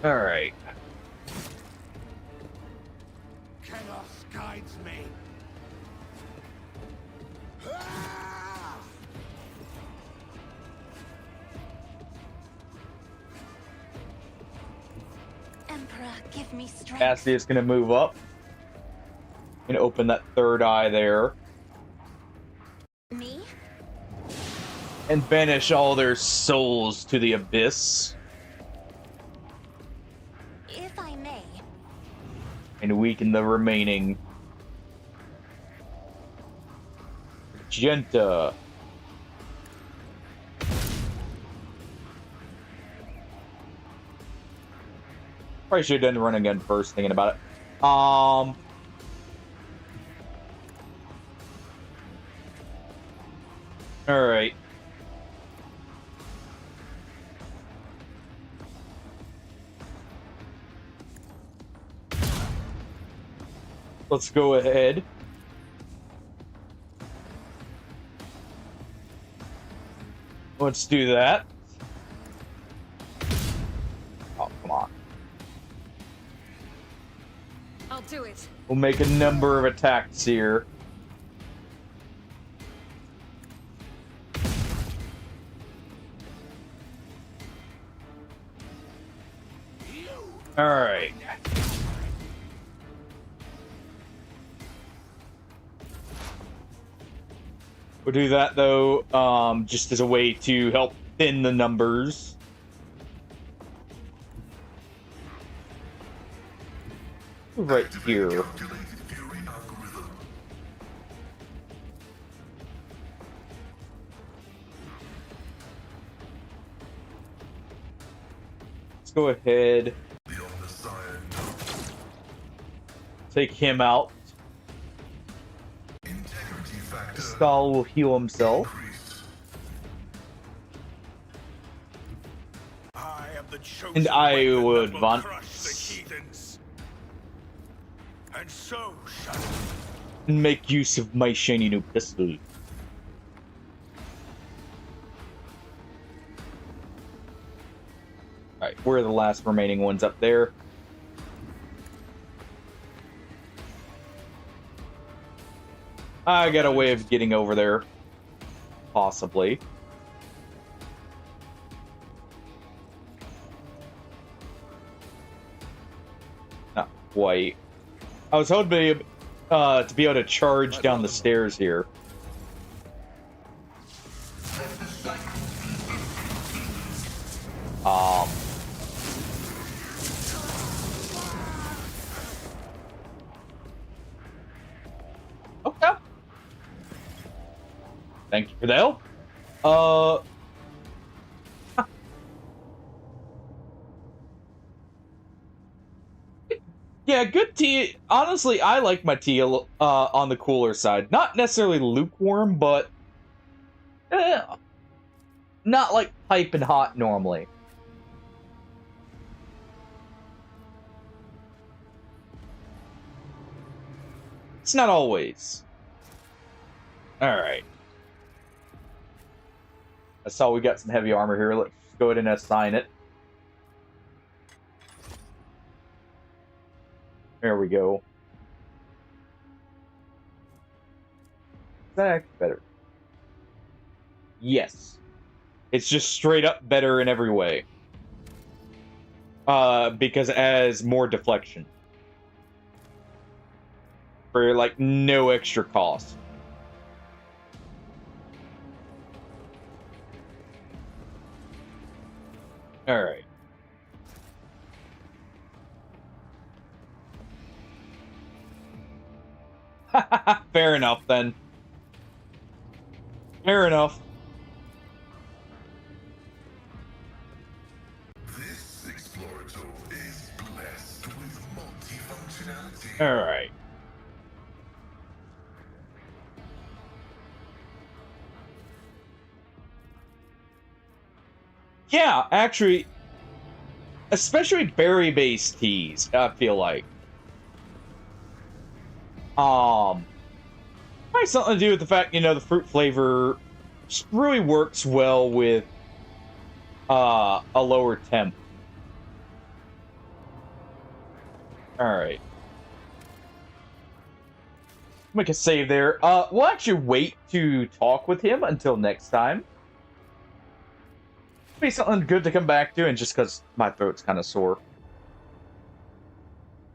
Alright. Chaos guides me. Emperor, give me strength. Cassidy is going to move up and open that third eye there. Me? And banish all their souls to the abyss. If I may. And weaken the remaining. Magenta. Probably should have done the run again first, thinking about it. Alright. Let's go ahead. Let's do that. Oh, come on. I'll do it. We'll make a number of attacks here. Alright. We'll do that, though, just as a way to help thin the numbers. Right here. Let's go ahead. Take him out. Stahl will heal himself. And I will advance. And so shall And make use of my shiny new pistol. Alright, where are the last remaining ones up there? I got a way of getting over there. Possibly. Not quite. I was hoping to be able to charge down the stairs here. Okay. Thank you for the help. Yeah, good tea. Honestly, I like my tea on the cooler side. Not necessarily lukewarm, but not like piping hot normally. It's not always. Alright. I saw we got some heavy armor here. Let's go ahead and assign it. There we go. Is that actually better? Yes. It's just straight up better in every way. Because it has more deflection. For, like, no extra cost. Alright. Fair enough, then. Fair enough. This explorator is blessed with multifunctionality. Alright. Yeah, actually, especially berry-based teas, I feel like. Might have something to do with the fact, the fruit flavor really works well with a lower temp. Alright. Make a save there. We'll actually wait to talk with him until next time. Be something good to come back to, and just because my throat's kind of sore.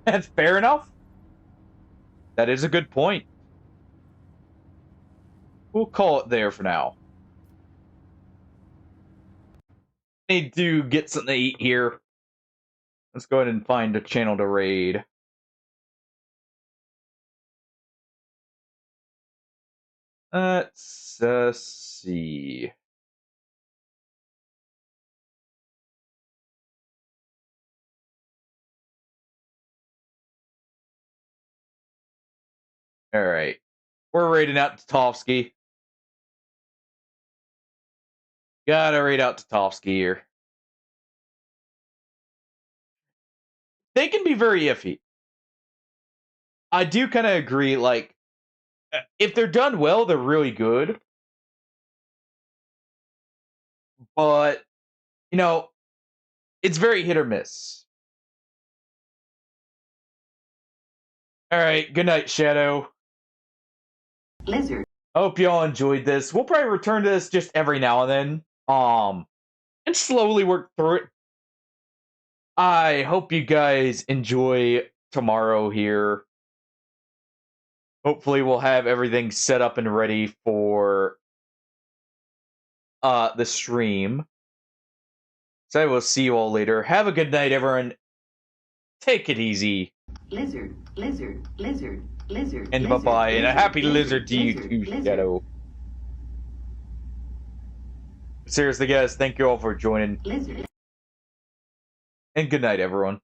That's fair enough. That is a good point. We'll call it there for now. Need to get something to eat here. Let's go ahead and find a channel to raid. Let's see. Alright. We're raiding out Tatovsky. Gotta raid out Tatovsky here. They can be very iffy. I do kind of agree, like, if they're done well, they're really good. But, it's very hit or miss. Alright, good night, Shadow. Lizard. I hope y'all enjoyed this. We'll probably return to this just every now and then. And slowly work through it. I hope you guys enjoy tomorrow here. Hopefully we'll have everything set up and ready for the stream. So I will see you all later. Have a good night, everyone. Take it easy. Lizard, lizard, lizard, lizard. And bye-bye. And a happy lizard to you too, Shadow. Seriously, guys, thank you all for joining. Lizard. And good night, everyone.